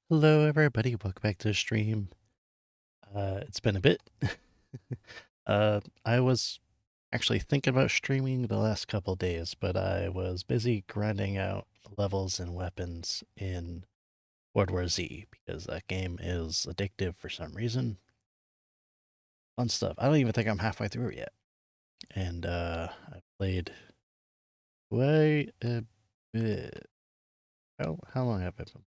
Hello, everybody. Welcome back to the stream. It's been a bit. I was actually thinking about streaming the last couple days, but I was busy grinding out levels and weapons in World War Z because that game is addictive for some reason. Fun stuff. I don't even think I'm halfway through it yet, and I played quite a bit. How long have I been?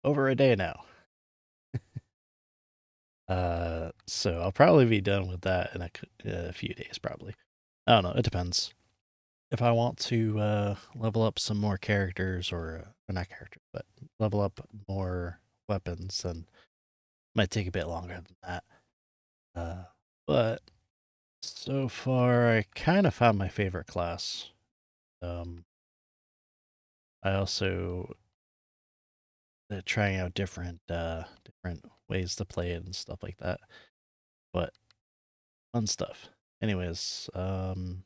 Over a day now. So I'll probably be done with that in a few days, probably. I don't know. It depends. If I want to level up some more characters, or not characters, but level up more weapons, then it might take a bit longer than that. But so far, I kind of found my favorite class. Um, I also trying out different ways to play it and stuff like that. But fun stuff. Anyways, some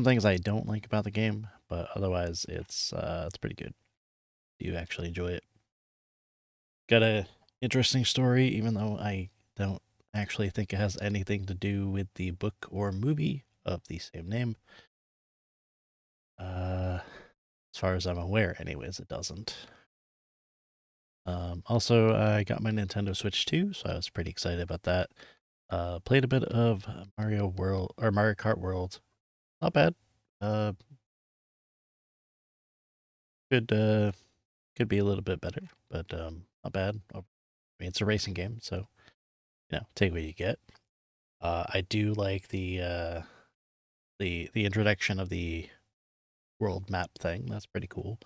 things I don't like about the game, but otherwise it's pretty good. You actually enjoy it. Got a interesting story, even though I don't actually think it has anything to do with the book or movie of the same name. Uh, as far as I'm aware, anyways, it doesn't. Also, I got my Nintendo Switch too, so I was pretty excited about that. Played a bit of Mario World or Mario Kart World. Not bad. Uh, could be a little bit better, but not bad. I mean, it's a racing game, so take what you get. I do like the introduction of the world map thing. That's pretty cool.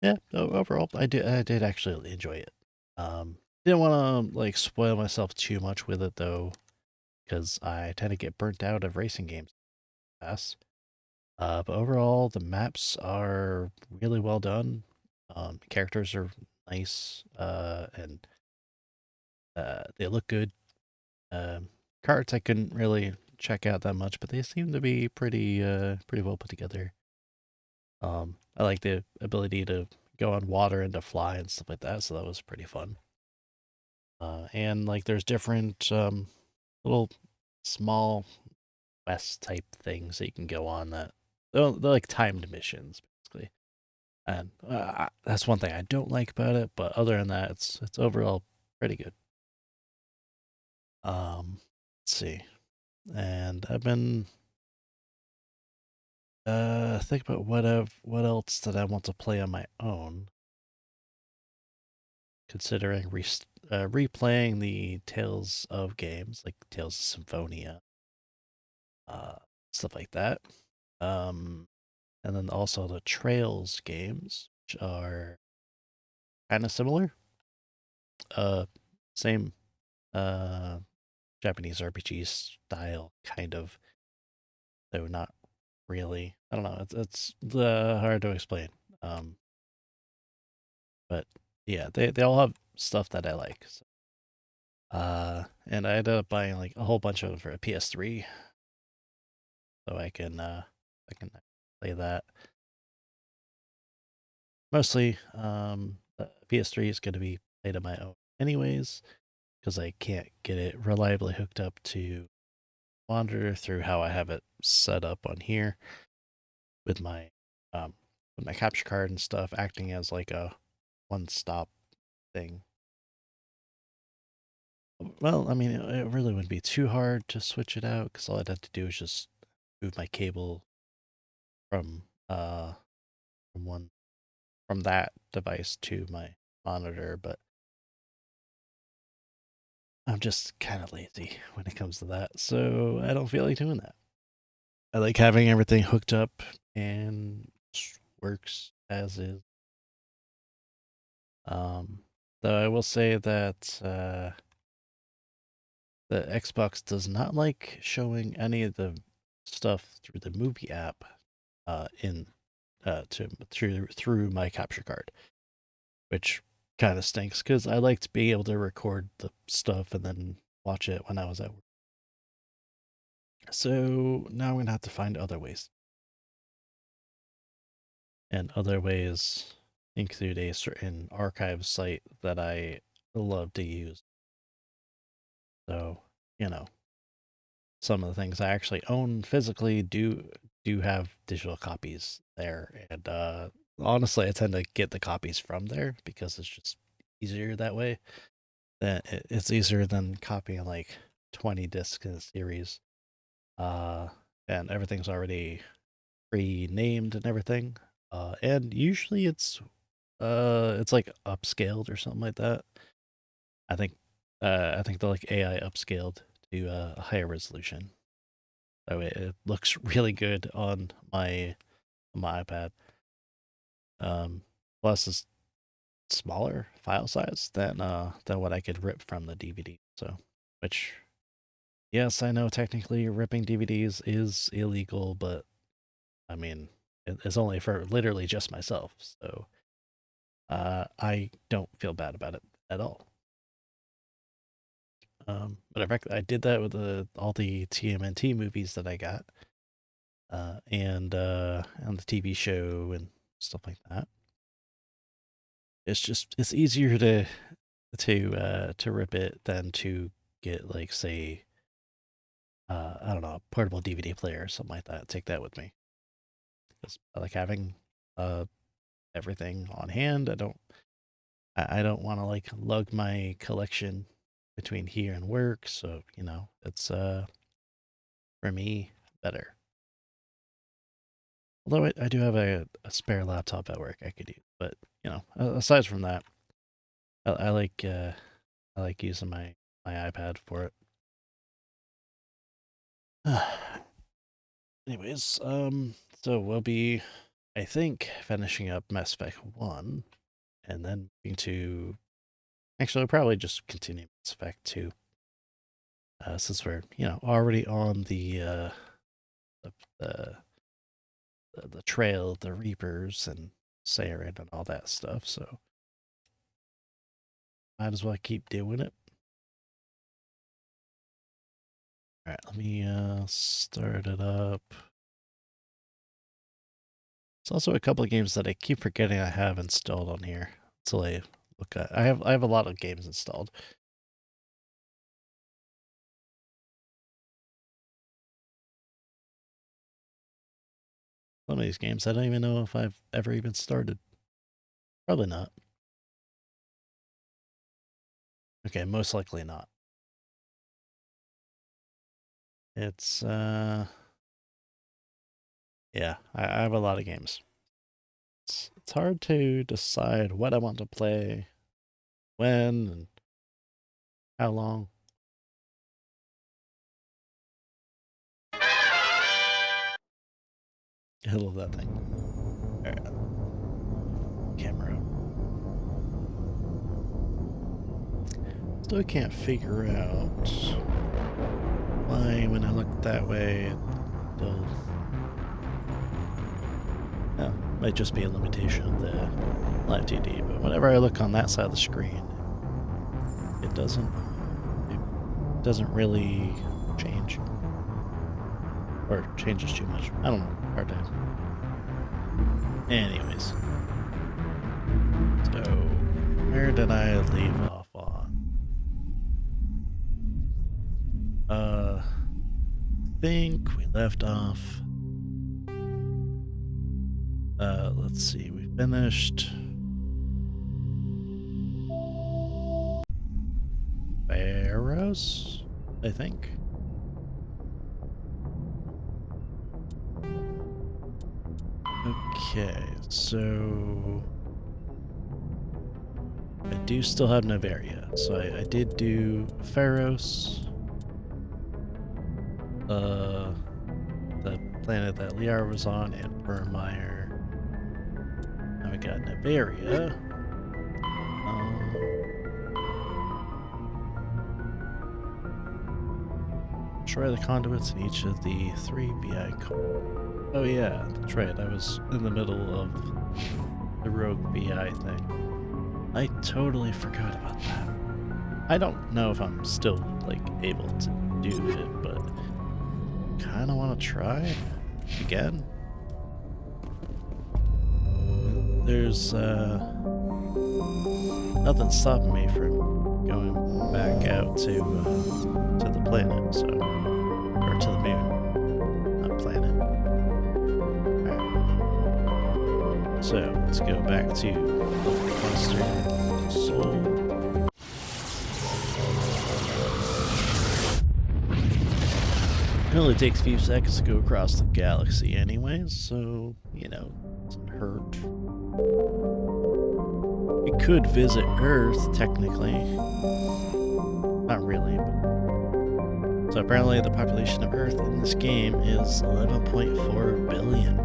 Yeah, overall, I did actually enjoy it. Didn't want to like spoil myself too much with it though, because I tend to get burnt out of racing games fast. But overall, the maps are really well done. Characters are nice, and they look good. Carts I couldn't really check out that much, but they seem to be pretty well put together. I like the ability to go on water and to fly and stuff like that, so that was pretty fun. And like there's different little small quest type things that you can go on that they're like timed missions basically. And that's one thing I don't like about it, but other than that, it's overall pretty good. Let's see. And I've been think about what else did I want to play on my own, considering replaying the Tales of games like Tales of Symphonia, uh, stuff like that. Um, and then also the Trails games, which are kind of similar. Uh, Same uh Japanese RPG style, kind of, though not really. I don't know. It's hard to explain. Um, but yeah, they all have stuff that I like. So. And I ended up buying like a whole bunch of them for a PS3, so I can play that. Mostly, the PS3 is going to be played on my own anyways, because I can't get it reliably hooked up to monitor through how I have it set up on here with my um with my capture card and stuff acting as like a one stop thing. Well, I mean, it really wouldn't be too hard to switch it out because all I'd have to do is just move my cable from uh from one from that device to my monitor, but I'm just kind of lazy when it comes to that, so I don't feel like doing that. I like having everything hooked up and works as is. Um, though I will say that the Xbox does not like showing any of the stuff through the movie app in to through my capture card, which kind of stinks because I like to be able to record the stuff and then watch it when I was at work. So now I'm gonna have to find other ways and other ways. include a certain archive site that I love to use. So, you know, some of the things I actually own physically do have digital copies there, and honestly, I tend to get the copies from there because it's just easier that way. It's easier than copying like 20 discs in a series, uh, and everything's already pre-named and everything. And usually it's like upscaled or something like that. I think I think the like AI upscaled to a higher resolution. So it looks really good on my iPad. Plus it's smaller file size than what I could rip from the DVD. So, which yes, I know technically ripping DVDs is illegal, but I mean it's only for literally just myself. So I don't feel bad about it at all. But in fact, I did that with all the TMNT movies that I got, and the TV show and stuff like that. It's easier to rip it than to get like say I don't know, a portable DVD player or something like that. Take that with me because I like having uh everything on hand. I don't want to like lug my collection between here and work, so you know it's for me better. Although I do have a spare laptop at work I could use, but you know aside from that, I like using my iPad for it. Anyways, so we'll be, I think, finishing up Mass Effect 1, and then moving to, actually, we'll probably just continue Mass Effect 2, since we're, you know, already on the, the, the trail of the Reapers and Saren and all that stuff, so might as well keep doing it. Alright, let me start it up. There's also a couple of games that I keep forgetting I have installed on here until I look at. I have a lot of games installed. Some of these games I don't even know if I've ever even started. Probably not. Okay, most likely not. It's yeah, I have a lot of games. It's hard to decide what I want to play, when, and how long. I love that thing. Alright. Camera. Still can't figure out why when I look that way it still, well, might just be a limitation of the live TD, but whenever I look on that side of the screen, it doesn't really change. Or changes too much. I don't know. Hard to. Anyways. So, where did I leave off on? I think we left off. Let's see. We finished Pharaohs, I think. Okay, so I do still have Noveria. So I did do Pharos, the planet that Liara was on, and Vermeer. Now we got Noveria. Destroy the conduits in each of the 3 VI cores. Oh yeah, that's right. I was in the middle of the rogue VI thing. I totally forgot about that. I don't know if I'm still like able to do it, but kind of want to try again. there's nothing stopping me from going back out to the planet, so, or to the moon, not planet. Alright. So let's go back to Western Soul. It only takes a few seconds to go across the galaxy anyways, so, you know, it doesn't hurt. We could visit Earth, technically. Not really, but... So apparently the population of Earth in this game is 11.4 billion.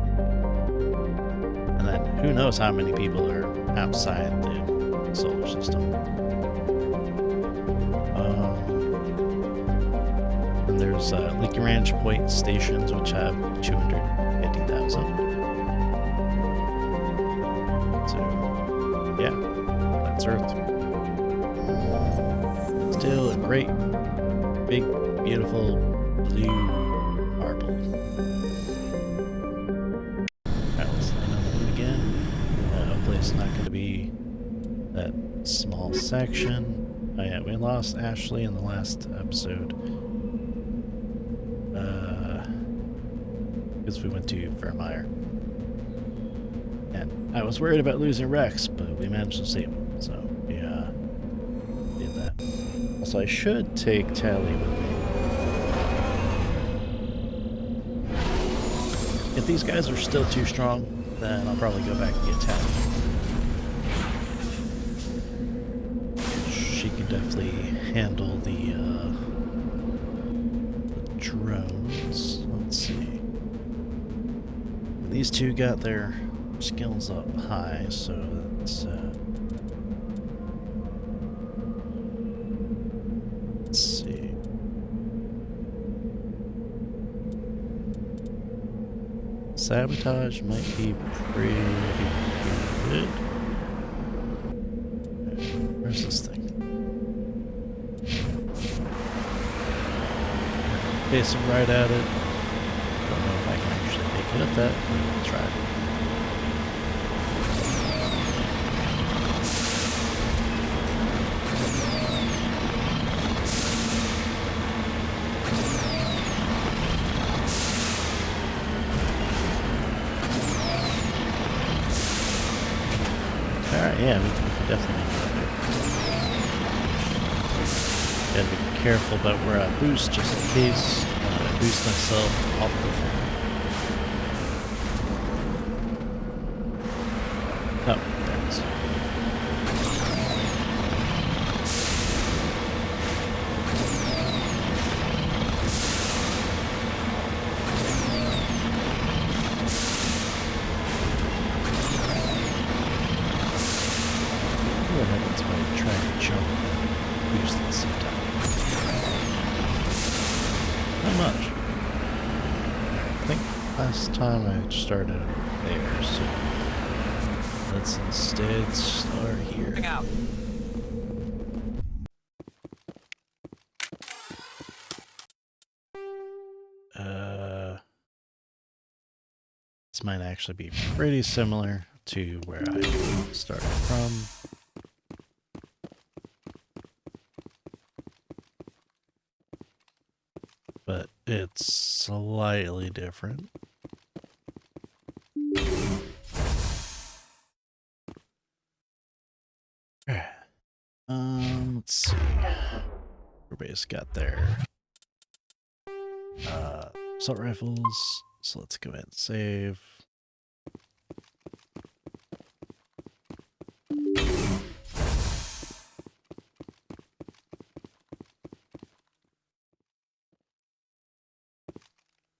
And then who knows how many people are outside the solar system. And there's Lagrange point stations, which have 250,000. So, yeah, that's Earth. Still a great, big, beautiful blue marble. Alright, let's land on the moon again. Hopefully it's not going to be that small section. Oh yeah, we lost Ashley in the last episode. Because we went to Fairmire. And I was worried about losing Rex, but we managed to save him, so yeah, did that. Also, I should take Tally with me. If these guys are still too strong, then I'll probably go back and get Tally. She can definitely handle the drones. Let's see. These two got their skills up high, so that's let's see. Sabotage might be pretty good. Where's this thing? Facing right at it. Don't know if I can actually make it at that. I'll try. Alright, yeah, we can definitely make it up here. Gotta be careful about where I boost, just in case I boost myself off the thing. Oh, there it is. What happens when I try to jump and boost at the same time? Not much. I think last time I started there, so let's instead start here. Bring out. This might actually be pretty similar to where I started from. But it's slightly different. Let's see. Everybody's got their assault rifles, so let's go ahead and save.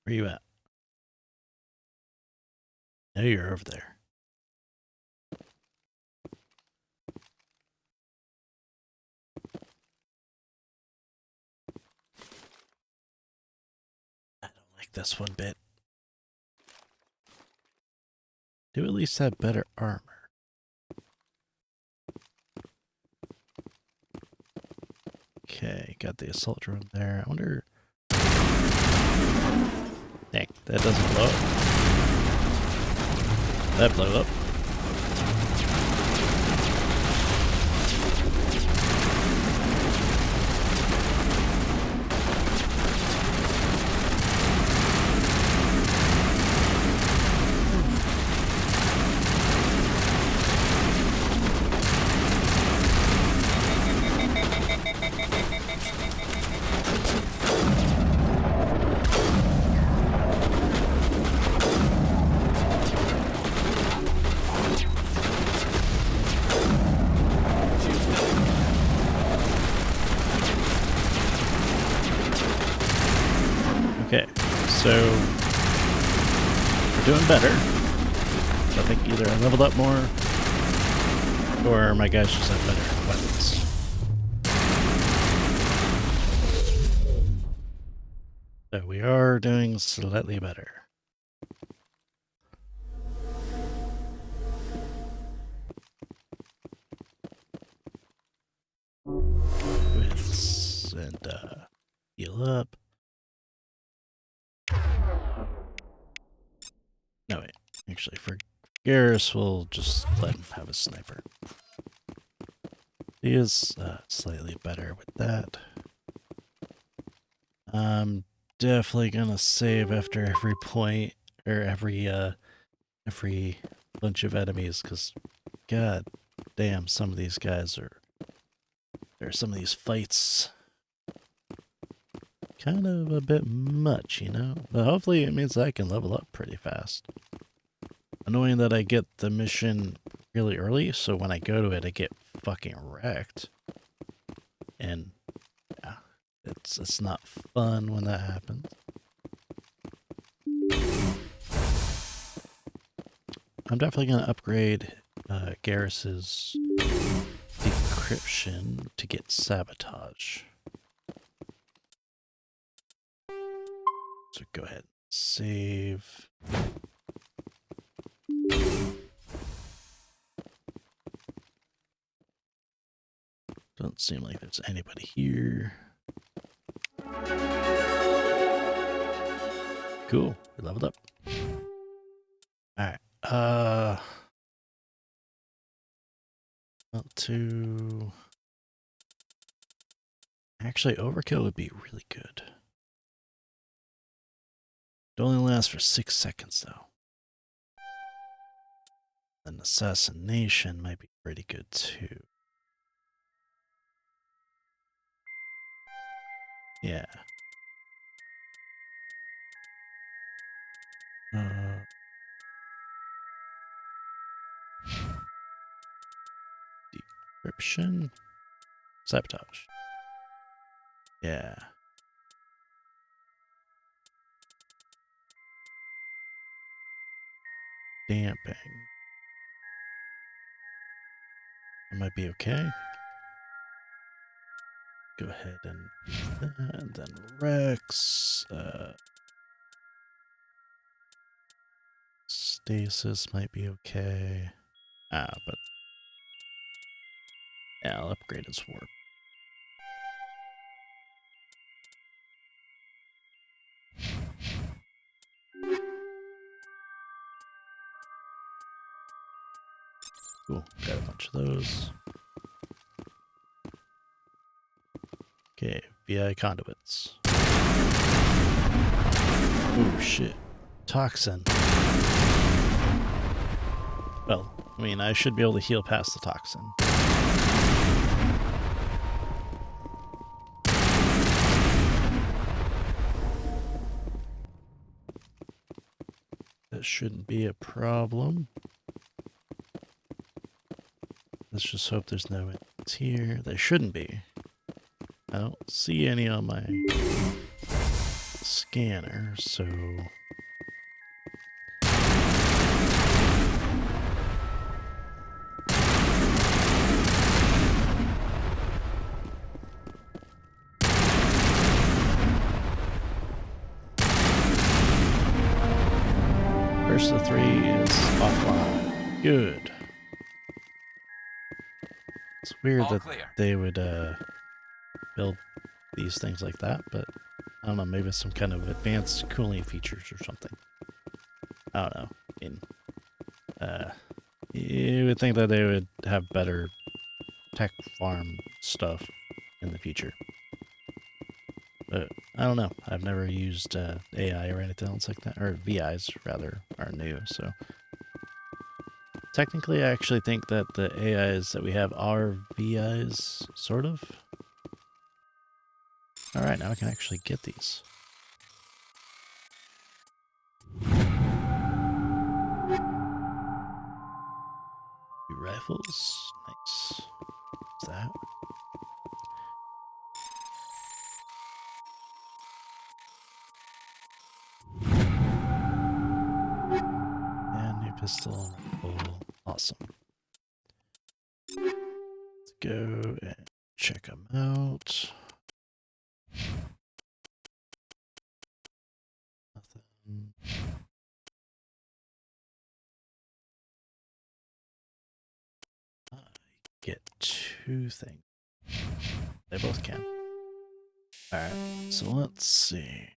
Where you at? I know you're over there. I don't like this one bit. Do at least have better armor. Okay, got the assault drone there. I wonder... Dang, that doesn't blow up. That blew up. feeling better. I think either I leveled up more, or my guys just have better weapons. So we are doing slightly better. And heal up. No, wait. Actually, for Garrus, we'll just let him have a sniper. He is slightly better with that. I'm definitely gonna save after every point, or every bunch of enemies, because god damn, some of these guys some of these fights kind of a bit much, you know? But hopefully it means I can level up pretty fast. Annoying that I get the mission really early, so when I go to it, I get fucking wrecked. And yeah, it's not fun when that happens. I'm definitely going to upgrade Garrus's decryption to get sabotage. So go ahead and save. Doesn't seem like there's anybody here. Cool, we leveled up. Alright, actually, overkill would be really good. It only lasts for 6 seconds, though. An assassination might be pretty good, too. Yeah. Decryption? Sabotage. Yeah. Damping. That might be okay. Go ahead and do that, and then Rex. Stasis might be okay. But yeah, I'll upgrade his warp. Cool, got a bunch of those. Okay, VI conduits. Oh shit. Toxin. Well, I mean, I should be able to heal past the toxin. That shouldn't be a problem. Let's just hope there's no enemies here. There shouldn't be. I don't see any on my scanner, so... First of the 3 is offline. Good. It's weird that they would build these things like that, but I don't know, maybe it's some kind of advanced cooling features or something. I don't know. I mean, you would think that they would have better tech farm stuff in the future. But I don't know. I've never used AI or anything else like that, or VIs rather, are new, so... Technically, I actually think that the AIs that we have are VIs, sort of. Alright, now I can actually get these. Two rifles. Nice. What's that? pistol. Medical. Awesome. Let's go and check them out. Nothing. I get 2 things. They both can. Alright, so let's see.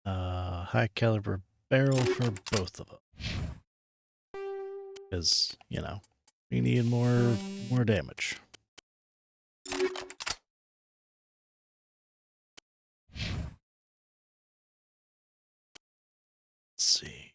High caliber barrel for both of them. Because, you know, we need more damage. Let's see.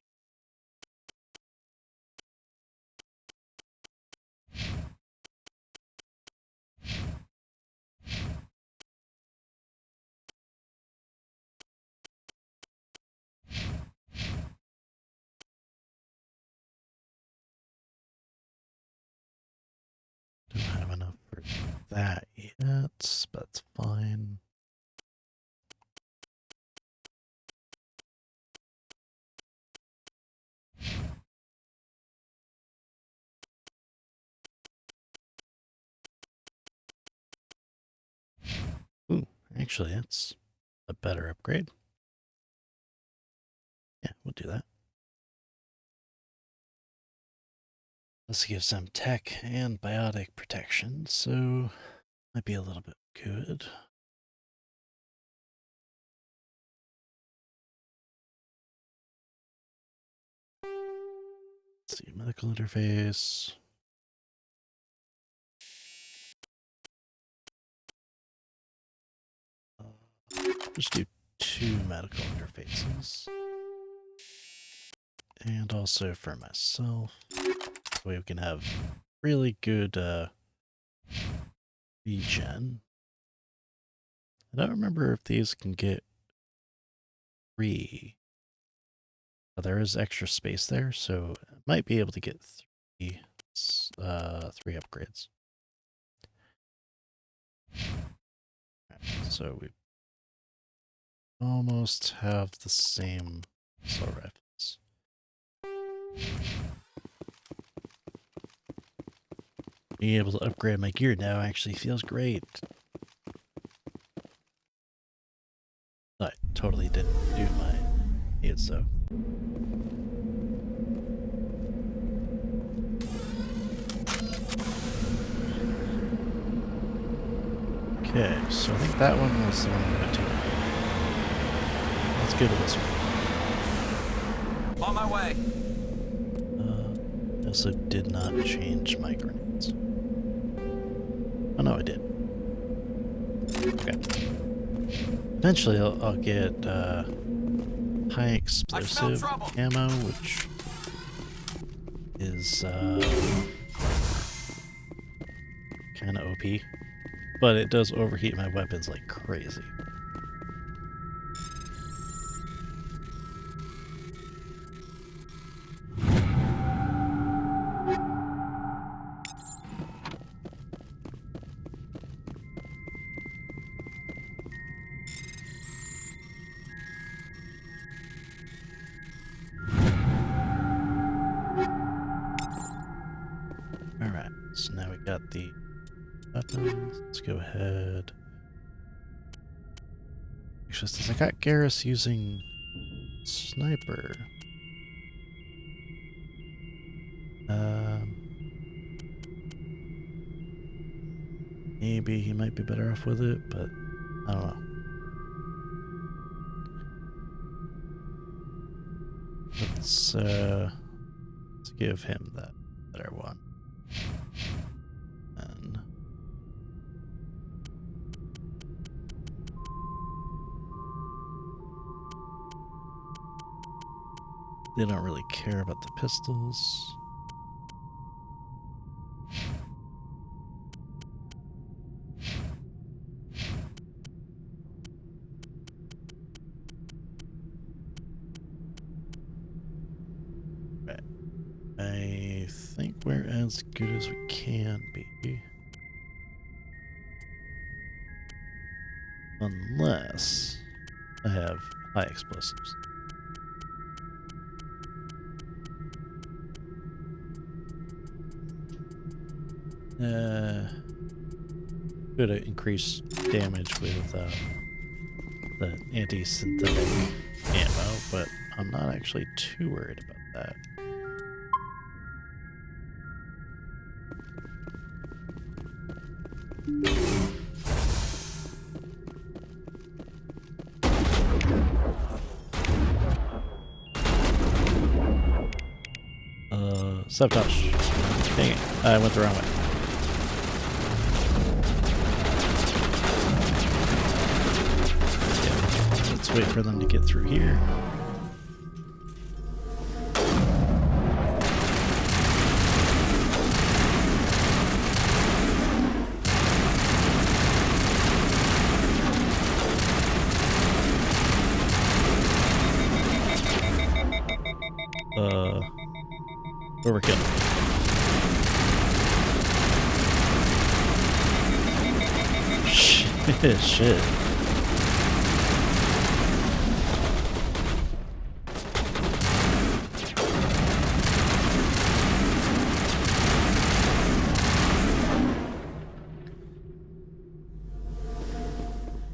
Don't have enough for that yet, but that's fine. Ooh, actually, that's a better upgrade. Yeah, we'll do that. Let's give some tech and biotic protection, so might be a little bit good. Let's see, medical interface. Just do 2 medical interfaces. And also for myself. So we can have really good regen. I don't remember if these can get 3. But there is extra space there, so I might be able to get 3 upgrades. Right, so we almost have the same assault rifles. Being able to upgrade my gear now actually feels great. I totally didn't do my needs though. Okay, so I think that one was the one we went to. Let's go to this one. On my way. I also did not change my grenades. Oh no, I did. Okay. Eventually I'll get high explosive ammo, which is kind of OP. But it does overheat my weapons like crazy. Alright, so now we got the weapons. Let's go ahead. Actually, since I got Garrus using sniper, maybe he might be better off with it, but I don't know. Let's give him that better one. And they don't really care about the pistols. Right. I think we're as good as we can be. Unless I have high explosives. Could increase damage with the anti-synthetic ammo, but I'm not actually too worried about that. Sabotage. Dang it. I went the wrong way. Yeah, let's wait for them to get through here. Overkill. Shit.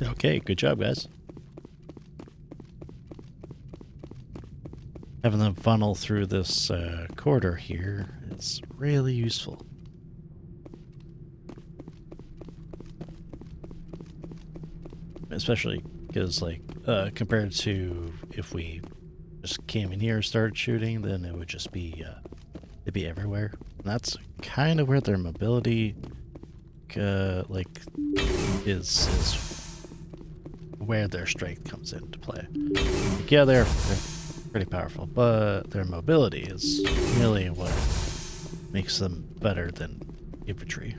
Okay, good job, guys. Having them funnel through this corridor here is really useful. Especially because, like, compared to if we just came in here and started shooting, then it would just be, it'd be everywhere. And that's kind of where their mobility, like, is where their strength comes into play. Like, yeah, they're pretty powerful, but their mobility is really what makes them better than infantry.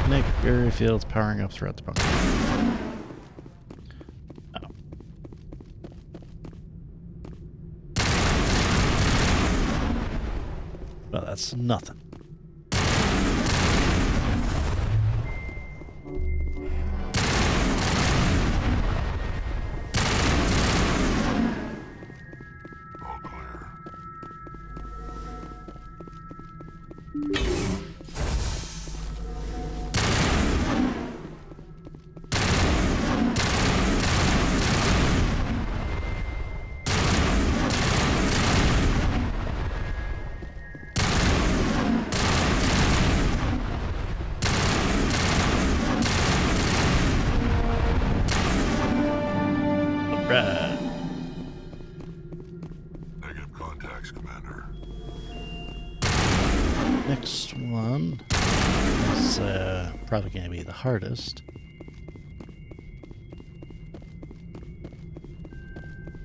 Nick Berryfield's powering up throughout the bunker. Oh. Well, that's nothing. Negative contacts, Commander. Next one is probably going to be the hardest.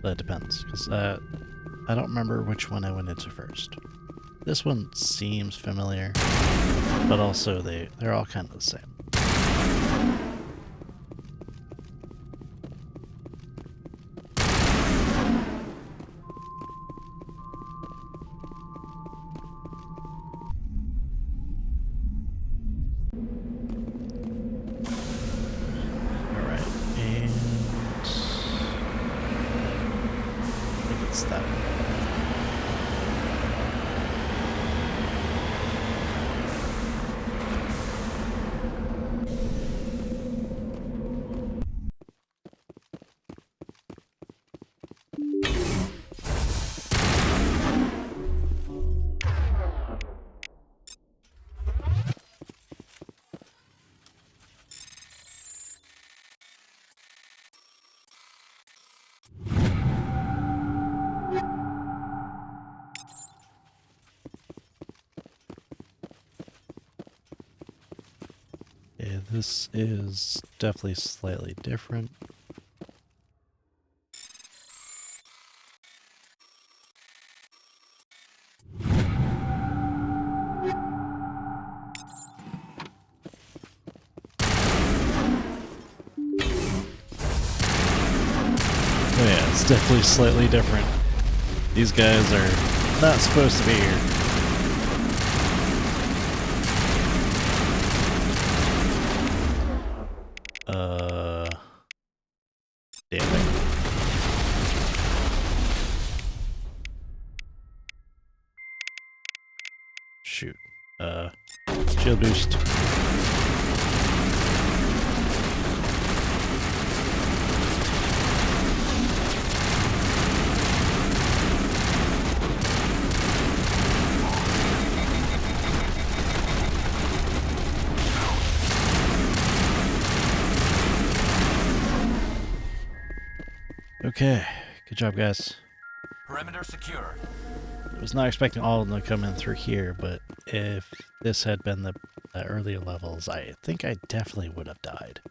But it depends, because I don't remember which one I went into first. This one seems familiar, but also they're all kind of the same. Yeah, this is definitely slightly different. Oh yeah, it's definitely slightly different. These guys are not supposed to be here. Damn it. shoot. Shield boost. Okay, good job, guys. Perimeter secure. I was not expecting all of them to come in through here, but if this had been the earlier levels, I think I definitely would have died.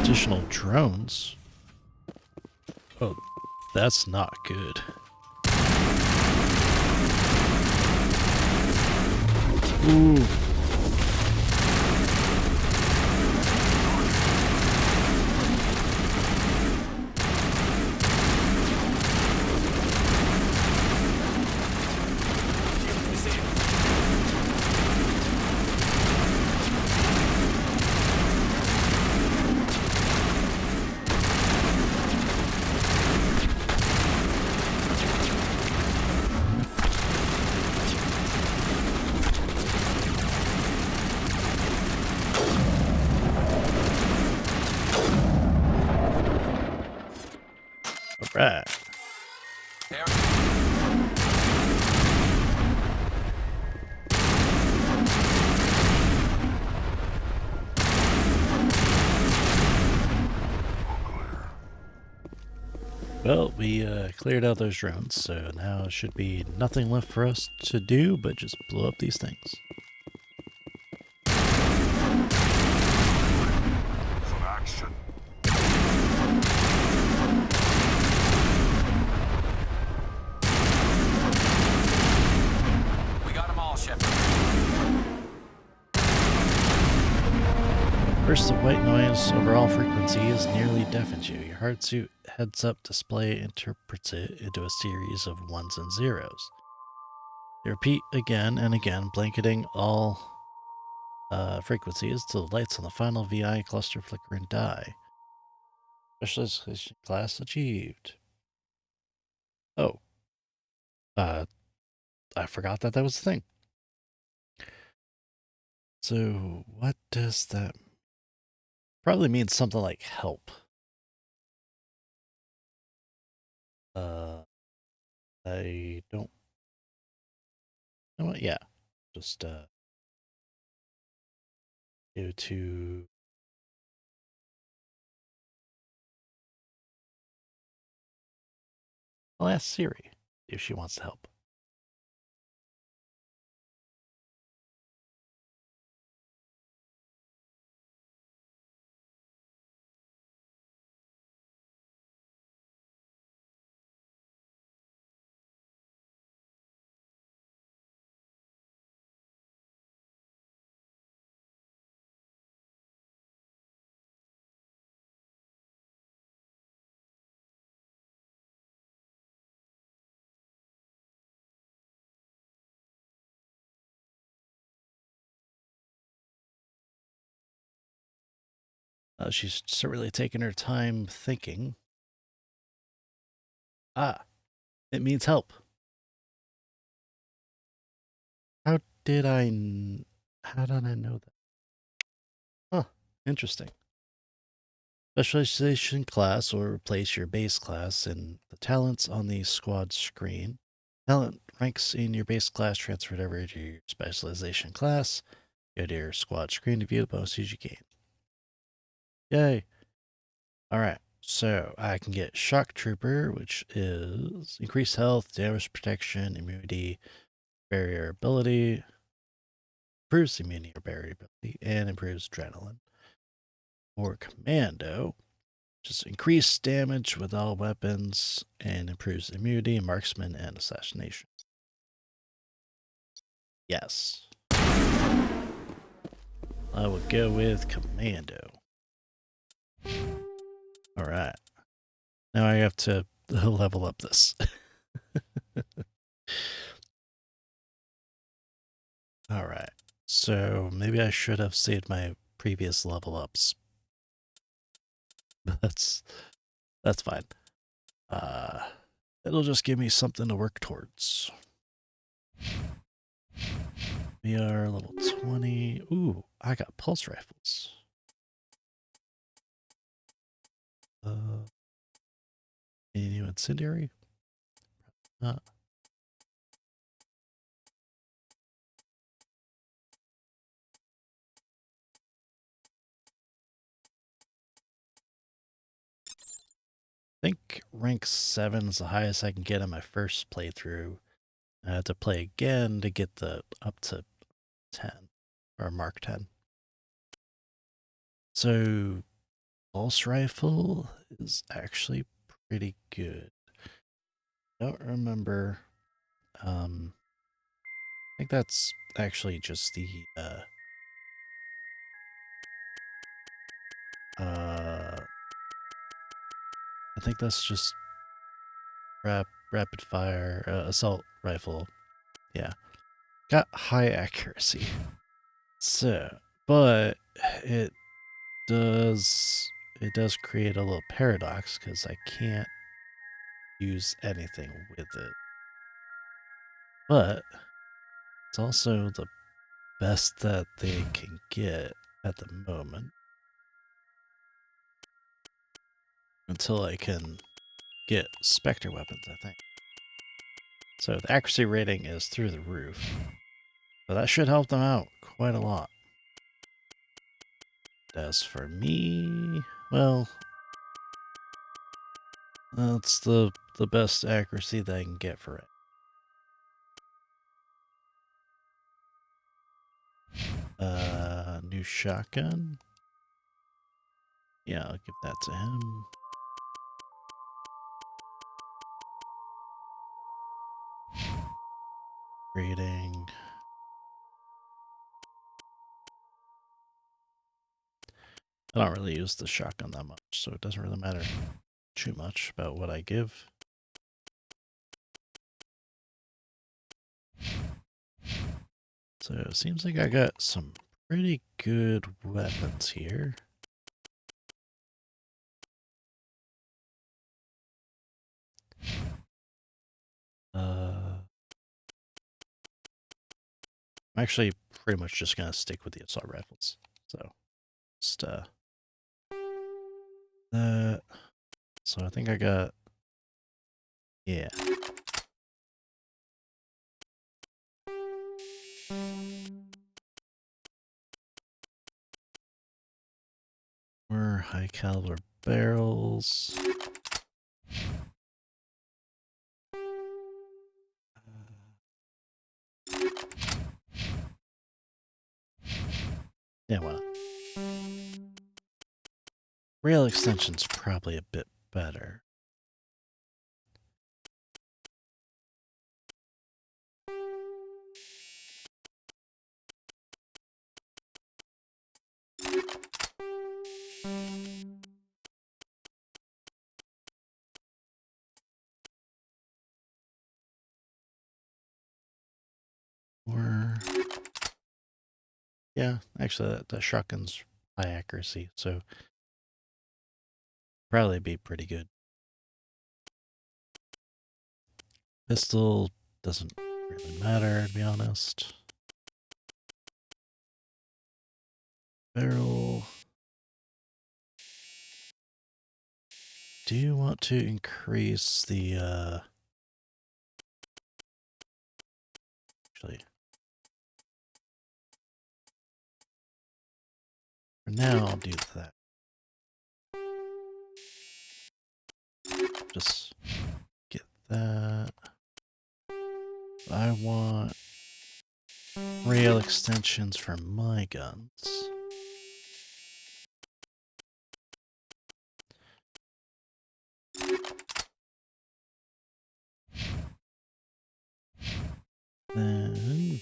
Additional drones? Oh, that's not good. Ooh. Right. Well, we cleared out those drones, so now should be nothing left for us to do but just blow up these things. Some action. We got them all, Shepard. First, the white noise over all frequencies nearly deafens you. Your heart suit heads-up display interprets it into a series of ones and zeros. They repeat again and again, blanketing all frequencies till the lights on the final VI cluster flicker and die. Specialization class achieved. Oh. I forgot that was the thing. So, what does that mean? Probably means something like help. I don't know what, yeah. Just go to I'll ask Siri if she wants to help. She's really taking her time thinking. Ah, it means help. How did I know that? Huh, interesting. Specialization class will replace your base class in the talents on the squad screen. Talent ranks in your base class transferred over to your specialization class. Go to your squad screen to view the bonuses you gain. Yay. Alright, so I can get Shock Trooper, which is increased health, damage protection, immunity, barrier ability, improves immunity or barrier ability, and improves adrenaline. Or Commando, just increased damage with all weapons and improves immunity, marksman, and assassination. Yes. I will go with Commando. Alright. Now I have to level up this. Alright. So maybe I should have saved my previous level ups. That's fine. It'll just give me something to work towards. We are level 20. Ooh, I got pulse rifles. Any new incendiary? I think rank 7 is the highest I can get in my first playthrough. I had to play again to get the up to 10 or Mark 10. So pulse rifle is actually pretty good. Don't remember. I think that's actually just the I think that's just rapid fire assault rifle. Yeah, got high accuracy. So, but it does create a little paradox because I can't use anything with it. But it's also the best that they can get at the moment until I can get Spectre weapons, I think. So the accuracy rating is through the roof. So that should help them out quite a lot. As for me, well, that's the best accuracy that I can get for it. New shotgun. Yeah, I'll give that to him. Rating. I don't really use the shotgun that much, so it doesn't really matter too much about what I give. So it seems like I got some pretty good weapons here. I'm actually pretty much just gonna stick with the assault rifles. So just that. So I think I got, yeah. More high caliber barrels. Yeah, well. Rail extension's probably a bit better. Or, yeah, actually the shotgun's high accuracy, so probably be pretty good. Pistol doesn't really matter, to be honest. Barrel. Do you want to increase the, actually, for now I'll do that. Just get that. I want rail extensions for my guns. Then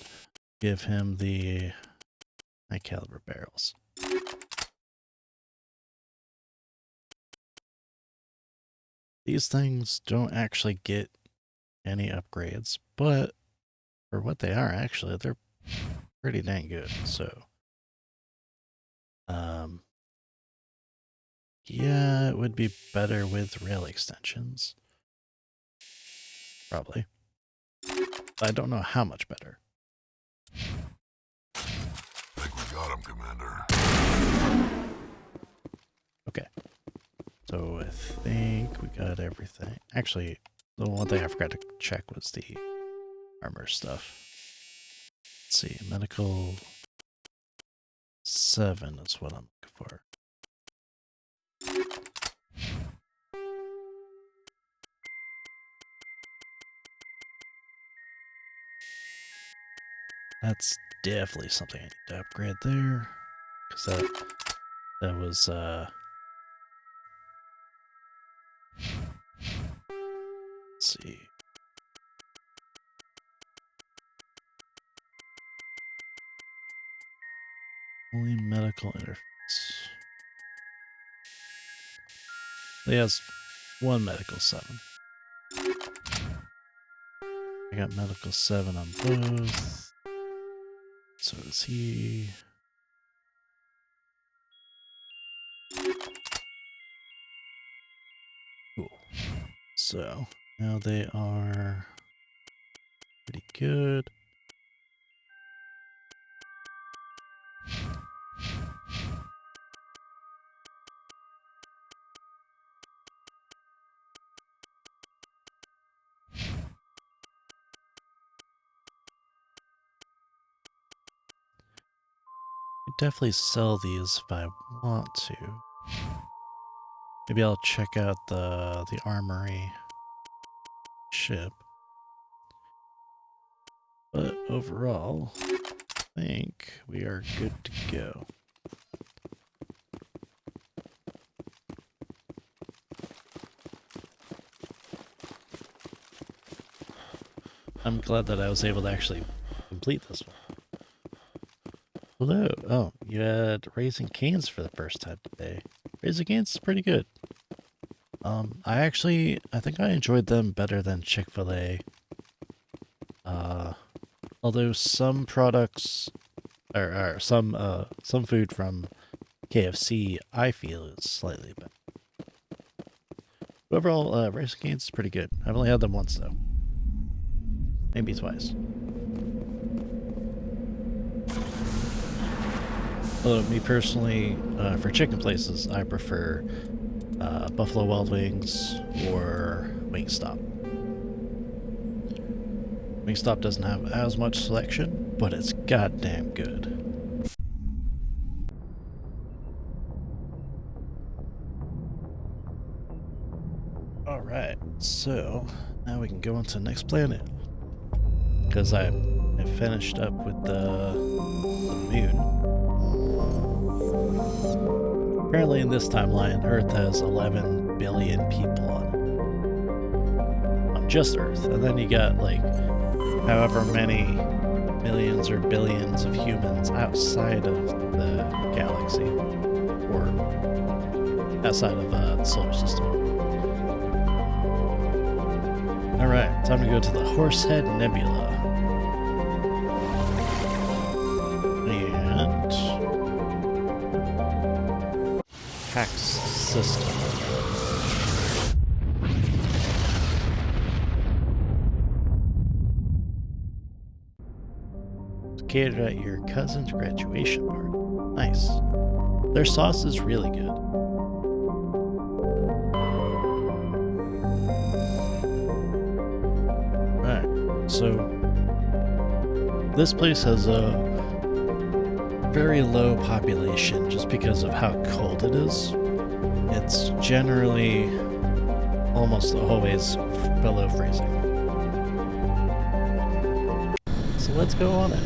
give him the high caliber barrels. These things don't actually get any upgrades, but for what they are, actually, they're pretty dang good. So, yeah, it would be better with rail extensions. Probably. But I don't know how much better. Think we got him, Commander. Okay. So I think we got everything. Actually, the one thing I forgot to check was the armor stuff. Let's see, medical 7 is what I'm looking for. That's definitely something I need to upgrade there. Because that was, let's see. Only medical interface. He has one medical 7. I got medical 7 on both. So is he. Cool. So now they are pretty good. Definitely sell these if I want to. Maybe I'll check out the armory ship. But overall, I think we are good to go. I'm glad that I was able to actually complete this one. Hello. Oh, you had Raising Cane's for the first time today. Raising Cane's is pretty good. I think I enjoyed them better than Chick-fil-A. Although some products, or some food from KFC, I feel is slightly better. Overall, Raising Cane's is pretty good. I've only had them once though. Maybe twice. Although me personally, for chicken places, I prefer Buffalo Wild Wings or Wingstop. Wingstop doesn't have as much selection, but it's goddamn good. Alright, so now we can go on to the next planet. Because I finished up with the moon. Apparently in this timeline, Earth has 11 billion people on it. On just Earth. And then you got like however many millions or billions of humans outside of the galaxy. Or outside of the solar system. Alright, time to go to the Horsehead Nebula. Tax system. Located at your cousin's graduation party. Nice. Their sauce is really good. Right. So this place has a very low population just because of how cold it is. It's generally almost always below freezing. So let's go on it.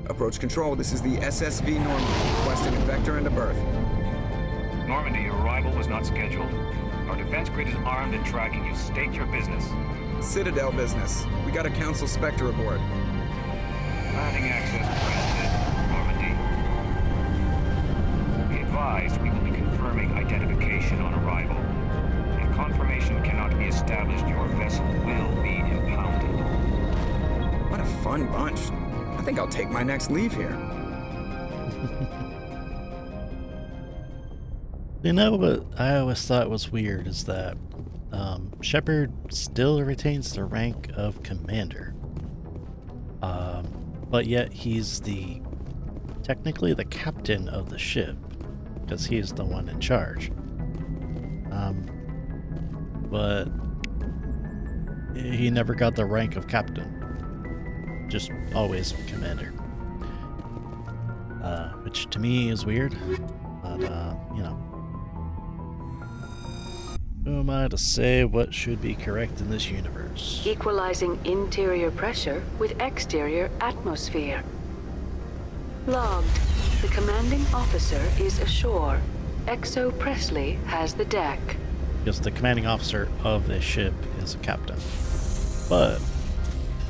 Approach control, this is the SSV Normandy, requesting a vector and a berth. Normandy, your arrival was not scheduled. Our defense grid is armed and tracking you. State your business. Citadel business. We got a Council Spectre aboard. Landing access granted, Normandy. Be advised, we will be confirming identification on arrival. If confirmation cannot be established, your vessel will be impounded. What a fun bunch. I think I'll take my next leave here. You know what I always thought was weird is that Shepard still retains the rank of commander. But yet he's technically the captain of the ship, because he's the one in charge. But he never got the rank of captain, just always commander. Which to me is weird, but you know. Who am I to say what should be correct in this universe? Equalizing interior pressure with exterior atmosphere. Logged. The commanding officer is ashore. Exo Presley has the deck. Because the commanding officer of this ship is a captain. But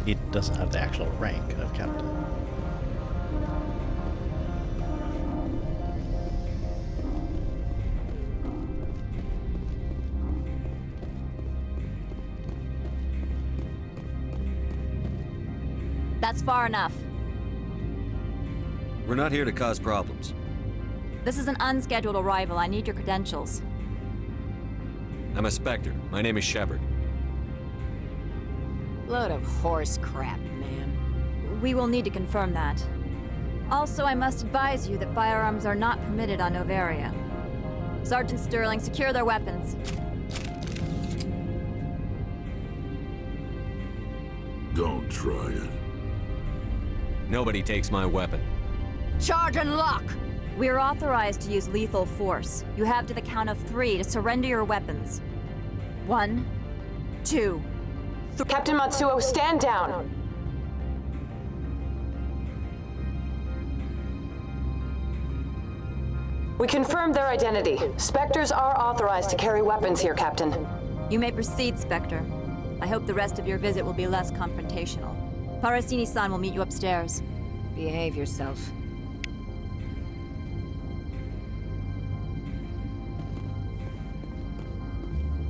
he doesn't have the actual rank of captain. That's far enough. We're not here to cause problems. This is an unscheduled arrival. I need your credentials. I'm a Spectre. My name is Shepard. Load of horse crap, man. We will need to confirm that. Also, I must advise you that firearms are not permitted on Noveria. Sergeant Sterling, secure their weapons. Don't try it. Nobody takes my weapon. Charge and lock! We're authorized to use lethal force. You have to the count of 3 to surrender your weapons. 1, 2, 3. Captain Matsuo, stand down! We confirmed their identity. Spectres are authorized to carry weapons here, Captain. You may proceed, Spectre. I hope the rest of your visit will be less confrontational. Parasini-san will meet you upstairs. Behave yourself.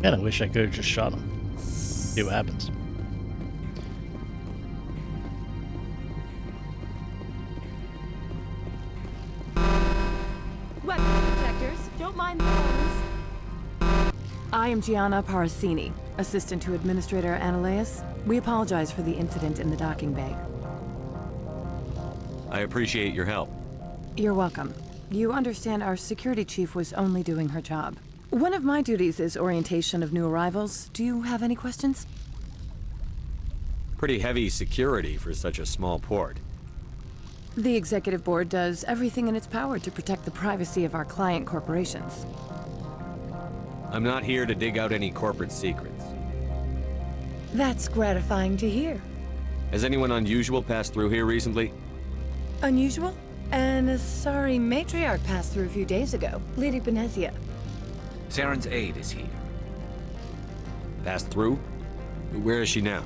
Kinda wish I could have just shot him. See what happens. Weapon protectors, don't mind the bones. I am Gianna Parasini, assistant to Administrator Ananias. We apologize for the incident in the docking bay. I appreciate your help. You're welcome. You understand our security chief was only doing her job. One of my duties is orientation of new arrivals. Do you have any questions? Pretty heavy security for such a small port. The executive board does everything in its power to protect the privacy of our client corporations. I'm not here to dig out any corporate secrets. That's gratifying to hear. Has anyone unusual passed through here recently? Unusual? And a sorry matriarch passed through a few days ago, Lady Benezia. Saren's aide is here. Passed through? Where is she now?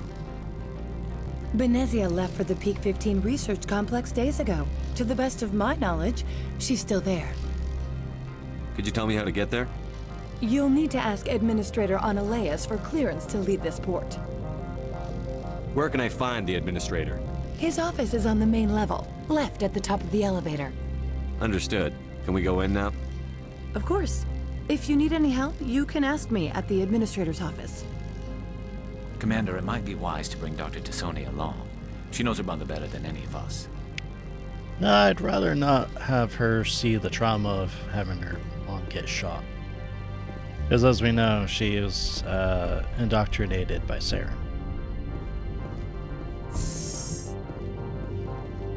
Benezia left for the Peak 15 research complex days ago. To the best of my knowledge, she's still there. Could you tell me how to get there? You'll need to ask Administrator Ananias for clearance to leave this port. Where can I find the administrator? His office is on the main level, left at the top of the elevator. Understood. Can we go in now? Of course. If you need any help, you can ask me at the administrator's office. Commander, it might be wise to bring Dr. Tassoni along. She knows her mother better than any of us. No, I'd rather not have her see the trauma of having her mom get shot. Because as we know, she is indoctrinated by Saren.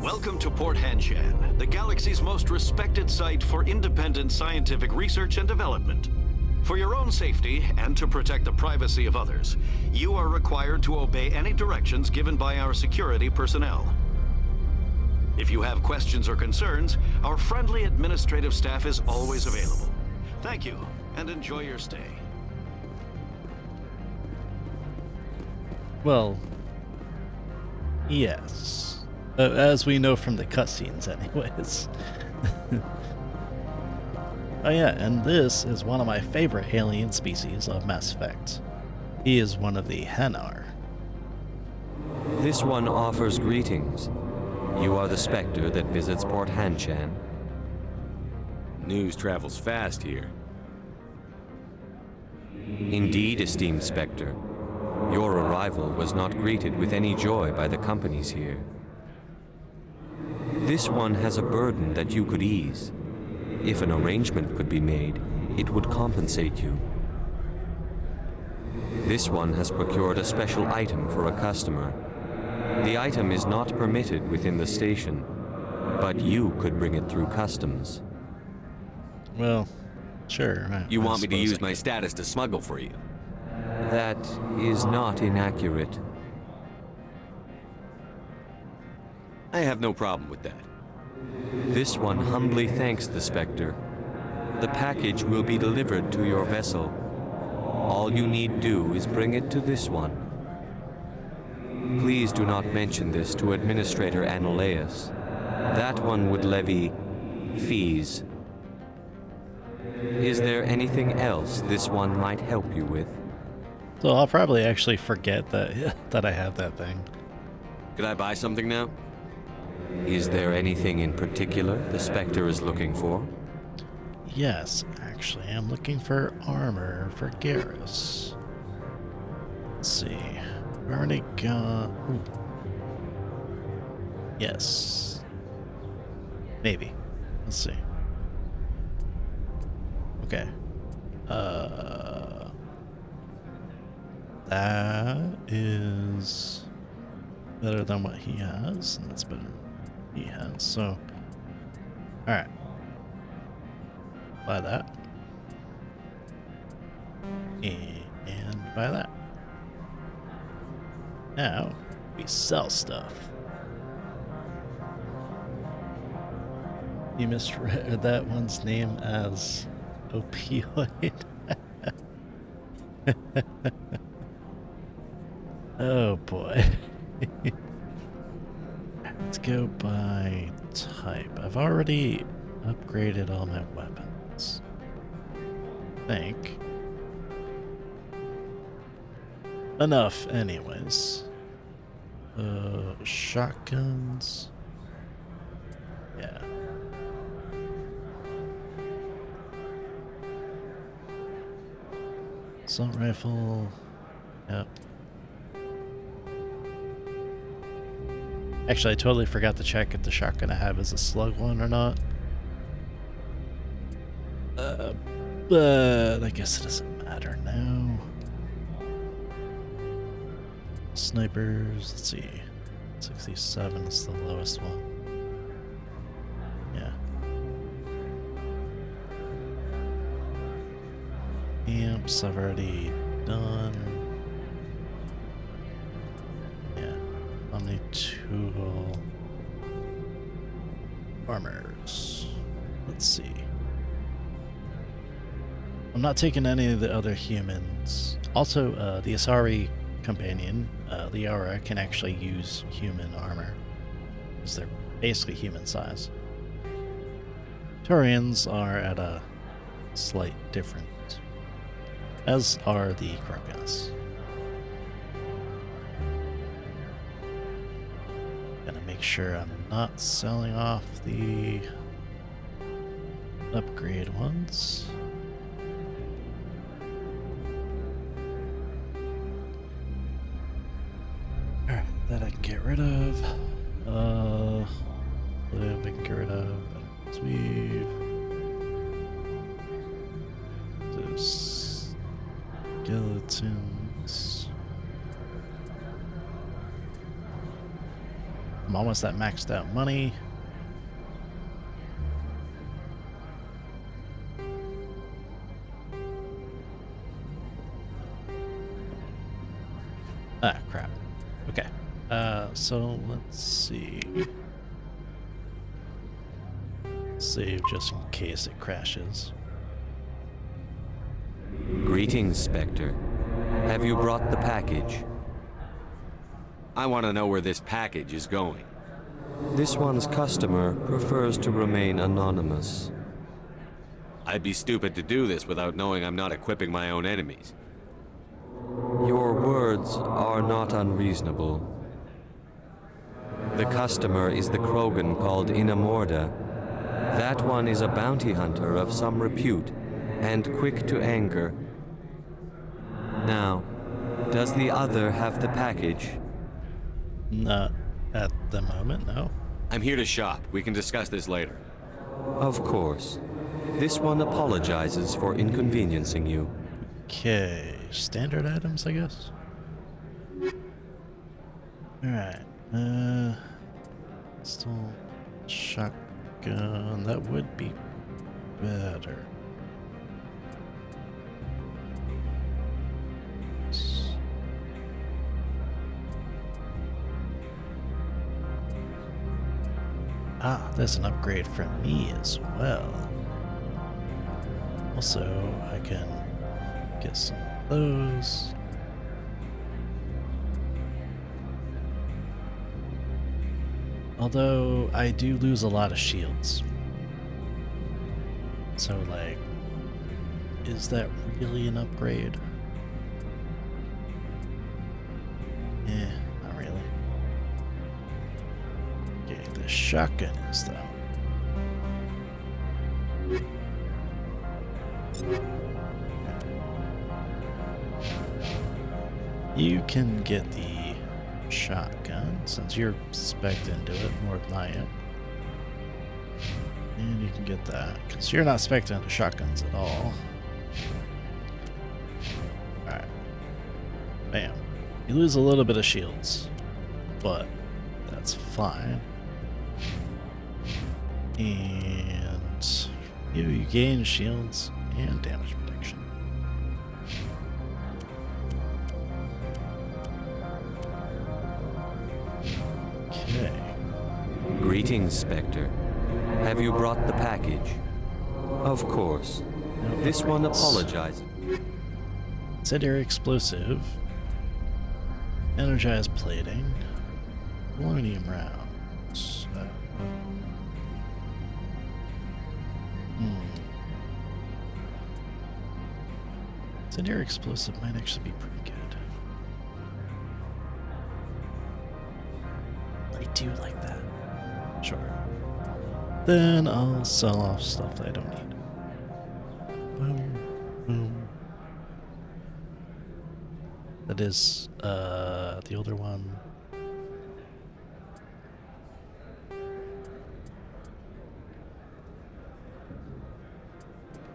Welcome to Port Hanshan, the galaxy's most respected site for independent scientific research and development. For your own safety and to protect the privacy of others, you are required to obey any directions given by our security personnel. If you have questions or concerns, our friendly administrative staff is always available. Thank you, and enjoy your stay. Well, yes. As we know from the cutscenes, anyways. Oh yeah, and this is one of my favorite alien species of Mass Effect. He is one of the Hanar. This one offers greetings. You are the Spectre that visits Port Hanshan. News travels fast here. Indeed, esteemed Spectre. Your arrival was not greeted with any joy by the companies here. This one has a burden that you could ease. If an arrangement could be made, it would compensate you. This one has procured a special item for a customer. The item is not permitted within the station, but you could bring it through customs. Well, sure. You want me to use my status to smuggle for you? That is not inaccurate. I have no problem with that. This one humbly thanks the Spectre. The package will be delivered to your vessel. All you need do is bring it to this one. Please do not mention this to Administrator Analaeus. That one would levy fees. Is there anything else this one might help you with? So I'll probably actually forget that I have that thing. Could I buy something now? Is there anything in particular the Spectre is looking for? Yes, actually, I'm looking for armor for Garrus. Let's see. We already got... Ooh. Yes. Maybe. Let's see. Okay. That is better than what he has, and that's better than he has, so... Alright. Buy that. And buy that. Now, we sell stuff. You misread that one's name as opioid. Oh boy. Let's go by type. I've already upgraded all my weapons. I think. Enough, anyways. Shotguns. Yeah. Assault rifle. Yep. Actually, I totally forgot to check if the shotgun I have is a slug one or not. But I guess it doesn't matter now. Snipers, let's see. 67 is the lowest one. Yeah. Amps, I've already done. Yeah. Omni-tool. Armors. Let's see. I'm not taking any of the other humans. Also, the Asari companion, Liara, can actually use human armor, because they're basically human size. Turians are at a slight difference, as are the Krogas. Gotta make sure I'm not selling off the upgrade ones. Alright, that I can get rid of. That I can get rid of. Weave. Those skeletons. I'm almost at maxed out money. Ah, crap. Okay. So let's see. Save just in case it crashes. Greetings, Spectre. Have you brought the package? I want to know where this package is going. This one's customer prefers to remain anonymous. I'd be stupid to do this without knowing I'm not equipping my own enemies. Your words are not unreasonable. The customer is the Krogan called Inamorda. That one is a bounty hunter of some repute, and quick to anger. Now, does the other have the package? Not at the moment, no. I'm here to shop. We can discuss this later. Of course. This one apologizes for inconveniencing you. Okay, standard items, I guess. Alright, still shotgun, that would be better. Ah, there's an upgrade for me as well. Also, I can get some of those. Although, I do lose a lot of shields. So, like, is that really an upgrade? Eh, not really. Okay, the shotgun is, though. You can get the shotgun since you're spec'd into it more than I am. And you can get that because you're not spec'd into shotguns at all. Alright. Bam. You lose a little bit of shields, but that's fine. And you gain shields and damage protection. Okay. Greetings, Spectre. Have you brought the package? Of course. No This one upgrades. apologizes. Incendiary explosive. Energized plating. Polonium rounds. Incendiary explosive might actually be pretty good. I do like that. Sure. Then I'll sell off stuff that I don't need. Boom. Boom. That is, the older one.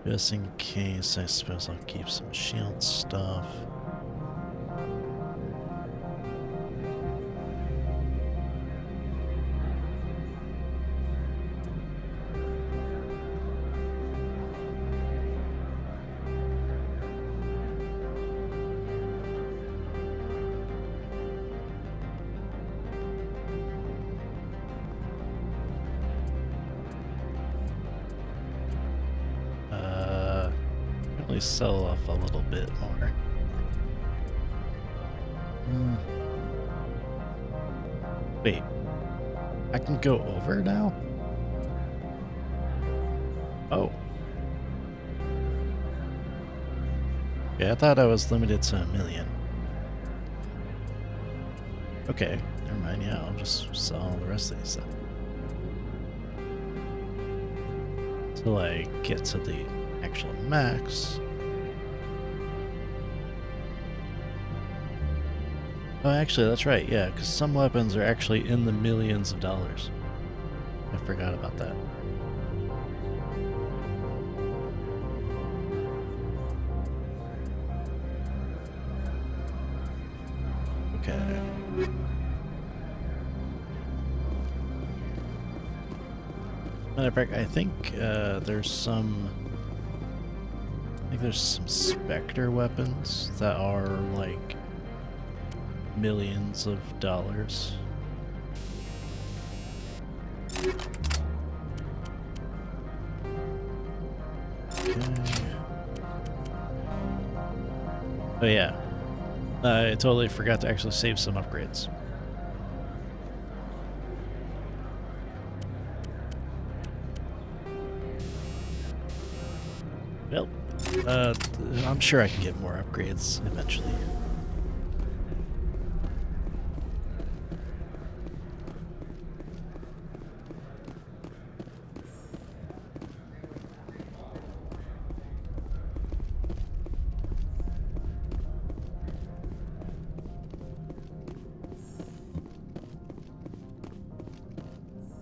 Just in case, I suppose I'll keep some shield stuff. Sell off a little bit more. Wait, I can go over now? Oh. Yeah, I thought I was limited to 1 million. Okay, never mind. Yeah, I'll just sell the rest of these stuff. Till I get to the actual max. Oh, actually, that's right, yeah, because some weapons are actually in the millions of dollars. I forgot about that. Okay. Matter of fact, I think there's some Spectre weapons that are like millions of dollars. Okay. Oh yeah, I totally forgot to actually save some upgrades. I'm sure I can get more upgrades eventually.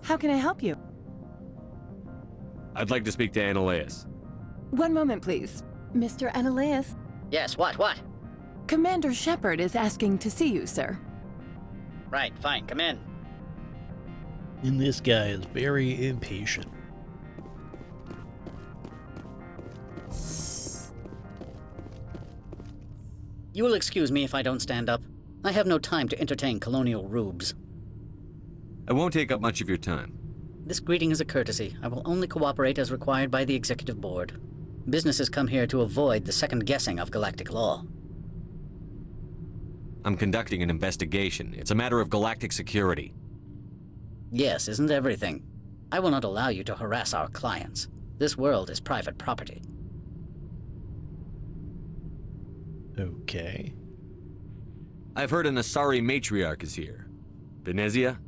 How can I help you? I'd like to speak to Ananias. One moment, please. Mr. Ananias, Yes, what? Commander Shepard is asking to see you, sir. Right, fine, come in. And this guy is very impatient. You will excuse me if I don't stand up. I have no time to entertain colonial rubes. I won't take up much of your time. This greeting is a courtesy. I will only cooperate as required by the Executive Board. Businesses come here to avoid the second guessing of galactic law. I'm conducting an investigation. It's a matter of galactic security. Yes, isn't everything? I will not allow you to harass our clients. This world is private property. Okay. I've heard an Asari matriarch is here. Venezia?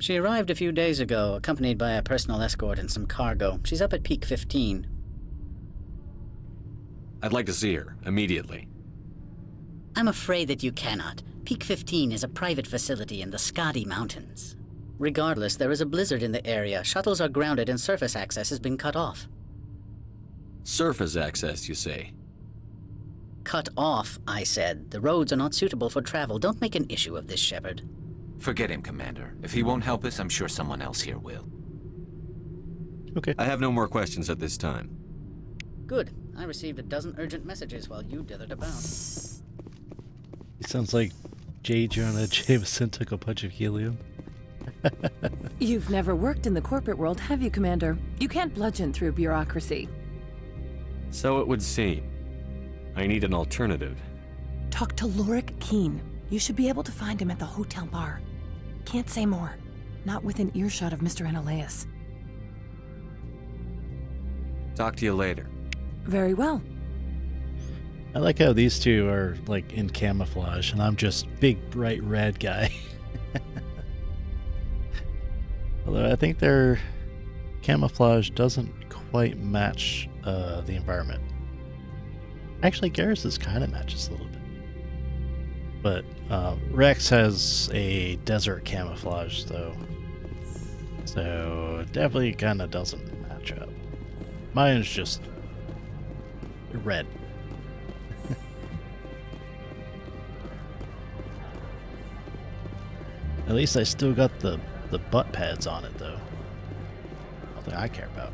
She arrived a few days ago, accompanied by a personal escort and some cargo. She's up at Peak 15. I'd like to see her, immediately. I'm afraid that you cannot. Peak 15 is a private facility in the Skadi Mountains. Regardless, there is a blizzard in the area. Shuttles are grounded and surface access has been cut off. Surface access, you say? Cut off, I said. The roads are not suitable for travel. Don't make an issue of this, Shepard. Forget him, Commander. If he won't help us, I'm sure someone else here will. Okay. I have no more questions at this time. Good. I received a dozen urgent messages while you dithered about. He sounds like J. Jonah Jameson took a punch of helium. You've never worked in the corporate world, have you, Commander? You can't bludgeon through bureaucracy. So it would seem. I need an alternative. Talk to Lorik Keen. You should be able to find him at the hotel bar. Can't say more. Not within earshot of Mr. Ananias. Talk to you later. Very well. I like how these two are like in camouflage and I'm just big bright red guy. Although I think their camouflage doesn't quite match the environment. Actually, Garrus's kind of matches a little bit. But Rex has a desert camouflage though. So it definitely kind of doesn't match up. Mine's just red. At least I still got the butt pads on it though. Nothing I care about.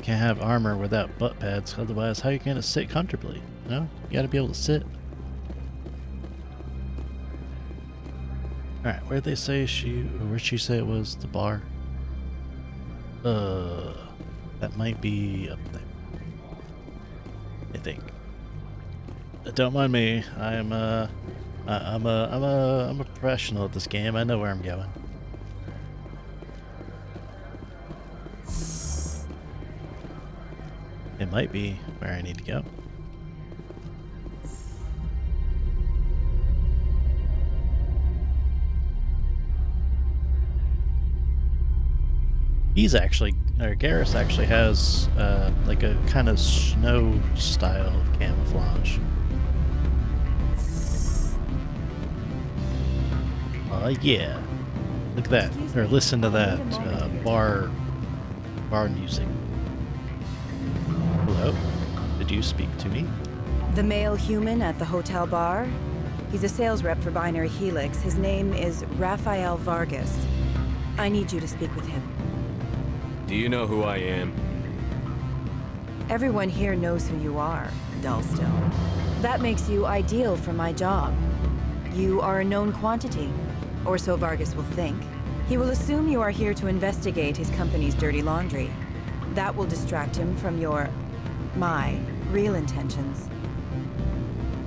Can't have armor without butt pads, otherwise how are you gonna sit comfortably? No? You gotta be able to sit. Alright, where'd they say where'd she say it was? The bar? That might be up there. I think. Don't mind me. I'm a professional at this game. I know where I'm going. It might be where I need to go. Garrus actually has like a kind of snow style of camouflage. Yeah. Look at that. Or listen to that bar music. Hello? Did you speak to me? The male human at the hotel bar? He's a sales rep for Binary Helix. His name is Rafael Vargas. I need you to speak with him. Do you know who I am? Everyone here knows who you are, Dullstone. That makes you ideal for my job. You are a known quantity, or so Vargas will think. He will assume you are here to investigate his company's dirty laundry. That will distract him from my real intentions.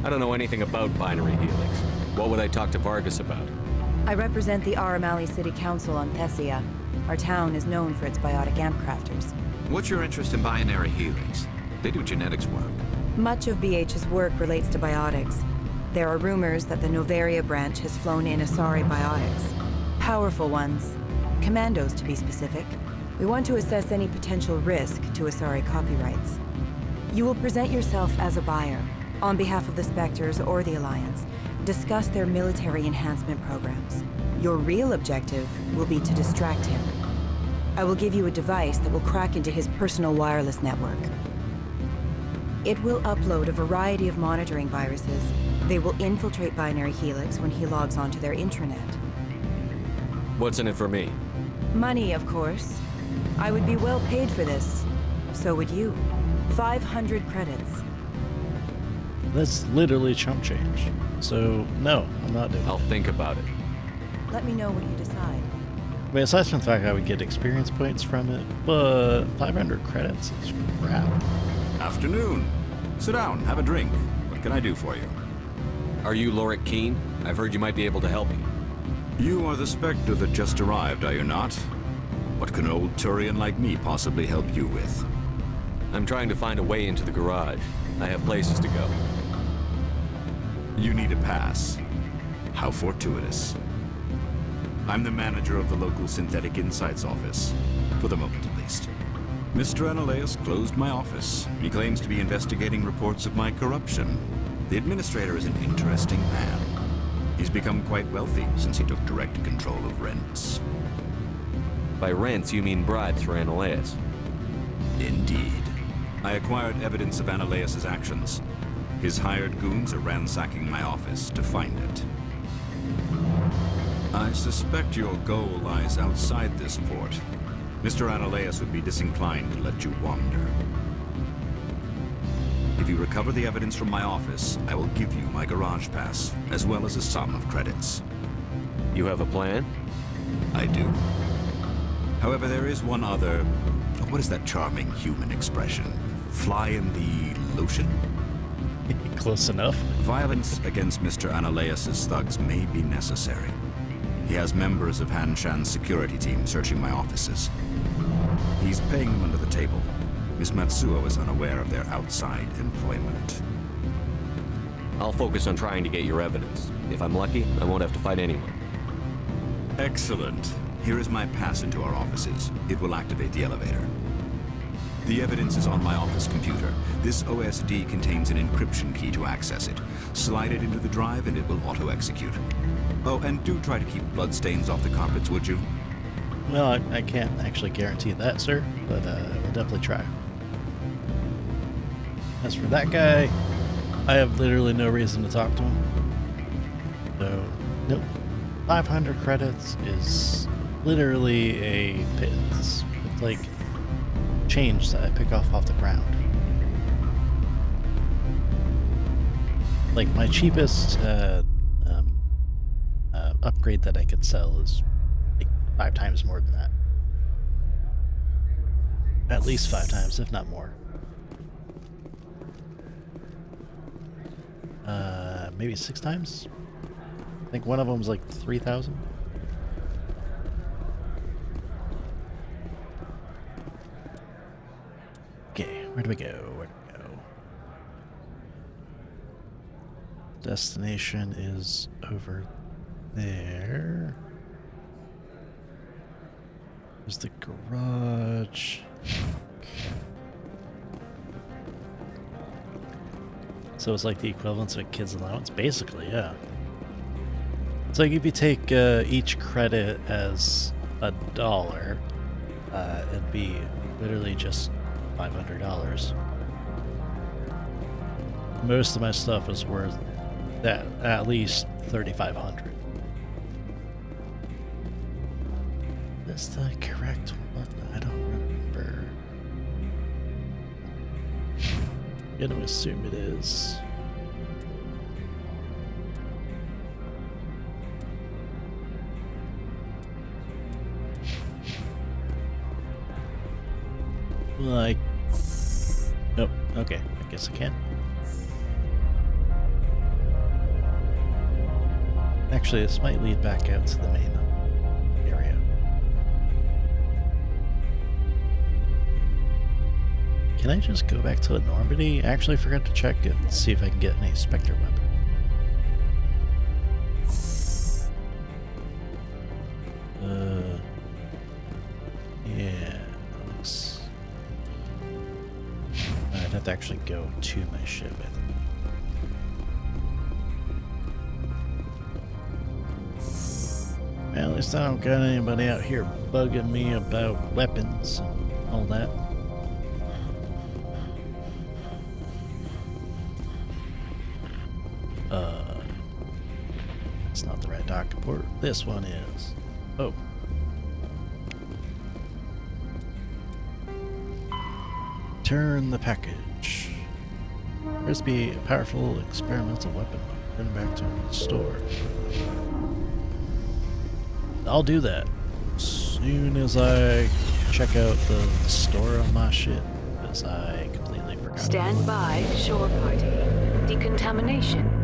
I don't know anything about Binary Helix. What would I talk to Vargas about? I represent the Aramali City Council on Thessia. Our town is known for its biotic amp crafters. What's your interest in binary helix? They do genetics work. Much of BH's work relates to biotics. There are rumors that the Novaria branch has flown in Asari biotics. Powerful ones. Commandos, to be specific. We want to assess any potential risk to Asari copyrights. You will present yourself as a buyer, on behalf of the Spectres or the Alliance. Discuss their military enhancement programs. Your real objective will be to distract him. I will give you a device that will crack into his personal wireless network. It will upload a variety of monitoring viruses. They will infiltrate Binary Helix when he logs onto their intranet. What's in it for me? Money, of course. I would be well paid for this. So would you. 500 credits. That's literally chump change. So, no, I'm not doing it. I'll think about it. Let me know what you decide. I mean, aside from the fact I would get experience points from it, but 500 credits is crap. Afternoon. Sit down, have a drink. What can I do for you? Are you Lorik Keen? I've heard you might be able to help me. You are the Spectre that just arrived, are you not? What can an old Turian like me possibly help you with? I'm trying to find a way into the garage. I have places to go. You need a pass. How fortuitous. I'm the manager of the local Synthetic Insights office. For the moment, at least. Mr. Analaeus closed my office. He claims to be investigating reports of my corruption. The administrator is an interesting man. He's become quite wealthy since he took direct control of rents. By rents, you mean bribes for Analaeus? Indeed. I acquired evidence of Analaeus' actions. His hired goons are ransacking my office to find it. I suspect your goal lies outside this port. Mr. Analaeus would be disinclined to let you wander. If you recover the evidence from my office, I will give you my garage pass, as well as a sum of credits. You have a plan? I do. However, there is one other... What is that charming human expression? Fly in the lotion? Close enough. Violence against Mr. Analaeus' thugs may be necessary. He has members of Han Shan's security team searching my offices. He's paying them under the table. Miss Matsuo is unaware of their outside employment. I'll focus on trying to get your evidence. If I'm lucky, I won't have to fight anyone. Excellent. Here is my pass into our offices. It will activate the elevator. The evidence is on my office computer. This OSD contains an encryption key to access it. Slide it into the drive and it will auto-execute. Oh, and do try to keep bloodstains off the carpets, would you? Well, I can't actually guarantee that, sir, but we'll definitely try. As for that guy, I have literally no reason to talk to him. So, nope. 500 credits is literally a pittance. It's like change that I pick off the ground. Like my cheapest upgrade that I could sell is like 5 times more than that. At least 5 times, if not more. Maybe 6 times? I think one of them was like 3,000. Okay, where do we go? Where do we go? Destination is over there. There's the garage. So it's like the equivalent of a kid's allowance, basically, yeah. It's like if you take each credit as $1, it'd be literally just $500. Most of my stuff is worth that at least $3,500. Is the correct one? I don't remember. I'm gonna assume it is. Like, nope. Okay, I guess I can. Actually, this might lead back out to the main area. Can I just go back to the Normandy? I actually forgot to check it and see if I can get any Spectre weapon. Yeah, looks... I'd have to actually go to my ship, I think. Well, at least I don't got anybody out here bugging me about weapons and all that. It's not the right dock port. This one is. Oh. Turn the package. Frisbee, a powerful experimental weapon. Turn it back to the store. I'll do that as soon as I check out the store on my ship, because I completely forgot. Stand by, shore party. Decontamination.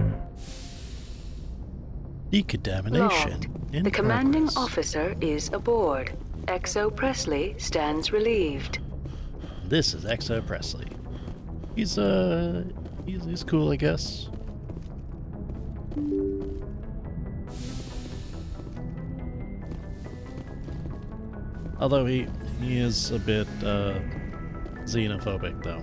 Decontamination. The commanding officer is aboard. XO Presley stands relieved. This is XO Presley. He's cool, I guess. Although he is a bit xenophobic, though.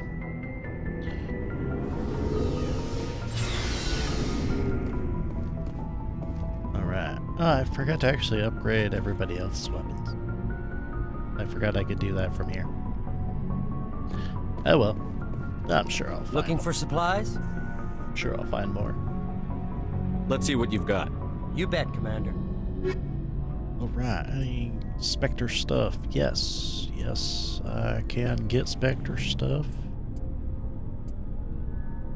Alright. Oh, I forgot to actually upgrade everybody else's weapons. I forgot I could do that from here. Oh well. I'm sure I'll find Looking more. for supplies? Sure I'll find more. Let's see what you've got. You bet, Commander. Alright, any Spectre stuff? Yes. Yes, I can get Spectre stuff.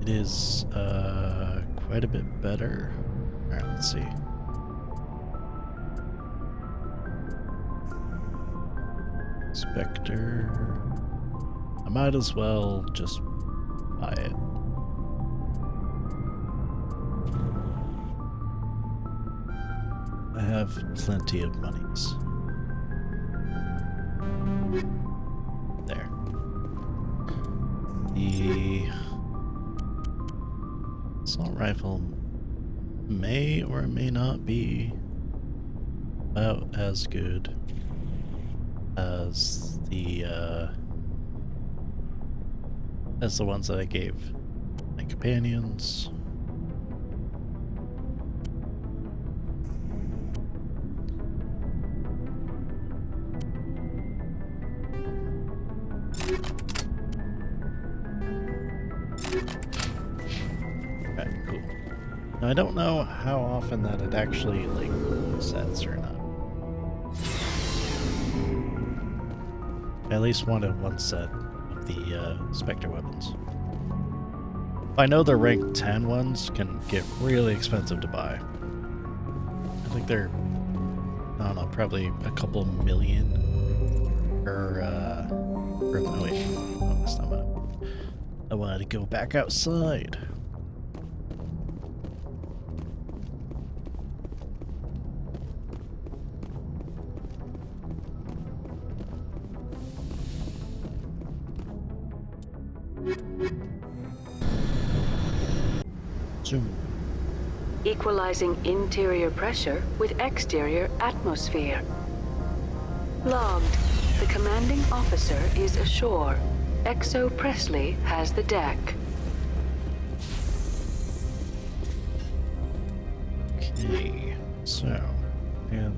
It is quite a bit better. Alright, let's see. Spectre. I might as well just buy it. I have plenty of monies. There. The assault rifle may or may not be about as good as the ones that I gave my companions. Okay, cool. Now I don't know how often that it actually like sets or not. I at least wanted one set of the Spectre weapons. I know the rank 10 ones can get really expensive to buy. I think they're, I don't know, probably a couple million per, oh wait, I messed that up. I wanted to go back outside. Zoom. Equalizing interior pressure with exterior atmosphere. Logged. The commanding officer is ashore. XO Presley has the deck. Okay, so, and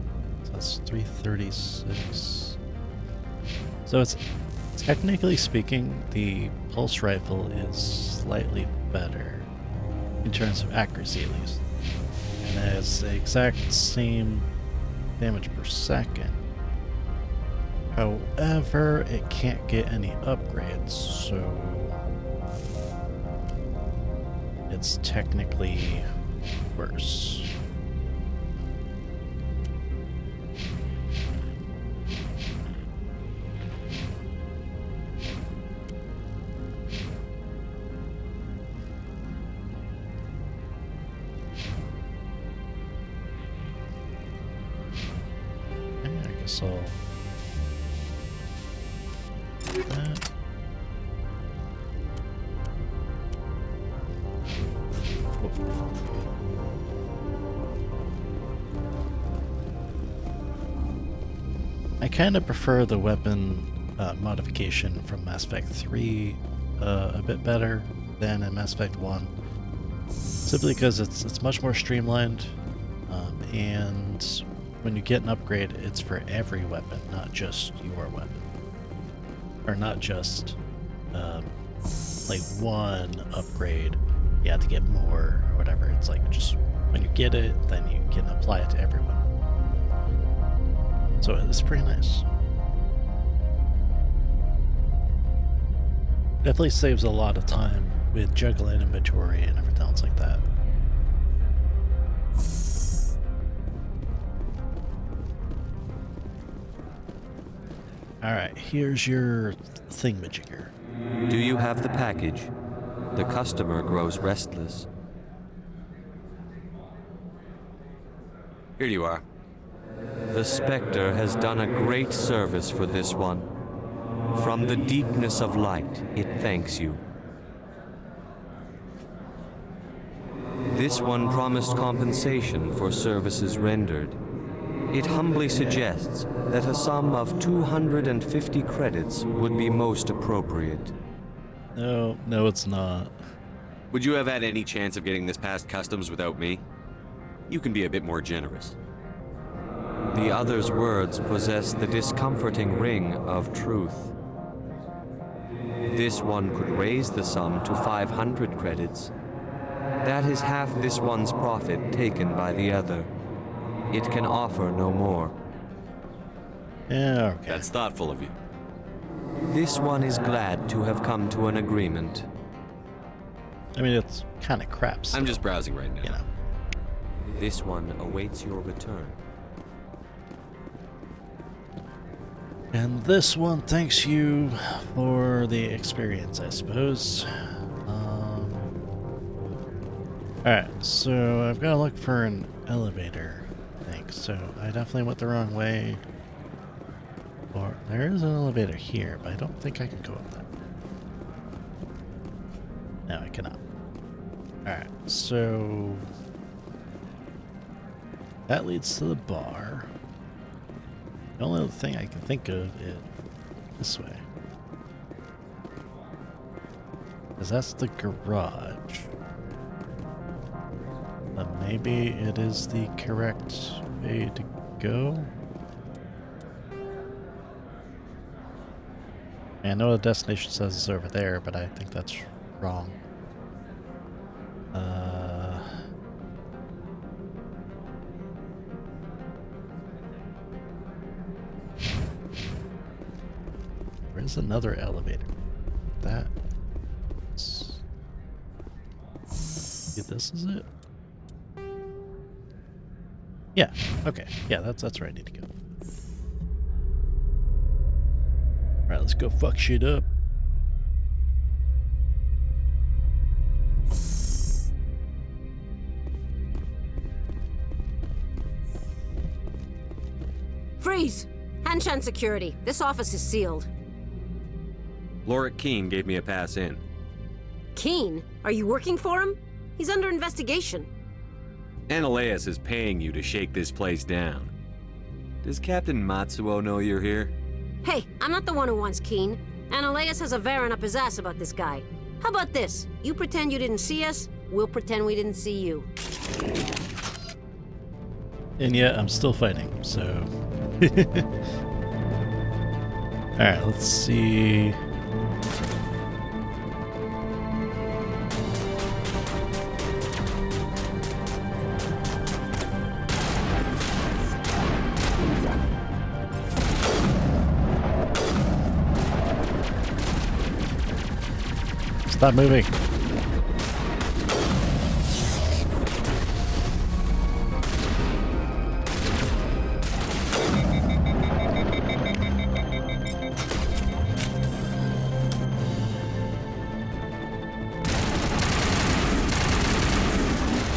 that's 336. So it's, technically speaking, the pulse rifle is slightly better. In terms of accuracy, at least. And it has the exact same damage per second. However, it can't get any upgrades, so it's technically worse. So that. I kind of prefer the weapon modification from Mass Effect 3 a bit better than in Mass Effect 1. Simply because it's much more streamlined, and when you get an upgrade, it's for every weapon, not just your weapon. Or not just like one upgrade, you have to get more or whatever. It's like just when you get it, then you can apply it to everyone. So it's pretty nice. Definitely saves a lot of time with juggling inventory and everything else like that. Alright, here's your thingamajigger. Do you have the package? The customer grows restless. Here you are. The Spectre has done a great service for this one. From the deepness of light, it thanks you. This one promised compensation for services rendered. It humbly suggests that a sum of 250 credits would be most appropriate. No, it's not. Would you have had any chance of getting this past customs without me? You can be a bit more generous. The other's words possess the discomforting ring of truth. This one could raise the sum to 500 credits. That is half this one's profit taken by the other. It can offer no more. Yeah, okay. That's thoughtful of you. This one is glad to have come to an agreement. I mean, it's kind of crap. I'm just browsing right now. You know. This one awaits your return. And this one thanks you for the experience, I suppose. Alright, so I've got to look for an elevator, I think. So I definitely went the wrong way. Or there is an elevator here, but I don't think I can go up that. No, I cannot. Alright, so that leads to the bar. The only other thing I can think of is this way. Because that's the garage. But maybe it is the correct way to go? I know the destination says it's over there, but I think that's wrong. Where's another elevator? That's... Yeah, this is it? Yeah, okay. Yeah, that's where I need to go. Alright, let's go fuck shit up. Freeze! Hanshan security. This office is sealed. Lorik Keene gave me a pass in. Keene? Are you working for him? He's under investigation. Analeas is paying you to shake this place down. Does Captain Matsuo know you're here? Hey, I'm not the one who wants Keene. Analeas has a Varen up his ass about this guy. How about this? You pretend you didn't see us, we'll pretend we didn't see you. And yet, I'm still fighting, so... Alright, let's see... Stop moving.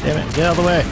Damn it, get out of the way.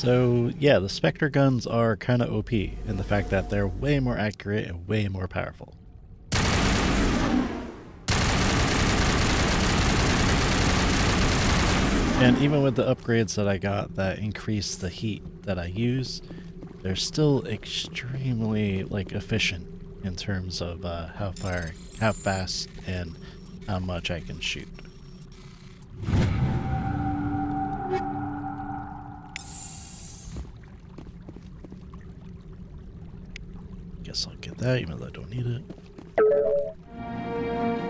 So yeah, the Spectre guns are kind of OP in the fact that they're way more accurate and way more powerful. And even with the upgrades that I got that increase the heat that I use, they're still extremely like efficient in terms of how fast, and how much I can shoot. Guess I'll get that even though I don't need it.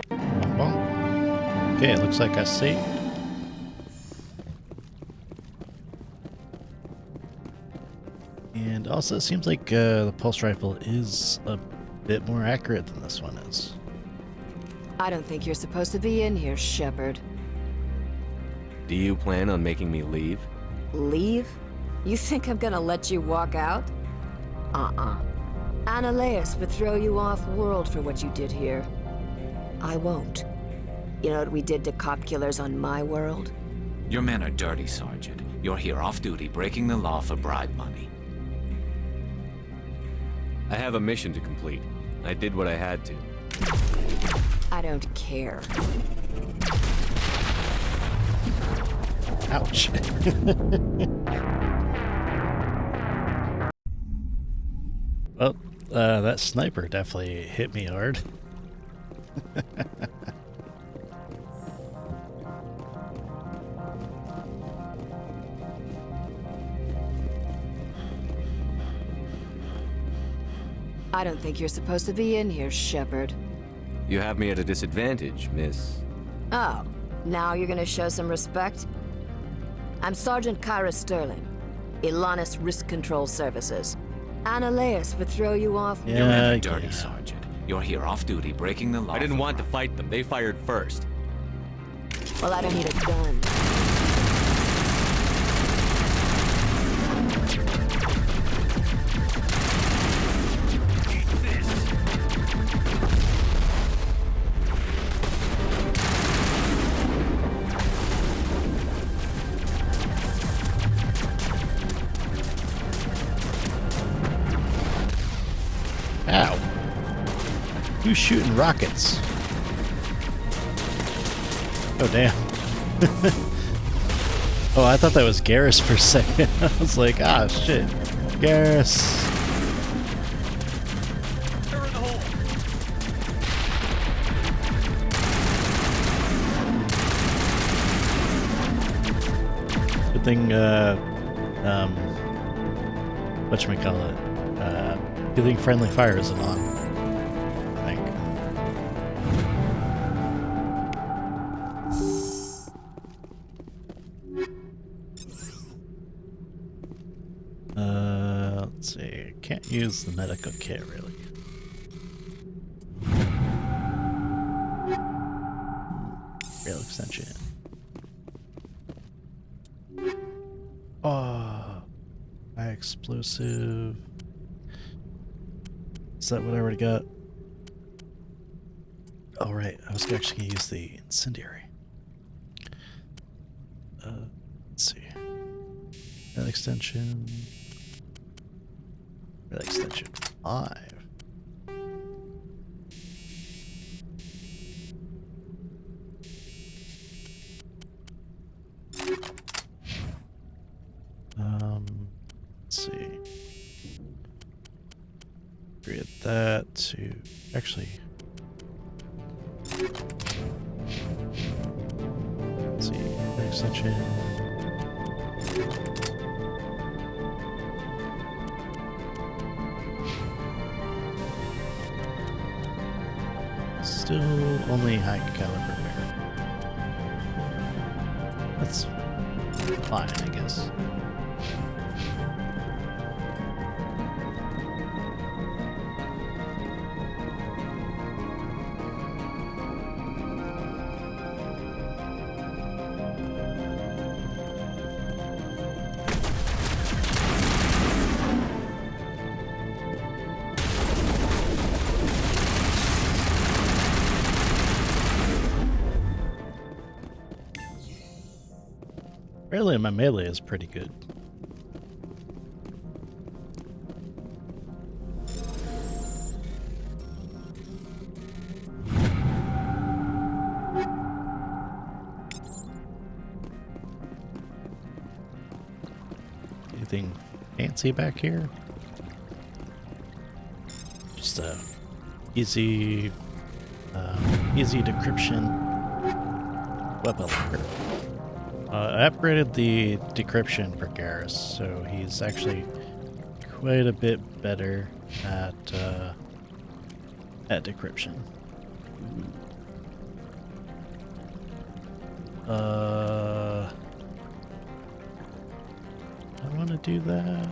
Bong bong. Okay, it looks like I saved. And also, it seems like the pulse rifle is a bit more accurate than this one is. I don't think you're supposed to be in here, Shepard. Do you plan on making me leave? Leave? You think I'm gonna let you walk out? Analeas would throw you off-world for what you did here. I won't. You know what we did to cop killers on my world? Your men are dirty, Sergeant. You're here off-duty, breaking the law for bribe money. I have a mission to complete. I did what I had to. I don't care. Ouch. Well, that sniper definitely hit me hard. I don't think you're supposed to be in here, Shepard. You have me at a disadvantage, miss. Oh, now you're gonna show some respect? I'm Sergeant Kyra Sterling, Ilanis Risk Control Services. Analeas would throw you off. Your men are dirty, Sergeant. You're here off-duty, breaking the law. I didn't want to fight them. They fired first. Well, I don't need a gun. Ow. Who's shooting rockets? Oh, damn. Oh, I thought that was Garrus for a second. I was like, ah, shit. Garrus. Good thing, whatchamacallit, good thing friendly fire isn't on, I think. Let's see, can't use the medical kit really. Rail extension. Oh, high explosive. Is that what I already got? Oh, right. I was actually going to use the incendiary. Let's see. Rail extension. Rail extension 5. Let's see. Create that to actually. Let's see. Extension. Still only high caliber barrel. That's fine, I guess. Apparently my melee is pretty good. anything fancy back here. Just a easy decryption weapon locker. I upgraded the decryption for Garrus, so he's actually quite a bit better at decryption. I want to do that.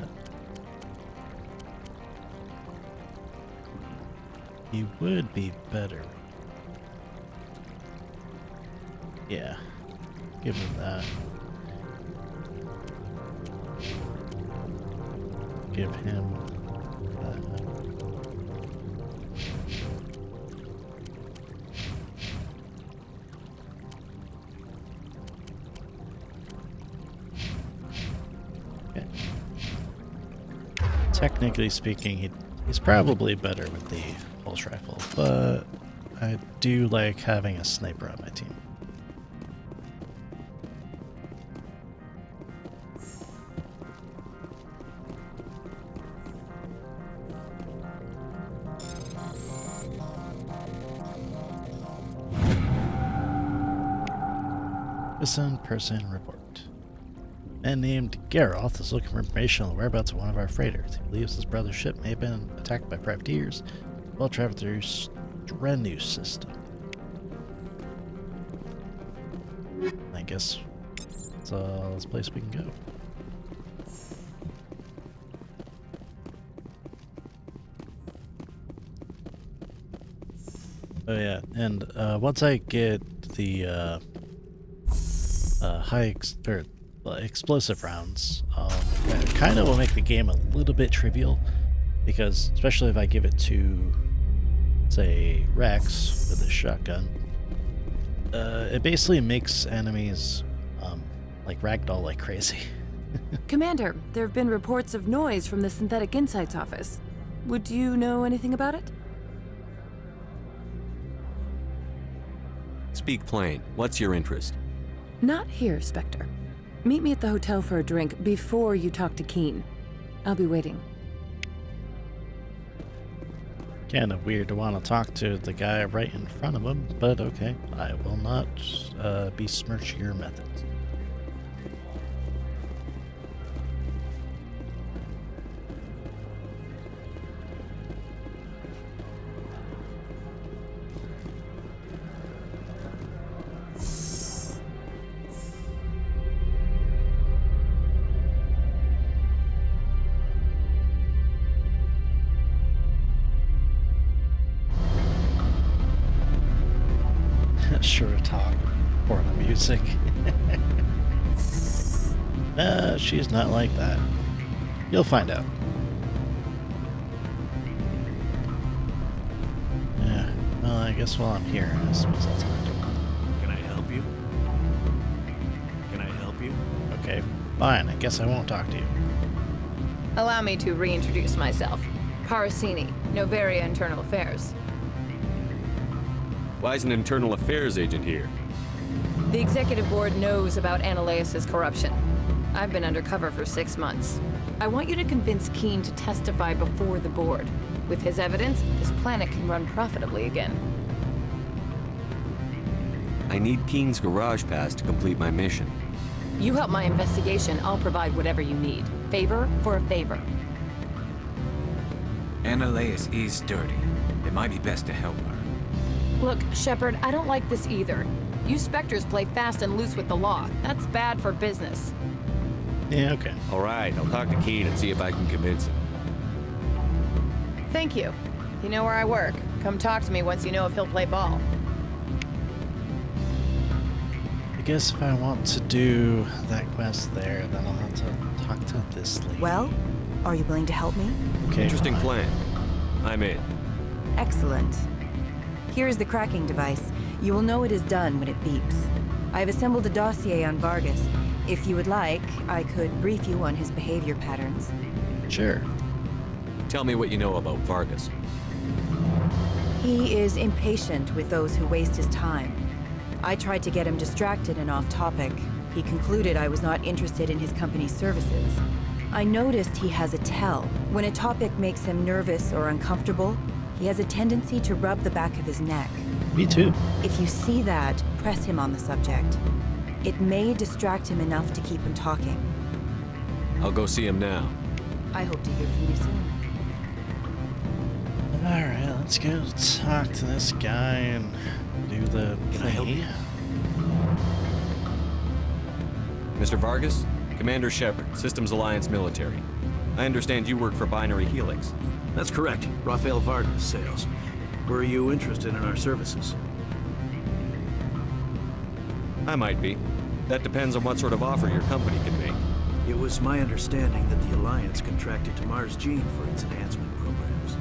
He would be better. Yeah, give him that. Give him that. Okay. Technically speaking, he's probably better with the pulse rifle, but I do like having a sniper on my team. Missing person report. Man named Garoth is looking for information on the whereabouts of one of our freighters. He believes his brother's ship may have been attacked by privateers while traveling through Strenu system. I guess that's this place we can go. Oh yeah, and once I get the explosive rounds, that kind of will make the game a little bit trivial, because especially if I give it to, say, Rex with his shotgun, it basically makes enemies like ragdoll like crazy. Commander, there have been reports of noise from the Synthetic Insights office. Would you know anything about it? Speak plain. What's your interest? Not here, Spectre. Meet me at the hotel for a drink before you talk to Keen. I'll be waiting. Kind of weird to want to talk to the guy right in front of him, but okay. I will not besmirch your methods. Sure talk porno music. She's not like that. You'll find out. Yeah, well, I guess while I'm here, I suppose I'll talk to her. Can I help you? Can I help you? Okay, fine. I guess I won't talk to you. Allow me to reintroduce myself. Parasini, Noveria Internal Affairs. Why is an internal affairs agent here? The executive board knows about Analeas' corruption. I've been undercover for 6 months. I want you to convince Keen to testify before the board. With his evidence, this planet can run profitably again. I need Keen's garage pass to complete my mission. You help my investigation, I'll provide whatever you need. Favor for a favor. Analeas is dirty. It might be best to help her. Look, Shepard, I don't like this either. You Spectres play fast and loose with the law. That's bad for business. Yeah, okay. All right, I'll talk to Keen and see if I can convince him. Thank you. You know where I work. Come talk to me once you know if he'll play ball. I guess if I want to do that quest there, then I'll have to talk to this lady. Well, are you willing to help me? Okay, Interesting fine. plan. I'm in. Excellent. Here is the cracking device. You will know it is done when it beeps. I have assembled a dossier on Vargas. If you would like, I could brief you on his behavior patterns. Sure. Tell me what you know about Vargas. He is impatient with those who waste his time. I tried to get him distracted and off topic. He concluded I was not interested in his company's services. I noticed he has a tell. When a topic makes him nervous or uncomfortable, he has a tendency to rub the back of his neck. Me too. If you see that, press him on the subject. It may distract him enough to keep him talking. I'll go see him now. I hope to hear from you soon. Alright, let's go talk to this guy and do the Can I help thingy. you? Mr. Vargas? Commander Shepard, Systems Alliance Military. I understand you work for Binary Helix. That's correct. Rafael Vargas, sales. Were you interested in our services? I might be. That depends on what sort of offer your company can make. It was my understanding that the Alliance contracted to Mars Gene for its enhancement programs.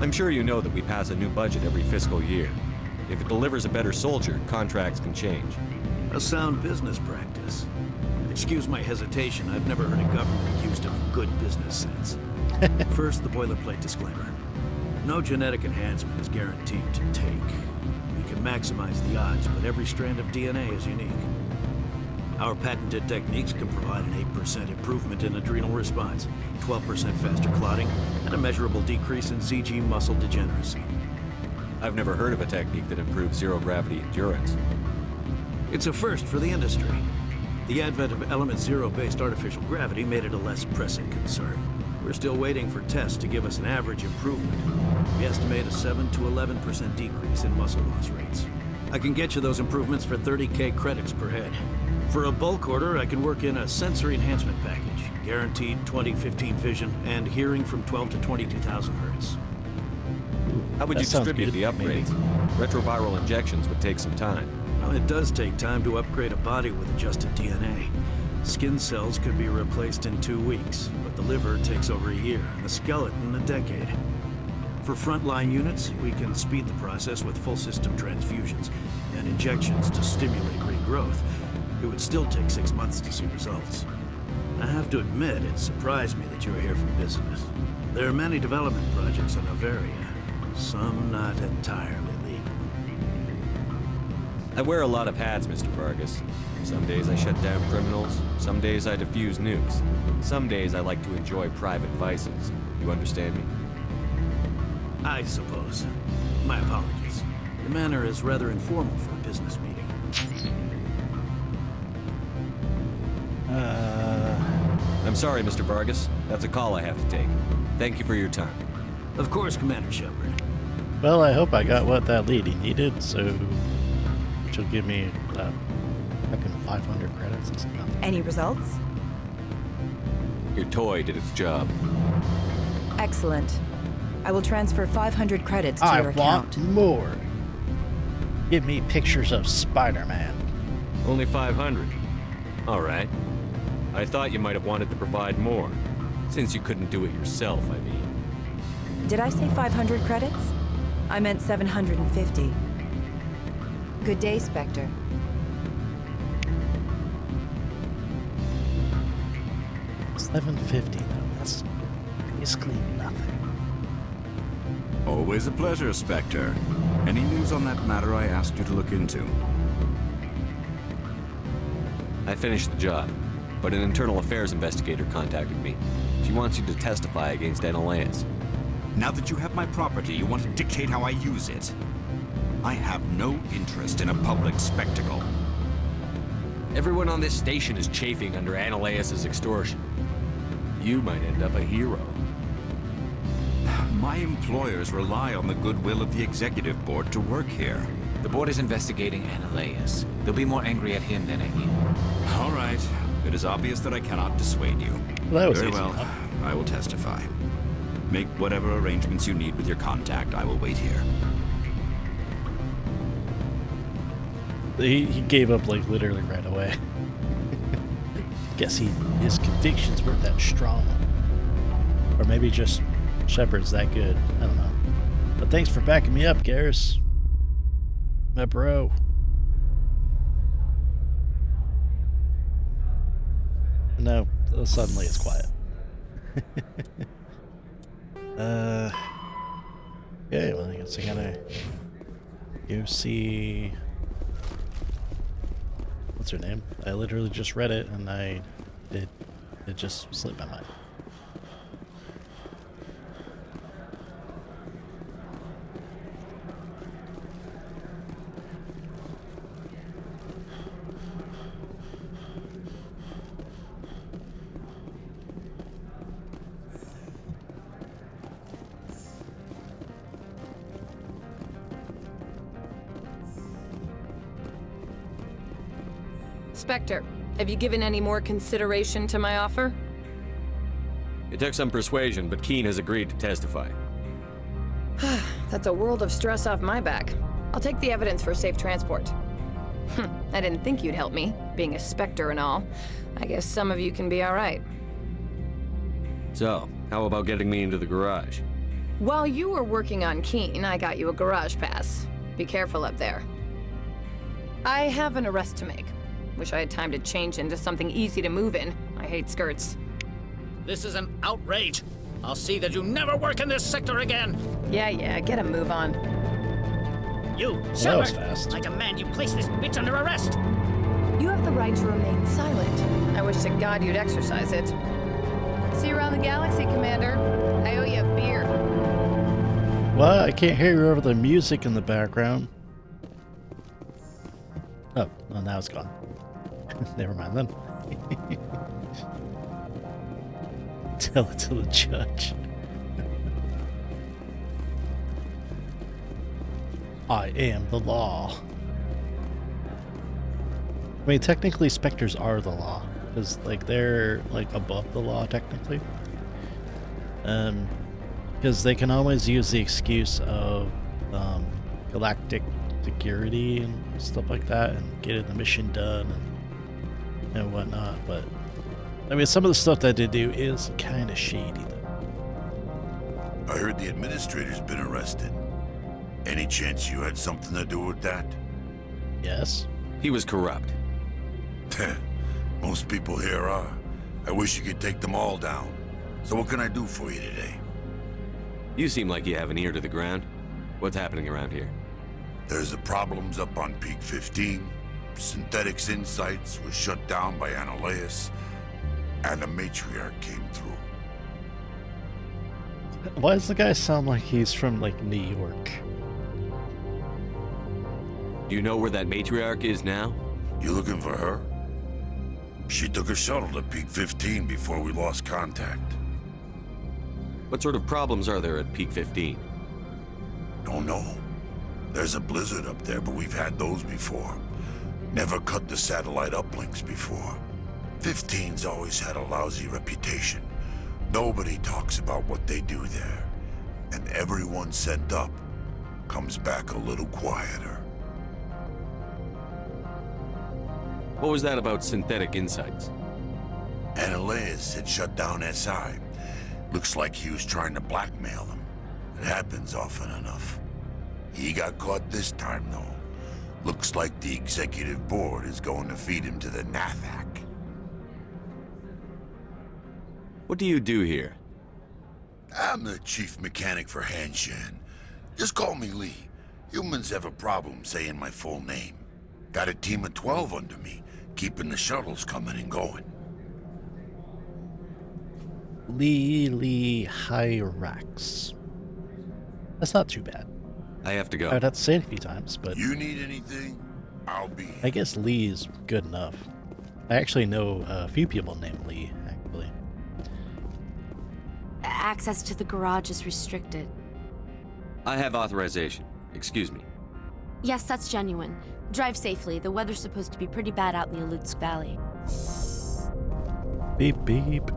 I'm sure you know that we pass a new budget every fiscal year. If it delivers a better soldier, contracts can change. A sound business practice. Excuse my hesitation, I've never heard a government accused of good business sense. First, the boilerplate disclaimer. No genetic enhancement is guaranteed to take. We can maximize the odds, but every strand of DNA is unique. Our patented techniques can provide an 8% improvement in adrenal response, 12% faster clotting, and a measurable decrease in CG muscle degeneracy. I've never heard of a technique that improves zero-gravity endurance. It's a first for the industry. The advent of Element Zero-based artificial gravity made it a less pressing concern. We're still waiting for tests to give us an average improvement. We estimate a 7 to 11% decrease in muscle loss rates. I can get you those improvements for 30K credits per head. For a bulk order, I can work in a sensory enhancement package, guaranteed 20/15 vision, and hearing from 12 to 22,000 hertz. How would you distribute the upgrades? Retroviral injections would take some time. Well, it does take time to upgrade a body with adjusted DNA. Skin cells could be replaced in 2 weeks, but the liver takes over a year, and the skeleton a decade. For frontline units, we can speed the process with full system transfusions and injections to stimulate regrowth. It would still take 6 months to see results. I have to admit, it surprised me that you were here for business. There are many development projects on Noveria, some not entirely legal. I wear a lot of hats, Mr. Vargas. Some days I shut down criminals, some days I defuse nukes. Some days I like to enjoy private vices. You understand me? I suppose. My apologies. The manner is rather informal for a business meeting. I'm sorry, Mr. Vargas. That's a call I have to take. Thank you for your time. Of course, Commander Shepard. Well, I hope I got what that lady needed, so she'll give me fucking 500 credits. That's nothing. Any results? Your toy did its job. Excellent. I will transfer 500 credits to I your account. want more. Give me pictures of Spider-Man. Only 500. All right. I thought you might have wanted to provide more. Since you couldn't do it yourself, I mean. Did I say 500 credits? I meant 750. Good day, Spectre. $750 though. That's basically nothing. Always a pleasure, Spectre. Any news on that matter I asked you to look into? I finished the job, but an internal affairs investigator contacted me. She wants you to testify against Analaeus. Now that you have my property, you want to dictate how I use it. I have no interest in a public spectacle. Everyone on this station is chafing under Analaeus' extortion. You might end up a hero. My employers rely on the goodwill of the executive board to work here. The board is investigating Analaeus. They'll be more angry at him than at you. All right. It is obvious that I cannot dissuade you. Well, that was Very easy well. enough. I will testify. Make whatever arrangements you need with your contact. I will wait here. He gave up like literally right away. Guess his convictions weren't that strong. Or maybe just Shepard's that good. I don't know. But thanks for backing me up, Garrus. My bro. No, suddenly it's quiet. Okay, well, I guess I gotta go see. What's her name? I literally just read it and I did It just slipped my mind. Spectre, have you given any more consideration to my offer? It took some persuasion, but Keen has agreed to testify. That's a world of stress off my back. I'll take the evidence for safe transport. I didn't think you'd help me, being a Spectre and all. I guess some of you can be alright. So, how about getting me into the garage? While you were working on Keen, I got you a garage pass. Be careful up there. I have an arrest to make. Wish I had time to change into something easy to move in. I hate skirts. This is an outrage. I'll see that you never work in this sector again. Yeah, get a move on. You, That was Shepard, fast. I demand you place this bitch under arrest. You have the right to remain silent. I wish to God you'd exercise it. See you around the galaxy, Commander. I owe you a beer. What? I can't hear you over the music in the background. Oh, well, now it's gone. Never mind then. Tell it to the judge. I am the law. I mean, technically, Spectres are the law, because like they're like above the law technically. Because they can always use the excuse of galactic security and stuff like that, and getting the mission done and whatnot. But I mean, some of the stuff that they do is kind of shady, though. I heard the administrator's been arrested. Any chance you had something to do with that? Yes. He was corrupt. Most people here are. I wish you could take them all down. So what can I do for you today? You seem like you have an ear to the ground. What's happening around here? There's the problems up on Peak 15. Synthetics Insights was shut down by Analeus, and the Matriarch came through. Why does the guy sound like he's from like New York? Do you know where that matriarch is now? You looking for her? She took a shuttle to Peak 15 before we lost contact. What sort of problems are there at Peak 15? Don't know. There's a blizzard up there, but we've had those before. Never cut the satellite uplinks before. 15's always had a lousy reputation. Nobody talks about what they do there. And everyone sent up comes back a little quieter. What was that about Synthetic Insights? Analeus had shut down SI. Looks like he was trying to blackmail them. It happens often enough. He got caught this time, though. Looks like the executive board is going to feed him to the Nathak. What do you do here? I'm the chief mechanic for Hanshan. Just call me Lee. Humans have a problem saying my full name. Got a team of 12 under me, keeping the shuttles coming and going. Lee Hyrax. That's not too bad. I have to go. I'd have to say it a few times, but You need anything? I'll be. I guess Lee is good enough. I actually know a few people named Lee, actually. Access to the garage is restricted. I have authorization. Excuse me. Yes, that's genuine. Drive safely. The weather's supposed to be pretty bad out in the Alutsk Valley. Beep, beep.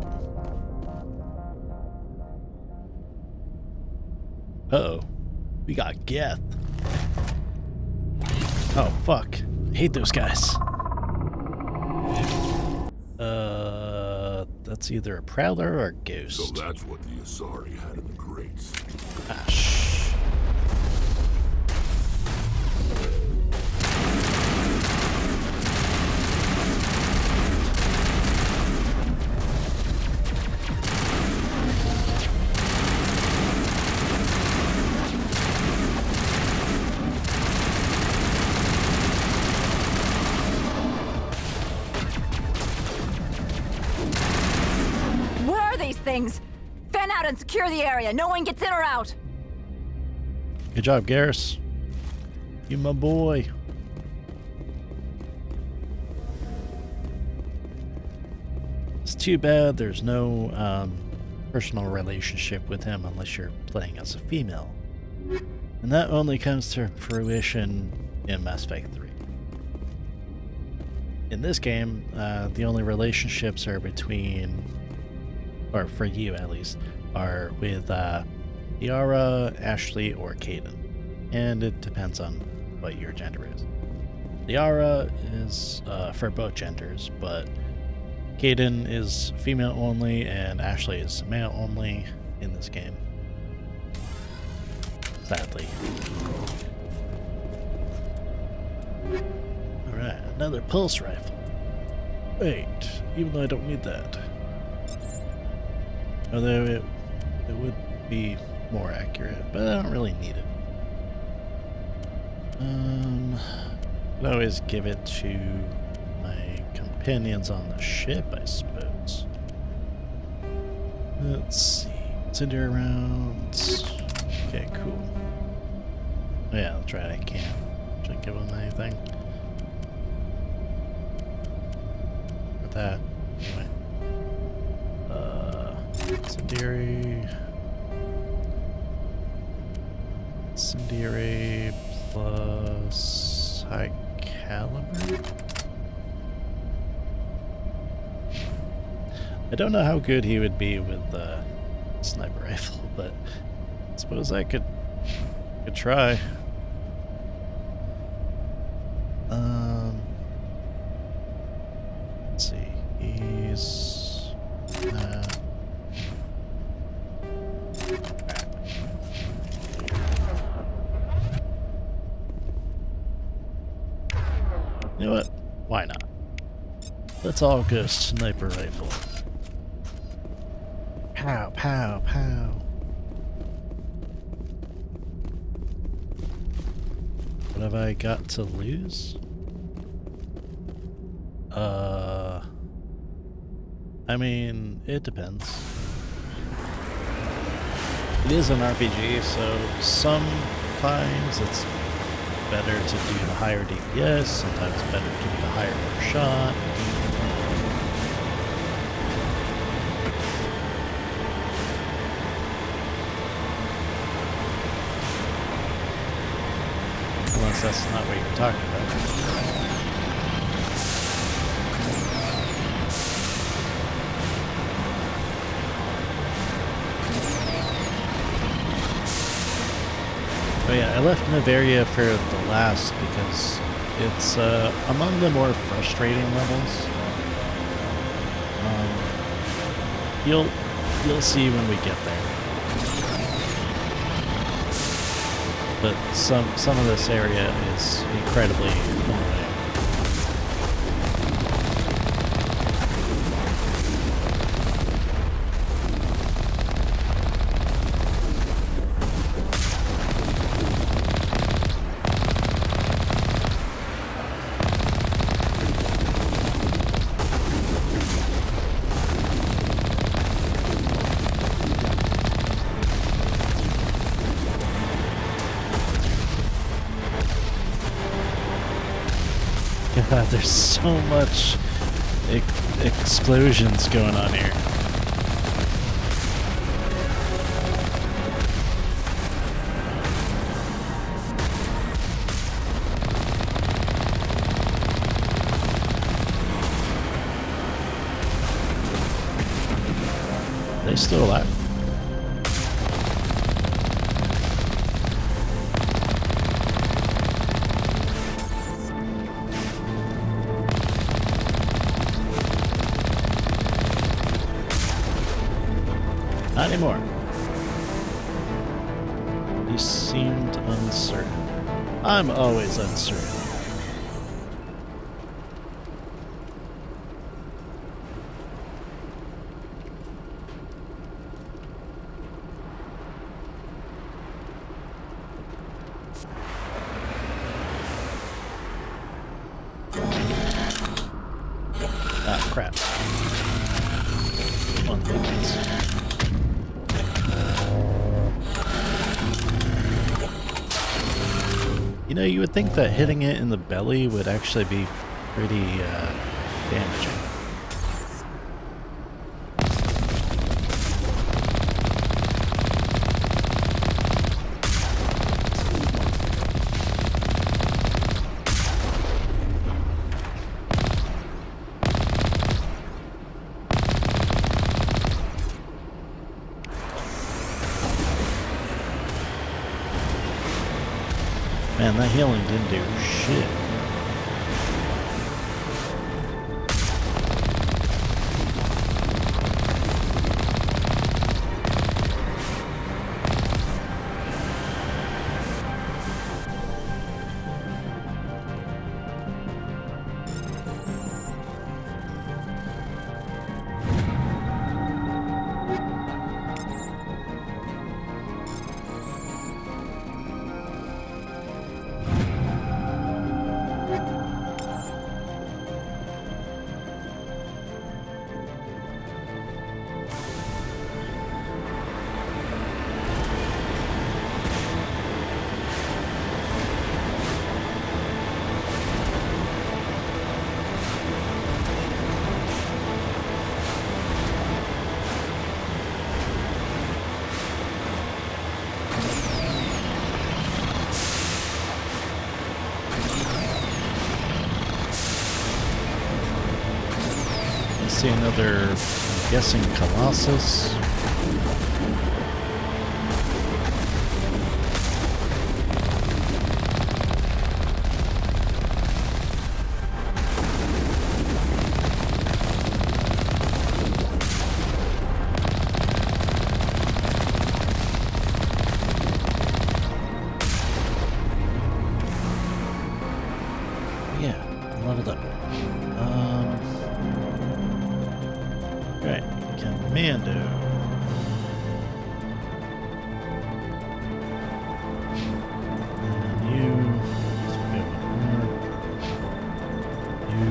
Uh-oh. We got Geth. Oh, fuck. I hate those guys. That's either a Prowler or a Ghost. So that's what the Asari had in the crates. Ah, shh. things! Fan out and secure the area. No one gets in or out. Good job, Garrus. You my boy. It's too bad there's no personal relationship with him unless you're playing as a female. And that only comes to fruition in Mass Effect 3. In this game, the only relationships are between, or for you at least, are with Yara, Ashley, or Kaidan. And it depends on what your gender is. Yara is for both genders, but Kaidan is female only and Ashley is male only in this game. Sadly. Alright, another pulse rifle. Wait, even though I don't need that. Although it would be more accurate, but I don't really need it. I'd always give it to my companions on the ship, I suppose. Let's see. Incendiary rounds. Okay, cool. Oh yeah, that's right, I can't. Shouldn't give them anything. With that. Anyway. Incendiary. Incendiary plus high caliber? I don't know how good he would be with the sniper rifle, but I suppose I could try. Let's see. He's you know what? Why not? Let's all go sniper rifle. Pow, pow, pow. What have I got to lose? I mean, it depends. It is an RPG, so sometimes it's better to do the higher DPS, sometimes it's better to do the higher order shot. Unless that's not what you're talking about. Oh yeah, I left Noveria for the last because it's among the more frustrating levels. You'll see when we get there. But some of this area is incredibly annoying. God, there's so much explosions going on here. Are they still alive? Not anymore. You seemed uncertain. I'm always uncertain. Ah, crap. One thing. You know, you would think that hitting it in the belly would actually be pretty damaging. Man, that healing didn't do shit. See another, I'm guessing, Colossus. Yeah, leveled up. Right, Commando. And you, let's go with you,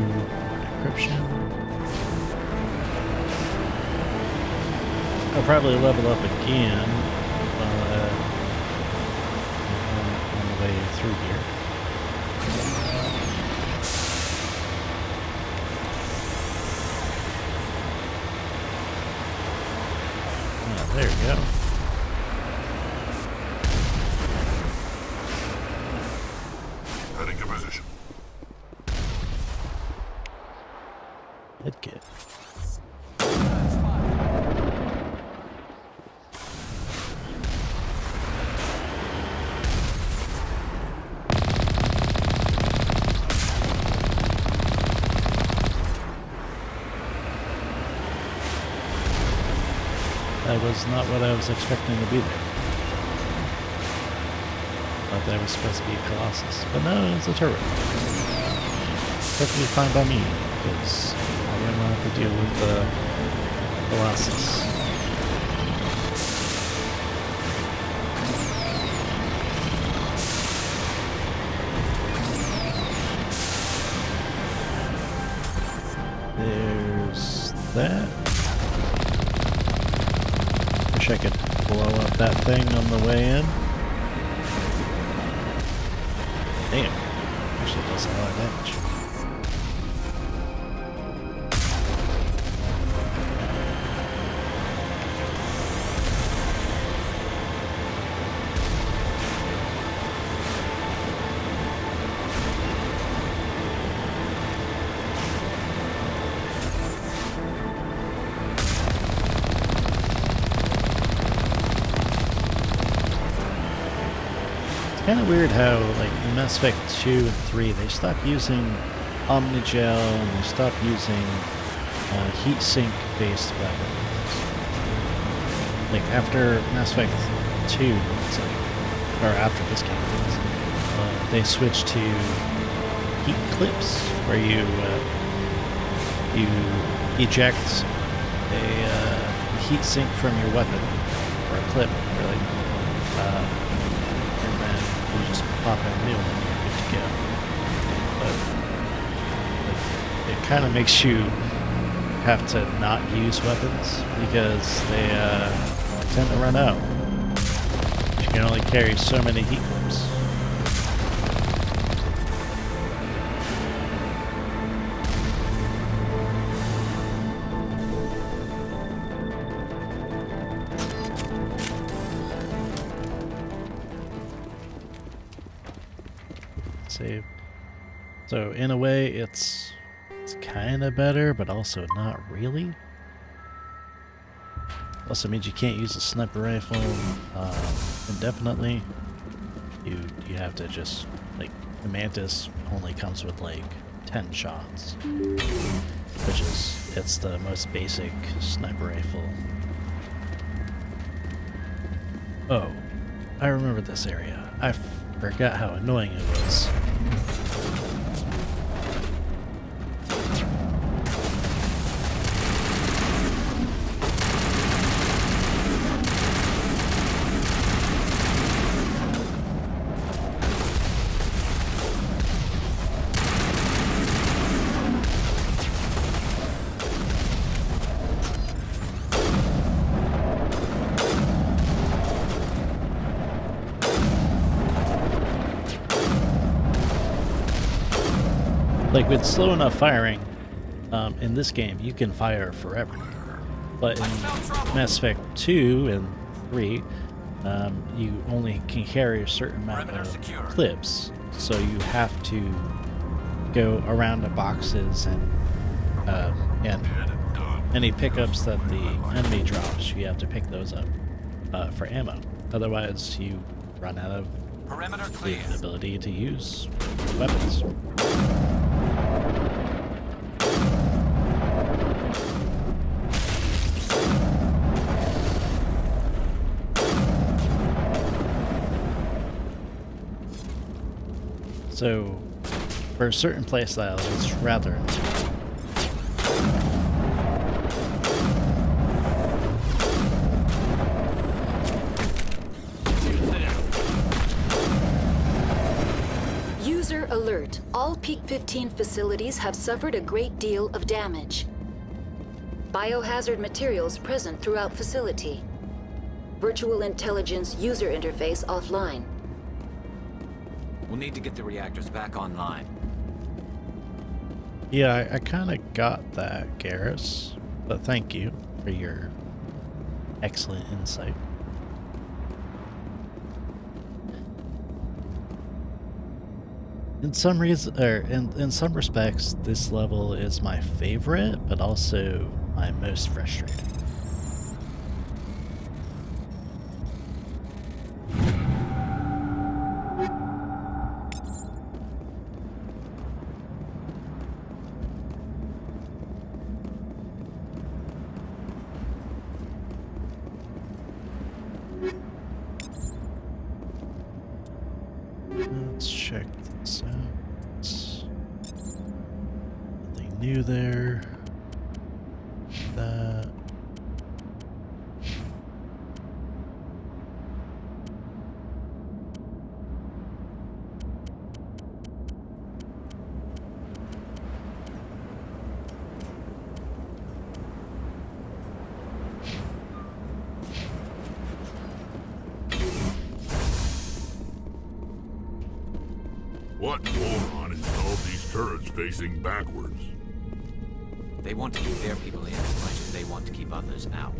decryption. I'll probably level up again on the way through here. There we go. Heading to position. Head kit. That was not what I was expecting to be there. Thought that was supposed to be a Colossus, but no, it's a turret. Perfectly fine by me, because I didn't want to have to deal with the Colossus. There's that. Wish I could blow up that thing on the way in. Damn. Actually does a lot of damage. Kind of weird how, like, in Mass Effect 2 and 3, they stopped using Omnigel and they stopped using heat sink based weapons. Like, after Mass Effect 2, it's like, or after this game, they switched to heat clips, where you eject a heat sink from your weapon, or a clip, really. You just pop in a new one and you're good to go. But it kind of makes you have to not use weapons because they tend to run out. You can only carry so many heat clips. save. So in a way, it's kind of better, but also not really. Also means you can't use a sniper rifle indefinitely. You have to just, like, the Mantis only comes with like 10 shots, which is, it's the most basic sniper rifle. Oh, I remember this area. I forgot how annoying it was. Like, with slow enough firing, in this game, you can fire forever. But in Mass Effect 2 and 3, you only can carry a certain amount of clips, so you have to go around the boxes and any pickups that the enemy drops, you have to pick those up for ammo. Otherwise, you run out of the ability to use weapons. So, for certain playstyles, it's rather intuitive. User alert. All Peak 15 facilities have suffered a great deal of damage. Biohazard materials present throughout facility. Virtual intelligence user interface offline. We'll need to get the reactors back online. Yeah, I kind of got that, Garrus, but thank you for your excellent insight. In some reason, or in some respects, this level is my favorite, but also my most frustrating. Let's check this out. Nothing new there. That. What moron installed these turrets facing backwards? They want to keep their people in as much as they want to keep others out.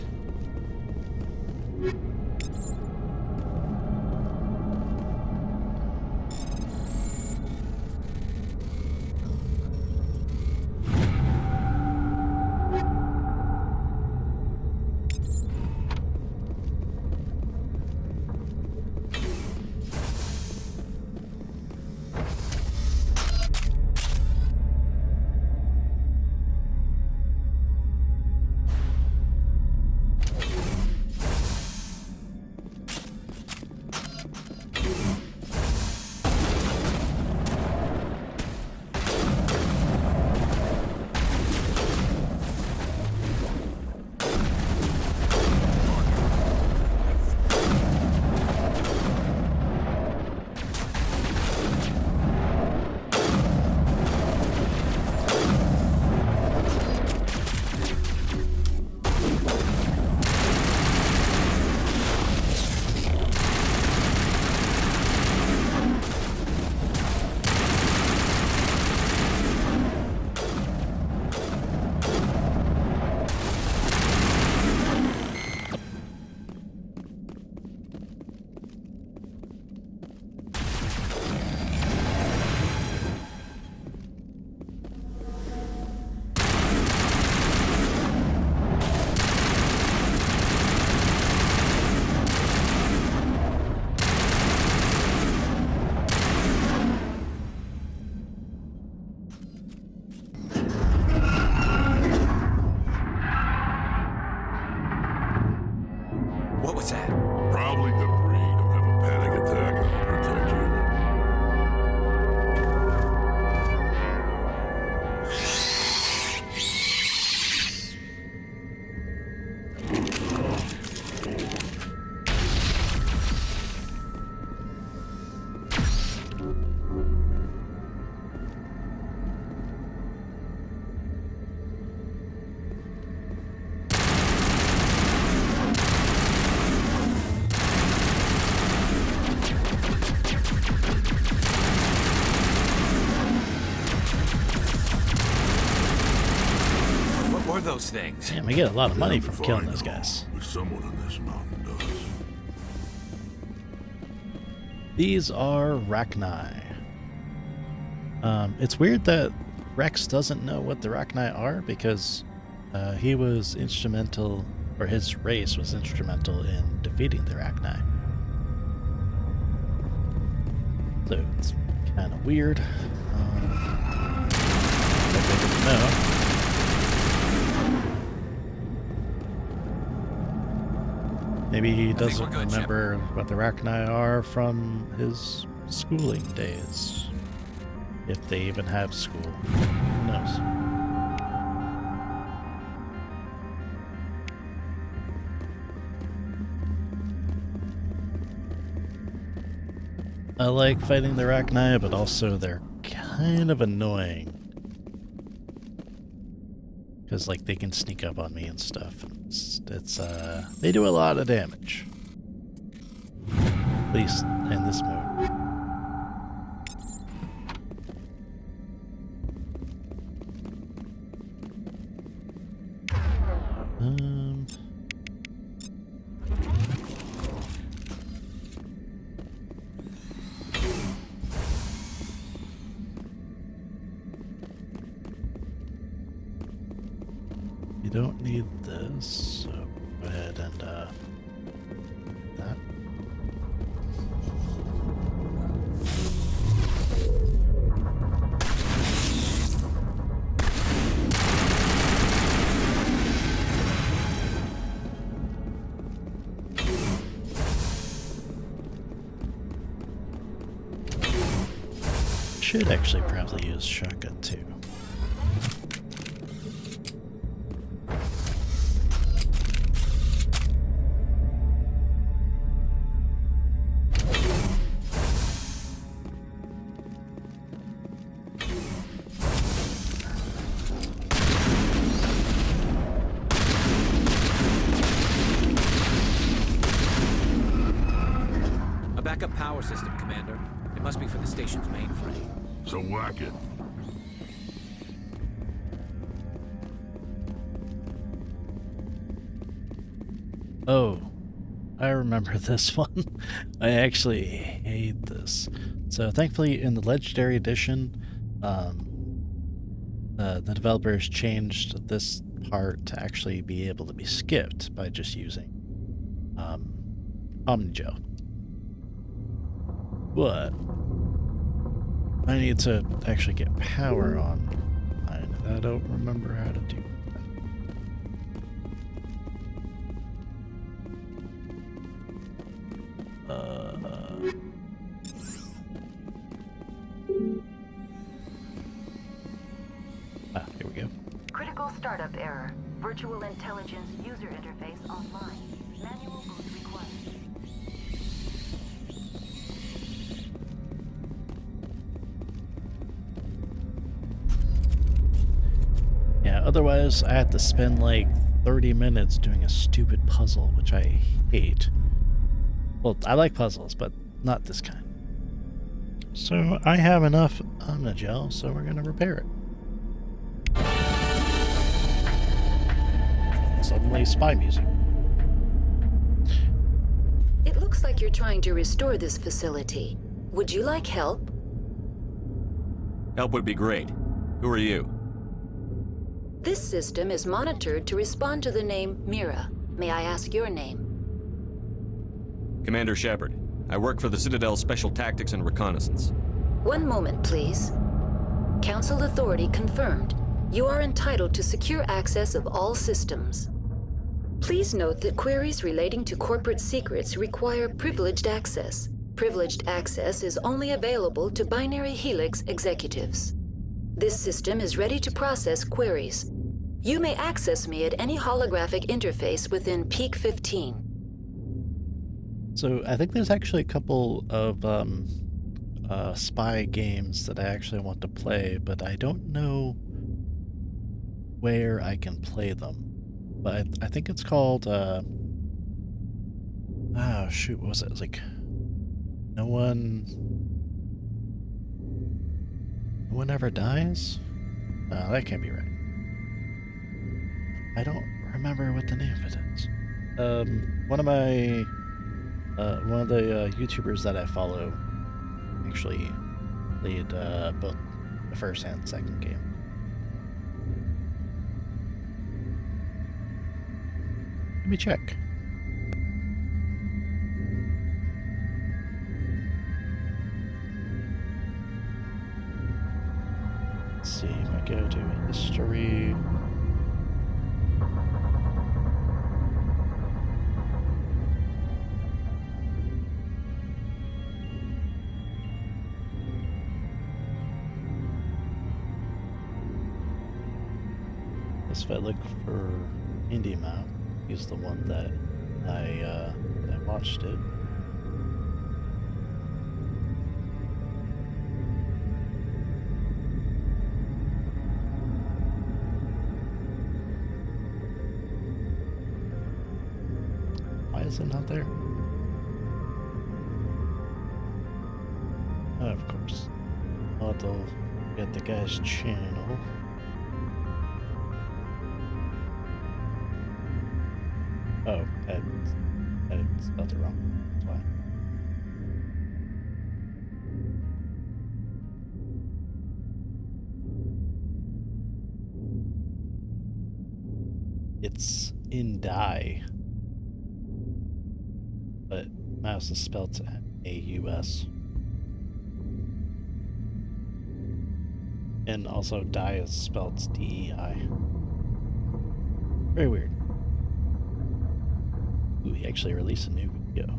those things. Damn, I get a lot of money from killing those guys. If someone in this mountain does. These are Rachni. It's weird that Rex doesn't know what the Rachni are because he was instrumental, or his race was instrumental in defeating the Rachni. So it's kind of weird. But they didn't know. Maybe he doesn't remember what the Rachni are from his schooling days. If they even have school. Who knows? I like fighting the Rachni, but also they're kind of annoying. Because, like, they can sneak up on me and stuff. They do a lot of damage. At least in this mode. You don't need this, so go ahead and that. Should actually probably use shotgun too. A backup power system, Commander. It must be for the station's mainframe. So whack it. Oh, I remember this one. I actually hate this. So thankfully in the Legendary Edition, the developers changed this part to actually be able to be skipped by just using Omnigel. But I need to actually get power on mine, and I don't remember how to do here we go. Critical startup error. Virtual intelligence user interface offline. Manual boot required. Yeah, otherwise I have to spend like 30 minutes doing a stupid puzzle, which I hate. Well, I like puzzles, but not this kind. So I have enough Omnigel, so we're gonna repair it. Suddenly spy music. It looks like you're trying to restore this facility. Would you like help? Help would be great. Who are you? This system is monitored to respond to the name Mira. May I ask your name? Commander Shepard. I work for the Citadel's Special Tactics and Reconnaissance. One moment, please. Council authority confirmed. You are entitled to secure access of all systems. Please note that queries relating to corporate secrets require privileged access. Privileged access is only available to Binary Helix executives. This system is ready to process queries. You may access me at any holographic interface within Peak 15. So I think there's actually a couple of spy games that I actually want to play, but I don't know where I can play them. But I think it's called shoot, what was it? It was like No one ever dies? No, that can't be right. I don't remember what the name of it is. One of my one of the YouTubers that I follow actually played both the first and second game. Let me check. Let's see if I go to history. If I look for IndieMap, he's the one that I watched it. Why is it not there? Oh, of course. I'll have to get the guy's channel. Oh, I spelled it wrong. That's why. It's Indie, but mouse is spelled A-U-S. And also die is spelled D-E-I. Very weird. Ooh, he actually released a new video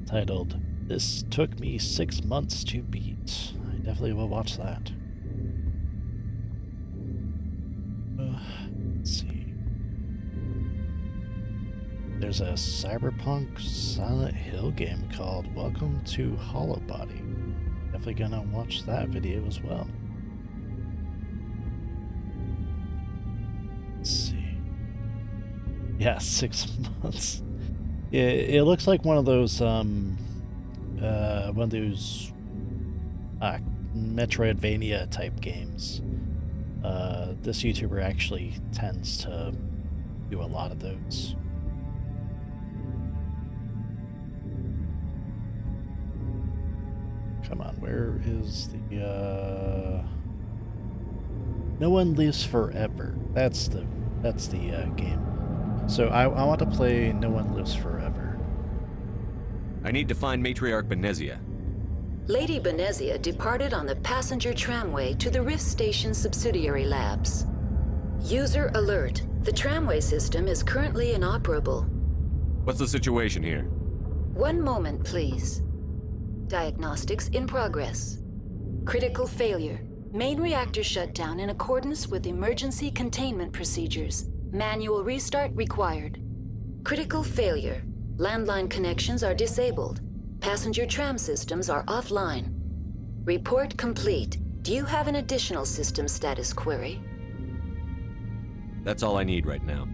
titled, "This Took Me 6 Months to Beat." I definitely will watch that. Let's see. There's a cyberpunk Silent Hill game called Welcome to Hollow Body. Definitely gonna watch that video as well. Let's see. Yeah, 6 months. It looks like one of those Metroidvania type games. This YouTuber actually tends to do a lot of those. Come on, where is the No One Lives Forever? That's the game. So I want to play No One Lives Forever. I need to find Matriarch Benezia. Lady Benezia departed on the passenger tramway to the Rift Station subsidiary labs. User alert. The tramway system is currently inoperable. What's the situation here? One moment, please. Diagnostics in progress. Critical failure. Main reactor shut down in accordance with emergency containment procedures. Manual restart required. Critical failure. Landline connections are disabled. Passenger tram systems are offline. Report complete. Do you have an additional system status query? That's all I need right now.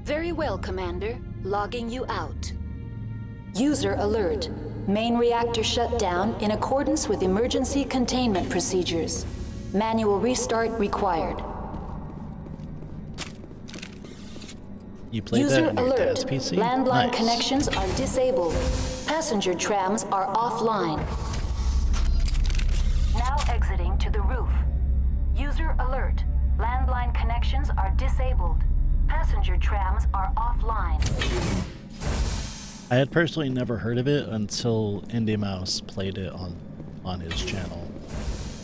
Very well, Commander. Logging you out. User alert. Main reactor shut down in accordance with emergency containment procedures. Manual restart required. You played User that on your alert. dad's PC? Landline Nice. connections are disabled. Passenger trams are offline. Now exiting to the roof. User alert. Landline connections are disabled. Passenger trams are offline. I had personally never heard of it until IndieMouse played it on his channel,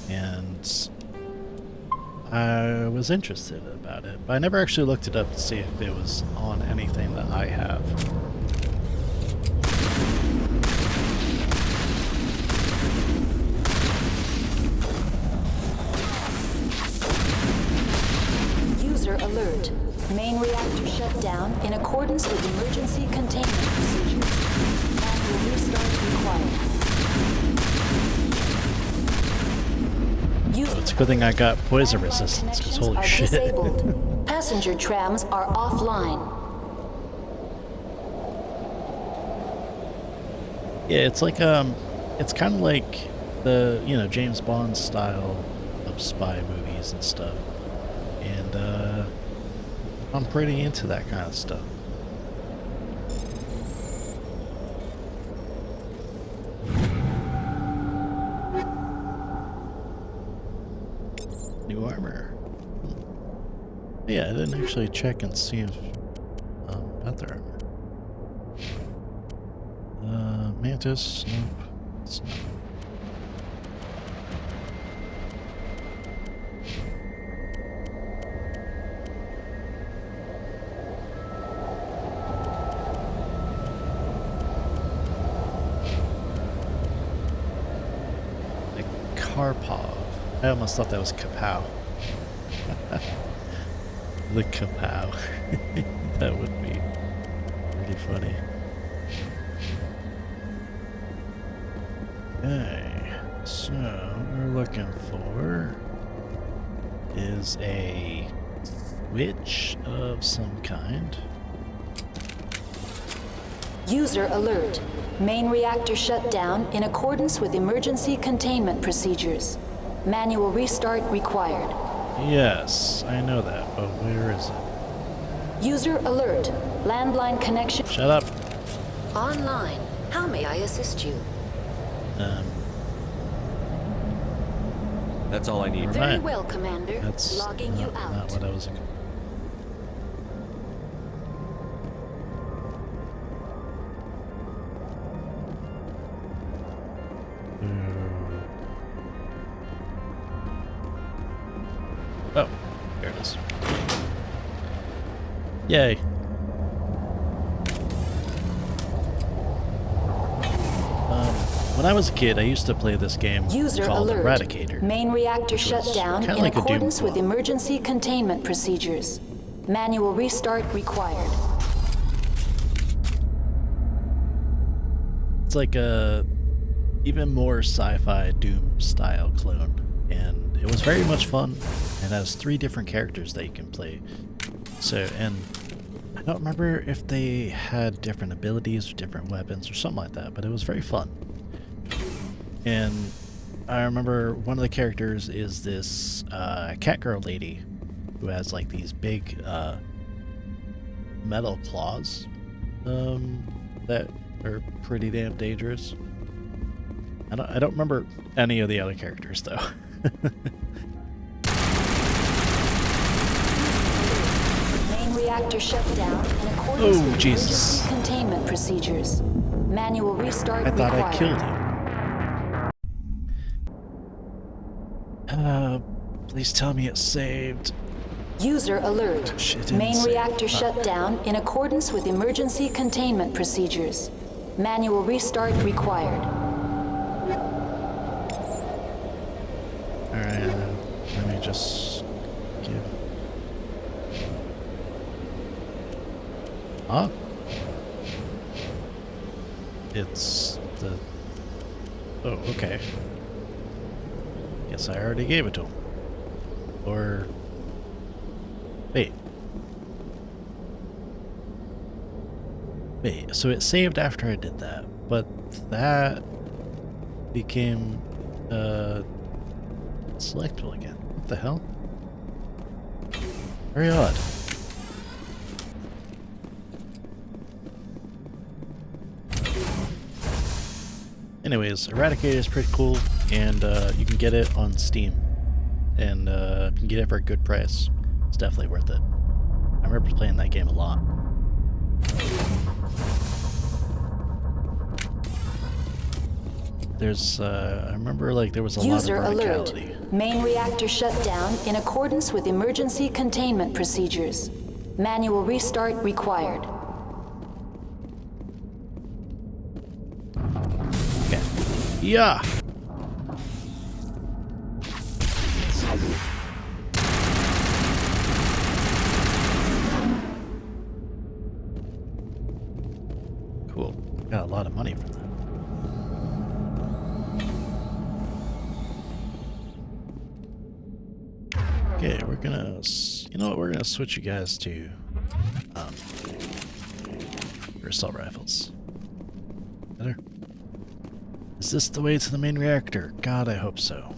and I was interested about it, but I never actually looked it up to see if it was on anything that I have. User alert. Main reactor shut down in accordance with emergency containment procedures. Manual restart required. Oh, it's a good thing I got poison resistance, because holy shit. Disabled. Passenger trams are offline. Yeah, it's like it's kind of like the James Bond style of spy movies and stuff, and I'm pretty into that kind of stuff. New armor. Yeah, I didn't actually check and see if about their armor. Mantis. Nope. It's not. Karpov. I almost thought that was Kapow. The Kapow. That would be pretty funny. Okay, so what we're looking for is a switch of some kind. User alert. Main reactor shut down in accordance with emergency containment procedures. Manual restart required. Yes, I know that, but where is it? User alert. Landline connection. Shut up. Online. How may I assist you? That's all I need. Very well, Commander. That's logging you out. Not what I was. Oh, there it is. Yay. When I was a kid, I used to play this game User called alert. Eradicator. Main reactor shut down in like accordance with emergency containment procedures. Manual restart required. It's like a even more sci-fi Doom style clone, and it was very much fun. It has 3 different characters that you can play. So, and I don't remember if they had different abilities or different weapons or something like that, but it was very fun. And I remember one of the characters is this Catgirl lady who has like these big metal claws that are pretty damn dangerous. I don't remember any of the other characters though. Main reactor shut down in accordance with Jesus. emergency containment procedures. Manual restart I thought required. I killed him. Please tell me it's saved. User alert. Shit, Main insane. reactor shut down in accordance with emergency containment procedures. Manual restart required. Alright, let me just give... Huh? It's the... Oh, okay. Guess I already gave it to him. Or... Wait. Wait, so it saved after I did that, but that became, selectable again. What the hell? Very odd. Anyways, Eradicator is pretty cool, and you can get it on Steam. And you can get it for a good price. It's definitely worth it. I remember playing that game a lot. There's, I remember like there was a User lot of alert. verticality. Main reactor shut down in accordance with emergency containment procedures. Manual restart required. Okay. Yeah! Cool. Got a lot of money from that. Okay, we're gonna, you know what, we're gonna switch you guys to, your assault rifles. Better? Is this the way to the main reactor? God, I hope so.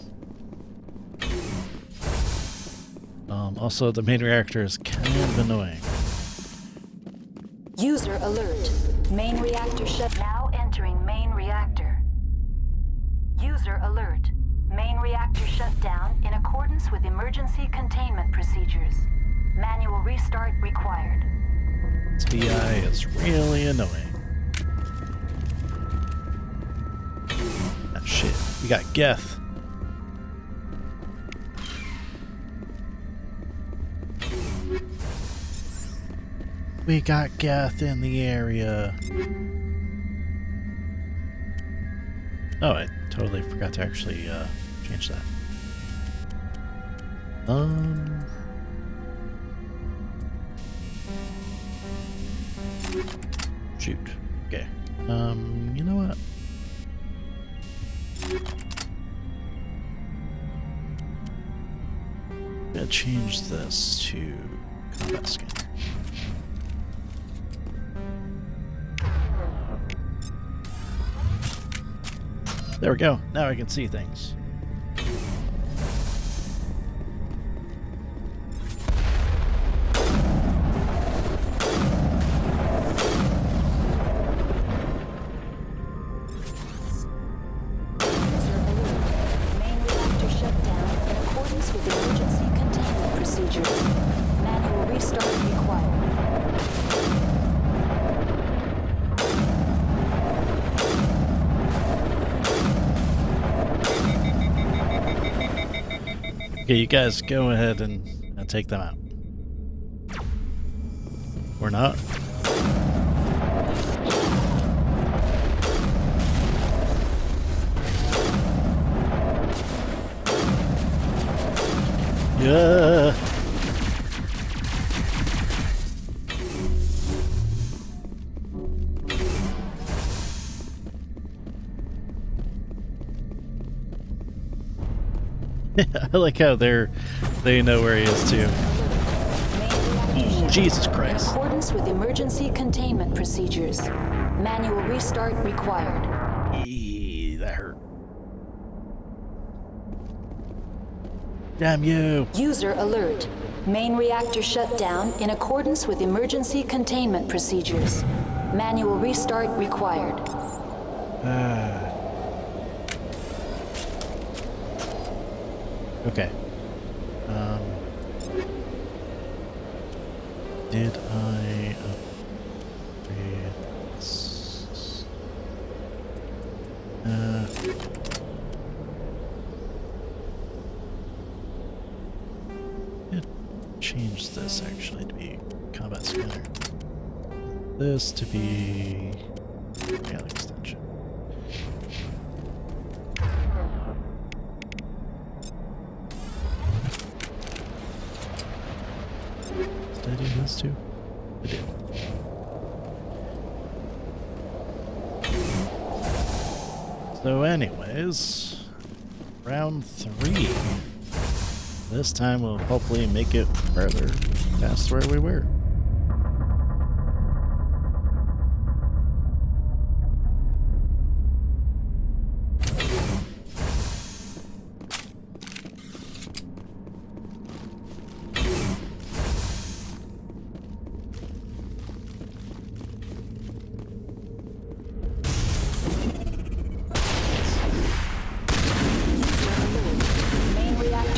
Also, the main reactor is kind of annoying. User alert. Main reactor shut. Now entering main reactor. User alert. Main reactor shut down in accordance with emergency containment procedures. Manual restart required. This VI is really annoying. Ah, shit. We got Geth. We got Geth in the area. Oh, I totally forgot to actually change that. Shoot. Okay. You know what? I'm gonna change this to combat scanner. There we go. Now I can see things. Main reactor shut down in accordance with emergency containment procedures. Manual restart required. Okay, you guys go ahead and take them out. Or not. Yeah. I like how they know where he is too. Jesus Christ. In accordance with emergency containment procedures. Manual restart required. Eee, that hurt. Damn you. User alert. Main reactor shut down in accordance with emergency containment procedures. Manual restart required. Okay. Did I upgrade this? Did change this actually to be combat scanner. This to be gun extension. Did I do this too? I did. So anyways, round 3. This time we'll hopefully make it further past where we were.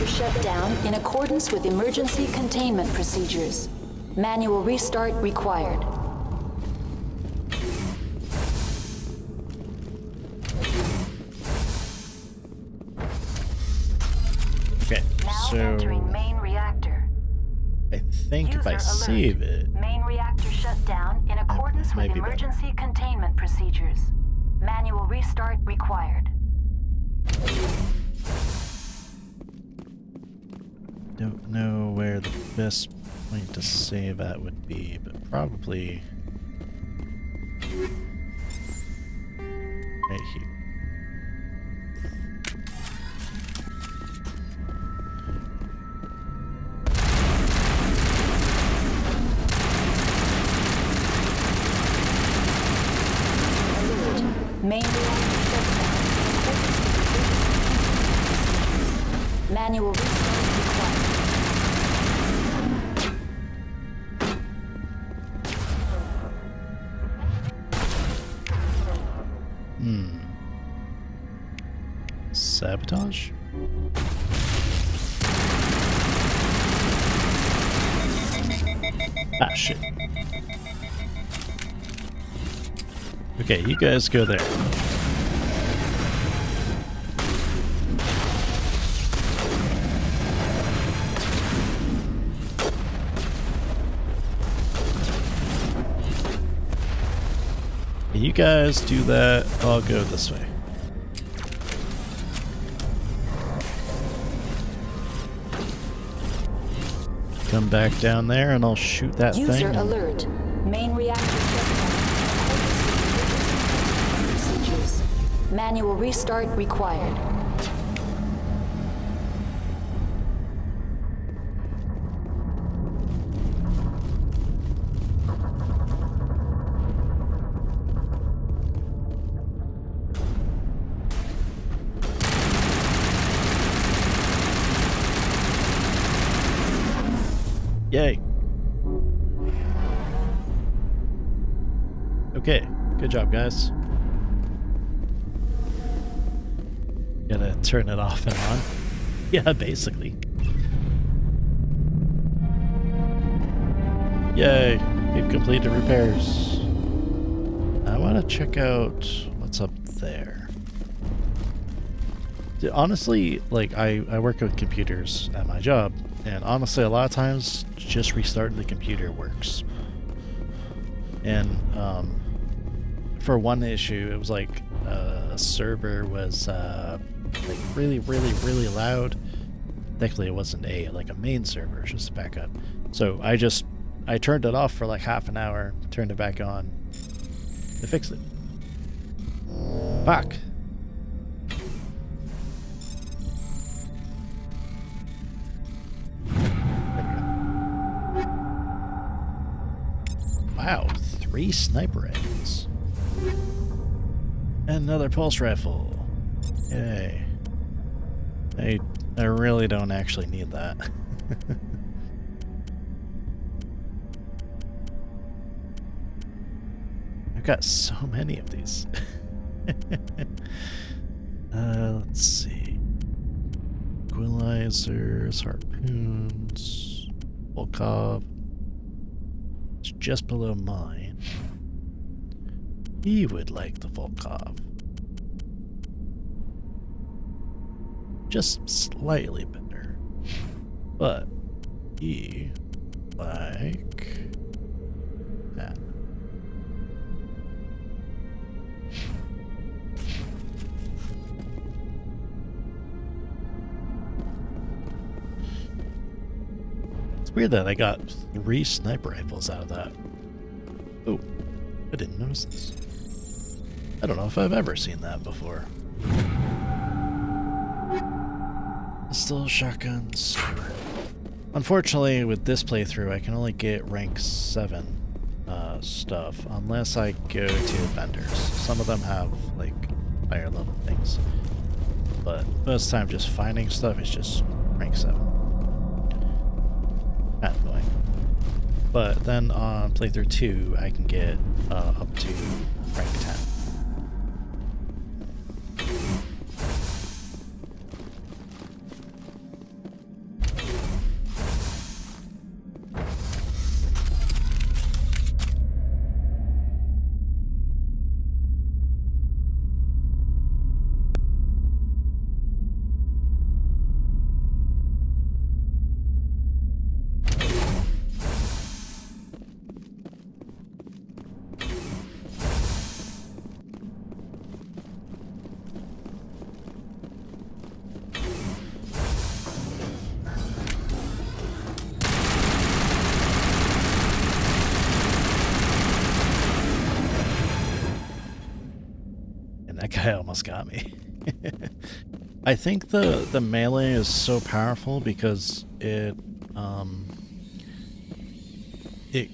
Shut down in accordance with emergency containment procedures. Manual restart required. Okay, Now so entering main reactor. I think if I User save alert. it, Main reactor shut down in accordance with might be better. emergency containment procedures. Manual restart required. don't know where the best point to save at would be, but probably right here. Main reactor shut down. Manual restart required. Sabotage? Ah, shit. Okay, you guys go there. You guys do that, I'll go this way. Come back down there and I'll shoot that thing. User alert. Main reactor procedures. Manual restart required. Yay. Okay, good job, guys. Gotta turn it off and on. Yeah, basically. Yay, we've completed repairs. I want to check out what's up there. Honestly, like, I work with computers at my job, and honestly, a lot of times, just restarting the computer works. And for one issue, it was like a server was like really loud. Thankfully, it wasn't like a main server, it was just a backup. So I turned it off for like half an hour, turned it back on to fix it. Fuck. Wow, 3 sniper rifles. Another pulse rifle. Yay. I really don't actually need that. I've got so many of these. Let's see. Equalizers, harpoons, Volkov. It's just below mine. He would like the Volkov. Just slightly better. But he like that. It's weird that I got 3 sniper rifles out of that. Oh, I didn't notice this. I don't know if I've ever seen that before. Still shotguns. Unfortunately, with this playthrough, I can only get rank 7 stuff unless I go to vendors. Some of them have like higher level things, but most of the time, just finding stuff is just rank 7. Kind of annoying. But then on playthrough 2, I can get up to rank 10. That guy almost got me. I think the melee is so powerful because it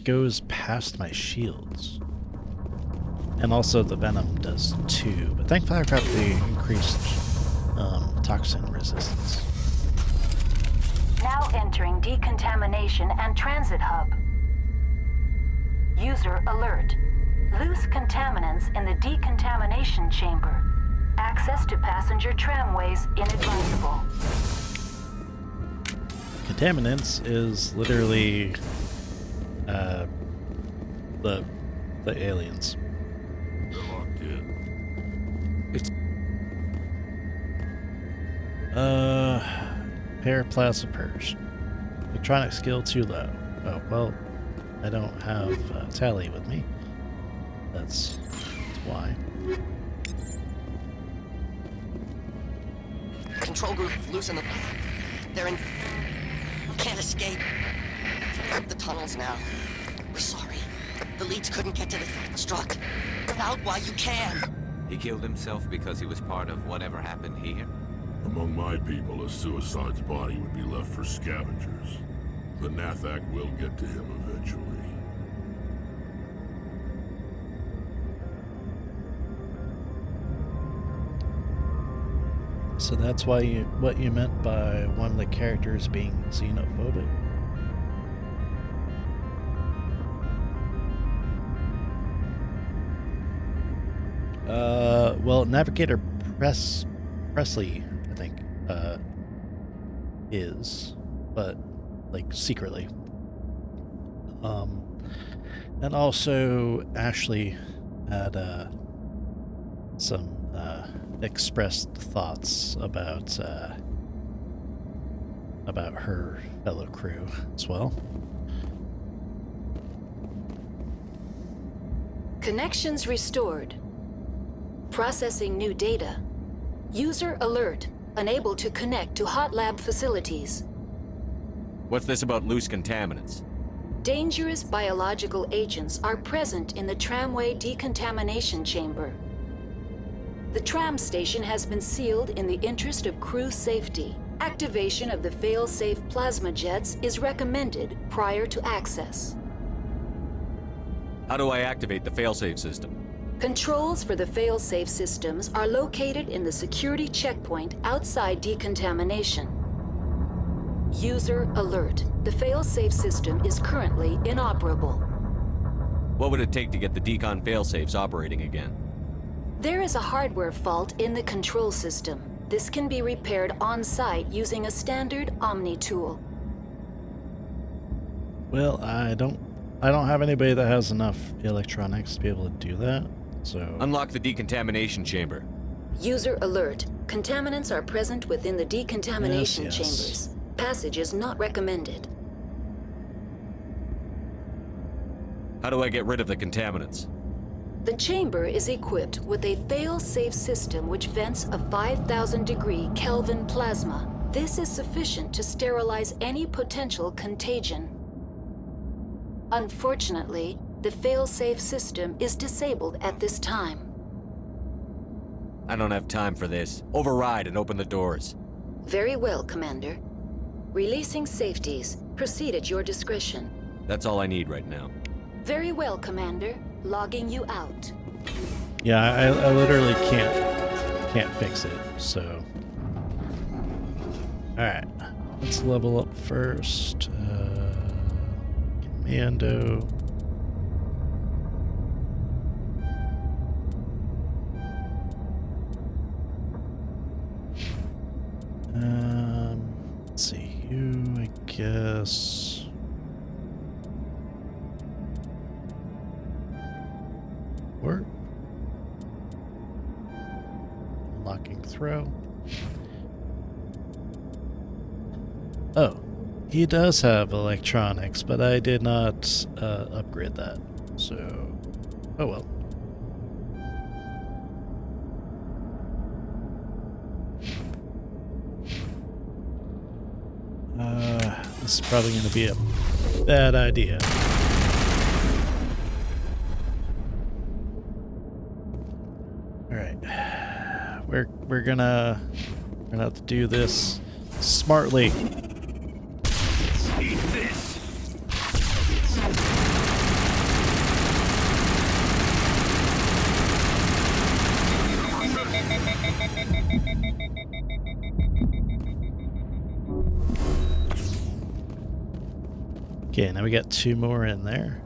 goes past my shields. And also the venom does too. But thankfully I've got the increased toxin resistance. Now entering decontamination and transit hub. User alert. Loose contaminants in the decontamination chamber. Access to passenger tramways inadvisable. Contaminants is literally the aliens. They're locked in. It's Paraplasma purge. Electronic skill too low. Oh well, I don't have Tally with me. That's why. Control group, loosen them. They're in. Can't escape. The tunnels now. We're sorry. The leads couldn't get to the struck. Get out while you can. He killed himself because he was part of whatever happened here? Among my people, a suicide's body would be left for scavengers. The Nathak will get to him eventually. So that's why what you meant by one of the characters being xenophobic? Well, Navigator Presley, I think, is, but like secretly. And also Ashley had some expressed thoughts about her fellow crew as well. Connections restored. Processing new data. User alert. Unable to connect to hot lab facilities. What's this about loose contaminants? Dangerous biological agents are present in the tramway decontamination chamber. The tram station has been sealed in the interest of crew safety. Activation of the fail-safe plasma jets is recommended prior to access. How do I activate the failsafe system? Controls for the fail-safe systems are located in the security checkpoint outside decontamination. User alert. The fail-safe system is currently inoperable. What would it take to get the decon failsafes operating again? There is a hardware fault in the control system. This can be repaired on-site using a standard Omni tool. Well, I don't have anybody that has enough electronics to be able to do that. So unlock the decontamination chamber. User alert. Contaminants are present within the decontamination chambers. Passage is not recommended. How do I get rid of the contaminants? The chamber is equipped with a fail-safe system which vents a 5,000-degree Kelvin plasma. This is sufficient to sterilize any potential contagion. Unfortunately, the fail-safe system is disabled at this time. I don't have time for this. Override and open the doors. Very well, Commander. Releasing safeties. Proceed at your discretion. That's all I need right now. Very well, Commander. Logging you out. Yeah, I literally can't fix it, so. Alright. Let's level up first. Commando. Let's see, you, I guess. Work. Locking throw. Oh, he does have electronics, but I did not upgrade that, so oh well. This is probably going to be a bad idea. All right, we're gonna have to do this smartly. Eat this. Okay, now we got 2 more in there.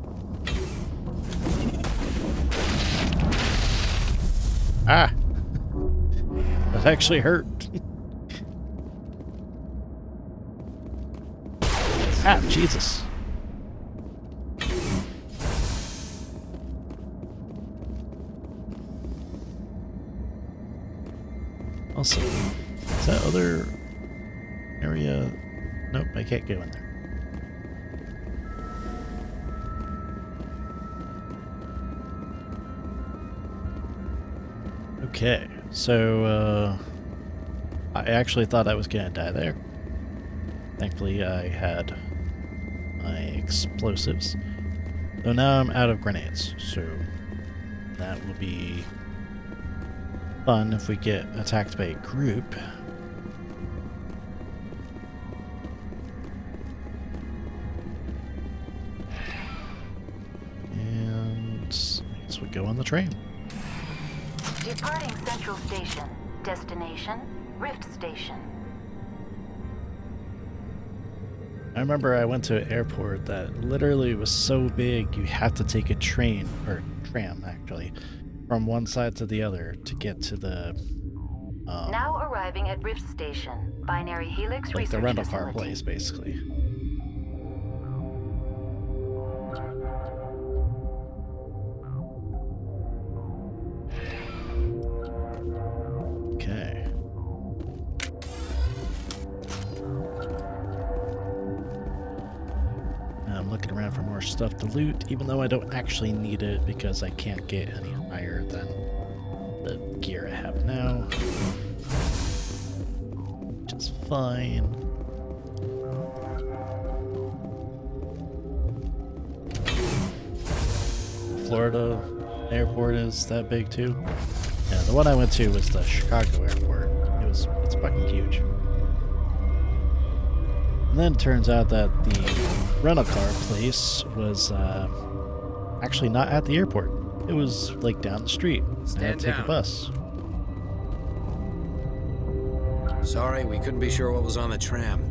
That actually hurt. Ah, Jesus. Also, is that other area? Nope, I can't go in there. Okay, so I actually thought I was gonna die there. Thankfully, I had my explosives. Though now I'm out of grenades, so that will be fun if we get attacked by a group. And I guess we go on the train. Departing Central Station. Destination, Rift Station. I remember I went to an airport that literally was so big you had to take a train, or tram actually, from one side to the other to get to the Now arriving at Rift Station. Binary Helix like Research the rental Facility. car place, basically. Okay. I'm looking around for more stuff to loot, even though I don't actually need it because I can't get any higher than the gear I have now. Which is fine. Florida airport is that big too. Yeah, the one I went to was the Chicago airport. It's fucking huge. And then it turns out that the rental car place was actually not at the airport. It was like down the street. I had to take a bus. Sorry, we couldn't be sure what was on the tram.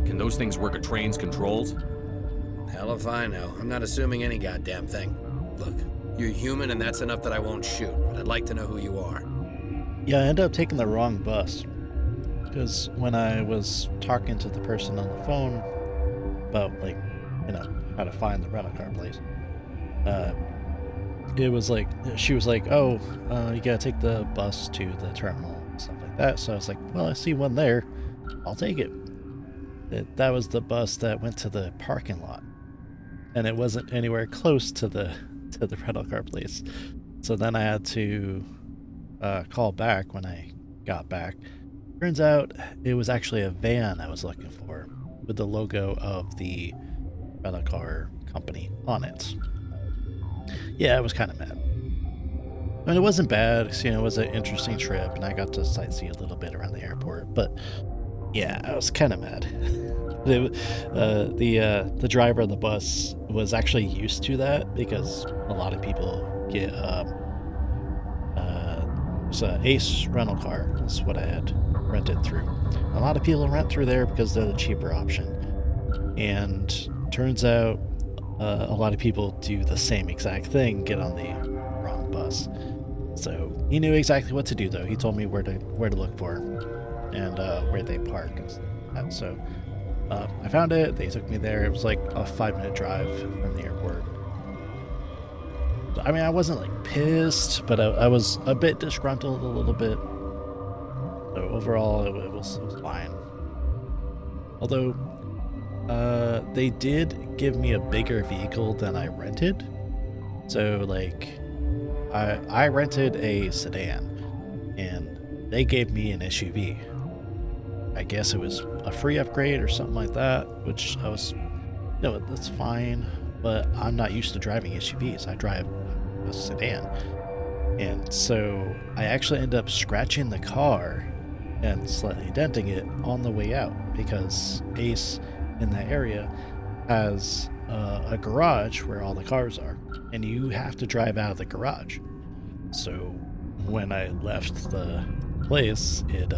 Can those things work a train's controls? Hell if I know. I'm not assuming any goddamn thing. Look, you're human and that's enough that I won't shoot, but I'd like to know who you are. Yeah, I ended up taking the wrong bus. Because when I was talking to the person on the phone about, like, you know, how to find the rental car place, it was like, she was like, oh, you gotta take the bus to the terminal and stuff like that. So I was like, well, I see one there. I'll take it. That was the bus that went to the parking lot. And it wasn't anywhere close to the rental car place. So then I had to call back when I got back. Turns out it was actually a van I was looking for with the logo of the rental car company on it. Yeah, I was kind of mad. I mean, it wasn't bad, 'cause, you know, it was an interesting trip and I got to sightsee a little bit around the airport, but yeah, I was kind of mad. The driver of the bus was actually used to that because a lot of people get it's a Ace rental car. That's what I had rented through. A lot of people rent through there because they're the cheaper option. And turns out a lot of people do the same exact thing, get on the wrong bus. So he knew exactly what to do, though. He told me where to look for and where they park and stuff like that. So I found it. They took me there. It was like a 5-minute drive from the airport. I mean, I wasn't like pissed, but I was a bit disgruntled a little bit. So overall, it was fine. Although they did give me a bigger vehicle than I rented. So like I rented a sedan and they gave me an SUV. I guess it was a free upgrade or something like that, which I was, you know, that's fine, but I'm not used to driving SUVs. I drive a sedan. And so I actually ended up scratching the car and slightly denting it on the way out because Ace in that area has a garage where all the cars are, and you have to drive out of the garage. So when I left the place, it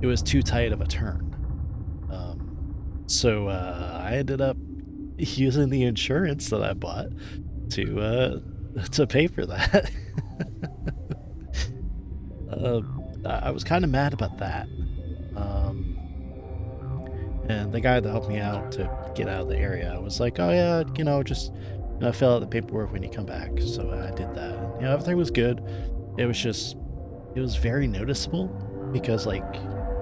was too tight of a turn. So I ended up using the insurance that I bought to pay for that. I was kind of mad about that. And the guy that helped me out to get out of the area was like, oh yeah, just fill out the paperwork when you come back. So I did that. And, everything was good. It was very noticeable because like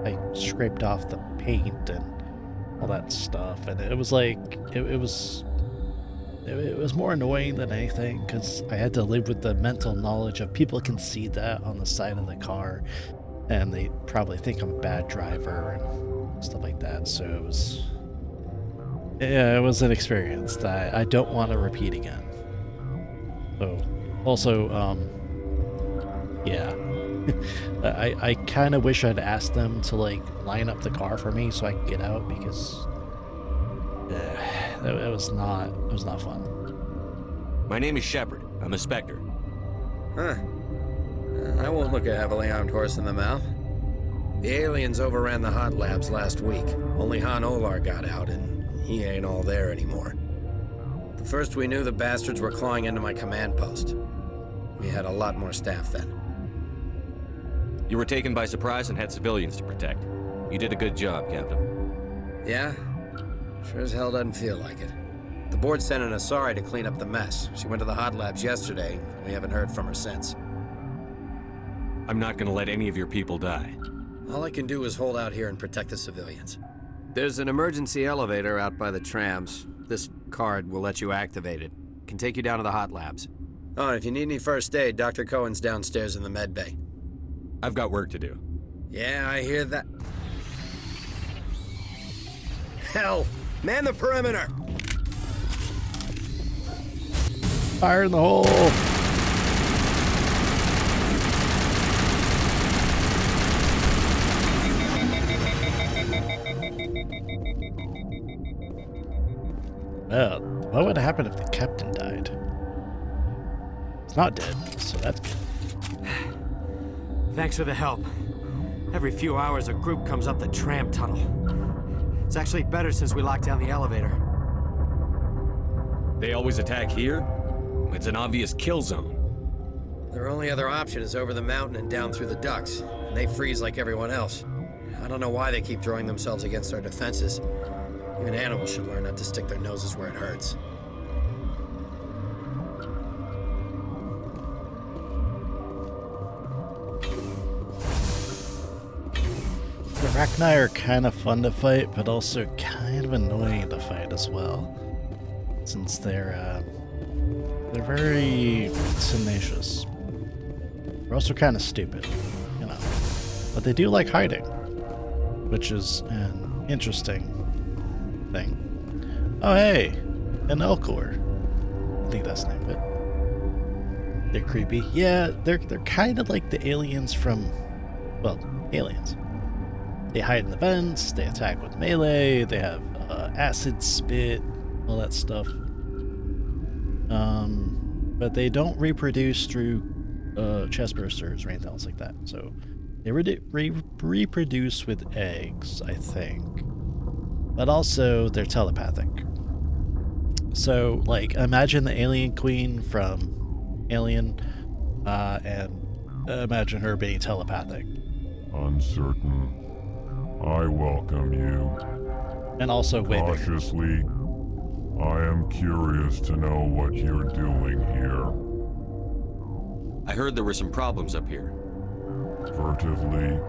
I scraped off the paint and all that stuff, and it was like it was more annoying than anything because I had to live with the mental knowledge of people can see that on the side of the car, and they probably think I'm a bad driver and stuff like that. So it was an experience that I don't want to repeat again. So also, yeah. I kind of wish I'd asked them to like line up the car for me so I could get out, because it was not fun. My name is Shepard. I'm a Spectre. Huh. I won't look a heavily armed horse in the mouth. The aliens overran the hot labs last week. Only Han Olar got out, and he ain't all there anymore. The first we knew, the bastards were clawing into my command post. We had a lot more staff then. You were taken by surprise and had civilians to protect. You did a good job, Captain. Yeah? Sure as hell doesn't feel like it. The board sent an Asari to clean up the mess. She went to the hot labs yesterday. We haven't heard from her since. I'm not gonna let any of your people die. All I can do is hold out here and protect the civilians. There's an emergency elevator out by the trams. This card will let you activate it. Can take you down to the hot labs. Oh, and if you need any first aid, Dr. Cohen's downstairs in the med bay. I've got work to do. Yeah, I hear that. Hell! Man the perimeter! Fire in the hole! Well, what would happen if the captain died? He's not dead, so that's good. Thanks for the help. Every few hours, a group comes up the tram tunnel. It's actually better since we locked down the elevator. They always attack here? It's an obvious kill zone. Their only other option is over the mountain and down through the ducts, and they freeze like everyone else. I don't know why they keep throwing themselves against our defenses. Even animals should learn not to stick their noses where it hurts. The Rachni are kind of fun to fight, but also kind of annoying to fight as well, since they're very tenacious. They're also kind of stupid, but they do like hiding, which is an interesting thing. Oh hey, an Elcor. I think that's the name of it. They're creepy. Yeah, they're kind of like the aliens from, well, Aliens. They hide in the vents, they attack with melee, they have acid spit, all that stuff. But they don't reproduce through chest bursters or anything else like that. So they reproduce with eggs, I think. But also they're telepathic. So like imagine the alien queen from Alien, and imagine her being telepathic. Uncertain. I welcome you. And also way bigger. Cautiously, I am curious to know what you're doing here. I heard there were some problems up here. Furtively,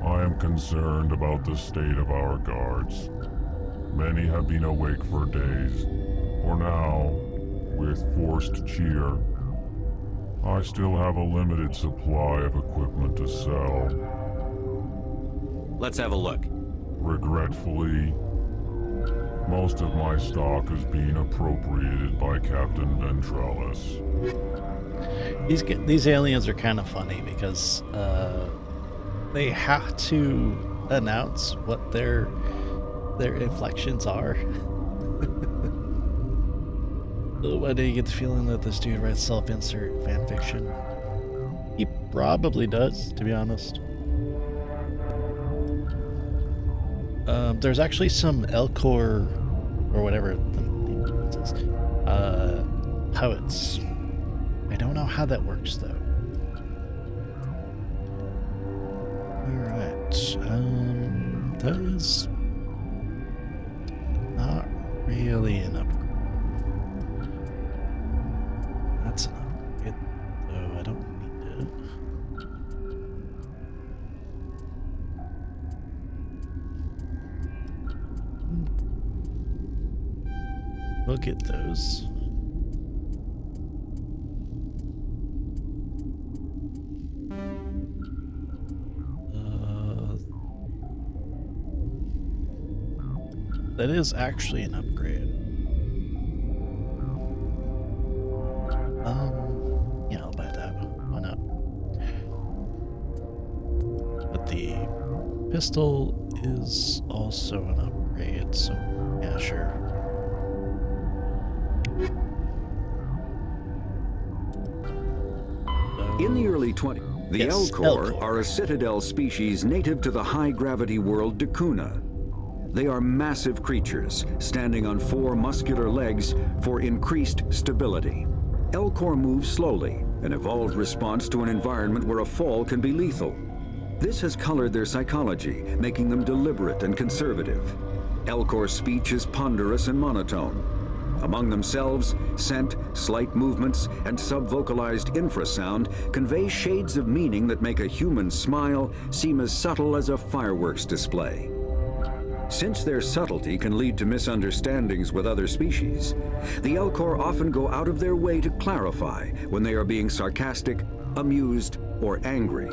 I am concerned about the state of our guards. Many have been awake for days, or now, with forced cheer. I still have a limited supply of equipment to sell. Let's have a look. Regretfully, most of my stock is being appropriated by Captain Ventralis. These aliens are kind of funny because they have to announce what their inflections are. Why do you get the feeling that this dude writes self-insert fanfiction? He probably does, to be honest. There's actually some Elcor, or whatever it is, poets. I don't know how that works, though. That is not really an upgrade. That's an upgrade, though I don't need it. We'll get those. That is actually an upgrade. Yeah, I'll buy that. Why not? But the pistol is also an upgrade, so yeah, sure. In the early 20s, the Elcor are a Citadel species native to the high-gravity world Dakuna. They are massive creatures, standing on 4 muscular legs for increased stability. Elcor move slowly, an evolved response to an environment where a fall can be lethal. This has colored their psychology, making them deliberate and conservative. Elcor's speech is ponderous and monotone. Among themselves, scent, slight movements, and subvocalized infrasound convey shades of meaning that make a human smile seem as subtle as a fireworks display. Since their subtlety can lead to misunderstandings with other species, the Elcor often go out of their way to clarify when they are being sarcastic, amused, or angry.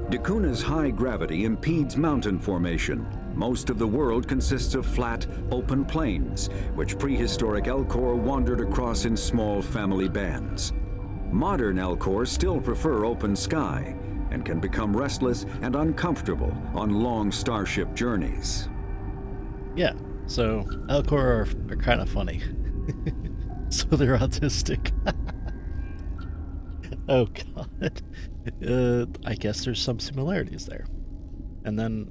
Dakuna's high gravity impedes mountain formation. Most of the world consists of flat, open plains, which prehistoric Elcor wandered across in small family bands. Modern Elcor still prefer open sky, and can become restless and uncomfortable on long starship journeys. Yeah, so Elcor are kind of funny. So they're autistic. Oh god. I guess there's some similarities there. And then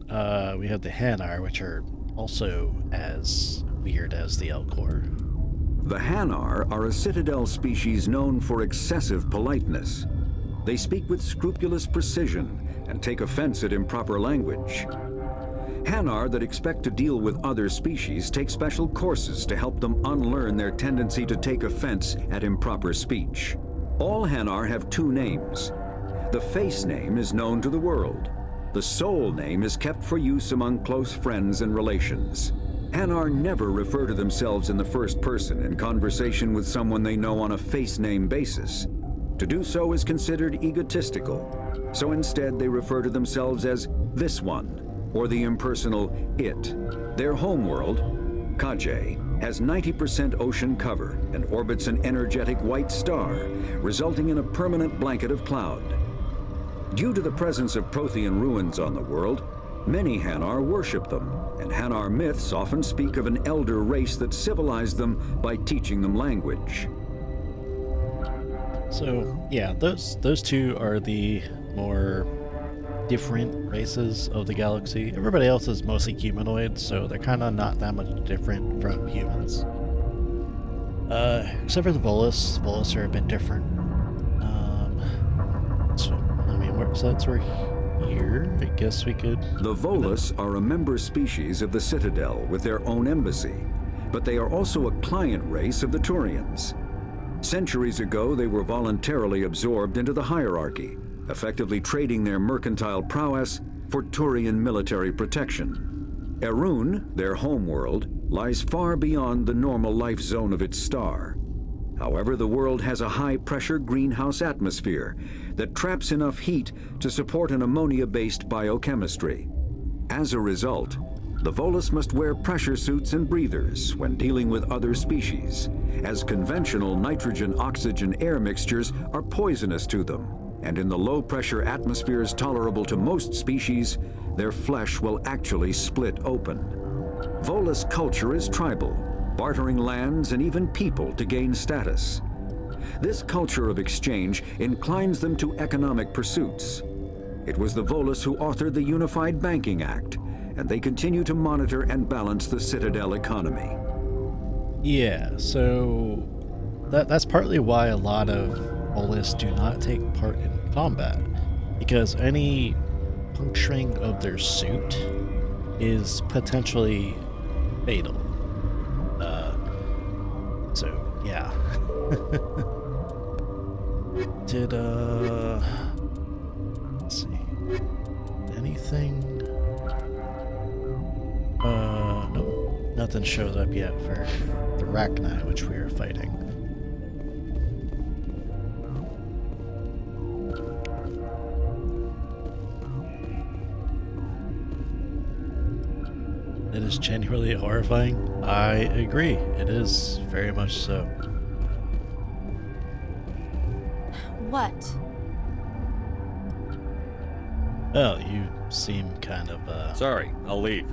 we have the Hanar, which are also as weird as the Elcor. The Hanar are a Citadel species known for excessive politeness. They speak with scrupulous precision and take offense at improper language. Hanar that expect to deal with other species take special courses to help them unlearn their tendency to take offense at improper speech. All Hanar have 2 names. The face name is known to the world. The soul name is kept for use among close friends and relations. Hanar never refer to themselves in the first person in conversation with someone they know on a face name basis. To do so is considered egotistical, so instead they refer to themselves as this one, or the impersonal it. Their homeworld, Kaje, has 90% ocean cover and orbits an energetic white star, resulting in a permanent blanket of cloud. Due to the presence of Prothean ruins on the world, many Hanar worship them, and Hanar myths often speak of an elder race that civilized them by teaching them language. So yeah, those 2 are the more different races of the galaxy. Everybody else is mostly humanoid, so they're kind of not that much different from humans. Except for the Volus. The Volus are a bit different. So, I mean, since we're here, I guess we could... The Volus are a member species of the Citadel with their own embassy, but they are also a client race of the Turians. Centuries ago, they were voluntarily absorbed into the hierarchy, effectively trading their mercantile prowess for Turian military protection. Erun, their homeworld, lies far beyond the normal life zone of its star. However, the world has a high-pressure greenhouse atmosphere that traps enough heat to support an ammonia-based biochemistry. As a result, the Volus must wear pressure suits and breathers when dealing with other species, as conventional nitrogen-oxygen air mixtures are poisonous to them, and in the low-pressure atmospheres tolerable to most species, their flesh will actually split open. Volus culture is tribal, bartering lands and even people to gain status. This culture of exchange inclines them to economic pursuits. It was the Volus who authored the Unified Banking Act, and they continue to monitor and balance the Citadel economy. Yeah, so that's partly why a lot of Volus do not take part in combat, because any puncturing of their suit is potentially fatal. So yeah. Did let's see. Anything? No, nothing shows up yet for the Rachni, which we are fighting. It is genuinely horrifying. I agree. It is very much so. What? Well, you seem kind of, Sorry, I'll leave.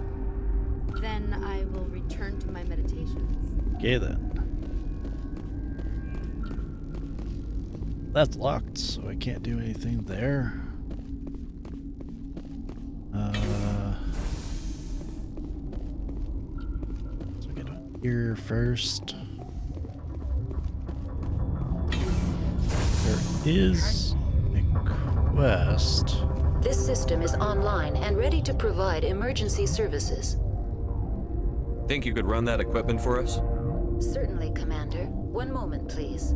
Then I will return to my meditations. Okay then. That's locked, so I can't do anything there. So get here first. There is a quest. This system is online and ready to provide emergency services. Think you could run that equipment for us? Certainly, Commander. One moment, please.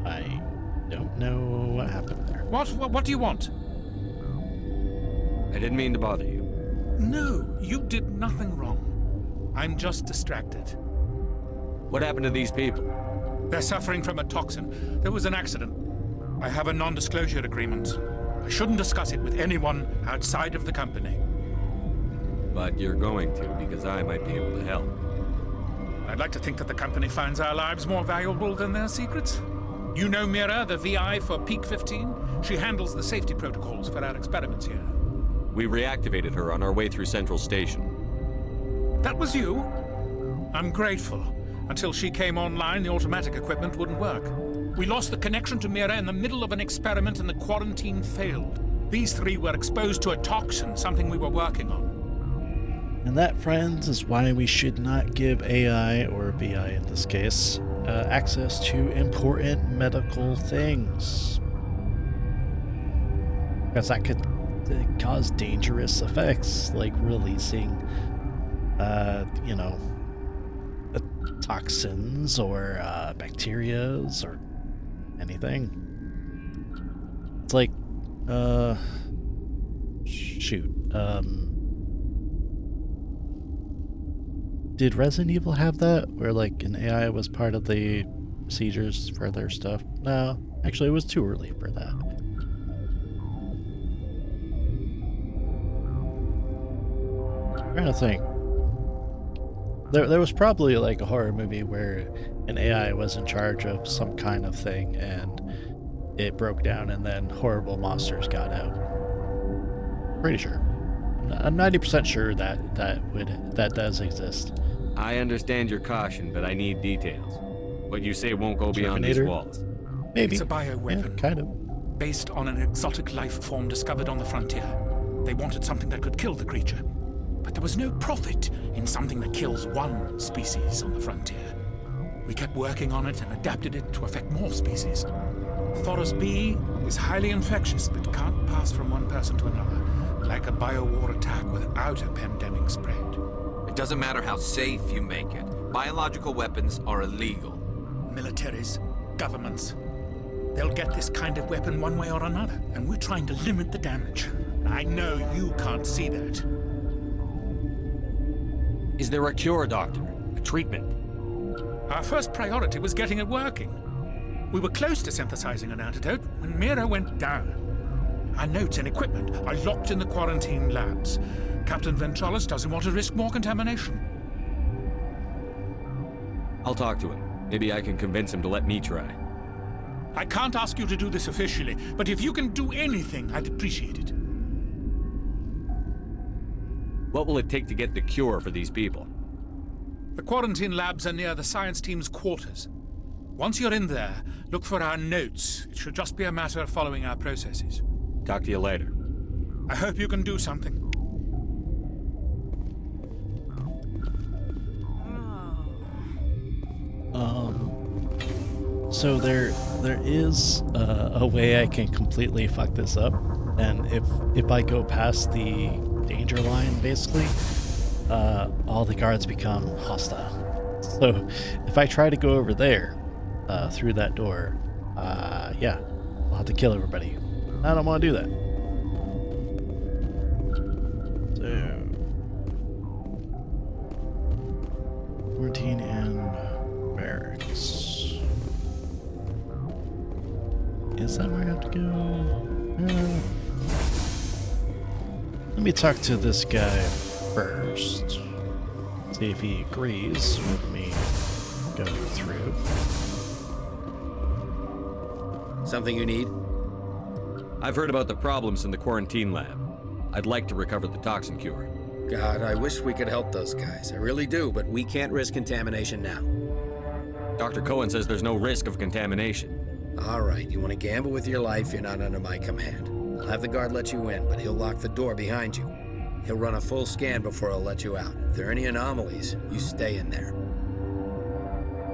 I don't know what happened there. What do you want? I didn't mean to bother you. No, you did nothing wrong. I'm just distracted. What happened to these people? They're suffering from a toxin. There was an accident. I have a non-disclosure agreement. I shouldn't discuss it with anyone outside of the company. But you're going to, because I might be able to help. I'd like to think that the company finds our lives more valuable than their secrets. You know Mira, the VI for Peak 15? She handles the safety protocols for our experiments here. We reactivated her on our way through Central Station. That was you? I'm grateful. Until she came online, the automatic equipment wouldn't work. We lost the connection to Mira in the middle of an experiment and the quarantine failed. These three were exposed to a toxin, something we were working on. And that, friends, is why we should not give AI, or VI in this case, access to important medical things. Because that could cause dangerous effects, like releasing, you know, toxins or bacterias or anything. It's like, shoot, did Resident Evil have that, where like an AI was part of the procedures for their stuff? No, actually it was too early for that. I'm trying to think. There was probably like a horror movie where an AI was in charge of some kind of thing and it broke down and then horrible monsters got out. Pretty sure. I'm 90% sure that does exist. I understand your caution, but I need details. What you say won't go beyond these walls. Maybe. It's a bioweapon. Yeah, kind of. Based on an exotic life form discovered on the frontier. They wanted something that could kill the creature. But there was no profit in something that kills one species on the frontier. We kept working on it and adapted it to affect more species. Thoros B is highly infectious, but can't pass from one person to another, like a biowar attack without a pandemic spread. It doesn't matter how safe you make it. Biological weapons are illegal. Militaries, governments, they'll get this kind of weapon one way or another, and we're trying to limit the damage. I know you can't see that. Is there a cure, Doctor? A treatment? Our first priority was getting it working. We were close to synthesizing an antidote when Mira went down. Our notes and equipment are locked in the quarantine labs. Captain Ventralis doesn't want to risk more contamination. I'll talk to him. Maybe I can convince him to let me try. I can't ask you to do this officially, but if you can do anything, I'd appreciate it. What will it take to get the cure for these people? The quarantine labs are near the science team's quarters. Once you're in there, look for our notes. It should just be a matter of following our processes. Talk to you later. I hope you can do something. So there is a way I can completely fuck this up, and if I go past the danger line, basically, all the guards become hostile. So if I try to go over there, through that door, yeah, I'll have to kill everybody. I don't want to do that. So, quarantine and barracks. Is that where I have to go? Let me talk to this guy first. See if he agrees with me going through. Something you need? I've heard about the problems in the quarantine lab. I'd like to recover the toxin cure. God, I wish we could help those guys. I really do, but we can't risk contamination now. Dr. Cohen says there's no risk of contamination. All right, you want to gamble with your life, you're not under my command. I'll have the guard let you in, but he'll lock the door behind you. He'll run a full scan before he'll let you out. If there are any anomalies, you stay in there.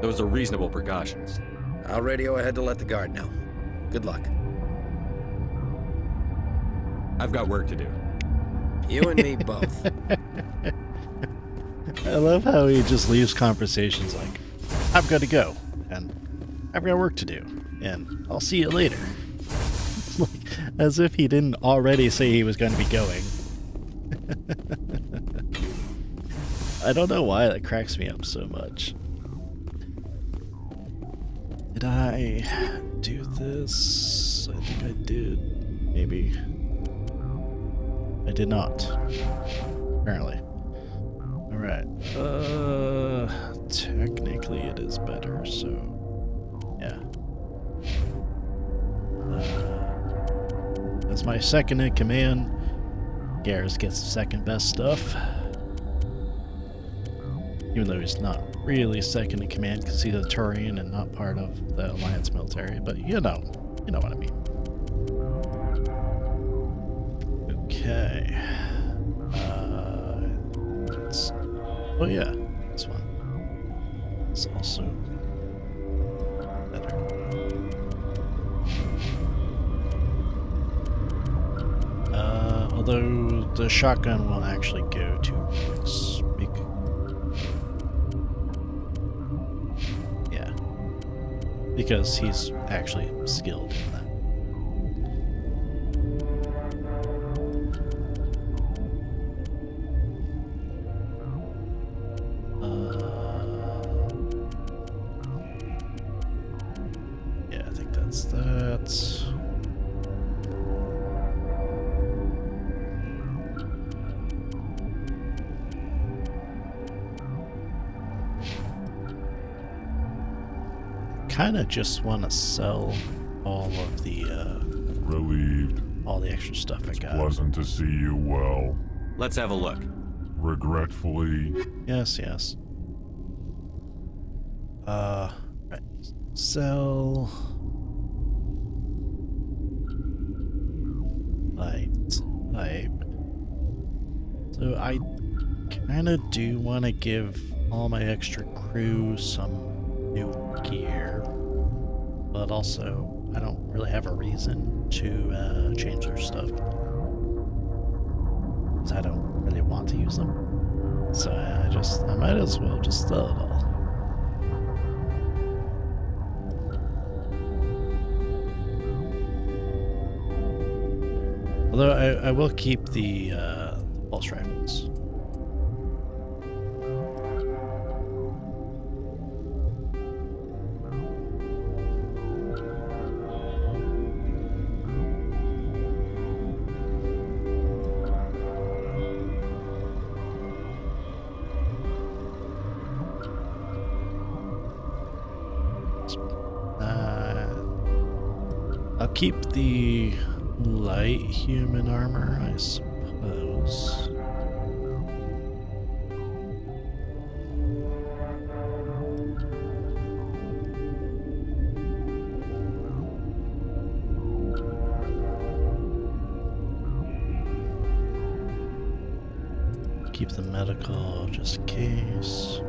Those are reasonable precautions. I'll radio ahead to let the guard know. Good luck. I've got work to do. You and me both. I love how he just leaves conversations like, I've got to go, and I've got work to do, and I'll see you later. Like, as if he didn't already say he was going to be going. I don't know why that cracks me up so much. Did I do this? I think I did. Maybe. I did not. Apparently. Alright. Technically it is better, so... yeah. That's my second in command. Garrus gets the second best stuff. Even though he's not really second in command because he's a Turian and not part of the Alliance military, but you know what I mean. Okay. Oh yeah, this one. It's also better. Although the shotgun will actually go to Rex. Yeah. Because he's actually skilled in that. Yeah, I think that's that. Kind of just want to sell all of the Relieved. all the extra stuff I got. Pleasant to see you well. Let's have a look. Regretfully. Yes. Right. Sell. Light. Type. So I kind of do want to give all my extra crew some new gear, but also I don't really have a reason to change their stuff because I don't really want to use them, so I might as well just sell it all. Although I will keep the pulse rifles. I'll keep the light human armor, I suppose. Keep the medical just in case.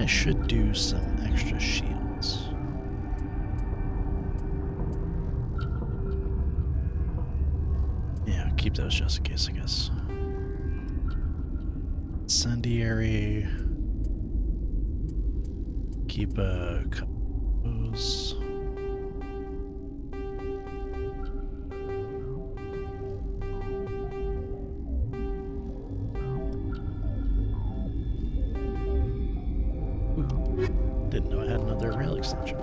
I should do some extra shields. Yeah, keep those just in case, I guess. Incendiary. Keep a couple of those. Didn't know I had another rail extension.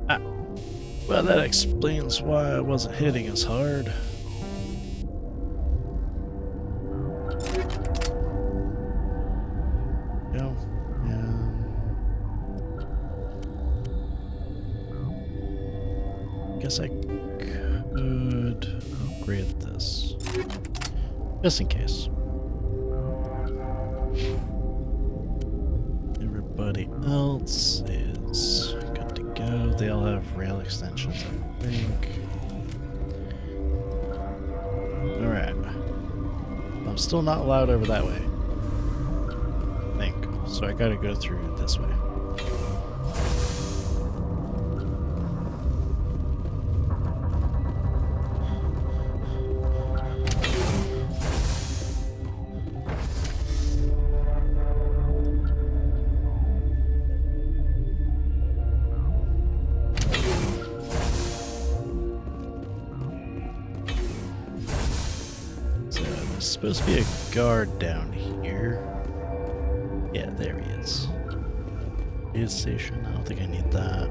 Ah. Well, that explains why I wasn't hitting as hard. No. Guess I could upgrade this. Just in case. Everybody else is good to go. They all have rail extensions, I think. Alright. I'm still not allowed over that way. I think. So I gotta go through this way. Supposed to be a guard down here. Yeah, there he is. Aid station. I don't think I need that.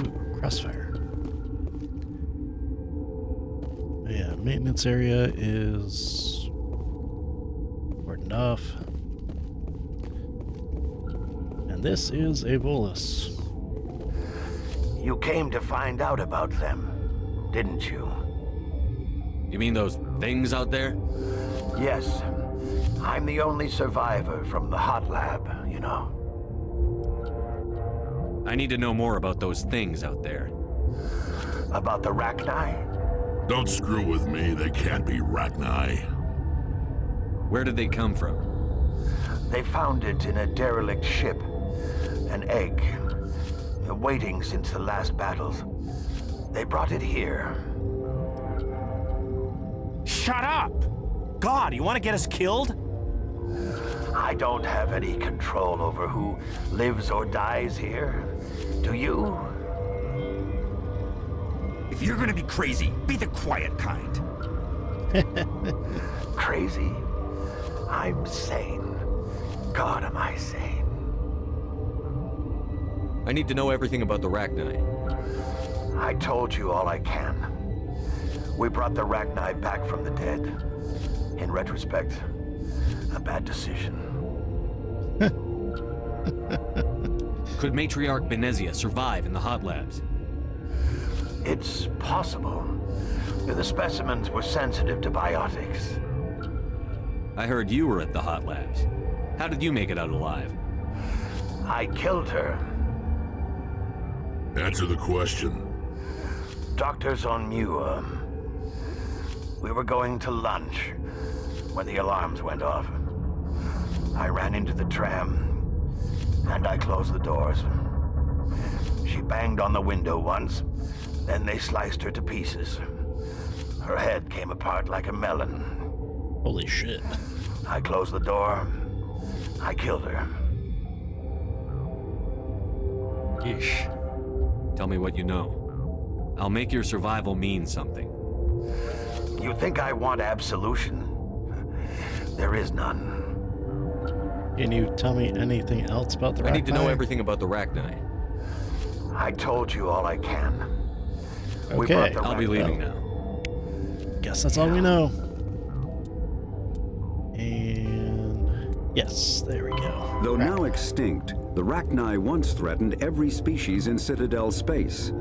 Ooh, crossfire. Yeah, maintenance area is important enough. This is a bolus. You came to find out about them, didn't you? You mean those things out there? Yes. I'm the only survivor from the hot lab, you know. I need to know more about those things out there. About the Rachni? Don't screw with me. They can't be Rachni. Where did they come from? They found it in a derelict ship. An egg. Waiting since the last battles. They brought it here. Shut up! God, you want to get us killed? I don't have any control over who lives or dies here. Do you? If you're gonna be crazy, be the quiet kind. Crazy? I'm sane. God, am I sane. I need to know everything about the Rachni. I told you all I can. We brought the Rachni back from the dead. In retrospect, a bad decision. Could Matriarch Benezia survive in the hot labs? It's possible. The specimens were sensitive to biotics. I heard you were at the hot labs. How did you make it out alive? I killed her. Answer the question. Doctors on Muir. We were going to lunch when the alarms went off. I ran into the tram, and I closed the doors. She banged on the window once, then they sliced her to pieces. Her head came apart like a melon. Holy shit. I closed the door. I killed her. Yeesh. Tell me what you know. I'll make your survival mean something. You think I want absolution? There is none. Can you tell me anything else about the Rachni? I need to know everything about the Rachni. I told you all I can. Okay. I'll be leaving now. Guess that's all we know. And yes, there we go. Though now extinct, the Rachni once threatened every species in Citadel space.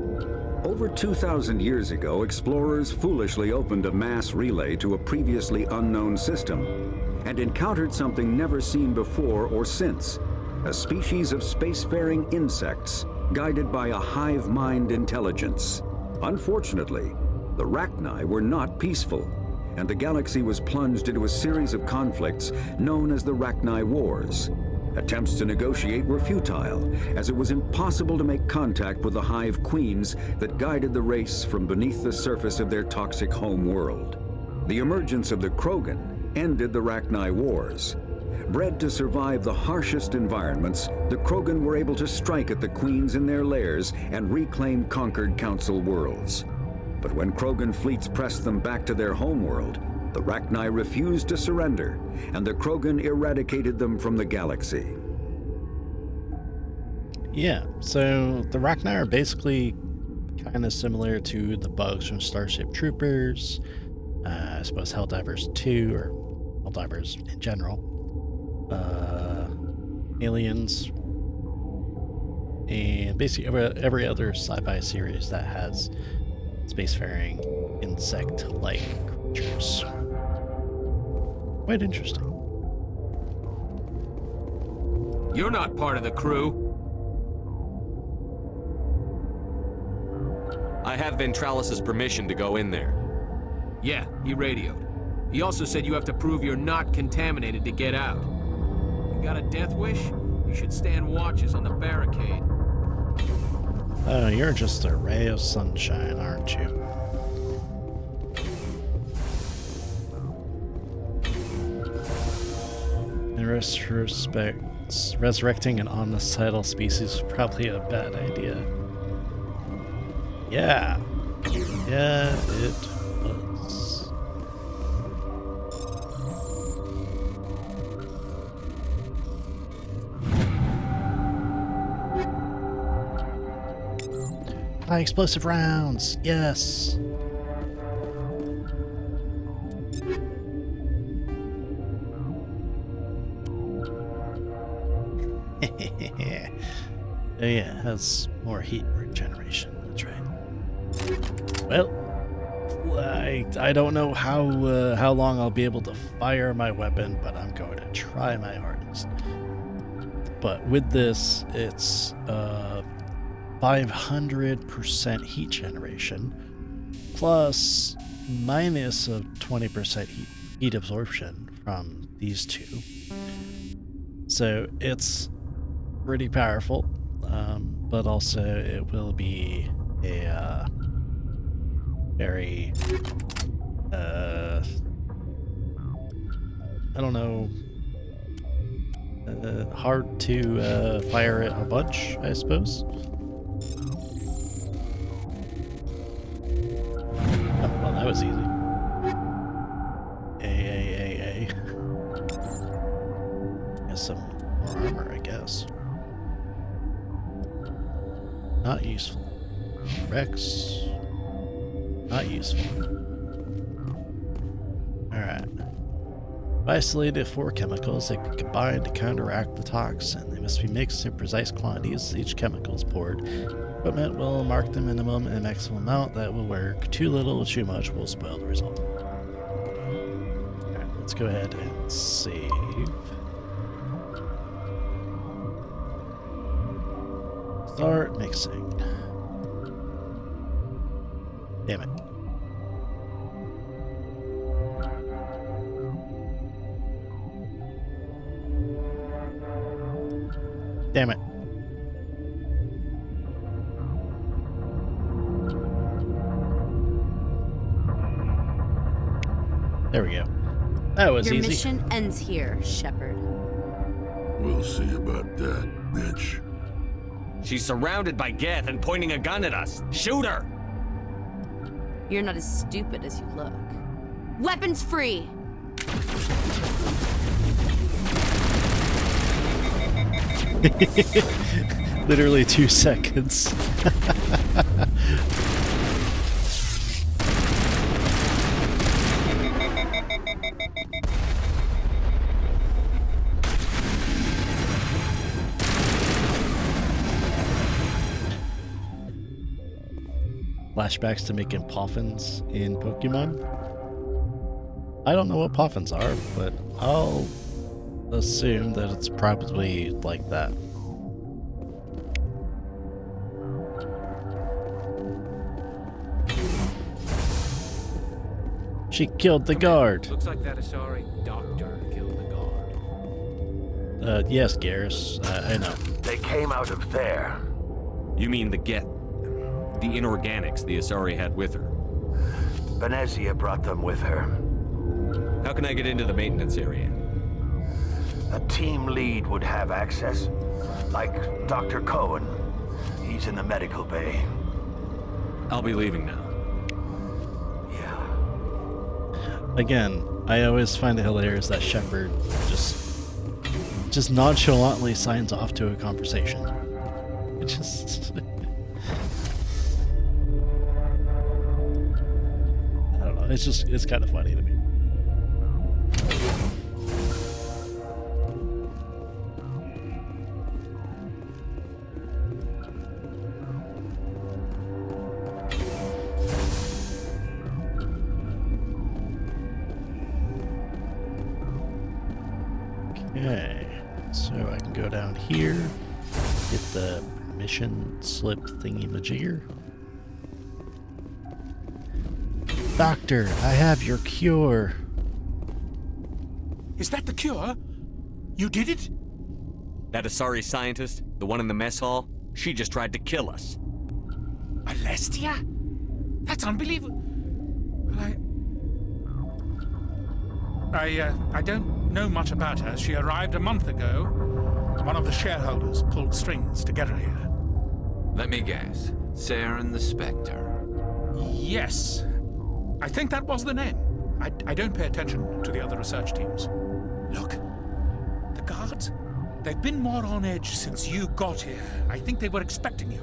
Over 2,000 years ago, explorers foolishly opened a mass relay to a previously unknown system and encountered something never seen before or since, a species of spacefaring insects guided by a hive mind intelligence. Unfortunately, the Rachni were not peaceful, and the galaxy was plunged into a series of conflicts known as the Rachni Wars. Attempts to negotiate were futile, as it was impossible to make contact with the Hive Queens that guided the race from beneath the surface of their toxic home world. The emergence of the Krogan ended the Rachni Wars. Bred to survive the harshest environments, the Krogan were able to strike at the Queens in their lairs and reclaim conquered Council worlds. But when Krogan fleets pressed them back to their homeworld, the Rachni refused to surrender, and the Krogan eradicated them from the galaxy. Yeah, so the Rachni are basically kind of similar to the bugs from Starship Troopers, I suppose Helldivers 2, or Helldivers in general, Aliens, and basically every other sci-fi series that has spacefaring insect-like creatures. Quite interesting. You're not part of the crew. I have Ventralis' permission to go in there. Yeah, he radioed. He also said you have to prove you're not contaminated to get out. You got a death wish? You should stand watches on the barricade. Oh, you're just a ray of sunshine, aren't you? In retrospect, resurrecting an omnicidal species is probably a bad idea. Yeah. Yeah, it was. High explosive rounds, yes. Oh yeah, it has more heat regeneration, that's right. Well, I don't know how long I'll be able to fire my weapon, but I'm going to try my hardest. But with this, it's 500% heat generation, plus minus a 20% heat absorption from these two. So it's pretty powerful, but also it will be a very, I don't know, hard to fire it a bunch, I suppose. Oh, well, that was easy. Has some more armor, I guess. Not useful. Rex. Not useful. Alright. Isolated 4 chemicals that can combine to counteract the toxin. They must be mixed in precise quantities. Each chemical is poured. Equipment will mark the minimum and maximum amount that will work. Too little or too much will spoil the result. Alright, let's go ahead and save. Start mixing. Damn it. Damn it. There we go. That was Your easy. mission ends here, Shepard. We'll see about that, bitch. She's surrounded by Geth and pointing a gun at us. Shoot her! You're not as stupid as you look. Weapons free! Literally 2 seconds. Flashbacks to making poffins in Pokemon. I don't know what poffins are, but I'll assume that it's probably like that. She killed the guard. Looks like that Asari doctor killed the guard. Yes, Garrus. I know. They came out of there. You mean the inorganics the Asari had with her? Venezia brought them with her. How can I get into the maintenance area? A team lead would have access, like Dr. Cohen. He's in the medical bay. I'll be leaving now. Again, I always find it hilarious that Shepard just nonchalantly signs off to a conversation. It just I don't know, it's kind of funny to me. Okay, so I can go down here, get the mission slip thingy-majigger. Doctor, I have your cure. Is that the cure? You did it? That Asari scientist, the one in the mess hall, she just tried to kill us. Alestia? That's unbelievable. I don't know much about her. She arrived a month ago. One of the shareholders pulled strings to get her here. Let me guess. Saren the Spectre. Yes. I think that was the name. I don't pay attention to the other research teams. Look, the guards, they've been more on edge since you got here. I think they were expecting you.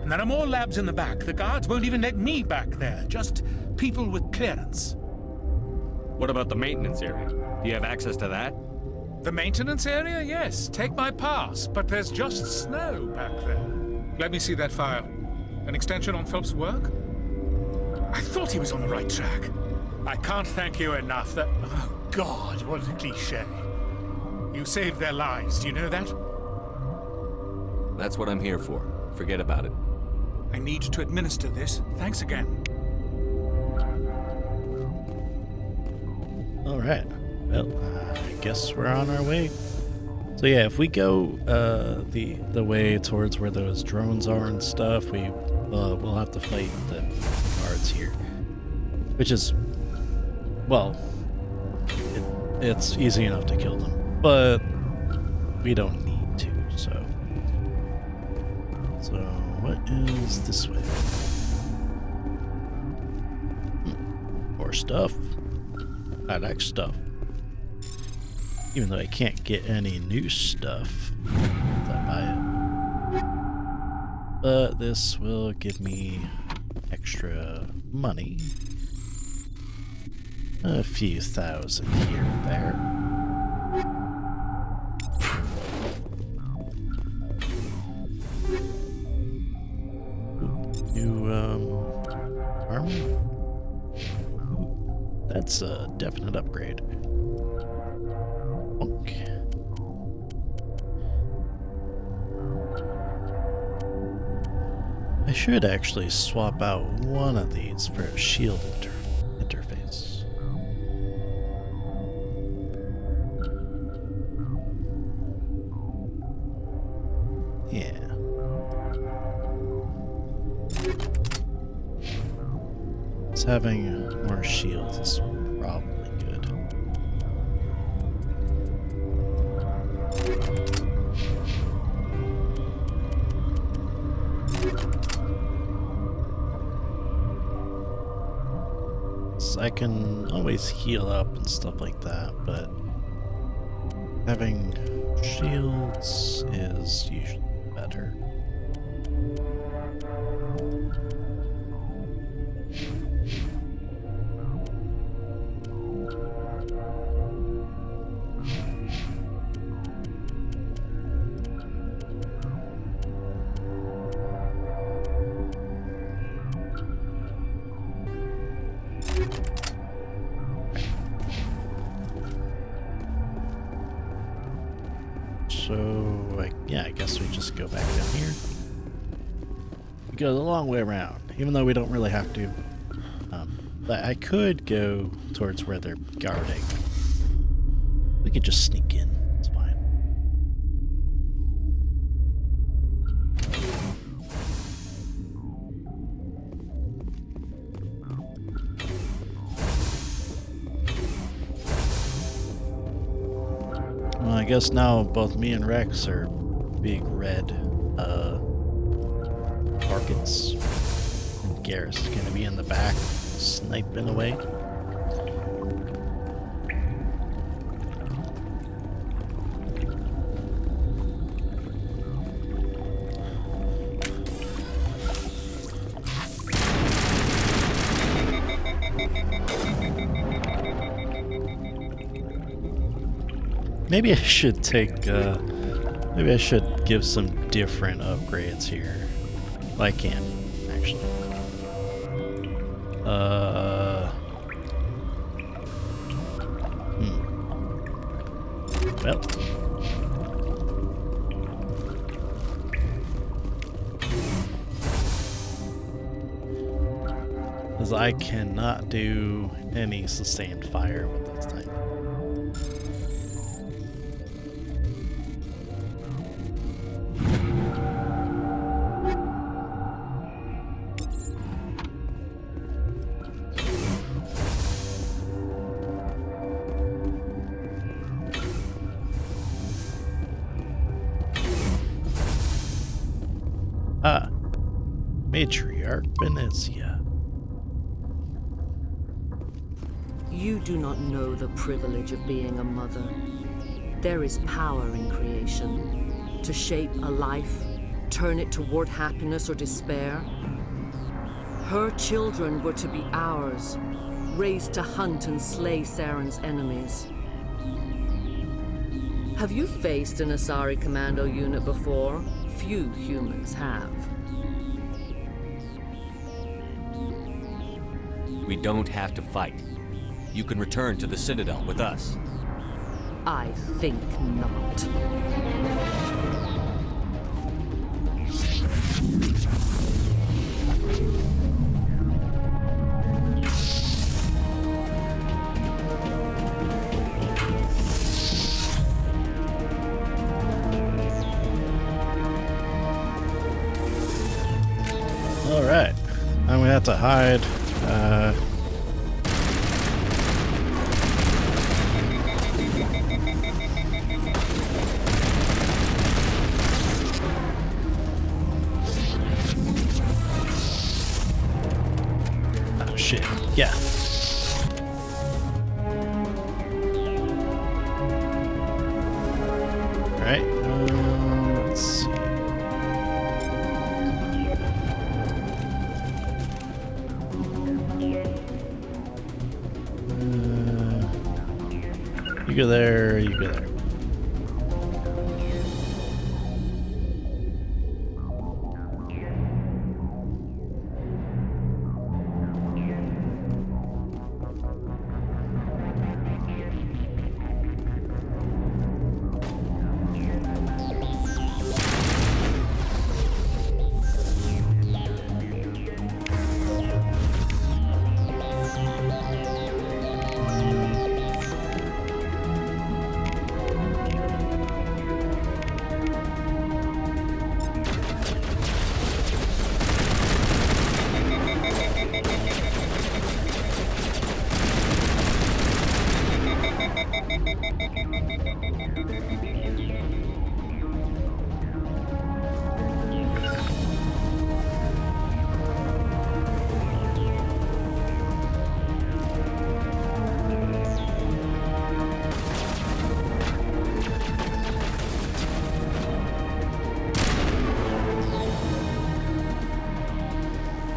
And there are more labs in the back. The guards won't even let me back there. Just people with clearance. What about the maintenance area? Do you have access to that? The maintenance area? Yes. Take my pass. But there's just snow back there. Let me see that file. An extension on Phelps' work? I thought he was on the right track. I can't thank you enough that... Oh, God, what a cliché. You saved their lives, do you know that? That's what I'm here for. Forget about it. I need to administer this. Thanks again. Alright, well, I guess we're on our way. So yeah, if we go the way towards where those drones are and stuff, we'll have to fight the guards here. Which is, well, it's easy enough to kill them, but we don't need to, so. So, what is this way? More stuff. I like stuff. Even though I can't get any new stuff, I buy it. But this will give me extra money. A few thousand here and there. Ooh, new armor. That's a definite upgrade. Okay. I should actually swap out one of these for a shield interface. Yeah. Having more shields is probably good. So I can always heal up and stuff like that, but having shields is usually better. guess we just go back down here. We go the long way around, even though we don't really have to. But I could go towards where they're guarding. We could just sneak in. It's fine. Well, I guess now both me and Rex are big red targets. And Garrus is going to be in the back, sniping away. Maybe I should take, maybe I should give some different upgrades here. Well, I can, actually. Well. Because I cannot do any sustained fire with this thing. Matriarch Benezia. You do not know the privilege of being a mother. There is power in creation. To shape a life, turn it toward happiness or despair. Her children were to be ours, raised to hunt and slay Saren's enemies. Have you faced an Asari commando unit before? Few humans have. We don't have to fight. You can return to the Citadel with us. I think not. All right, now we have to hide. Oh shit! Yeah. All right. Let's see. You go there, you go there.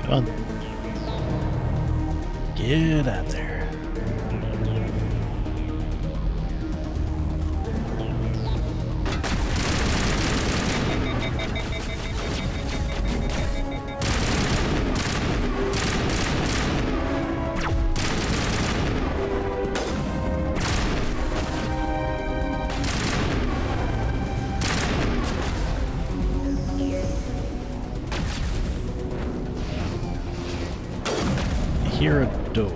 Come on. Get out there. hear a door.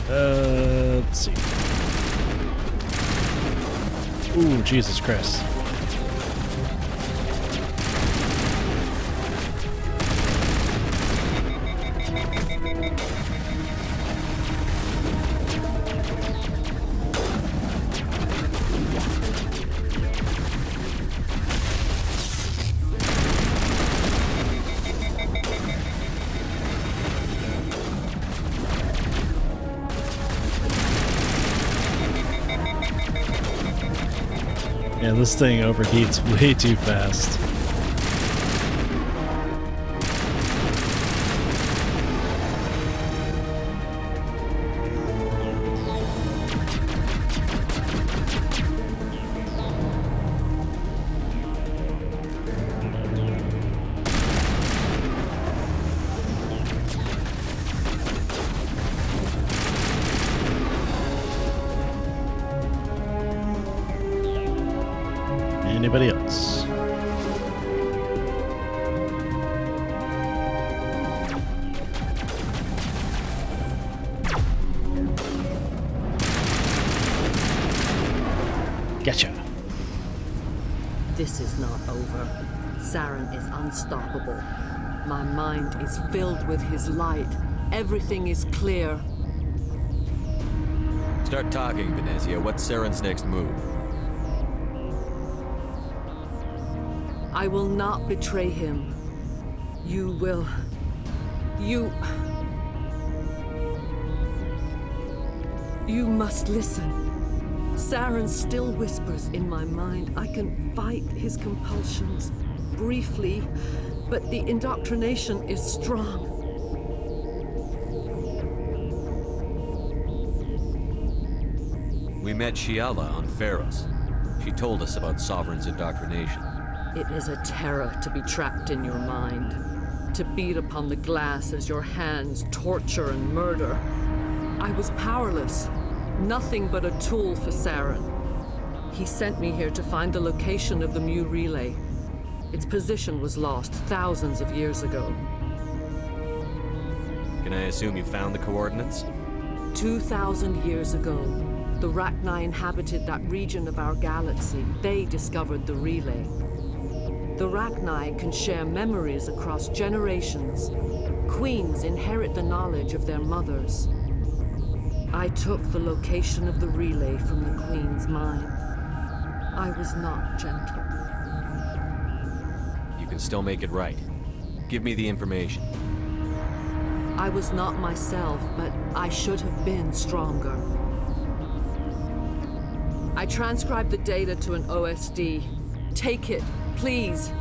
Let's see. Ooh, Jesus Christ. Yeah, this thing overheats way too fast. Anybody else? Getcha. This is not over. Saren is unstoppable. My mind is filled with his light. Everything is clear. Start talking, Benezia. What's Saren's next move? I will not betray him. You will. You must listen. Saren still whispers in my mind. I can fight his compulsions briefly, but the indoctrination is strong. We met Shiala on Pharos. She told us about Sovereign's indoctrination. It is a terror to be trapped in your mind, to beat upon the glass as your hands torture and murder. I was powerless, nothing but a tool for Saren. He sent me here to find the location of the Mu relay. Its position was lost thousands of years ago. Can I assume you found the coordinates? 2,000 years ago, the Rachni inhabited that region of our galaxy. They discovered the relay. The Rachni can share memories across generations. Queens inherit the knowledge of their mothers. I took the location of the relay from the Queen's mind. I was not gentle. You can still make it right. Give me the information. I was not myself, but I should have been stronger. I transcribed the data to an OSD. Take it. Please.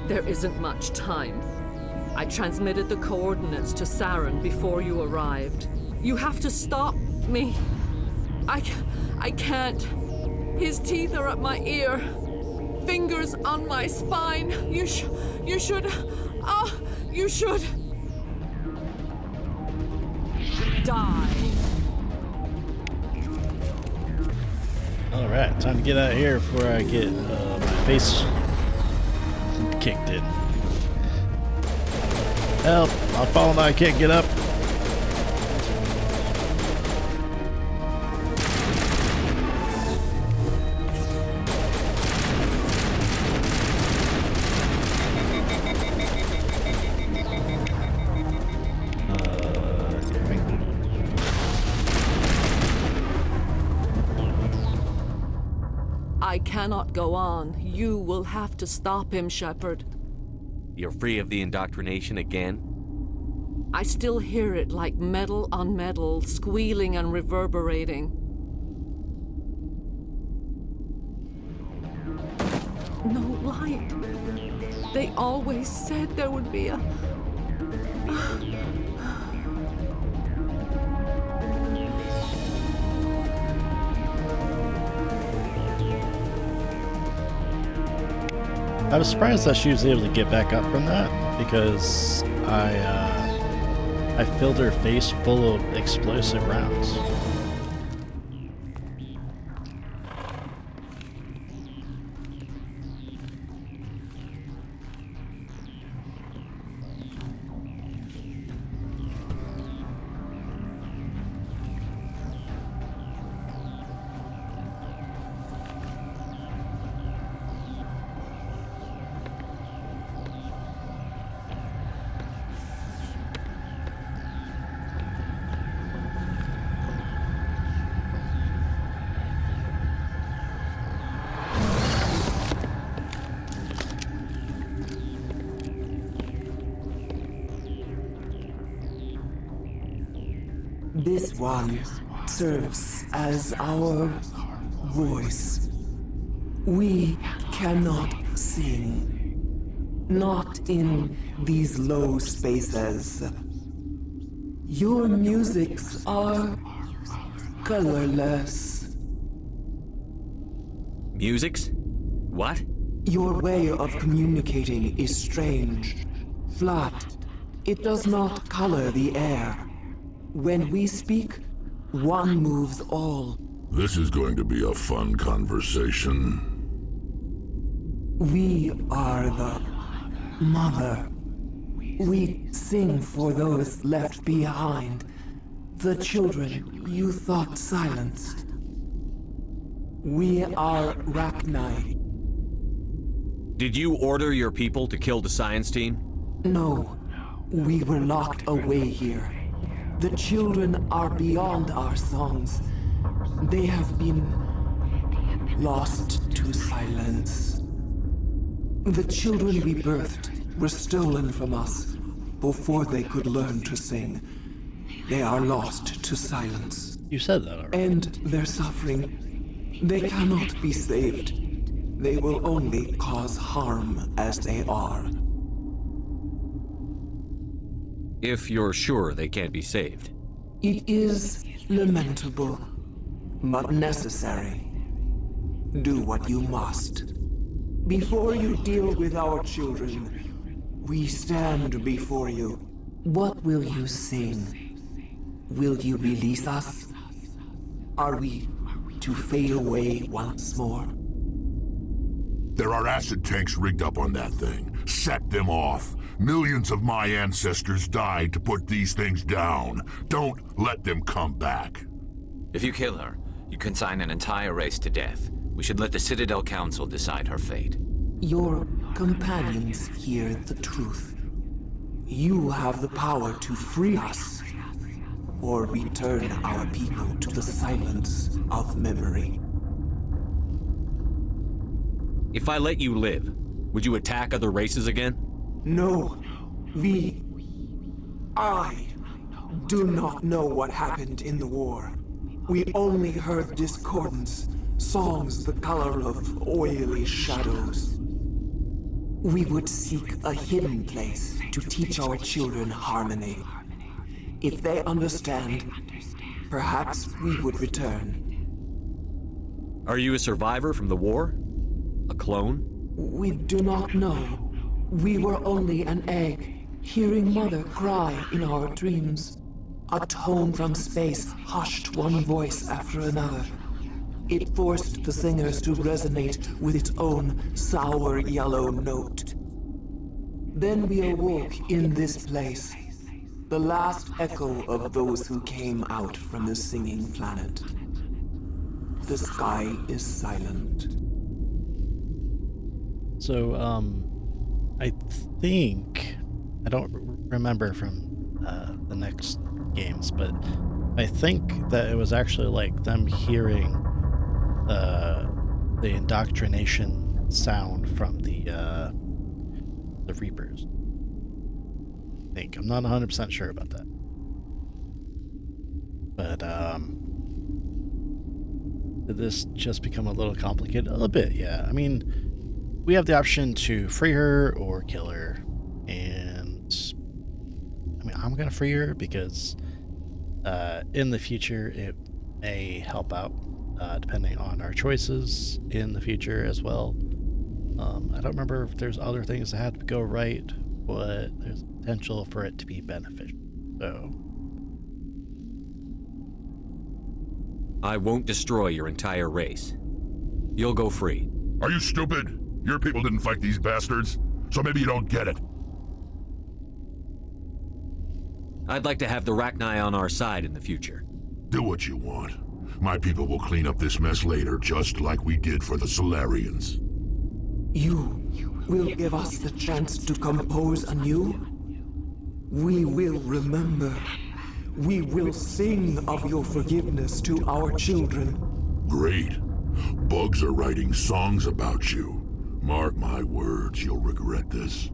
There isn't much time. I transmitted the coordinates to Saren before you arrived. You have to stop me. I can't. His teeth are at my ear. Fingers on my spine. You should. You should. Die. Alright, time to get out of here before I get my face kicked in. Help! I've fallen, I can't get up. I cannot go on. You will have to stop him, Shepard. You're free of the indoctrination again? I still hear it like metal on metal, squealing and reverberating. No light. They always said there would be a... I was surprised that she was able to get back up from that, because I filled her face full of explosive rounds. This one serves as our voice. We cannot sing. Not in these low spaces. Your musics are colorless. Musics? What? Your way of communicating is strange. Flat. It does not color the air. When we speak, one moves all. This is going to be a fun conversation. We are the mother. We sing for those left behind. The children you thought silenced. We are Rachni. Did you order your people to kill the science team? No. We were locked away here. The children are beyond our songs. They have been lost to silence. The children we birthed were stolen from us before they could learn to sing. They are lost to silence. You said that already. And their suffering, they cannot be saved. They will only cause harm as they are. If you're sure they can't be saved. It is lamentable, but necessary. Do what you must. Before you deal with our children, we stand before you. What will you sing? Will you release us? Are we to fade away once more? There are acid tanks rigged up on that thing. Set them off. Millions of my ancestors died to put these things down. Don't let them come back. If you kill her, you consign an entire race to death. We should let the Citadel Council decide her fate. Your companions hear the truth. You have the power to free us, or return our people to the silence of memory. If I let you live, would you attack other races again? No. I do not know what happened in the war. We only heard discordance, songs the color of oily shadows. We would seek a hidden place to teach our children harmony. If they understand, perhaps we would return. Are you a survivor from the war? A clone? We do not know. We were only an egg, hearing Mother cry in our dreams. A tone from space hushed one voice after another. It forced the singers to resonate with its own sour yellow note. Then we awoke in this place, the last echo of those who came out from the singing planet. The sky is silent. So, I think, I don't remember from the next games, but I think that it was actually like them hearing the indoctrination sound from the Reapers. I think. I'm not 100% sure about that. But, did this just become a little complicated? A little bit, yeah. I mean, we have the option to free her or kill her, and I mean, I'm gonna free her because in the future it may help out depending on our choices in the future as well. I don't remember if there's other things that had to go right, but there's potential for it to be beneficial. So I won't destroy your entire race. You'll go free. Are you stupid? Your people didn't fight these bastards, so maybe you don't get it. I'd like to have the Rachni on our side in the future. Do what you want. My people will clean up this mess later, just like we did for the Solarians. You will give us the chance to compose anew? We will remember. We will sing of your forgiveness to our children. Great. Bugs are writing songs about you. Mark my words, you'll regret this.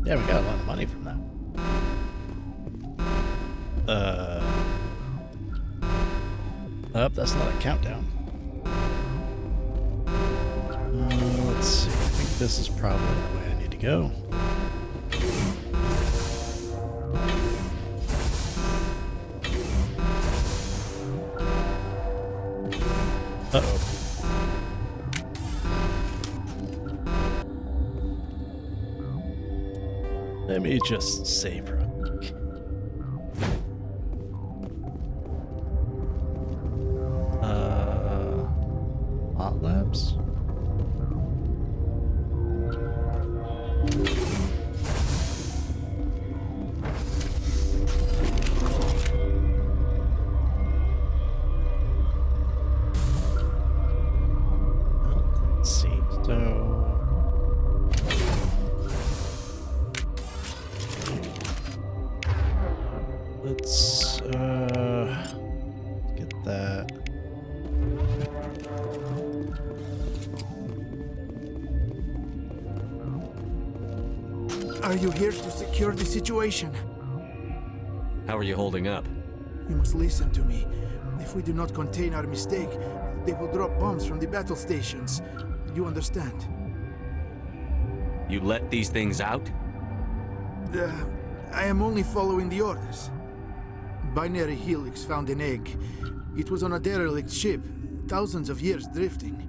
yeah, we got a lot of money from that. Oh, that's not a countdown. Let's see. I think this is probably the way I need to go. Uh-oh. Let me just save her. Hot Labs? Let's see, let's get that. Are you here to secure the situation? How are you holding up? You must listen to me. If we do not contain our mistake, they will drop bombs from the battle stations. You understand? You let these things out? I am only following the orders. Binary Helix found an egg. It was on a derelict ship, thousands of years drifting.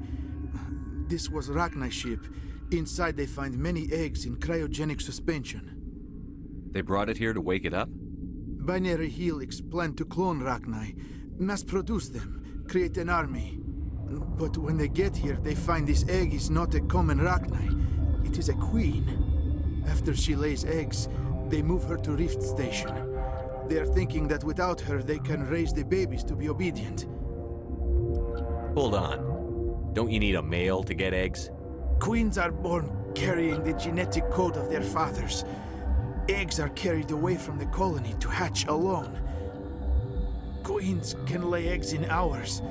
This was Rachni's ship. Inside they find many eggs in cryogenic suspension. They brought it here to wake it up? Binary Helix planned to clone Rachni, mass-produce them, create an army. But when they get here, they find this egg is not a common Rachni. It is a queen. After she lays eggs, they move her to Rift Station. They are thinking that without her, they can raise the babies to be obedient. Hold on. Don't you need a male to get eggs? Queens are born carrying the genetic code of their fathers. Eggs are carried away from the colony to hatch alone. Queens can lay eggs in hours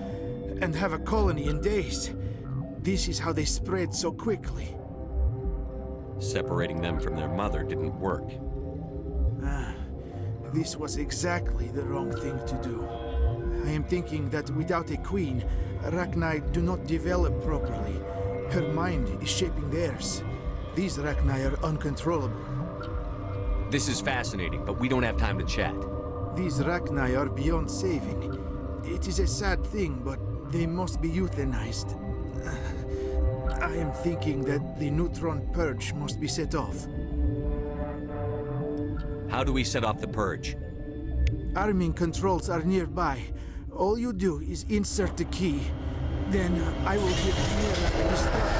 and have a colony in days. This is how they spread so quickly. Separating them from their mother didn't work. This was exactly the wrong thing to do. I am thinking that without a queen, Rachni do not develop properly. Her mind is shaping theirs. These Rachni are uncontrollable. This is fascinating, but we don't have time to chat. These Rachni are beyond saving. It is a sad thing, but they must be euthanized. I am thinking that the neutron purge must be set off. How do we set off the purge? Arming controls are nearby. All you do is insert the key. Then I will give Mira the start.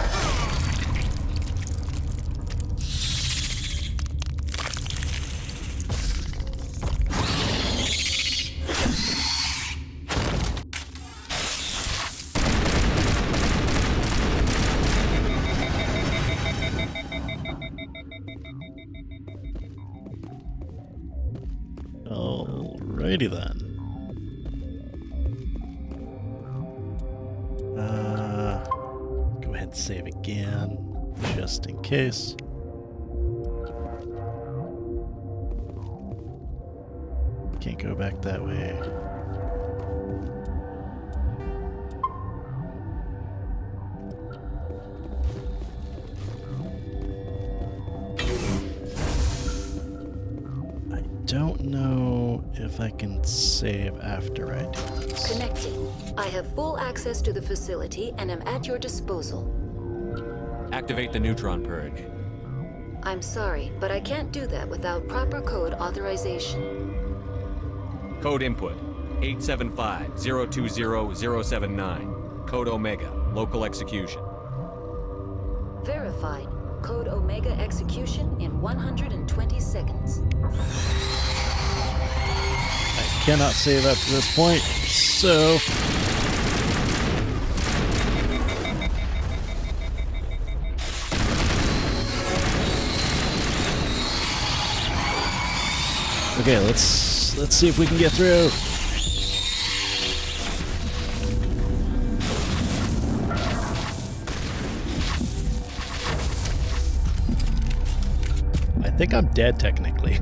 Alrighty then. Go ahead and save again, just in case. can't go back that way. I don't know if I can save after I do this. Connecting. I have full access to the facility and am at your disposal. Activate the neutron purge. I'm sorry, but I can't do that without proper code authorization. Code input 875-020-079. Code Omega. Local execution. Verified. Code Omega execution in 120 seconds. I cannot save up to this point, so... Okay, let's see if we can get through. I think I'm dead technically.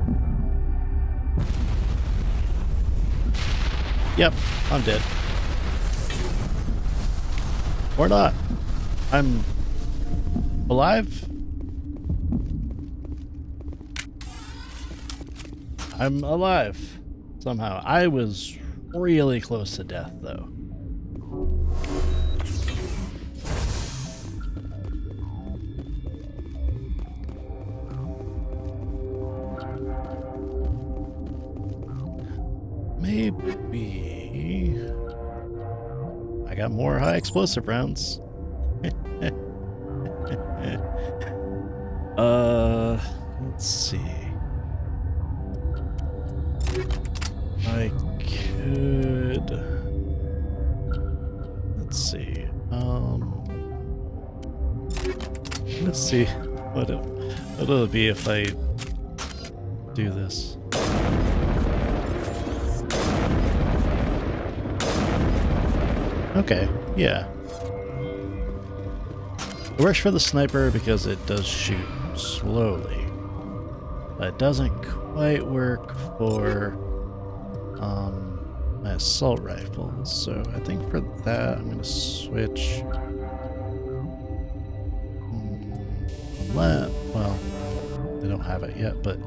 Yep, I'm dead. Or not. I'm alive. I'm alive, somehow. I was really close to death, though. Maybe... I got more high explosive rounds. Let's see. I could... Let's see. Let's see what it'll be if I do this. Okay, yeah. It works for the sniper because it does shoot slowly. But it doesn't quite work for my assault rifle. So I think for that I'm gonna switch. Well, I don't have it yet, but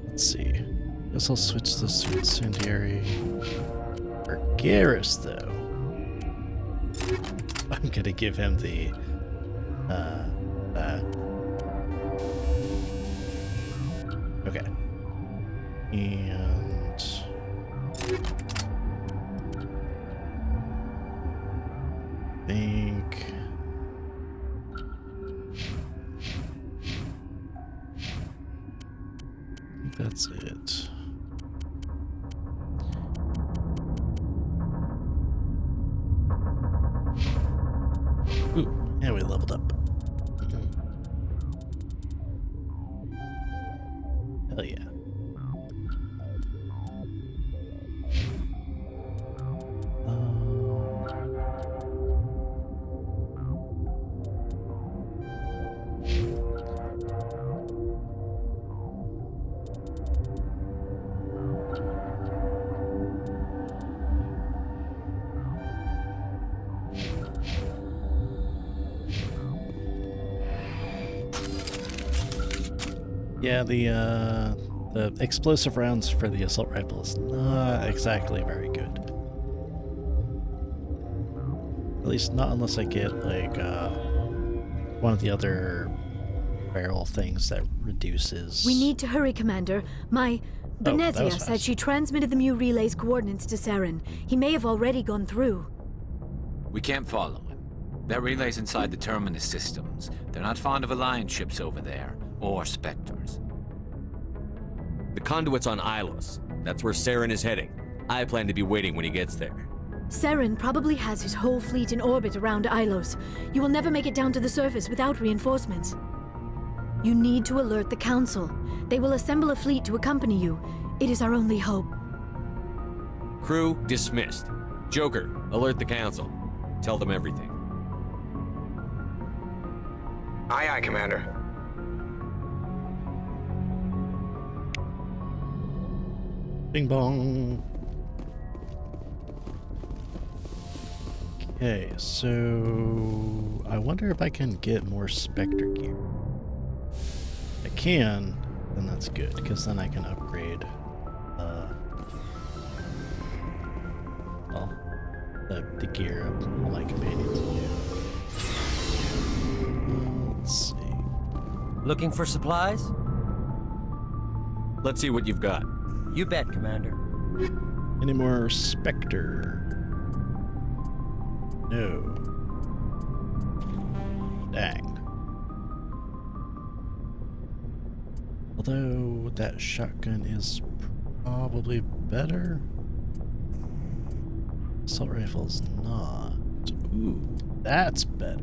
let's see. I guess I'll switch this to incendiary. For Garrus, though, I'm gonna give him the that. Okay. And I think that's it. Ooh, yeah, we leveled up. Hell yeah. Yeah, the explosive rounds for the assault rifle is not exactly very good. At least not unless I get like one of the other barrel things that reduces. We need to hurry, Commander. Benezia said she transmitted the Mu relay's coordinates to Saren. He may have already gone through. We can't follow him. That relay's inside the Terminus systems. They're not fond of Alliance ships over there, or Spectres. The conduit's on Ilos. That's where Saren is heading. I plan to be waiting when he gets there. Saren probably has his whole fleet in orbit around Ilos. You will never make it down to the surface without reinforcements. You need to alert the Council. They will assemble a fleet to accompany you. It is our only hope. Crew dismissed. Joker, alert the Council. Tell them everything. Aye, aye, Commander. Bing bong. Okay, so I wonder if I can get more Spectre gear. If I can, then that's good, because then I can upgrade well, the gear of all my companions. Let's see. Looking for supplies? Let's see what you've got. You bet, Commander. Any more Spectre? No. Dang. Although that shotgun is probably better. Assault rifle's not. Ooh, that's better.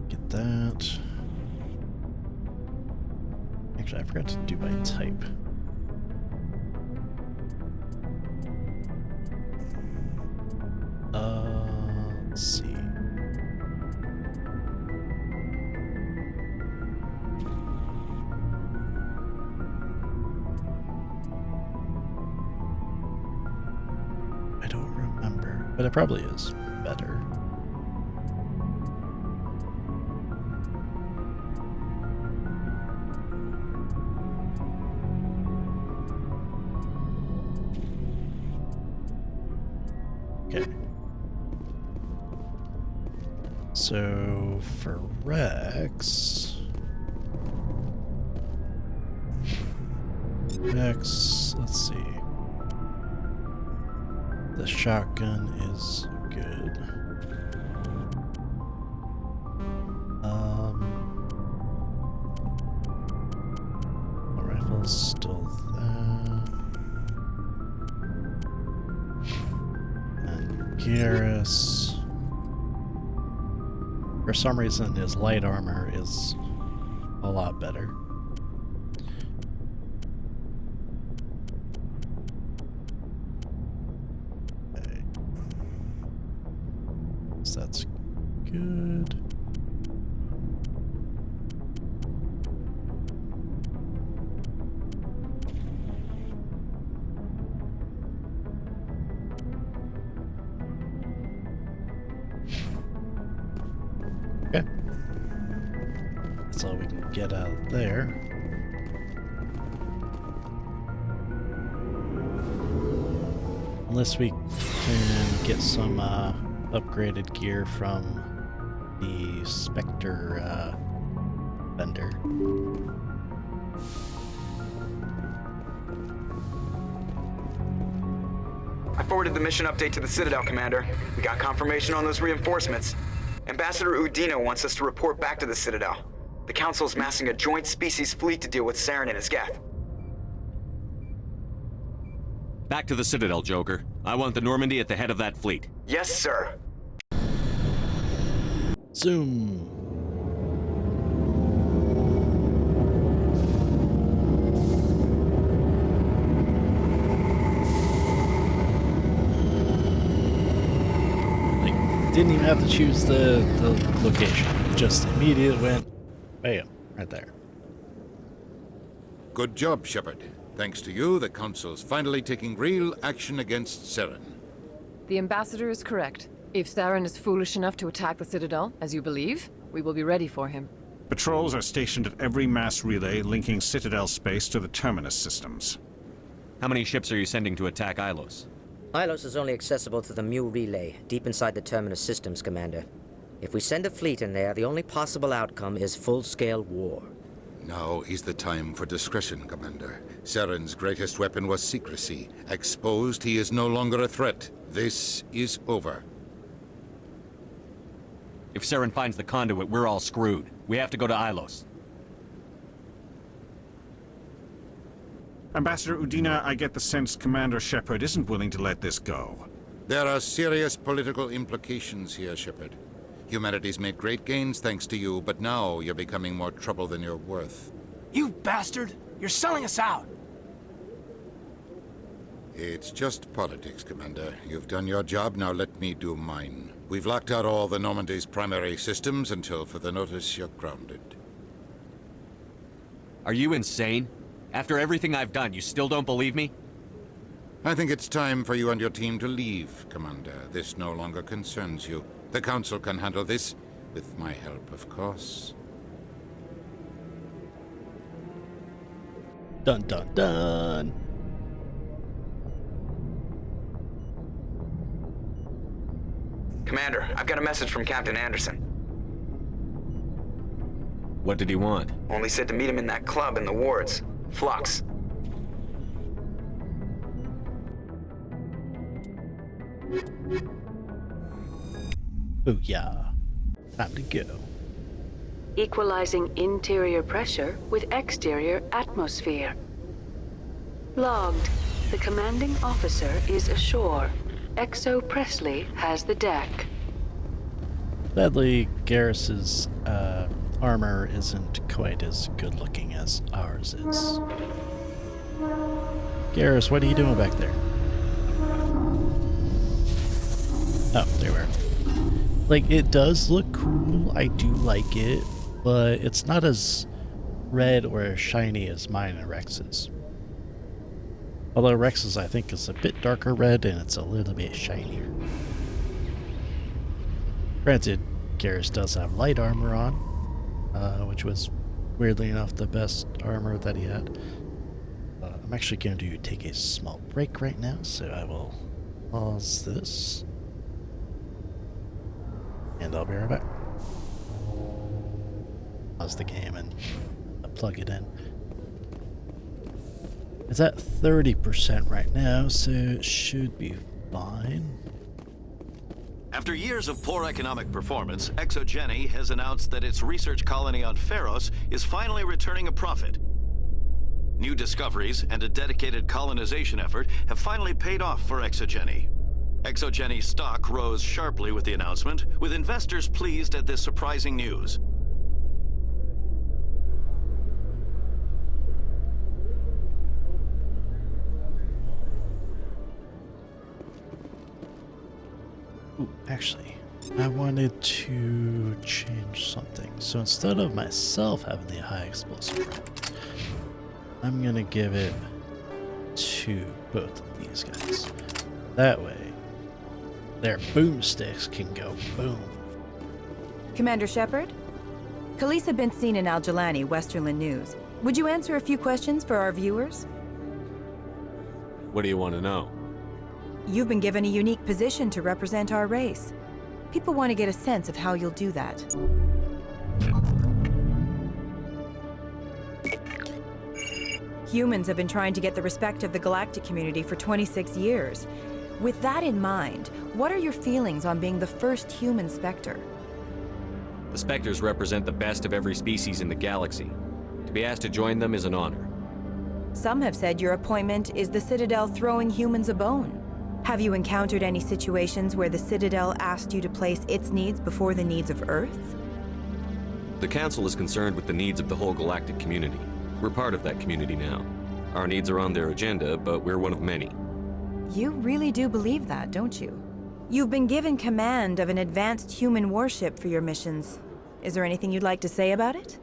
Get that. Actually, I forgot to do by type. Let's see. I don't remember, but it probably is better. Okay. So for Rex, let's see. The shotgun is good. The rifle's still there. And Garrus. For some reason, his light armor is a lot better. Okay. So that's good. Okay. That's all we can get out of there. Unless we can get some upgraded gear from the Spectre vendor. I forwarded the mission update to the Citadel, Commander. We got confirmation on those reinforcements. Ambassador Udina wants us to report back to the Citadel. The Council's massing a joint species fleet to deal with Saren and his Geth. Back to the Citadel, Joker. I want the Normandy at the head of that fleet. Yes, sir. Zoom. Didn't even have to choose the location. Just immediately went, bam, right there. Good job, Shepard. Thanks to you, the Council's finally taking real action against Saren. The Ambassador is correct. If Saren is foolish enough to attack the Citadel, as you believe, we will be ready for him. Patrols are stationed at every mass relay linking Citadel space to the Terminus systems. How many ships are you sending to attack Ilos? Ilos is only accessible to the Mu relay, deep inside the Terminus systems, Commander. If we send a fleet in there, the only possible outcome is full-scale war. Now is the time for discretion, Commander. Saren's greatest weapon was secrecy. Exposed, he is no longer a threat. This is over. If Saren finds the conduit, we're all screwed. We have to go to Ilos. Ambassador Udina, I get the sense Commander Shepard isn't willing to let this go. There are serious political implications here, Shepard. Humanity's made great gains thanks to you, but now you're becoming more trouble than you're worth. You bastard! You're selling us out! It's just politics, Commander. You've done your job, now let me do mine. We've locked out all the Normandy's primary systems until further notice you're grounded. Are you insane? After everything I've done, you still don't believe me? I think it's time for you and your team to leave, Commander. This no longer concerns you. The Council can handle this, with my help, of course. Dun dun dun. Commander, I've got a message from Captain Anderson. What did he want? Only said to meet him in that club in the wards. Flux. Booyah. Time to go. Equalizing interior pressure with exterior atmosphere. Logged. The commanding officer is ashore. Exo Presley has the deck. Sadly, Garrus's armor isn't quite as good looking as ours is. Garrus, what are you doing back there? Oh, there we are. Like, it does look cool. I do like it, but it's not as red or as shiny as mine and Rex's. Although Rex's, I think, is a bit darker red and it's a little bit shinier. Granted, Garrus does have light armor on, which was, weirdly enough, the best armor that he had. I'm actually going to take a small break right now, so I will pause this. And I'll be right back. Pause the game and plug it in. It's at 30% right now, so it should be fine. After years of poor economic performance, ExoGeni has announced that its research colony on Pharos is finally returning a profit. New discoveries and a dedicated colonization effort have finally paid off for ExoGeni. ExoGeni's stock rose sharply with the announcement, with investors pleased at this surprising news. Ooh, actually, I wanted to change something. So instead of myself having the high explosive rounds, I'm gonna give it to both of these guys. That way, their boomsticks can go boom. Commander Shepard? Khaleesa been seen in Al Jalani, Westerland News. Would you answer a few questions for our viewers? What do you want to know? You've been given a unique position to represent our race. People want to get a sense of how you'll do that. Humans have been trying to get the respect of the galactic community for 26 years. With that in mind, what are your feelings on being the first human Spectre? The Spectres represent the best of every species in the galaxy. To be asked to join them is an honor. Some have said your appointment is the Citadel throwing humans a bone. Have you encountered any situations where the Citadel asked you to place its needs before the needs of Earth? The Council is concerned with the needs of the whole galactic community. We're part of that community now. Our needs are on their agenda, but we're one of many. You really do believe that, don't you? You've been given command of an advanced human warship for your missions. Is there anything you'd like to say about it?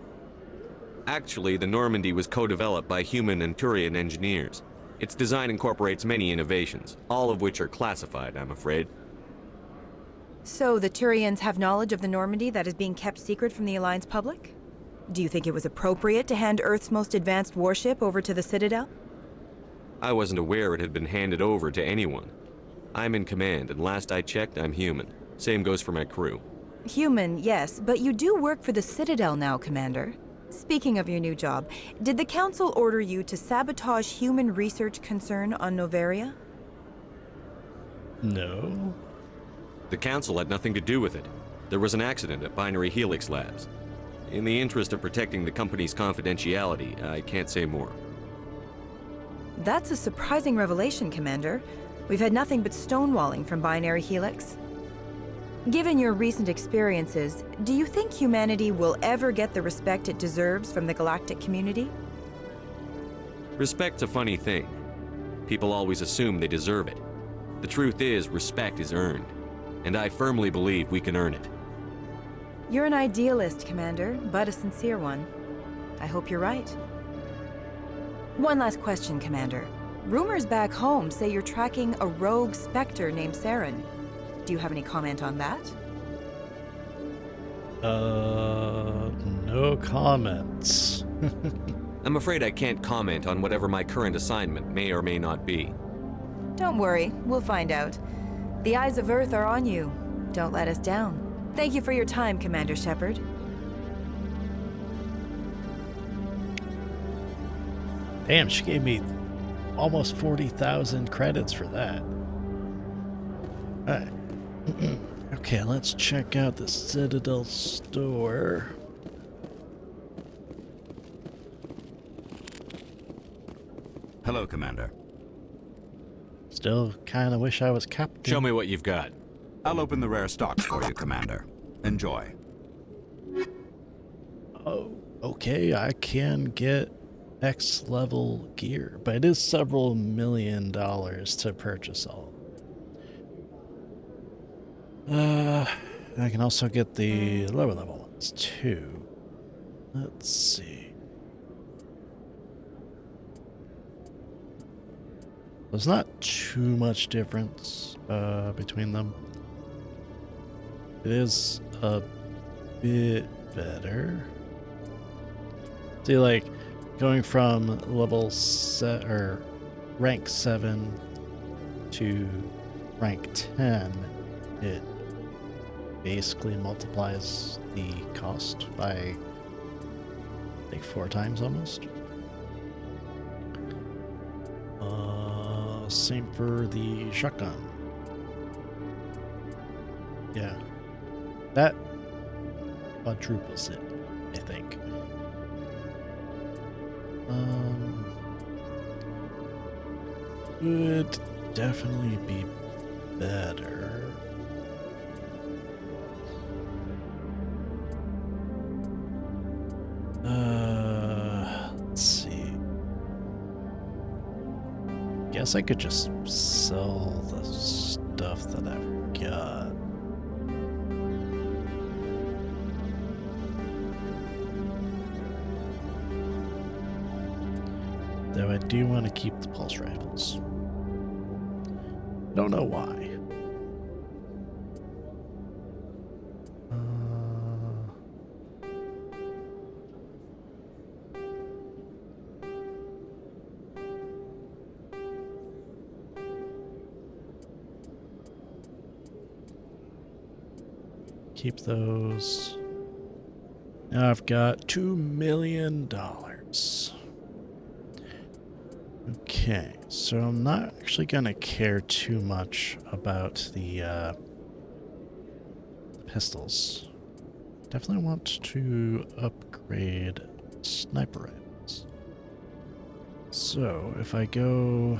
Actually, the Normandy was co-developed by human and Turian engineers. Its design incorporates many innovations, all of which are classified, I'm afraid. So the Turians have knowledge of the Normandy that is being kept secret from the Alliance public? Do you think it was appropriate to hand Earth's most advanced warship over to the Citadel? I wasn't aware it had been handed over to anyone. I'm in command, and last I checked, I'm human. Same goes for my crew. Human, yes, but you do work for the Citadel now, Commander. Speaking of your new job, did the Council order you to sabotage human research concern on Noveria? No. The Council had nothing to do with it. There was an accident at Binary Helix Labs. In the interest of protecting the company's confidentiality, I can't say more. That's a surprising revelation, Commander. We've had nothing but stonewalling from Binary Helix. Given your recent experiences, do you think humanity will ever get the respect it deserves from the galactic community? Respect's a funny thing. People always assume they deserve it. The truth is, respect is earned. And I firmly believe we can earn it. You're an idealist, Commander, but a sincere one. I hope you're right. One last question, Commander. Rumors back home say you're tracking a rogue Spectre named Saren. Do you have any comment on that? No comments. I'm afraid I can't comment on whatever my current assignment may or may not be. Don't worry, we'll find out. The eyes of Earth are on you. Don't let us down. Thank you for your time, Commander Shepard. Damn, she gave me almost 40,000 credits for that. Alright. Okay, let's check out the Citadel store. Hello, Commander. Still kind of wish I was captain. Show me what you've got. I'll open the rare stocks for you, Commander. Enjoy. Oh, okay, I can get X level gear, but it is several $1 million to purchase all. I can also get the lower level ones too. Let's see. There's not too much difference between them. It is a bit better. See, like going from level rank 7 to rank 10, it basically multiplies the cost by like 4 times almost. Same for the shotgun. Yeah, that quadruples it, I think. Would definitely be better. Let's see. Guess I could just sell the stuff that I've got. Though I do want to keep the pulse rifles. Don't know why. Keep those. Now I've got $2 million. Okay, so I'm not actually gonna care too much about the pistols. Definitely want to upgrade sniper rifles. So if I go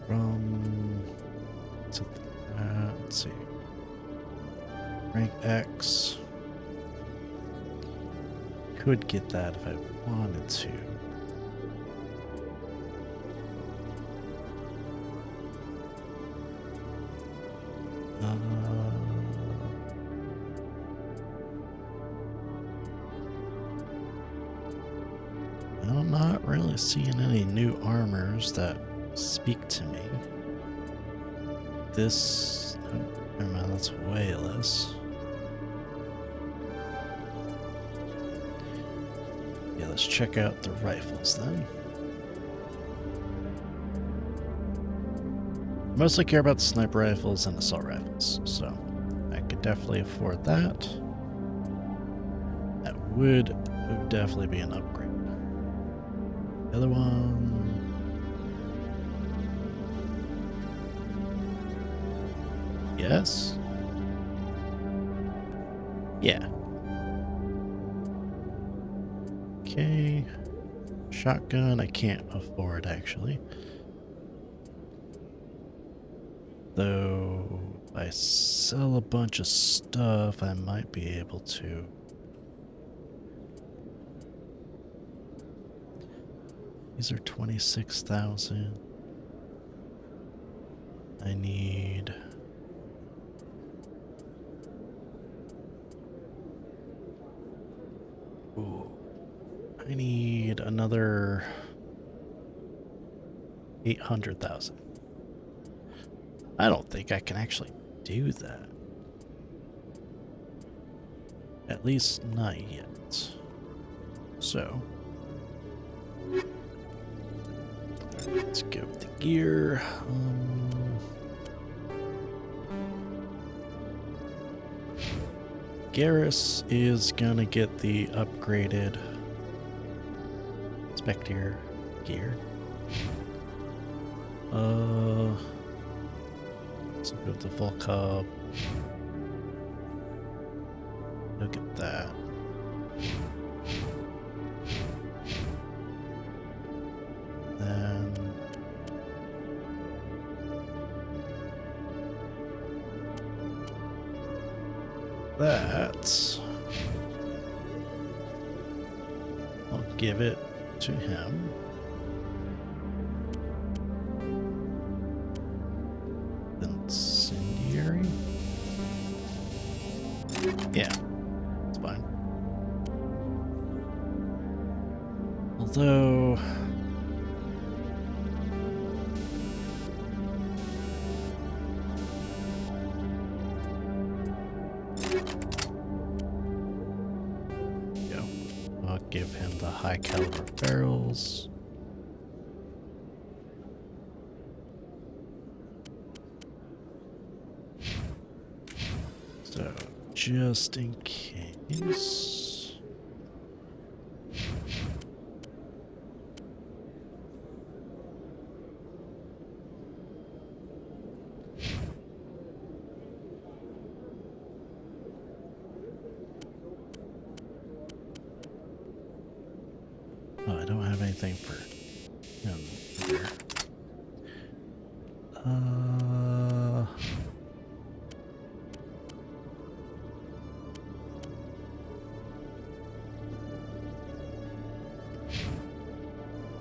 from let's see, rank X. Could get that if I wanted to. I'm not really seeing any new armors that speak to me. This, oh, never mind, that's way less. Yeah, let's check out the rifles then. Mostly care about the sniper rifles and assault rifles, so I could definitely afford that. That would definitely be an upgrade. The other one... Yes? Yeah. Okay. Shotgun I can't afford, actually. Though, if I sell a bunch of stuff, I might be able to. These are 26,000. I need... Ooh. I need another 800,000. I don't think I can actually do that. At least not yet. So, let's go with the gear. Garrus is gonna get the upgraded Spectre gear. Let's go with the full cub. Look at that. Then that, I'll give it to him. Incendiary? Yeah, it's fine. Although I'll give him the high caliber barrels. So, just in case. Oh, I don't have anything for him here.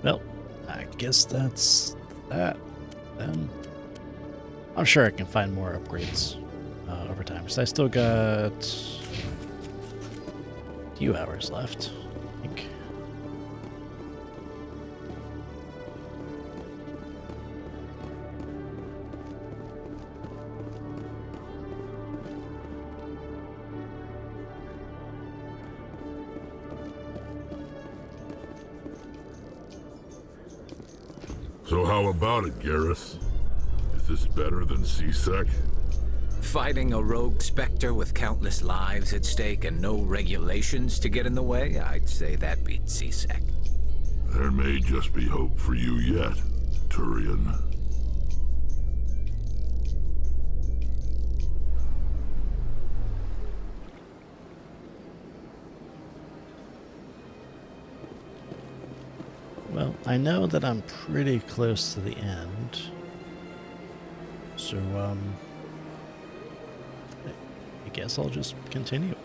Well, I guess that's that then. I'm sure I can find more upgrades over time, because I still got a few hours left, I think. So how about it, Garrus? Is this better than C-Sec? Fighting a rogue Spectre with countless lives at stake and no regulations to get in the way? I'd say that beats C-Sec. There may just be hope for you yet, Turian. Well, I know that I'm pretty close to the end. So, I guess I'll just continue.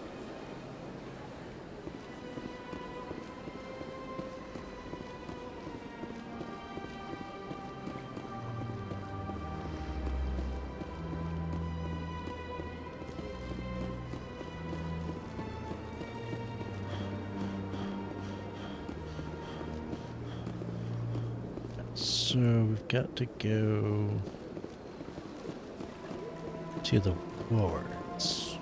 So we've got to go to the wards.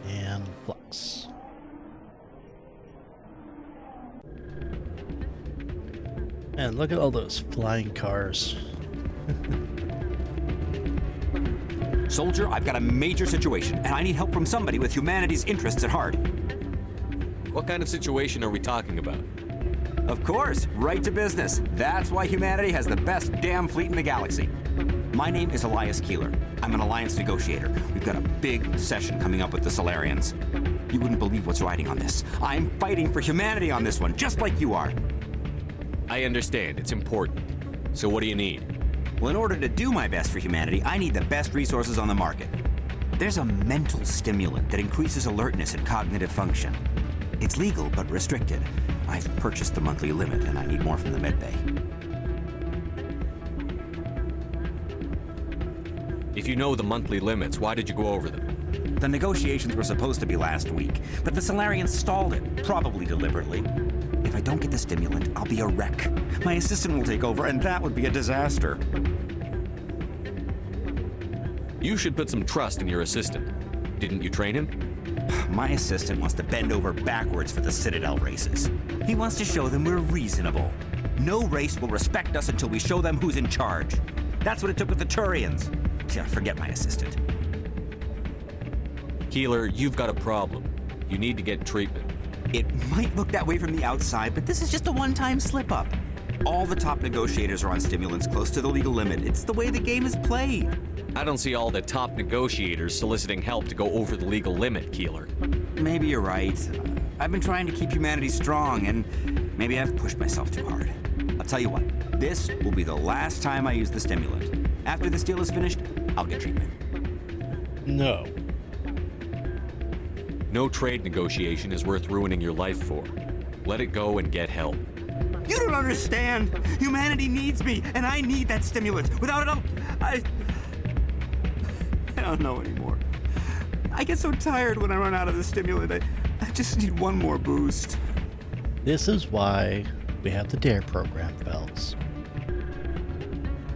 And Flux. And look at all those flying cars. Soldier, I've got a major situation, and I need help from somebody with humanity's interests at heart. What kind of situation are we talking about? Of course, right to business. That's why humanity has the best damn fleet in the galaxy. My name is Elias Keeler. I'm an alliance negotiator. We've got a big session coming up with the Solarians. You wouldn't believe what's riding on this. I'm fighting for humanity on this one, just like you are. I understand. It's important. So what do you need? Well, in order to do my best for humanity, I need the best resources on the market. There's a mental stimulant that increases alertness and cognitive function. It's legal, but restricted. I've purchased the monthly limit, and I need more from the medbay. If you know the monthly limits, why did you go over them? The negotiations were supposed to be last week, but the Solarians stalled it, probably deliberately. If I don't get the stimulant, I'll be a wreck. My assistant will take over, and that would be a disaster. You should put some trust in your assistant. Didn't you train him? My assistant wants to bend over backwards for the Citadel races. He wants to show them we're reasonable. No race will respect us until we show them who's in charge. That's what it took with the Turians. Yeah, forget my assistant. Keeler, you've got a problem. You need to get treatment. It might look that way from the outside, but this is just a one-time slip-up. All the top negotiators are on stimulants close to the legal limit. It's the way the game is played. I don't see all the top negotiators soliciting help to go over the legal limit, Keeler. Maybe you're right. I've been trying to keep humanity strong, and maybe I've pushed myself too hard. I'll tell you what, this will be the last time I use the stimulant. After this deal is finished, I'll get treatment. No. No trade negotiation is worth ruining your life for. Let it go and get help. You don't understand! Humanity needs me, and I need that stimulant. Without it, I don't know anymore. I get so tired when I run out of the stimulant. I just need one more boost. This is why we have the DARE program, fellas.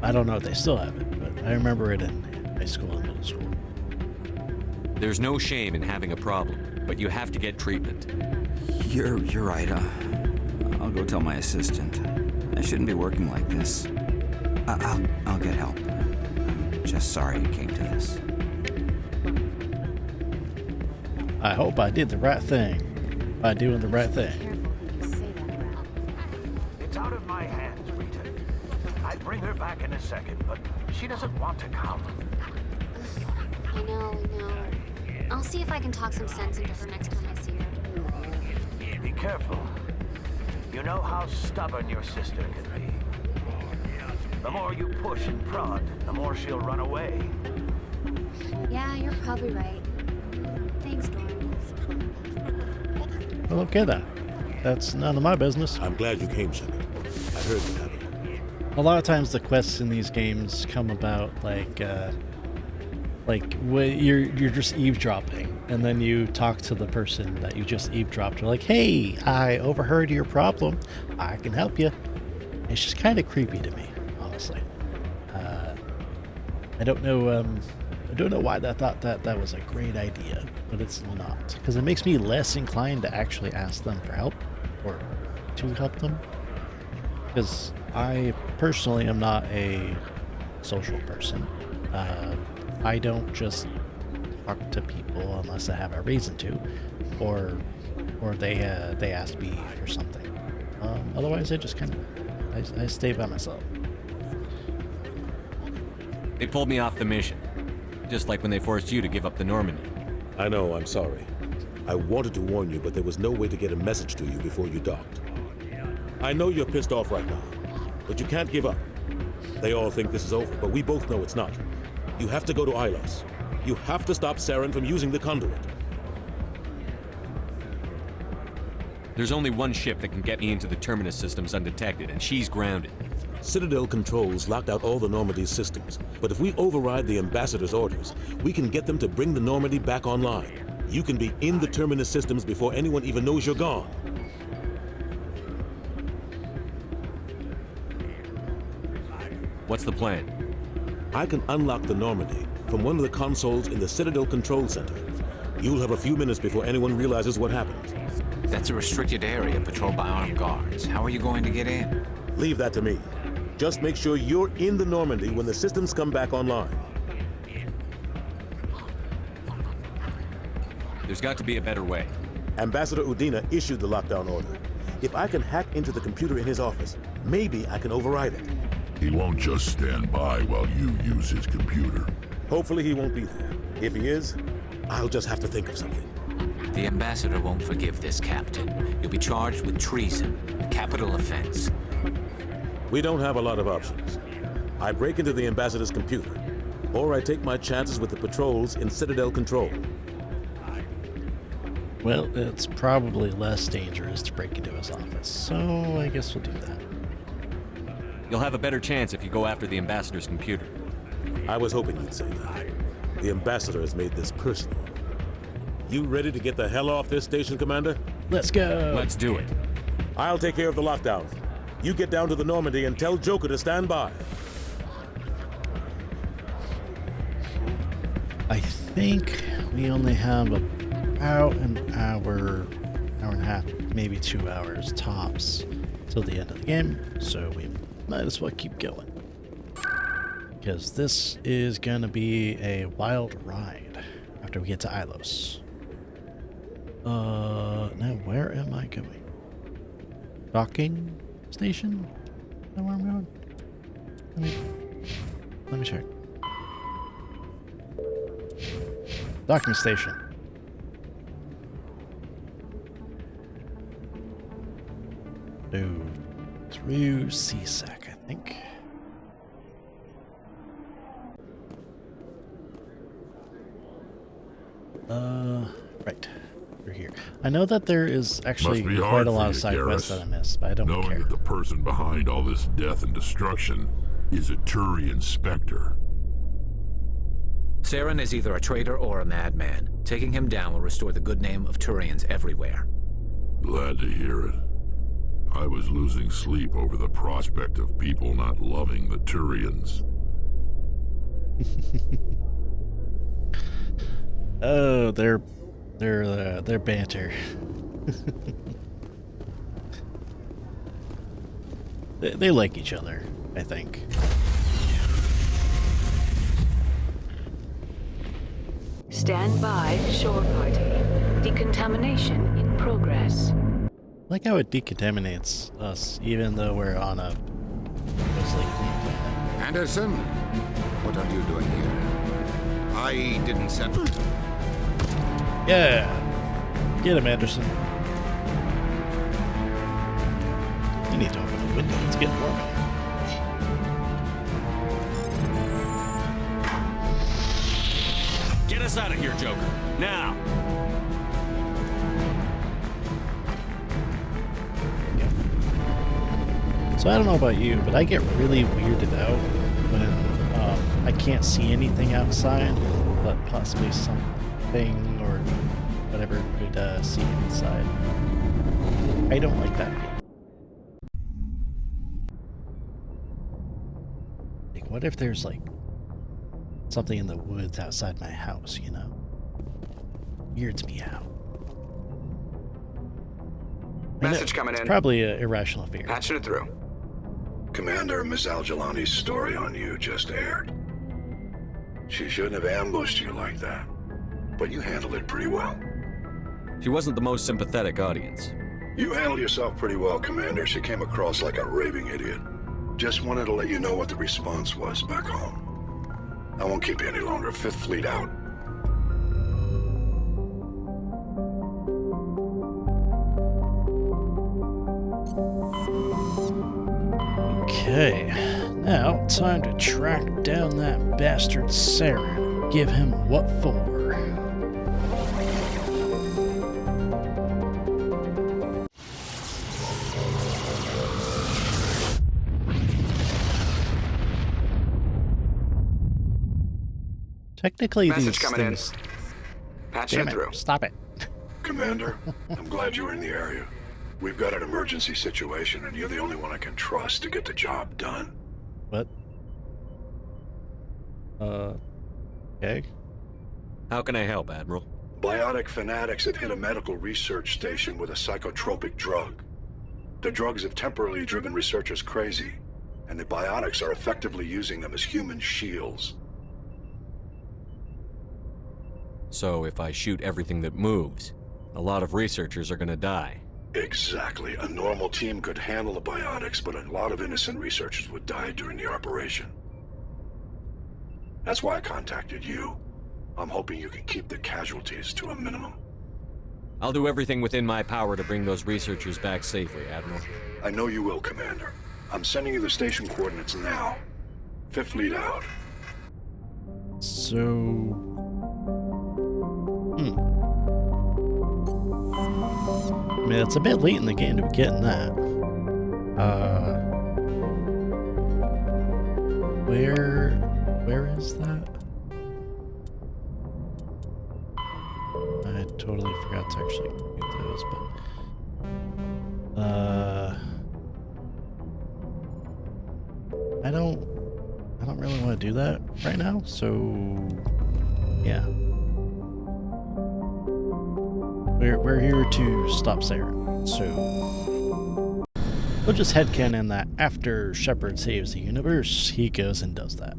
I don't know if they still have it, but I remember it in high school and middle school. There's no shame in having a problem, but you have to get treatment. You're right. I'll go tell my assistant. I shouldn't be working like this. I'll get help. I'm just sorry it came to this. I hope I did the right thing by doing the right thing. It's out of my hands, Rita. I'd bring her back in a second, but she doesn't want to come. I know. I'll see if I can talk some sense into her next time I see her. Be careful. You know how stubborn your sister can be. The more you push and prod, the more she'll run away. Yeah, you're probably right. Thanks, Doran. Well, okay then. That's none of my business. I'm glad you came, Shepard. I heard what happened. A lot of times the quests in these games come about like when you're just eavesdropping, and then you talk to the person that you just eavesdropped. You're like, hey, I overheard your problem. I can help you. It's just kind of creepy to me, honestly. I don't know why I thought that was a great idea, but it's not, because it makes me less inclined to actually ask them for help or to help them, because I personally am not a social person. I don't just talk to people unless I have a reason to, or they ask me for something. Otherwise, I just kind of I stay by myself. They pulled me off the mission, just like when they forced you to give up the Normandy. I know, I'm sorry. I wanted to warn you, but there was no way to get a message to you before you docked. I know you're pissed off right now, but you can't give up. They all think this is over, but we both know it's not. You have to go to Ilos. You have to stop Saren from using the conduit. There's only one ship that can get me into the Terminus systems undetected, and she's grounded. Citadel controls locked out all the Normandy's systems, but if we override the Ambassador's orders, we can get them to bring the Normandy back online. You can be in the Terminus systems before anyone even knows you're gone. What's the plan? I can unlock the Normandy from one of the consoles in the Citadel Control Center. You'll have a few minutes before anyone realizes what happened. That's a restricted area patrolled by armed guards. How are you going to get in? Leave that to me. Just make sure you're in the Normandy when the systems come back online. There's got to be a better way. Ambassador Udina issued the lockdown order. If I can hack into the computer in his office, maybe I can override it. He won't just stand by while you use his computer. Hopefully he won't be there. If he is, I'll just have to think of something. The Ambassador won't forgive this, Captain. You'll be charged with treason, a capital offense. We don't have a lot of options. I break into the Ambassador's computer, or I take my chances with the patrols in Citadel Control. Well, it's probably less dangerous to break into his office, so I guess we'll do that. You'll have a better chance if you go after the Ambassador's computer. I was hoping you'd say that. The Ambassador has made this personal. You ready to get the hell off this station, Commander? Let's go! Let's do it. I'll take care of the lockdown. You get down to the Normandy and tell Joker to stand by. I think we only have about an hour and a half, maybe 2 hours tops till the end of the game, so we might as well keep going. Because this is gonna be a wild ride after we get to Ilos. Now where am I going? Docking station? Is that where I'm going? Let me check. Docking station. No, through CSEC, I think. Right. We're here. I know that there is actually Must be quite hard a lot for of you, side quests Garrus, that I missed, but I don't knowing care. that the person behind all this death and destruction is a Turian Spectre. Saren is either a traitor or a madman. Taking him down will restore the good name of Turians everywhere. Glad to hear it. I was losing sleep over the prospect of people not loving the Turians. Oh, their banter. they like each other, I think. Stand by, shore party. Decontamination in progress. Like how it decontaminates us, even though we're on a mostly clean planet. Anderson, what are you doing here? I didn't send... Yeah! Get him, Anderson. You need to open the window. It's getting warm. Get us out of here, Joker. Now! So I don't know about you, but I get really weirded out when I can't see anything outside, but possibly something or whatever could see inside. I don't like that feeling. Like, what if there's like something in the woods outside my house, you know? Weirds me out. Message coming in. It's probably an irrational fear. Patching it through. Commander, Miss Al-Jalani's story on you just aired. She shouldn't have ambushed you like that, but you handled it pretty well. She wasn't the most sympathetic audience. You handled yourself pretty well, Commander. She came across like a raving idiot. Just wanted to let you know what the response was back home. I won't keep you any longer. Fifth Fleet out. Okay, now time to track down that bastard Saren. Give him what for. Technically, Message these coming things... in. Patching Damn it it, through. stop it. Commander, I'm glad you were in the area. We've got an emergency situation, and you're the only one I can trust to get the job done. What? Okay. How can I help, Admiral? Biotic fanatics have hit a medical research station with a psychotropic drug. The drugs have temporarily driven researchers crazy, and the biotics are effectively using them as human shields. So if I shoot everything that moves, a lot of researchers are gonna die. Exactly. A normal team could handle the biotics, but a lot of innocent researchers would die during the operation. That's why I contacted you. I'm hoping you can keep the casualties to a minimum. I'll do everything within my power to bring those researchers back safely, Admiral. I know you will, Commander. I'm sending you the station coordinates now. Fifth Fleet out. So... I mean, it's a bit late in the game to be getting that. Where is that? I totally forgot to actually get those, but I don't really want to do that right now, so yeah. We're here to stop Saren, so we'll just headcanon that after Shepard saves the universe, he goes and does that.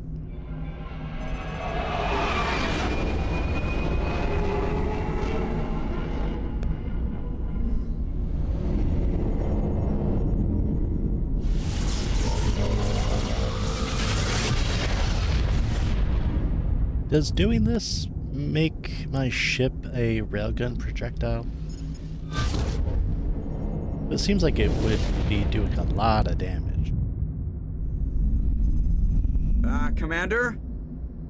Does doing this make my ship a railgun projectile? It seems like it would be doing a lot of damage. Commander?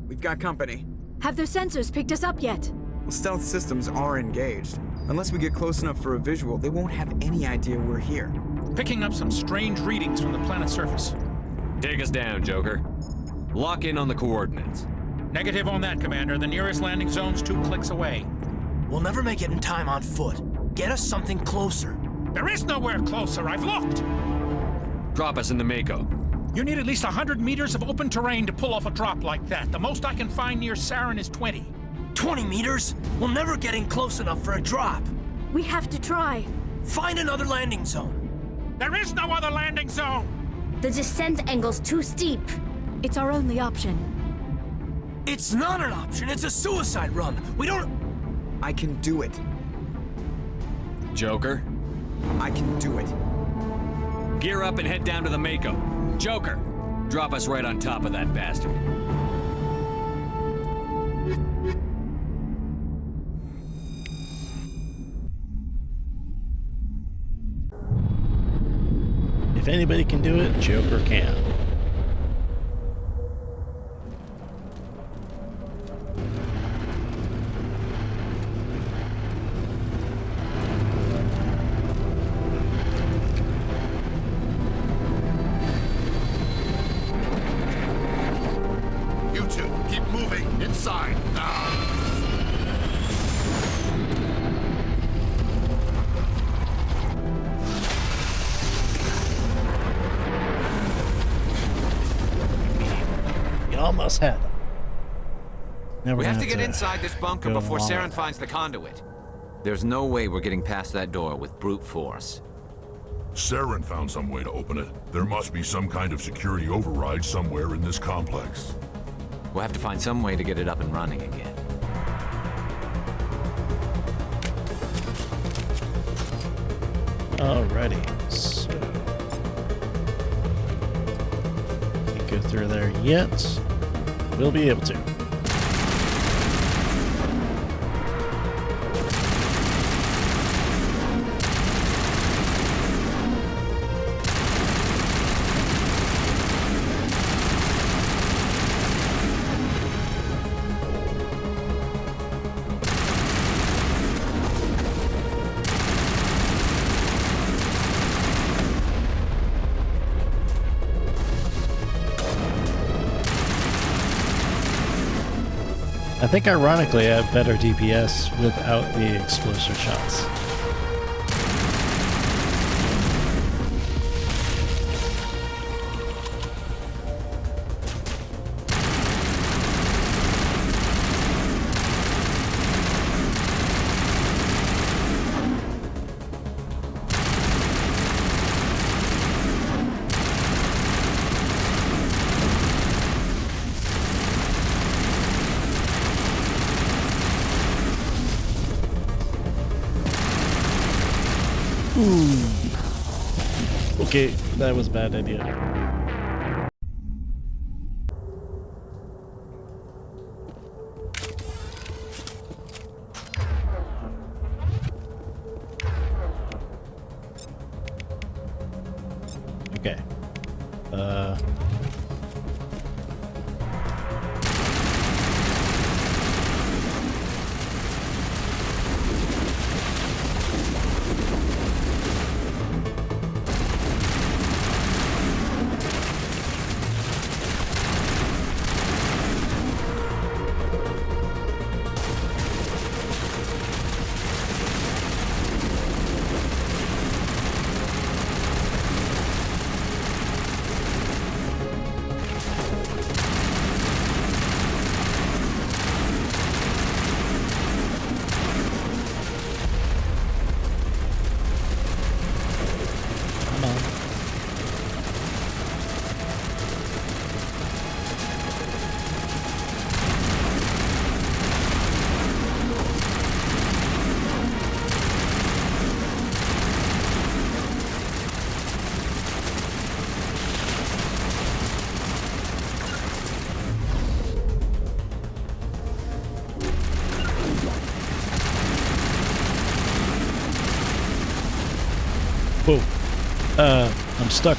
We've got company. Have their sensors picked us up yet? Well, stealth systems are engaged. Unless we get close enough for a visual, they won't have any idea we're here. Picking up some strange readings from the planet's surface. Take us down, Joker. Lock in on the coordinates. Negative on that, Commander. The nearest landing zone's 2 clicks away. We'll never make it in time on foot. Get us something closer. There is nowhere closer. I've looked. Drop us in the Mako. You need at least 100 meters of open terrain to pull off a drop like that. The most I can find near Saren is 20. 20 meters? We'll never get in close enough for a drop. We have to try. Find another landing zone. There is no other landing zone. The descent angle's too steep. It's our only option. It's not an option. It's a suicide run. We don't... I can do it. Joker? I can do it. Gear up and head down to the Mako. Joker, drop us right on top of that bastard. If anybody can do it, Joker can. You two, keep moving inside now. You almost had them. Now We we're have gonna to get inside this bunker go before along Saren with finds the conduit. There's no way we're getting past that door with brute force. Saren found some way to open it. There must be some kind of security override somewhere in this complex. We'll have to find some way to get it up and running again. Alrighty, so can't go through there yet. We'll be able to. I think ironically I have better DPS without the explosive shots. Okay, that was a bad idea. Okay. I'm stuck.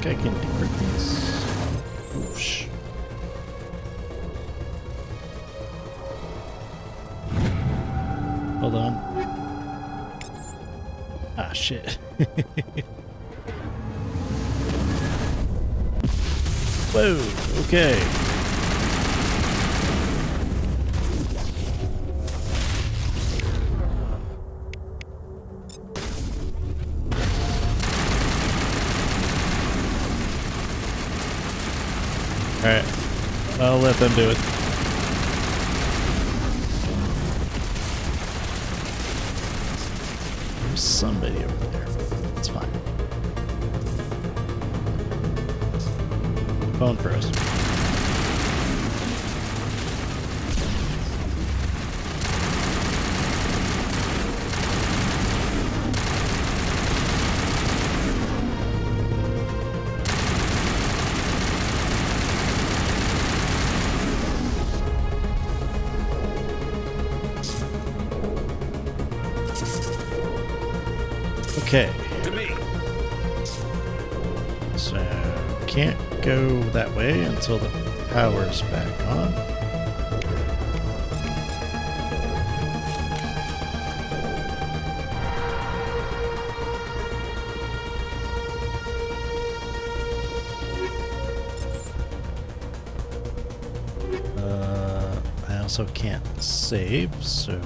I can decrypt these. Whoosh. Hold on. Ah, shit. Whoa, okay. Alright, I'll let them do it. There's somebody over there. It's fine. Phone froze. Okay. To me. So can't go that way until the power's back on. I also can't save, so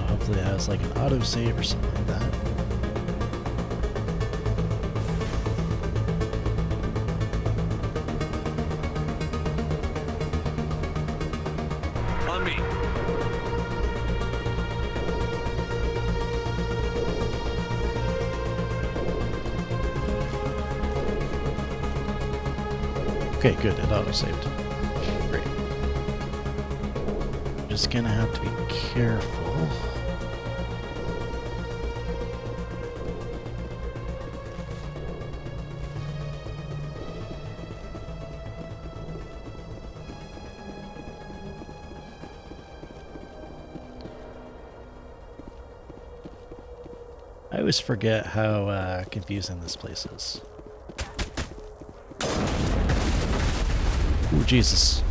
hopefully it has like an autosave or something like that. On me. Okay, good. It auto-saved. Great. Just gonna have to be careful. I always forget how confusing this place is. Ooh, Jesus.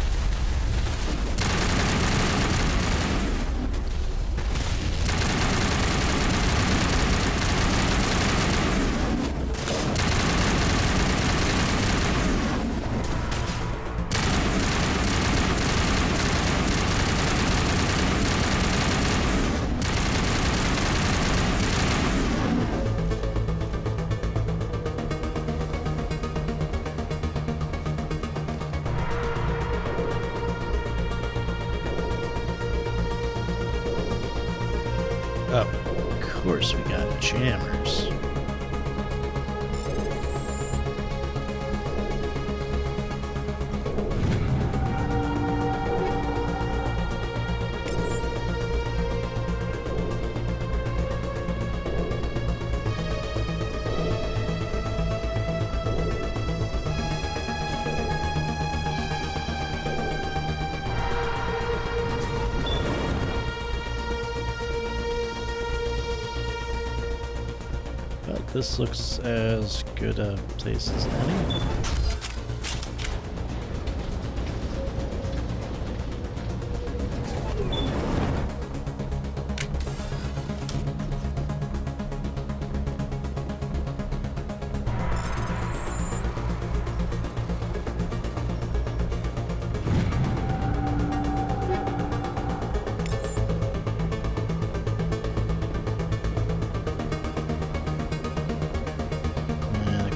Of course we got jammers. But this looks as good a place as any.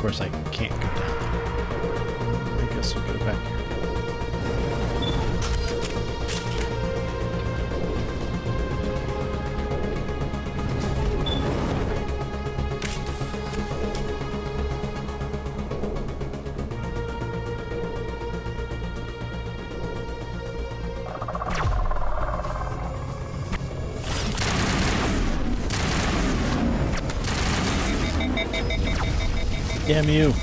course, I can't go down there. I guess we'll go back here. Damn you.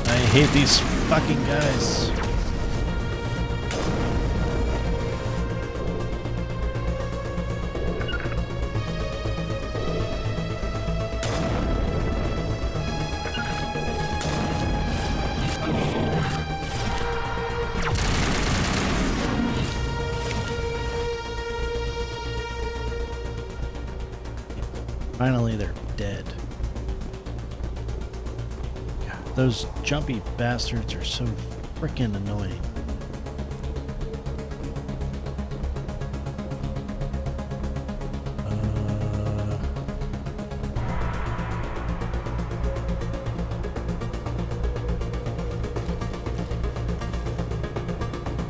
I hate these fucking guys. Finally, they're dead. Those jumpy bastards are so freaking annoying.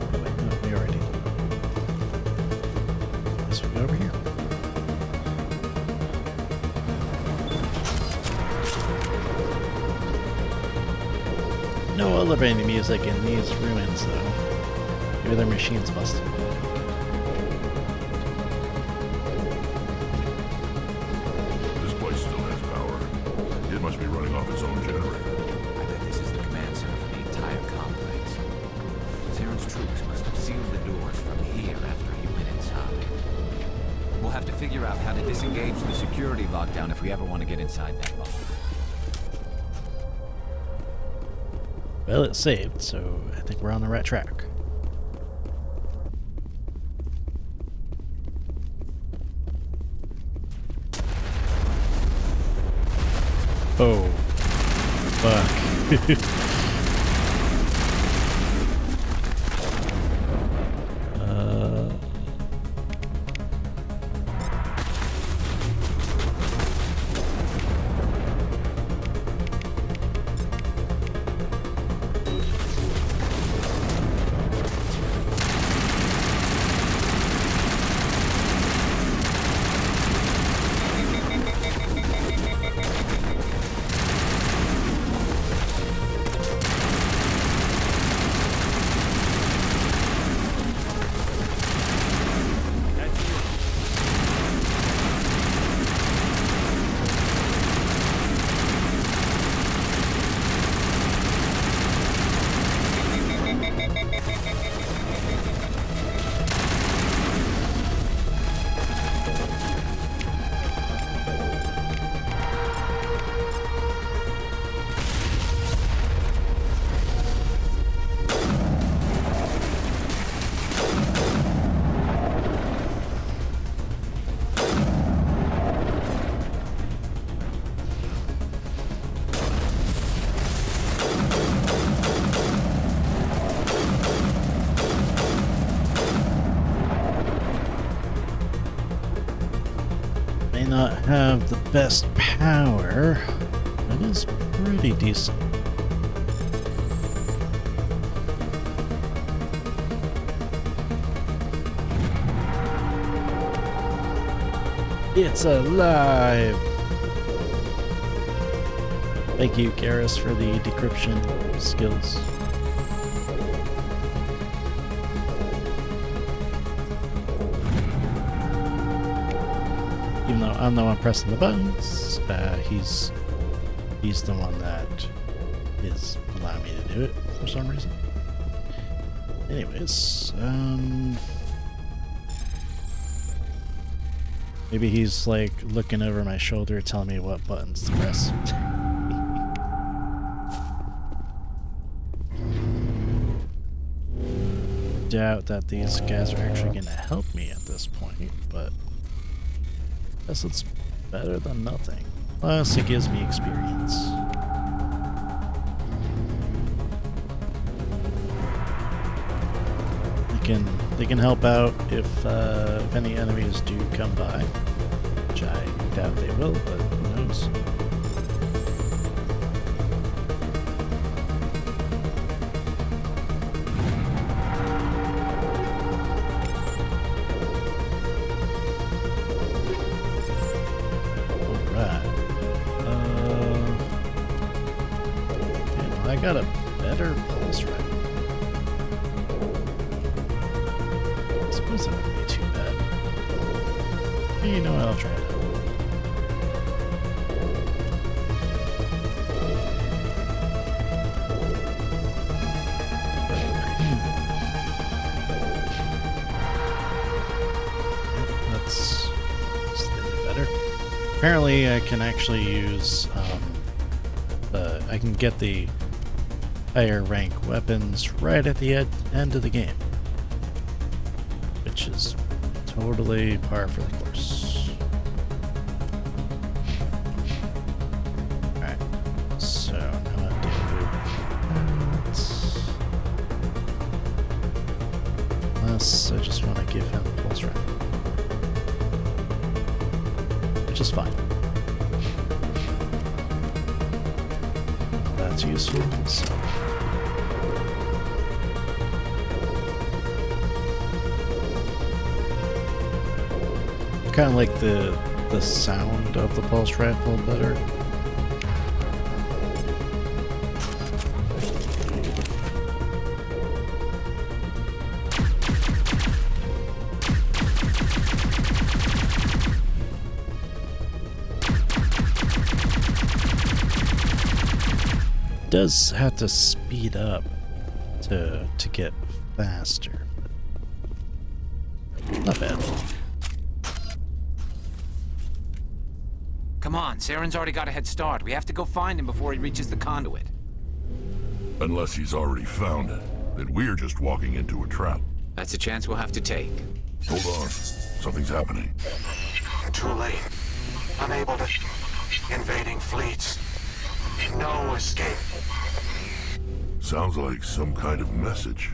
Oh wait, no, we already. Guess we go over here. No elevator music in these ruins, though. Maybe their machine's busted. This place still has power. It must be running off its own generator. I bet this is the command center for the entire complex. Saren's troops must have sealed the doors from here after he went inside. We'll have to figure out how to disengage the security lockdown if we ever want to get inside that bunker. Well, it's saved, so I think we're on the right track. Oh. Fuck. Not have the best power, but is pretty decent. It's alive! Thank you, Garrus, for the decryption skills. I'm the one pressing the buttons. He's the one that is allowing me to do it for some reason. Anyways, maybe he's like looking over my shoulder telling me what buttons to press. Doubt that these guys are actually going to help me at this point, but I guess it's better than nothing. Plus, it gives me experience. They can help out if any enemies do come by, which I doubt they will, but who knows. I got a better pulse rifle. I suppose that wouldn't be too bad. You know what, I'll try it out. That's slightly better. Apparently I can actually use, I can get the higher rank weapons right at the end of the game, which is totally par for the course. Alright, so now I have to unless I just want to give him the pulse rifle, which is fine. That's useful. So. Kind of like the sound of the pulse rifle better. Does have to speed up to get faster, but not bad. Come on, Saren's already got a head start. We have to go find him before he reaches the conduit. Unless he's already found it, then we're just walking into a trap. That's a chance we'll have to take. Hold on. Something's happening. Too late. Unable to... Invading fleets. No escape. Sounds like some kind of message,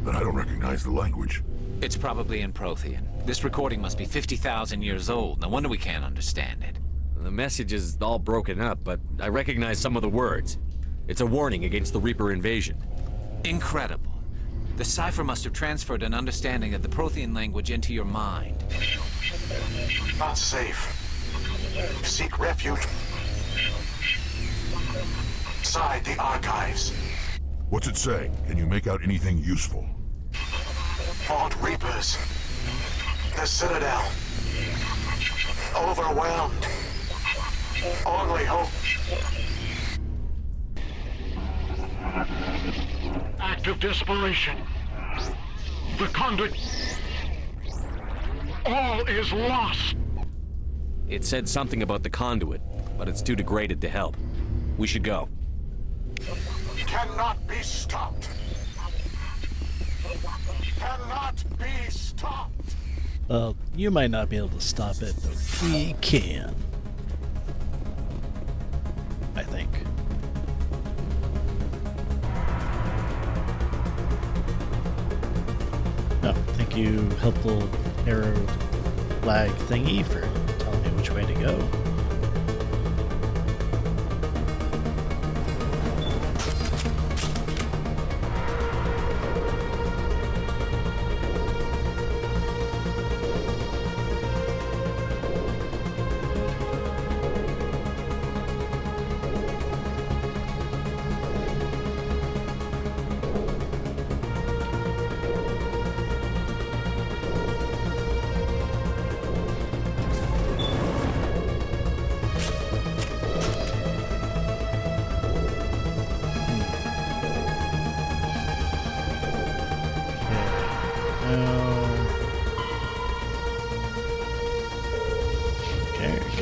but I don't recognize the language. It's probably in Prothean. This recording must be 50,000 years old. No wonder we can't understand it. The message is all broken up, but I recognize some of the words. It's a warning against the Reaper invasion. Incredible. The cipher must have transferred an understanding of the Prothean language into your mind. Not safe. Seek refuge. Inside the archives. What's it saying? Can you make out anything useful? Vault Reapers. The Citadel. Overwhelmed. Only hope. Act of desperation. The conduit. All is lost. It said something about the conduit, but it's too degraded to help. We should go. Cannot be stopped. Cannot be stopped. Well, you might not be able to stop it, but we can. I think. Oh, thank you, helpful arrow flag thingy, for telling me which way to go.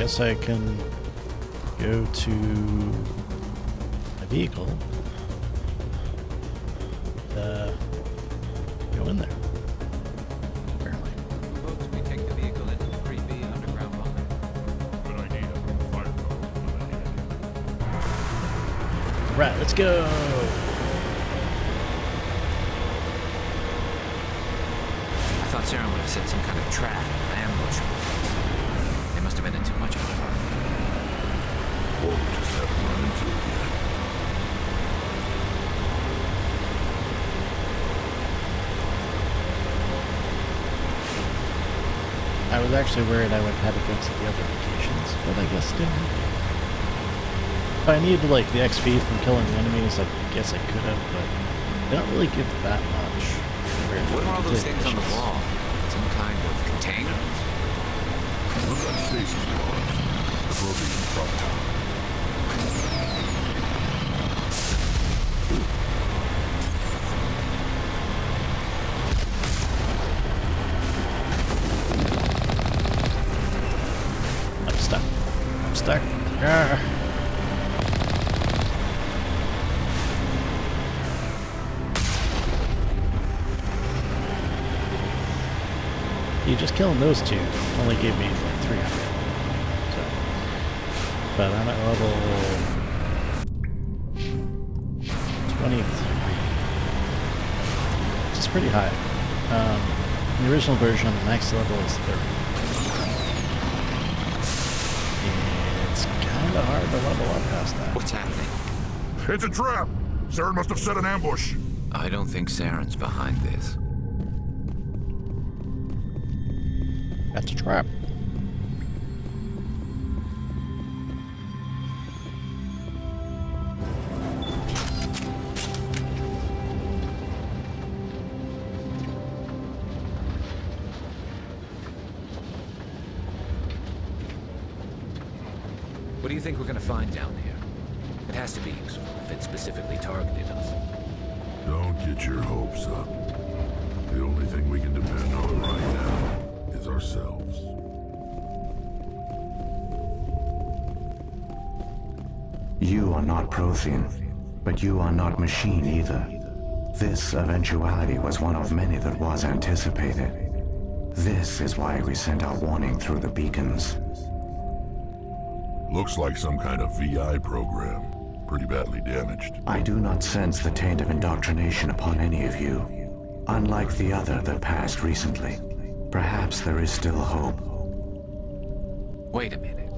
guess I can go to my vehicle. Go in there. Apparently. Folks may take the vehicle into the creepy underground bunker. Good idea. Fire code. Right, let's go. I thought Saren would have set some kind of trap or ambush. They must have been in too much of a hurry. Or we just haven't run into it yet. I was actually worried I would have had to go to the other locations, but I guess didn't. If I needed like the XP from killing the enemies, I guess I could have, but they don't really give that much. What are all those things on the wall? Some kind of container? Look like stasis pods. The Prothean prop. I'm stuck. Arrgh. You just killing those two only gave me like 300. So, but I'm at level 23, which is pretty high. The original version, the max level is 30. It's kind of hard to level up past that. What's happening? It's a trap! Saren must have set an ambush. I don't think Saren's behind this. That's a trap. What do you think we're gonna find down here? It has to be useful if it specifically targeted us. Don't get your hopes up. The only thing we can depend on right now is ourselves. You are not Prothean, but you are not machine either. This eventuality was one of many that was anticipated. This is why we sent our warning through the beacons. Looks like some kind of VI program. Pretty badly damaged. I do not sense the taint of indoctrination upon any of you. Unlike the other that passed recently, perhaps there is still hope. Wait a minute.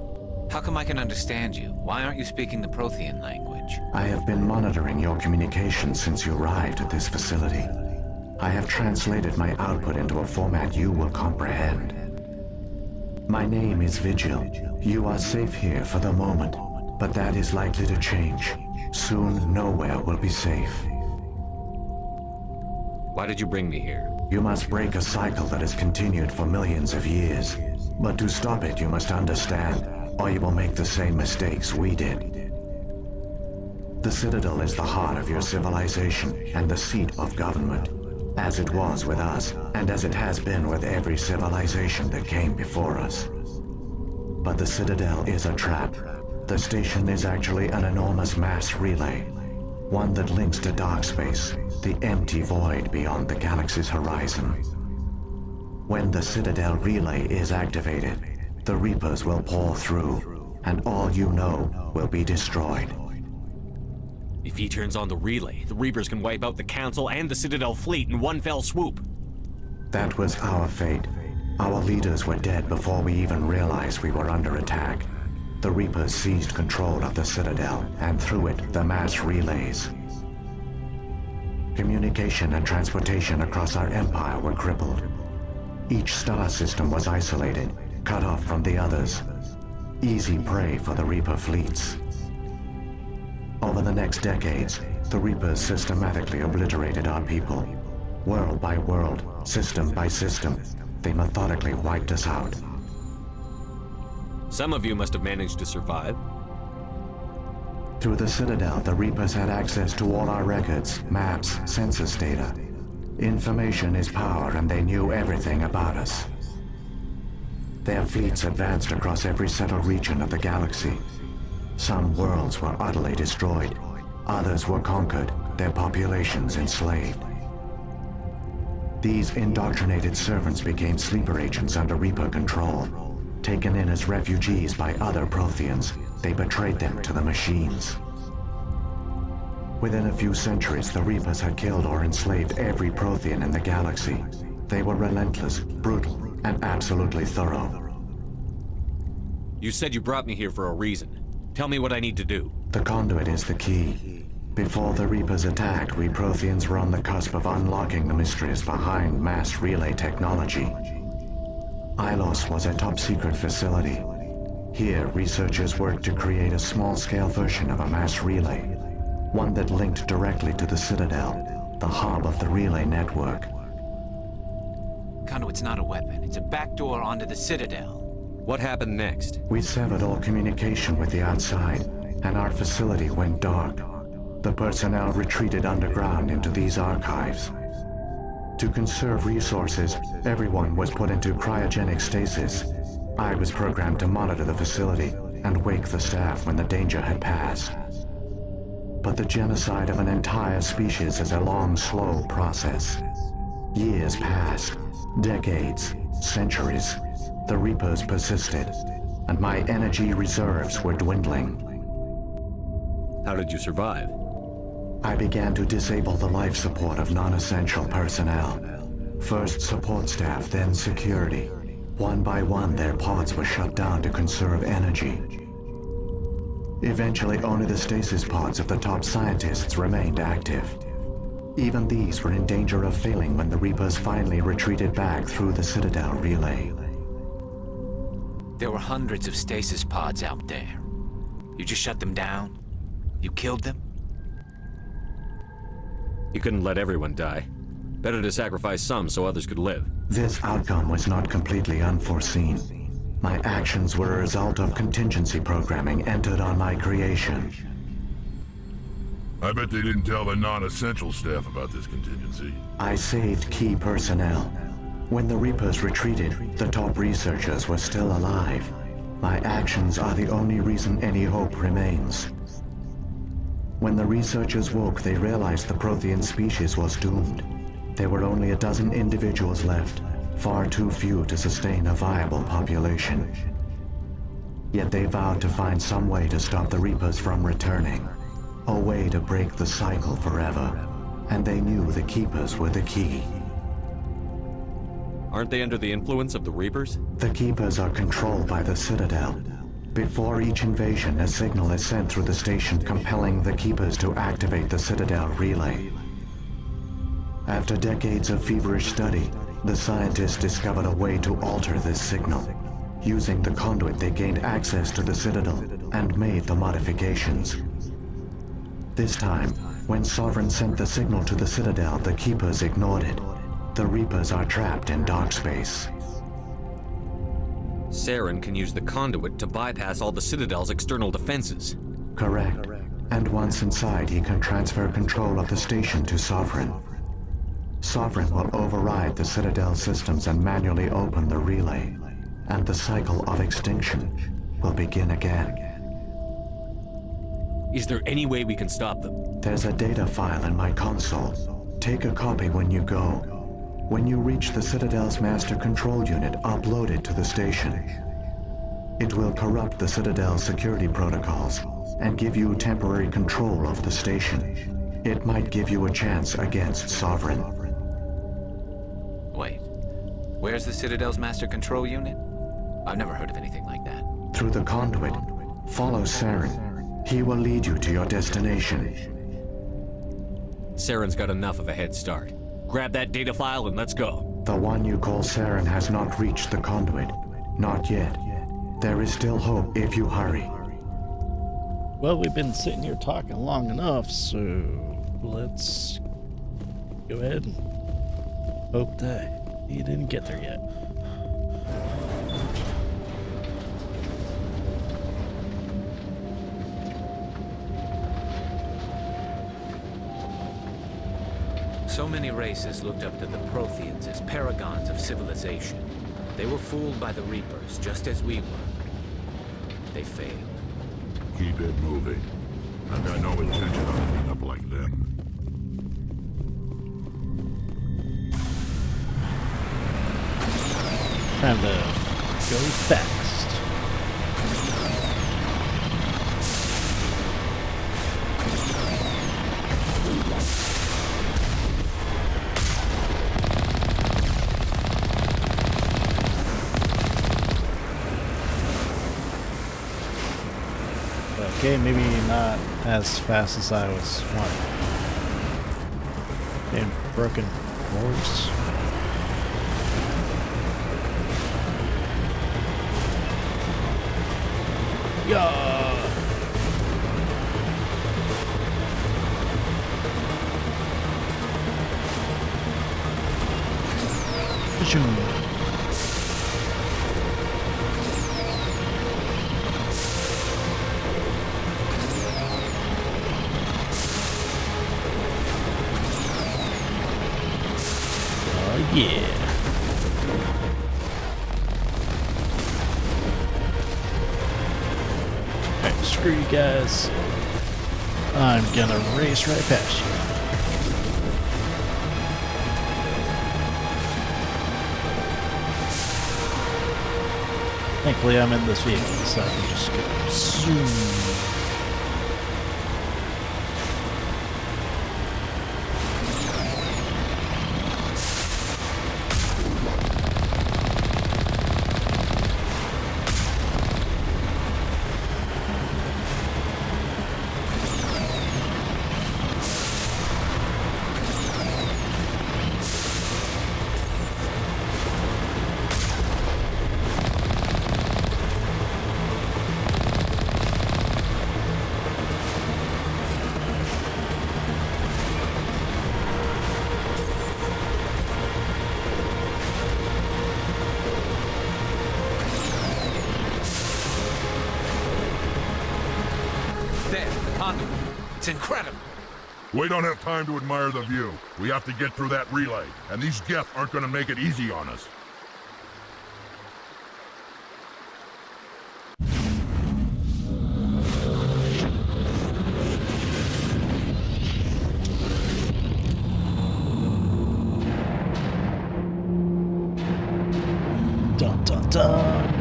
How come I can understand you? Why aren't you speaking the Prothean language? I have been monitoring your communications since you arrived at this facility. I have translated my output into a format you will comprehend. My name is Vigil. You are safe here for the moment, but that is likely to change. Soon, nowhere will be safe. Why did you bring me here? You must break a cycle that has continued for millions of years. But to stop it, you must understand, or you will make the same mistakes we did. The Citadel is the heart of your civilization and the seat of government, as it was with us, and as it has been with every civilization that came before us. But the Citadel is a trap. The station is actually an enormous mass relay, one that links to dark space, the empty void beyond the galaxy's horizon. When the Citadel relay is activated, the Reapers will pour through, and all you know will be destroyed. If he turns on the relay, the Reapers can wipe out the Council and the Citadel fleet in one fell swoop. That was our fate. Our leaders were dead before we even realized we were under attack. The Reapers seized control of the Citadel, and through it, the mass relays. Communication and transportation across our empire were crippled. Each star system was isolated, cut off from the others. Easy prey for the Reaper fleets. Over the next decades, the Reapers systematically obliterated our people. World by world, system by system, they methodically wiped us out. Some of you must have managed to survive. Through the Citadel, the Reapers had access to all our records, maps, census data. Information is power, and they knew everything about us. Their fleets advanced across every settled region of the galaxy. Some worlds were utterly destroyed. Others were conquered, their populations enslaved. These indoctrinated servants became sleeper agents under Reaper control. Taken in as refugees by other Protheans, they betrayed them to the machines. Within a few centuries, the Reapers had killed or enslaved every Prothean in the galaxy. They were relentless, brutal, and absolutely thorough. You said you brought me here for a reason. Tell me what I need to do. The conduit is the key. Before the Reapers attacked, we Protheans were on the cusp of unlocking the mysteries behind mass relay technology. Ilos was a top-secret facility. Here, researchers worked to create a small-scale version of a mass relay, one that linked directly to the Citadel, the hub of the relay network. Conduit's not a weapon. It's a backdoor onto the Citadel. What happened next? We severed all communication with the outside, and our facility went dark. The personnel retreated underground into these archives. To conserve resources, everyone was put into cryogenic stasis. I was programmed to monitor the facility and wake the staff when the danger had passed. But the genocide of an entire species is a long, slow process. Years passed, decades, centuries. The Reapers persisted, and my energy reserves were dwindling. How did you survive? I began to disable the life support of non-essential personnel. First support staff, then security. One by one, their pods were shut down to conserve energy. Eventually, only the stasis pods of the top scientists remained active. Even these were in danger of failing when the Reapers finally retreated back through the Citadel relay. There were hundreds of stasis pods out there. You just shut them down? You killed them? You couldn't let everyone die. Better to sacrifice some so others could live. This outcome was not completely unforeseen. My actions were a result of contingency programming entered on my creation. I bet they didn't tell the non-essential staff about this contingency. I saved key personnel. When the Reapers retreated, the top researchers were still alive. My actions are the only reason any hope remains. When the researchers woke, they realized the Prothean species was doomed. There were only a dozen individuals left, far too few to sustain a viable population. Yet they vowed to find some way to stop the Reapers from returning, a way to break the cycle forever, and they knew the Keepers were the key. Aren't they under the influence of the Reapers? The Keepers are controlled by the Citadel. Before each invasion, a signal is sent through the station compelling the Keepers to activate the Citadel relay. After decades of feverish study, the scientists discovered a way to alter this signal. Using the conduit, they gained access to the Citadel and made the modifications. This time, when Sovereign sent the signal to the Citadel, the Keepers ignored it. The Reapers are trapped in dark space. Saren can use the conduit to bypass all the Citadel's external defenses. Correct. And once inside, he can transfer control of the station to Sovereign. Sovereign will override the Citadel systems and manually open the relay, and the cycle of extinction will begin again. Is there any way we can stop them? There's a data file in my console. Take a copy when you go. When you reach the Citadel's master control unit, upload it to the station. It will corrupt the Citadel's security protocols and give you temporary control of the station. It might give you a chance against Sovereign. Wait, where's the Citadel's master control unit? I've never heard of anything like that. Through the conduit, follow Saren. He will lead you to your destination. Saren's got enough of a head start. Grab that data file and let's go. The one you call Saren has not reached the conduit. Not yet. There is still hope if you hurry. Well, we've been sitting here talking long enough, so let's go ahead and hope that he didn't get there yet. So many races looked up to the Protheans as paragons of civilization. They were fooled by the Reapers, just as we were. They failed. Keep it moving. I've got no intention of ending up like them. Time to go fast. Okay, maybe not as fast as I was wanting. And broken boards. Yeah. Zoom. Yeah. Alright, screw you guys. I'm gonna race right past you. Thankfully I'm in this vehicle, so I can just go zoom. It's incredible. We don't have time to admire the view. We have to get through that relay, and these Geth aren't gonna make it easy on us. Dun dun dun.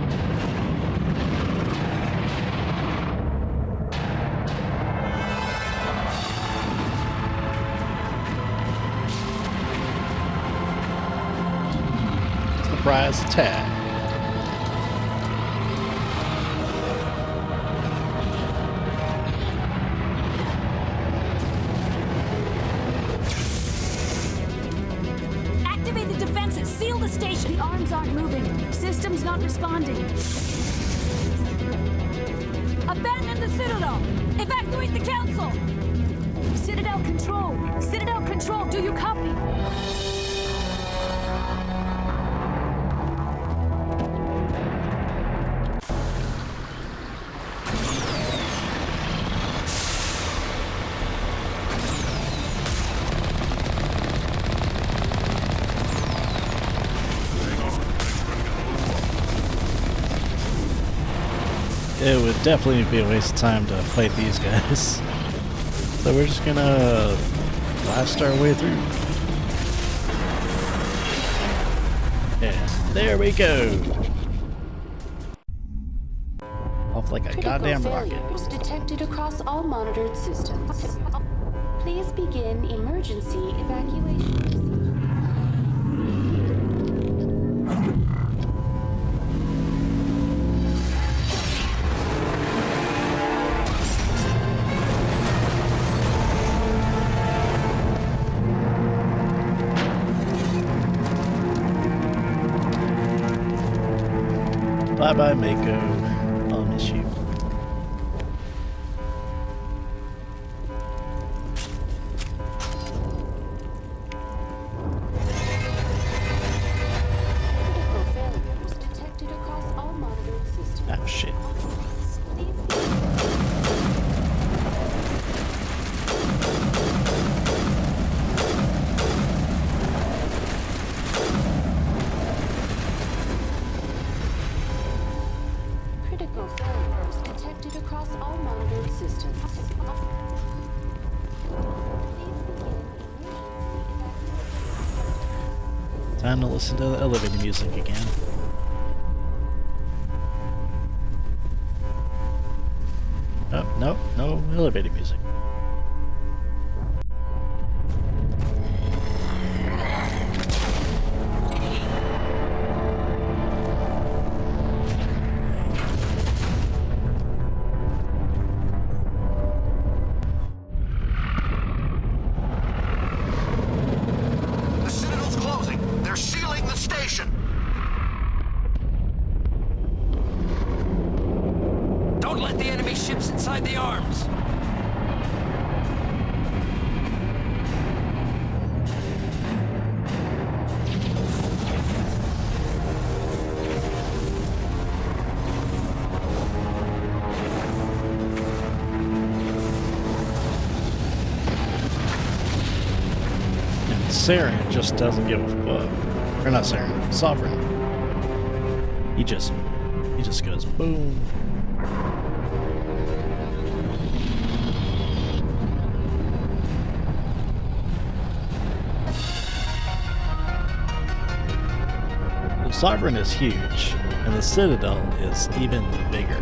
Surprise attack. Activate the defenses! Seal the station! The arms aren't moving. Systems not responding. Abandon the Citadel! Evacuate the Council! Citadel Control! Citadel Control, do you copy? It would definitely be a waste of time to fight these guys. So we're just gonna blast our way through. And there we go. Off like a goddamn rocket. Failures detected across all monitored systems. Please begin emergency evacuation. Bye bye, Mako. I'll miss you. Critical failures detected across all monitored systems. Ah, shit. Time to listen to the elevator music again. Oh, no, no elevator music. The Citadel's closing. They're sealing the station. Don't let the enemy ships inside the arms. Saren just doesn't give a fuck. Or not Saren, Sovereign. He just goes boom. The Sovereign is huge, and the Citadel is even bigger.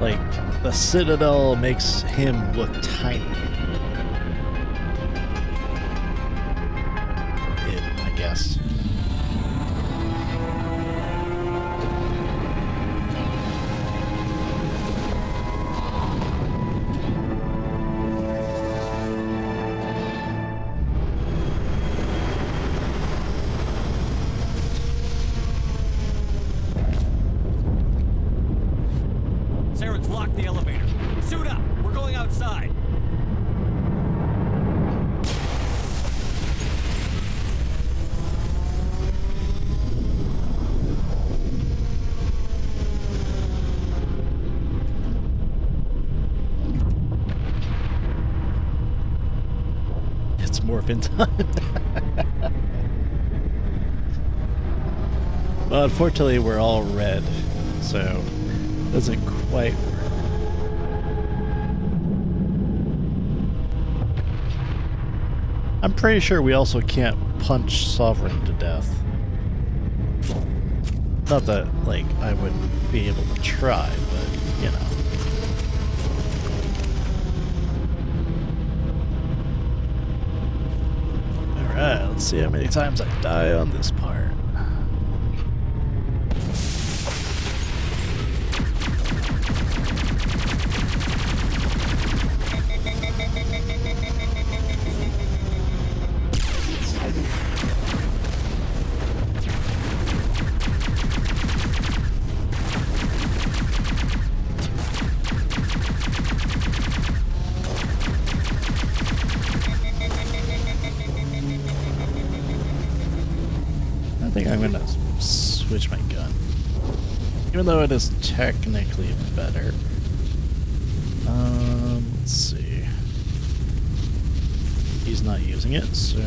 Like, the Citadel makes him look tiny. I guess. Saren's locked the elevator. Suit up! We're going outside! It's morphin time. Well, unfortunately, we're all red, so it doesn't quite work. I'm pretty sure we also can't punch Sovereign to death. Not that, like, I wouldn't be able to try, but, you know. Alright, let's see how many times I die on this part. I think I'm gonna switch my gun, even though it is technically better. Let's see. He's not using it, so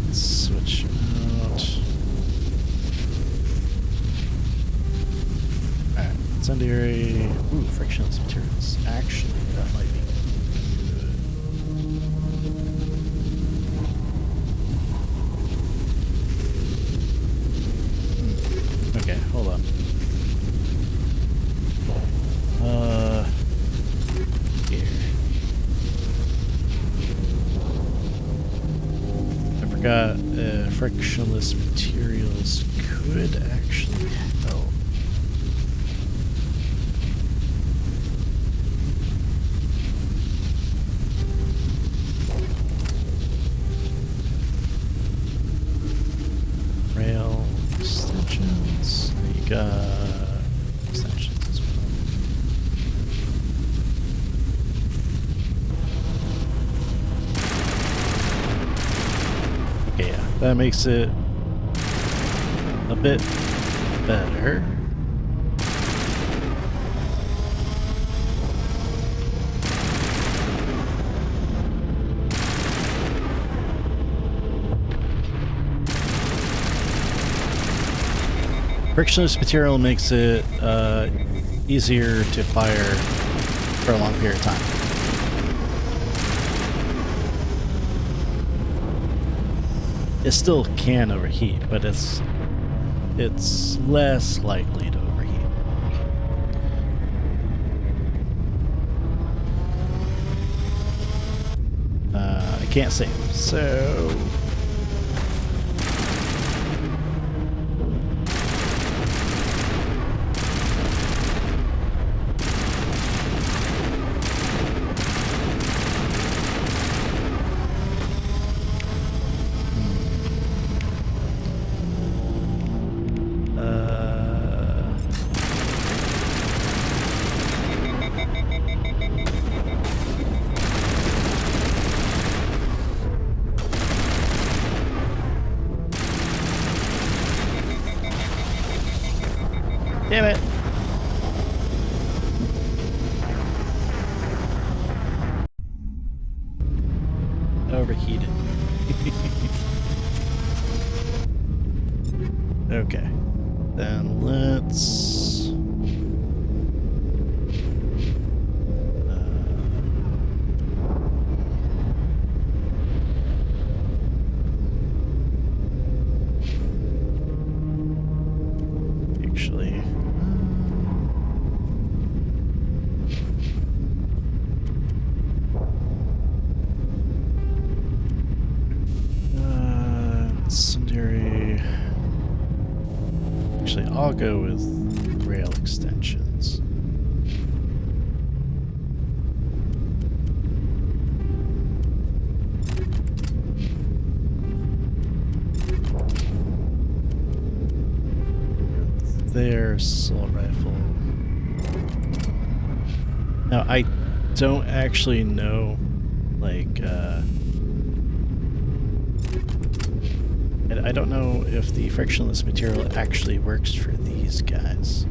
let's switch out. Alright, incendiary. Ooh, frictionless materials. Actually, that might be good. Okay, hold on. Here. I forgot frictionless materials could actually help. Rail extensions. You got extensions as well. Okay, yeah, that makes it a bit better. Frictionless material makes it easier to fire for a long period of time. It still can overheat, but it's less likely to overheat. I can't save, so damn it. Overheated. Okay. Then let's actually secondary. Actually, I'll go with rail extensions. Their assault rifle. Now, I don't actually know, like, I don't know if the frictionless material actually works for these guys.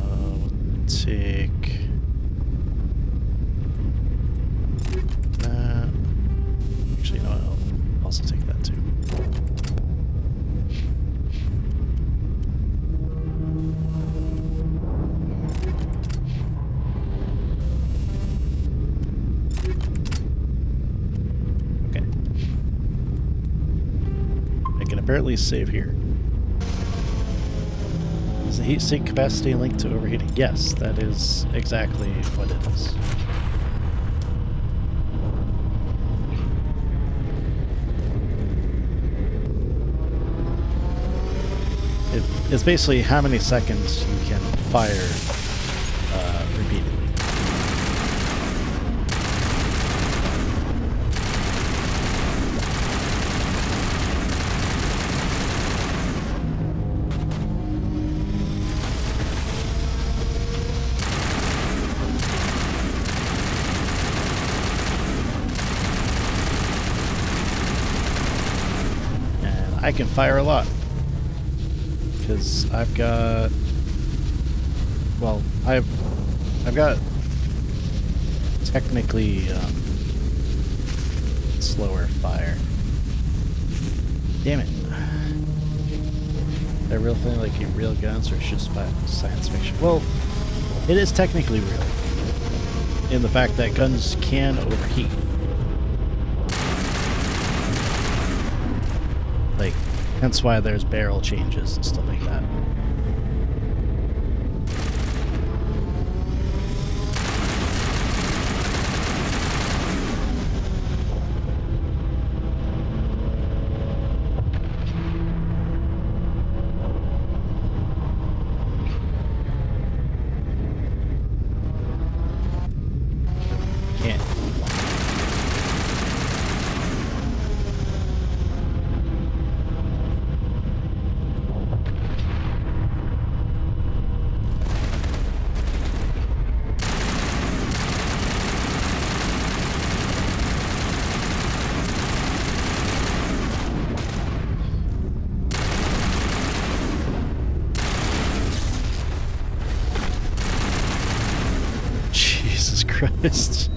We'll take that. Actually, no, I'll also take that too. Apparently save here. Is the heat sink capacity linked to overheating? Yes, that is exactly what it is. It's basically how many seconds you can fire repeatedly. I can fire a lot because I've got, well, I've got technically slower fire. Damn it! That real thing, like real guns, or it's just science fiction? Well, it is technically real in the fact that guns can overheat. Like, hence why there's barrel changes and stuff like that. Can't. Jesus Christ.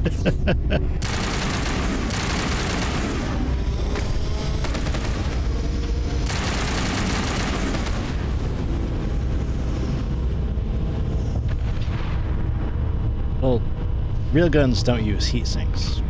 real guns don't use heat sinks.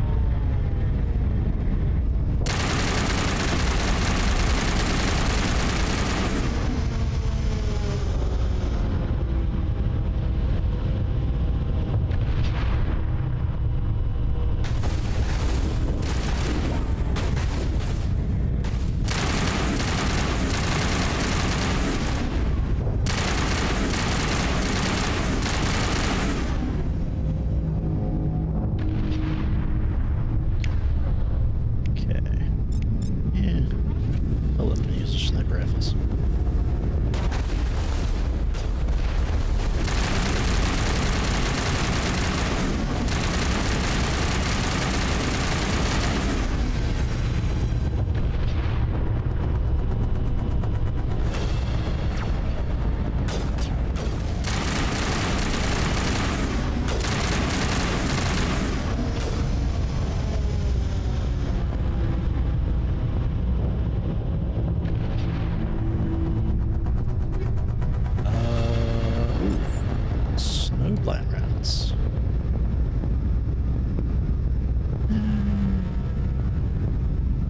Snowblind rounds.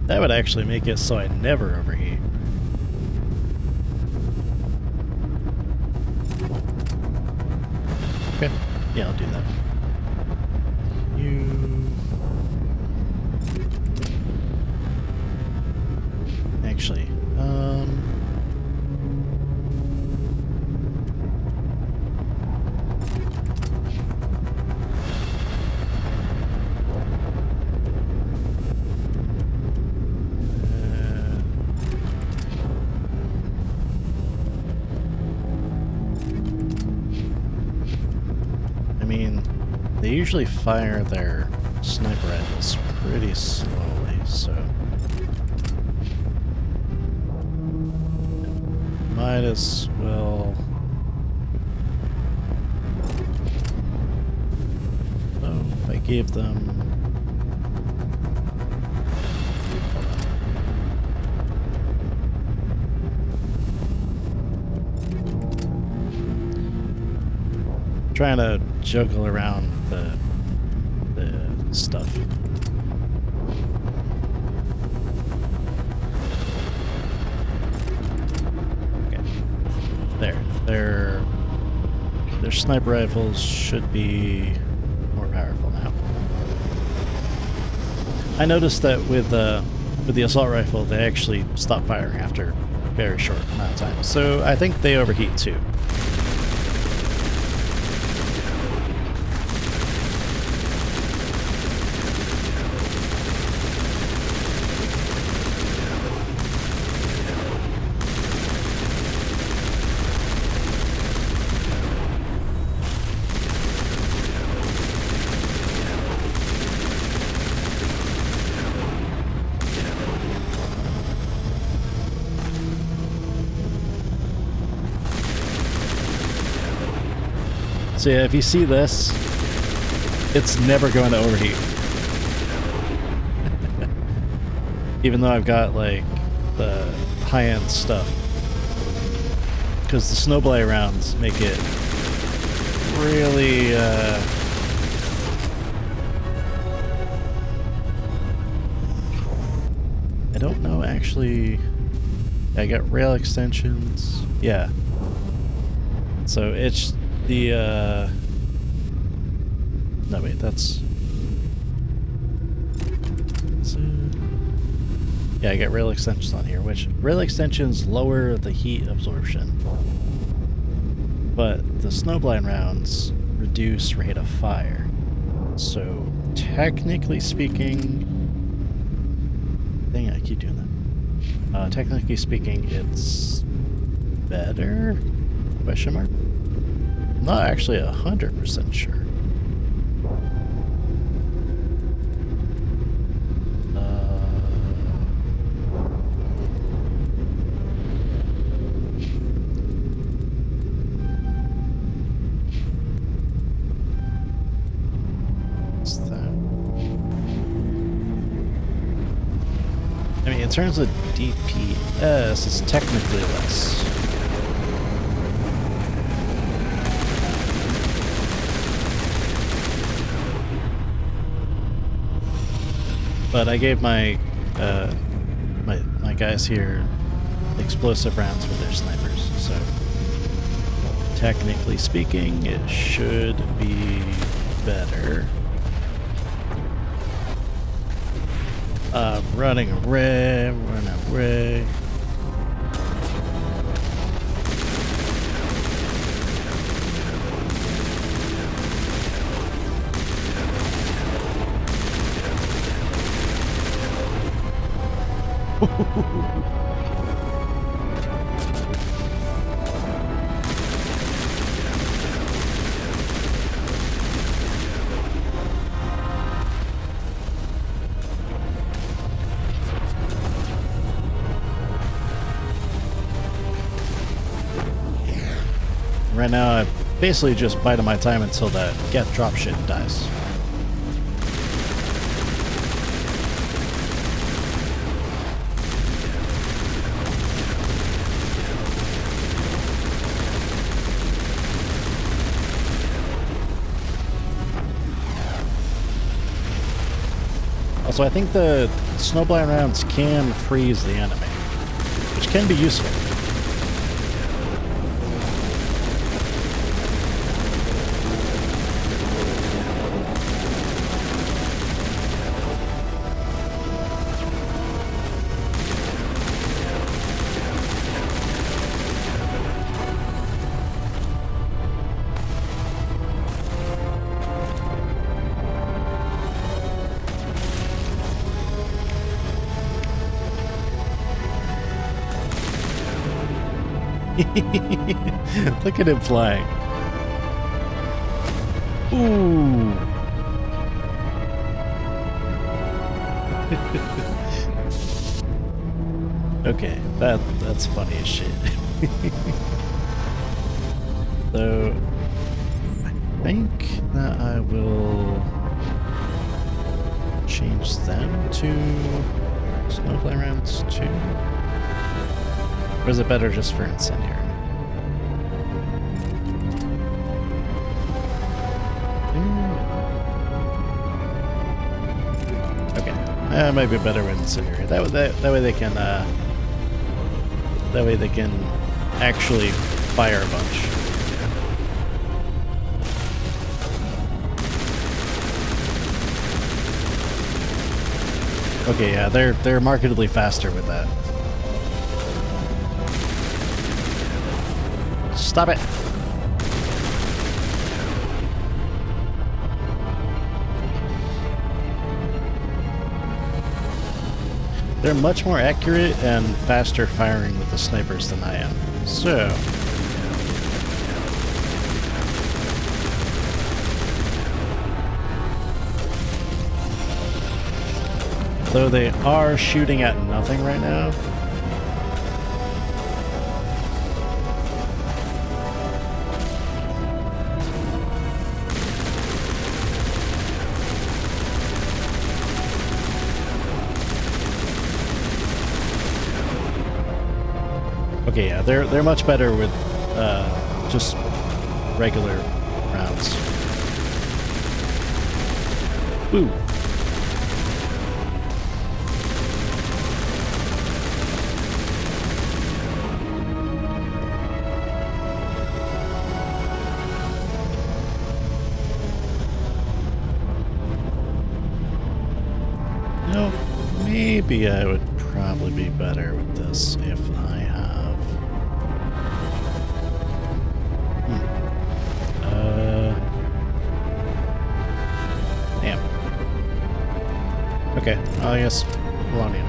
That would actually make it so I never overheat. Okay, yeah, I'll do that. Actually, I mean, they usually fire their sniper rifles pretty slowly, so might as well. Oh, if I gave them. Trying to juggle around the stuff. Okay. There. Their sniper rifles should be more powerful now. I noticed that with the assault rifle, they actually stop firing after a very short amount of time. So I think they overheat too. So yeah, if you see this, it's never going to overheat. Even though I've got like the high-end stuff. Because the snowblind rounds make it really I don't know actually. I got rail extensions. Yeah. So it's the no wait, that's yeah, I got rail extensions on here, which rail extensions lower the heat absorption, but the snowblind rounds reduce rate of fire. So technically speaking, dang it, I keep doing that. Technically speaking, it's better? Question mark? Not actually 100% sure. What's that? I mean, in terms of DPS, it's technically less. But I gave my my guys here explosive rounds with their snipers, so technically speaking, it should be better. Running away. Right now, I basically just biding my time until that get drop shit dies. Also, I think the snowblind rounds can freeze the enemy, which can be useful. Look at him flying. Ooh. Okay, that's funny as shit. So I think that I will change them to snowflake rounds 2. Or is it better just for incendiary? Okay, that might be better with incendiary. That way they can actually fire a bunch. Okay, yeah, they're markedly faster with that. Stop it. They're much more accurate and faster firing with the snipers than I am. So though they are shooting at nothing right now. Okay, yeah, they're much better with just regular rounds. Ooh. No, maybe I would probably be better with this if I have. Damn. Okay, I guess Polonium.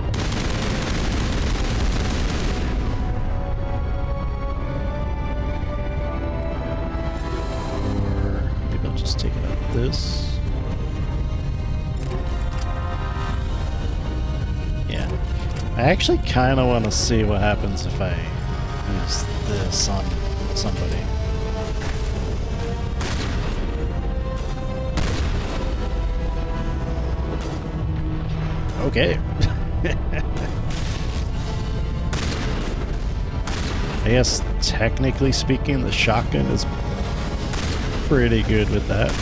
Or maybe I'll just take it out this. I actually kind of want to see what happens if I use this on somebody. Okay. I guess technically speaking, the shotgun is pretty good with that.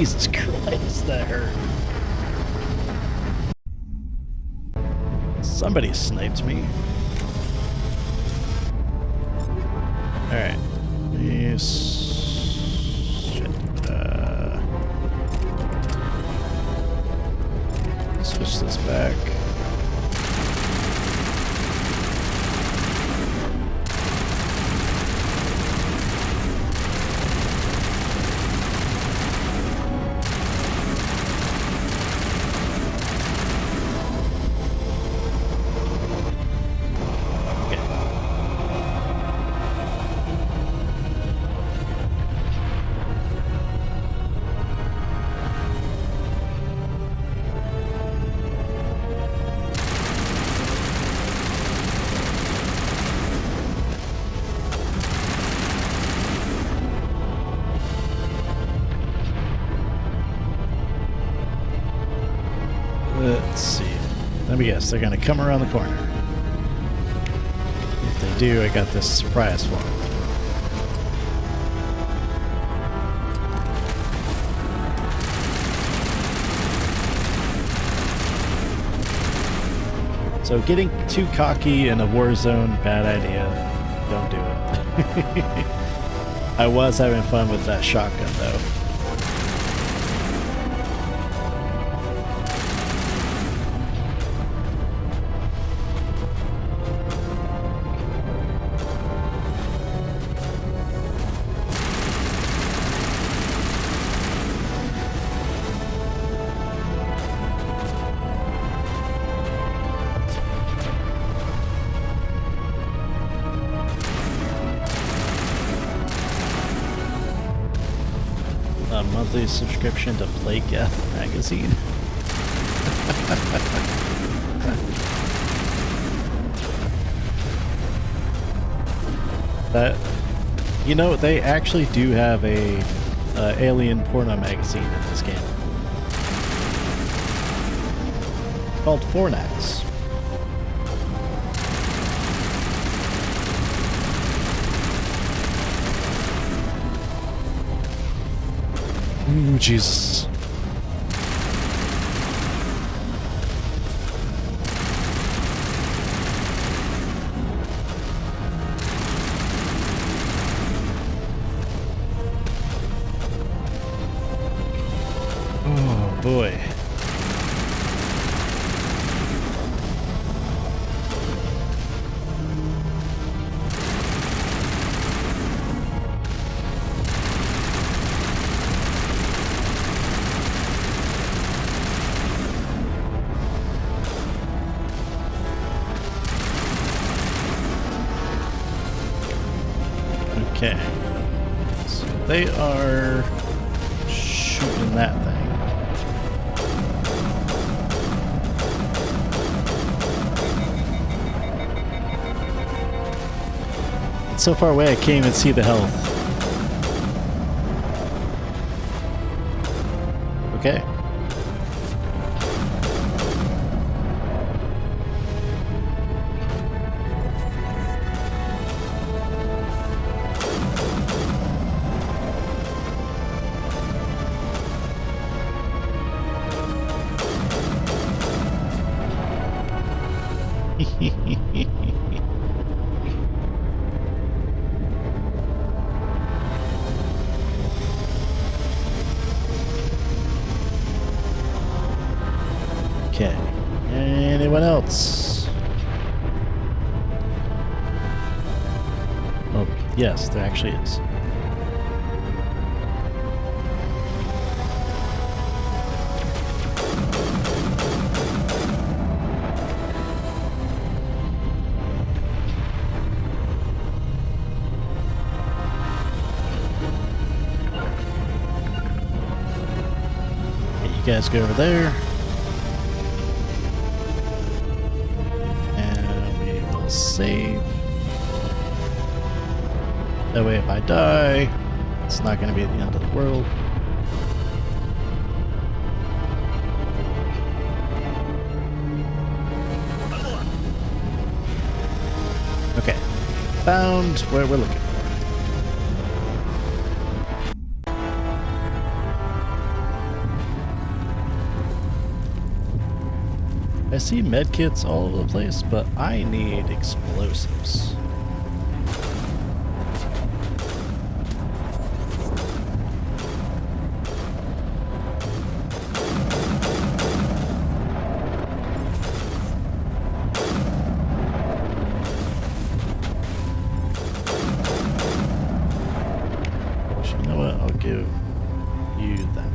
Jesus Christ, that hurt. Somebody sniped me. Alright. Shit. Switch this back. Let's see. Let me guess, they're gonna come around the corner. If they do, I got this surprise for them. So getting too cocky in a war zone, bad idea. Don't do it. I was having fun with that shotgun though. A monthly subscription to Plaguedeath magazine. That, you know, they actually do have a alien porno magazine in this game. It's called Fornax. Ooh, Jesus. Oh, boy. Okay, so they are shooting that thing. It's so far away I can't even see the health. Okay. Okay. Anyone else? Oh, yes, there actually is. Okay, you guys go over there. Save. That way if I die, it's not going to be at the end of the world. Okay. Found where we're looking for. I see medkits all over the place, but I need explosives. You know what? I'll give you that.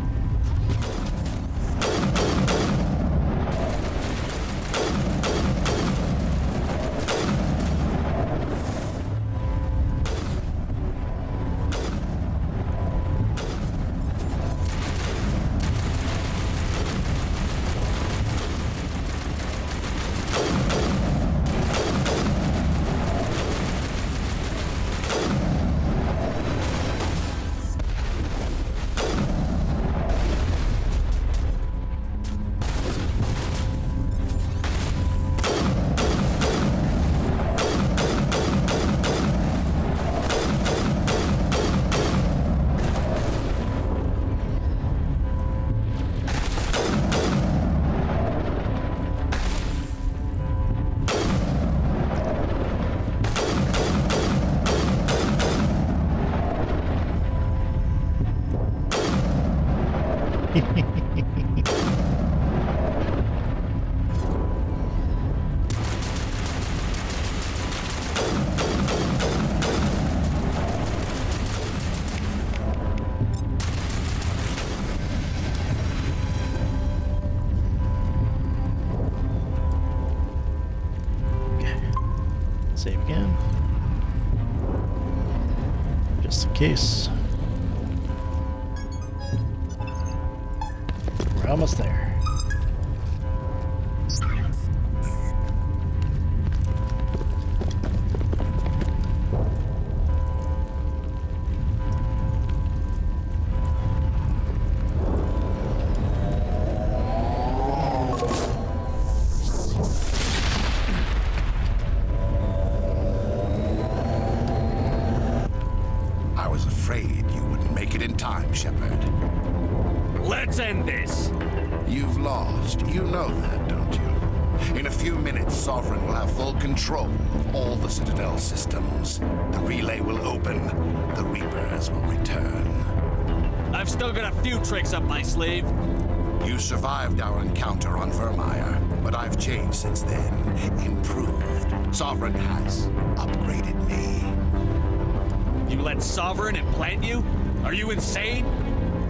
Save again. Just in case. We're almost there. I was afraid you wouldn't make it in time, Shepard. Let's end this! You've lost. You know that, don't you? In a few minutes, Sovereign will have full control of all the Citadel systems. The relay will open. The Reapers will return. I've still got a few tricks up my sleeve. You survived our encounter on Vermeer, but I've changed since then. Improved. Sovereign has upgraded me. You let Sovereign implant you? Are you insane?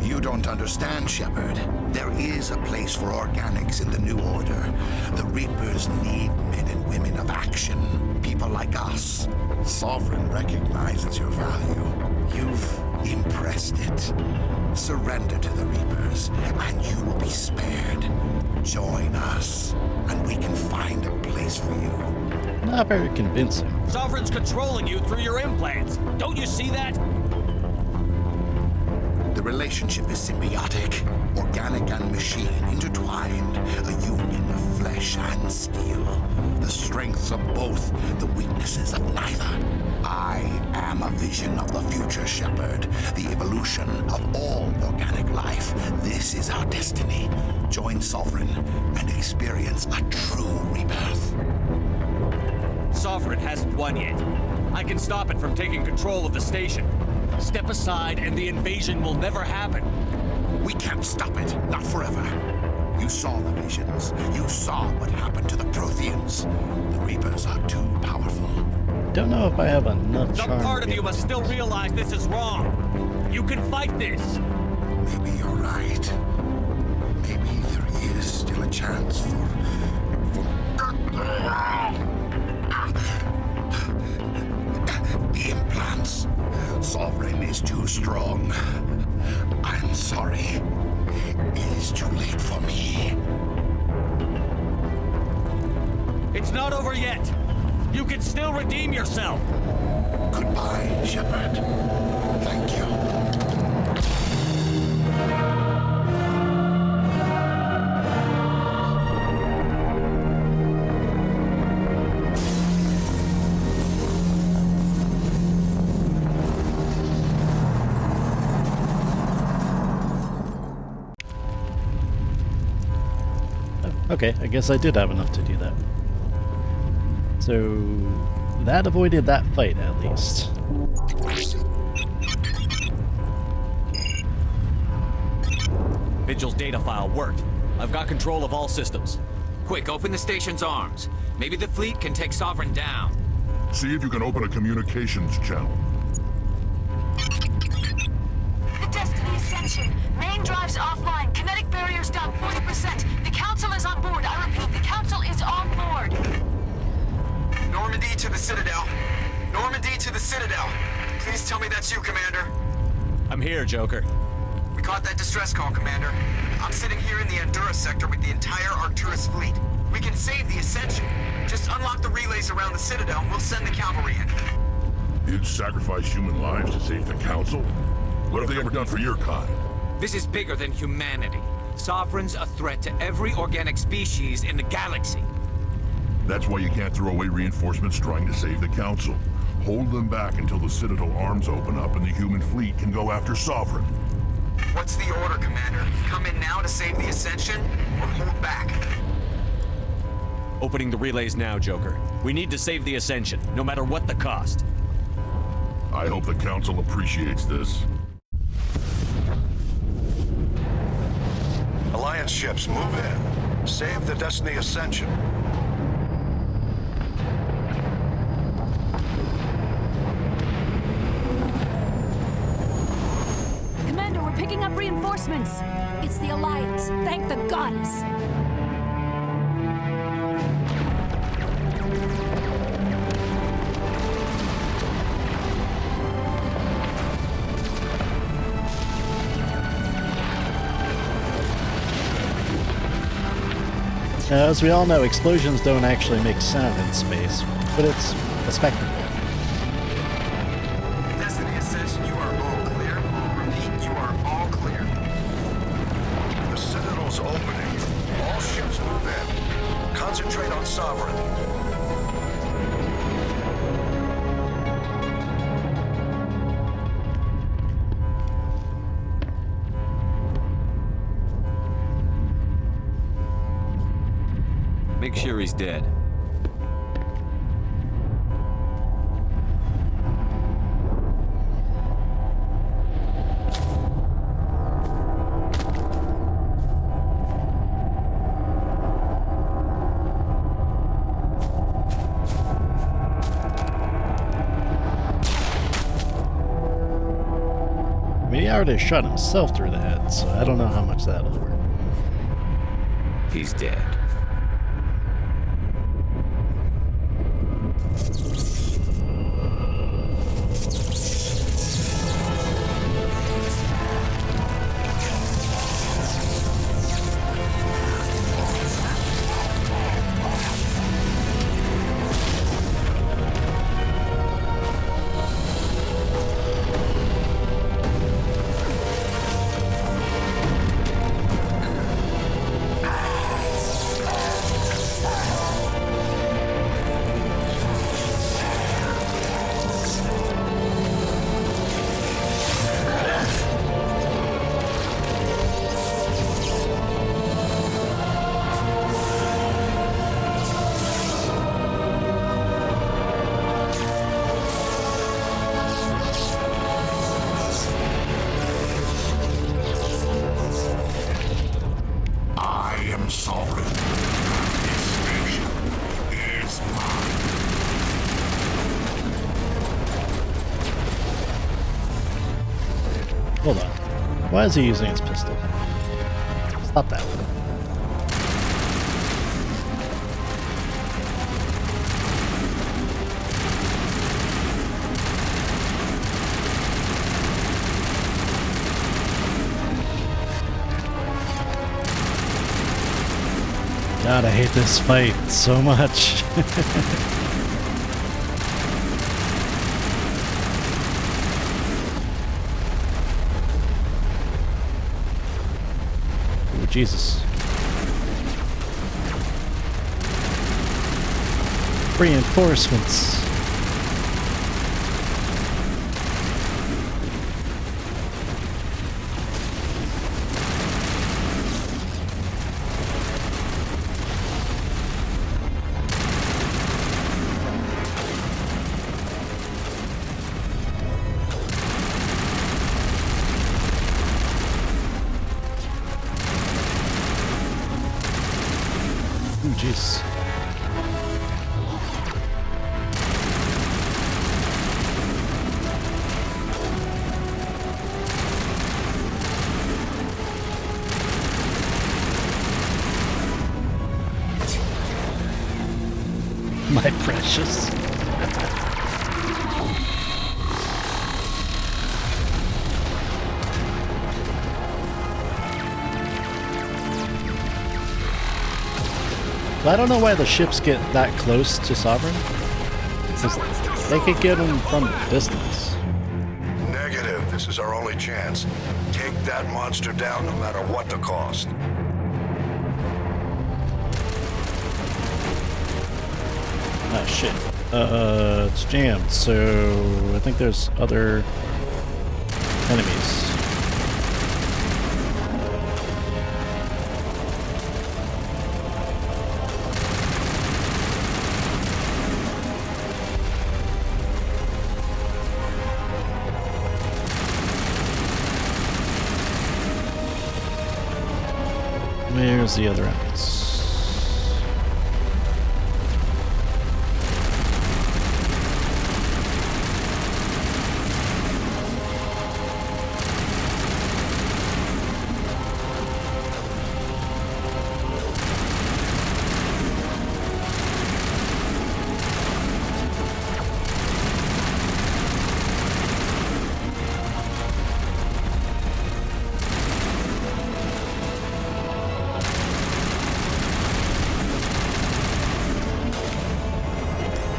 You don't understand, Shepard. There is a place for organics in the New Order. The Reapers need men and women of action. People like us. Sovereign recognizes your value. You've impressed it. Surrender to the Reapers, and you will be spared. Join us, and we can find a place for you. Not very convincing. Sovereign's controlling you through your implants. Don't you see that? The relationship is symbiotic, organic and machine intertwined, a union of flesh and steel. The strengths of both, the weaknesses of neither. I am a vision of the future, Shepard, the evolution of all organic life. This is our destiny. Join Sovereign and experience a true rebirth. Sovereign hasn't won yet. I can stop it from taking control of the station. Step aside and the invasion will never happen. We can't stop it, not forever. You saw the visions. You saw what happened to the Protheans. The Reapers are too powerful. Don't know if I have enough charm. Some part of you must still realize this is wrong. You can fight this. Maybe you're right. Maybe there is still a chance for the implants. Sovereign is too strong. I'm sorry. It is too late for me. It's not over yet. You can still redeem yourself. Goodbye, Shepard. Thank you. Okay, I guess I did have enough to do that. So that avoided that fight, at least. Vigil's data file worked. I've got control of all systems. Quick, open the station's arms. Maybe the fleet can take Sovereign down. See if you can open a communications channel. The Destiny Ascension. Main drives offline. Kinetic barriers down 40%. The Council is on board. I repeat, the Council is on board. Normandy to the Citadel. Normandy to the Citadel. Please tell me that's you, Commander. I'm here, Joker. We caught that distress call, Commander. I'm sitting here in the Andurra sector with the entire Arcturus fleet. We can save the Ascension. Just unlock the relays around the Citadel and we'll send the cavalry in. You'd sacrifice human lives to save the Council? What have they ever done for your kind? This is bigger than humanity. Sovereign's a threat to every organic species in the galaxy. That's why you can't throw away reinforcements trying to save the Council. Hold them back until the Citadel arms open up and the human fleet can go after Sovereign. What's the order, Commander? Come in now to save the Ascension, or hold back? Opening the relays now, Joker. We need to save the Ascension, no matter what the cost. I hope the Council appreciates this. Alliance ships, move in. Save the Destiny Ascension. Commander, we're picking up reinforcements. It's the Alliance. Thank the goddess. As we all know, explosions don't actually make sound in space, but it's a spectacle. Destiny Ascension, you are all clear. Repeat, you are all clear. The Citadel's opening. All ships move in. Concentrate on Sovereign. Make sure he's dead. I mean, he already shot himself through the head, so I don't know how much that'll work. He's dead. Hold on. Why is he using his pistol? Stop that. God, I hate this fight so much. Jesus. Reinforcements. Ooh, jeez. My precious. I don't know why the ships get that close to Sovereign. They could get them from a distance. Negative. This is our only chance. Take that monster down no matter what the cost. Ah, shit. It's jammed, so I think there's other enemies. Where's the other enemies?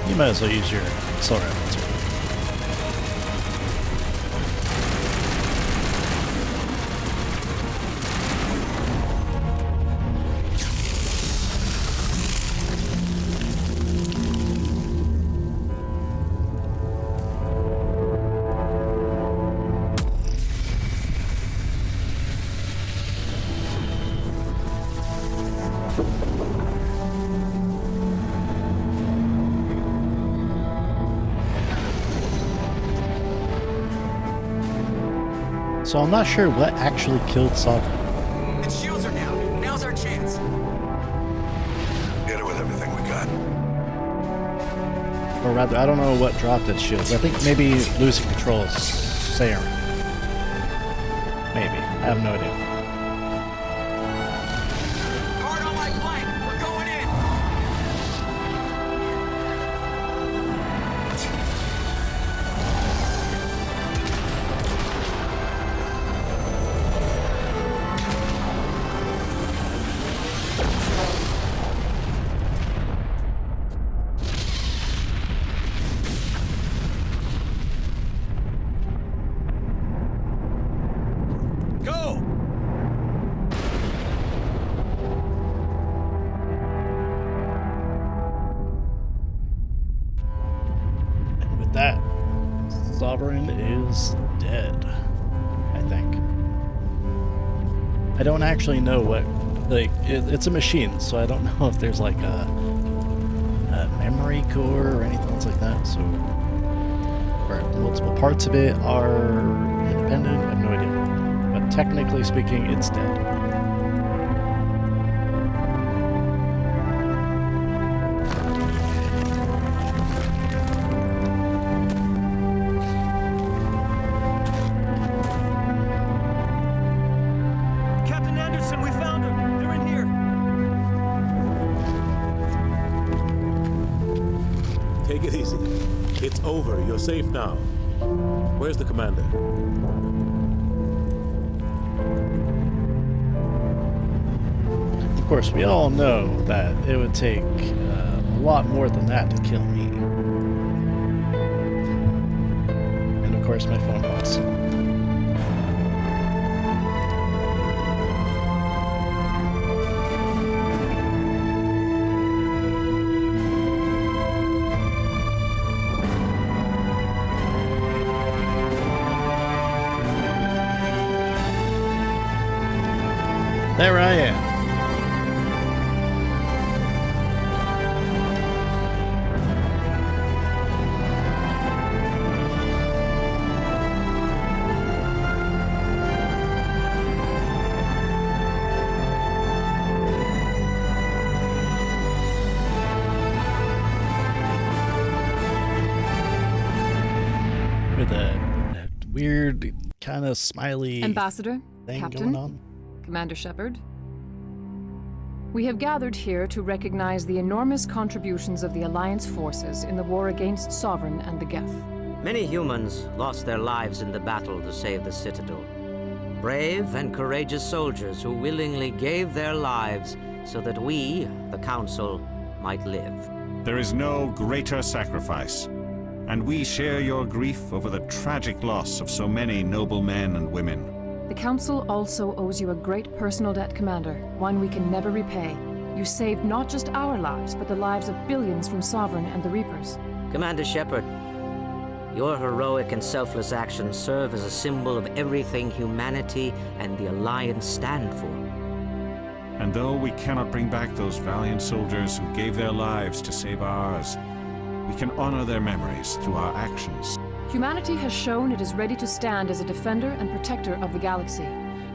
You might as well use your solar rifle too. So I'm not sure what actually killed Sovereign. Its shields are down. Now's our chance. Hit it with everything we got. Or rather, I don't know what dropped its shields. I think maybe losing control of Saren. Maybe. I have no idea. Guard on my flank. We're going in. Go! And with that, Sovereign is dead. I think. I don't actually know what, like, it's a machine, so I don't know if there's like a memory core or anything else like that. So, or multiple parts of it are independent. I have no idea. But technically speaking, it's dead. Captain Anderson, we found them. They're in here. Take it easy. It's over. You're safe now. Where's the commander? Of course, we all know that it would take a lot more than that to kill me. And of course, my phone was. There I am. weird kind of smiley Ambassador, thing Captain, going on. Commander Shepard. We have gathered here to recognize the enormous contributions of the Alliance forces in the war against Sovereign and the Geth. Many humans lost their lives in the battle to save the Citadel. Brave and courageous soldiers who willingly gave their lives so that we, the Council, might live. There is no greater sacrifice, and we share your grief over the tragic loss of so many noble men and women. The Council also owes you a great personal debt, Commander, one we can never repay. You saved not just our lives, but the lives of billions from Sovereign and the Reapers. Commander Shepard, your heroic and selfless actions serve as a symbol of everything humanity and the Alliance stand for. And though we cannot bring back those valiant soldiers who gave their lives to save ours, we can honor their memories through our actions. Humanity has shown it is ready to stand as a defender and protector of the galaxy.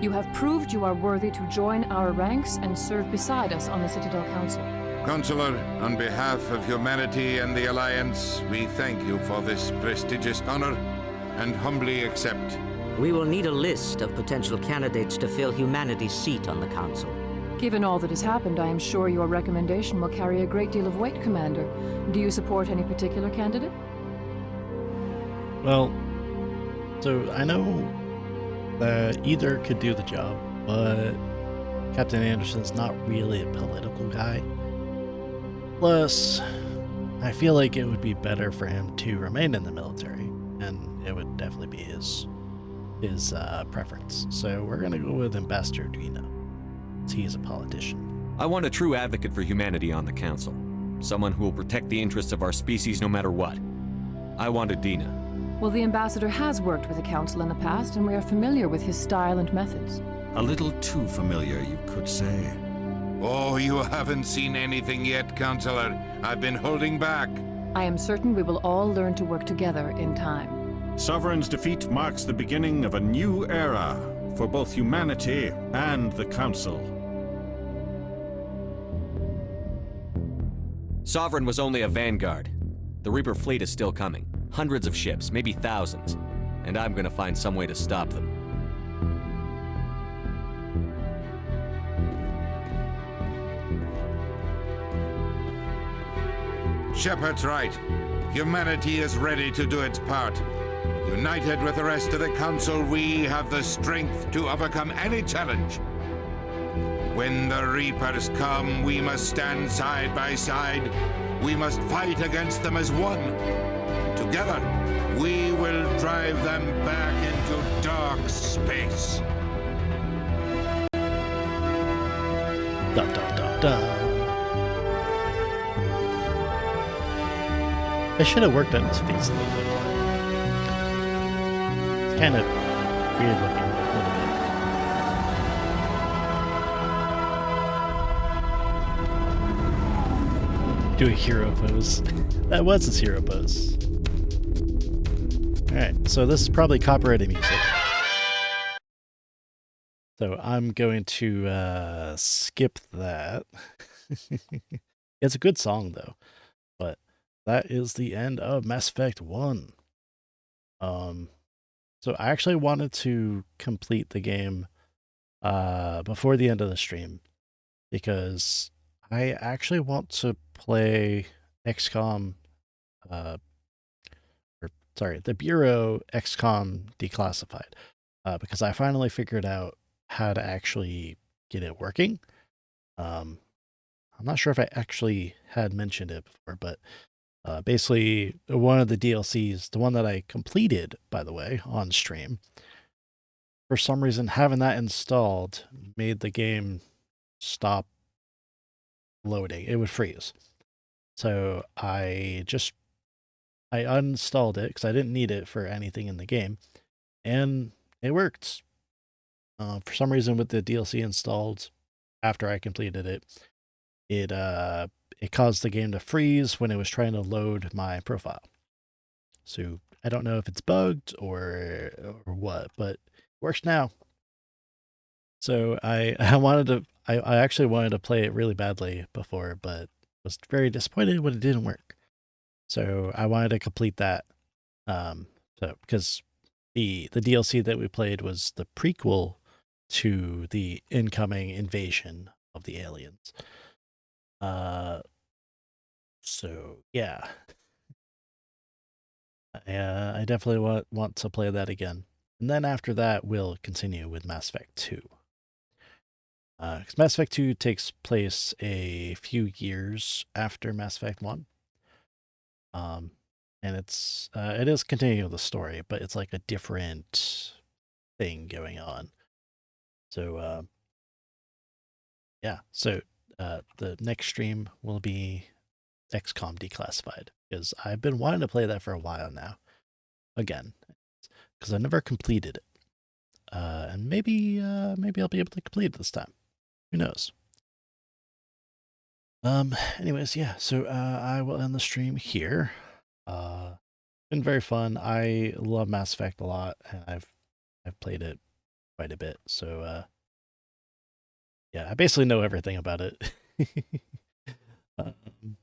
You have proved you are worthy to join our ranks and serve beside us on the Citadel Council. Counselor, on behalf of humanity and the Alliance, we thank you for this prestigious honor and humbly accept. We will need a list of potential candidates to fill humanity's seat on the Council. Given all that has happened, I am sure your recommendation will carry a great deal of weight, Commander. Do you support any particular candidate? Well, so I know that either could do the job, but Captain Anderson's not really a political guy. Plus, I feel like it would be better for him to remain in the military, and it would definitely be his preference. So we're gonna go with Ambassador Dina, since he is a politician. I want a true advocate for humanity on the Council. Someone who will protect the interests of our species no matter what. I want Adina. Well, the Ambassador has worked with the Council in the past, and we are familiar with his style and methods. A little too familiar, you could say. Oh, you haven't seen anything yet, Counselor. I've been holding back. I am certain we will all learn to work together in time. Sovereign's defeat marks the beginning of a new era for both humanity and the Council. Sovereign was only a vanguard. The Reaper fleet is still coming. Hundreds of ships, maybe thousands. And I'm gonna find some way to stop them. Shepard's right. Humanity is ready to do its part. United with the rest of the Council, we have the strength to overcome any challenge. When the Reapers come, we must stand side by side. We must fight against them as one. Together, we will drive them back into dark space. Dun, dun, dun, dun. I should have worked on his face a little bit more. It's kind of weird looking a little bit. Do a hero pose. That was his hero pose. Alright, so this is probably copyrighted music. So I'm going to skip that. It's a good song though, but that is the end of Mass Effect 1. So I actually wanted to complete the game before the end of the stream because I actually want to play XCOM, the Bureau XCOM Declassified, because I finally figured out how to actually get it working. I'm not sure if I actually had mentioned it before, but basically one of the DLCs, the one that I completed, by the way, on stream, for some reason having that installed made the game stop loading. It would freeze. So I uninstalled it because I didn't need it for anything in the game, and it worked. For some reason with the DLC installed after I completed it, it caused the game to freeze when it was trying to load my profile. So I don't know if it's bugged or what, but it works now. So I actually wanted to play it really badly before, but was very disappointed when it didn't work. So I wanted to complete that. Because the DLC that we played was the prequel to the incoming invasion of the aliens. So yeah, I definitely want to play that again. And then after that, we'll continue with Mass Effect 2. Because Mass Effect 2 takes place a few years after Mass Effect 1. And it is continuing the story, but it's like a different thing going on. So yeah, so the next stream will be XCOM Declassified, because I've been wanting to play that for a while now. Again, because I never completed it. And maybe I'll be able to complete it this time. Who knows? Anyways, yeah, so I will end the stream here. Been very fun. I love Mass Effect a lot, and I've played it quite a bit. So yeah, I basically know everything about it.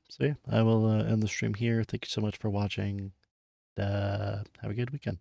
So yeah, I will end the stream here. Thank you so much for watching. Have a good weekend.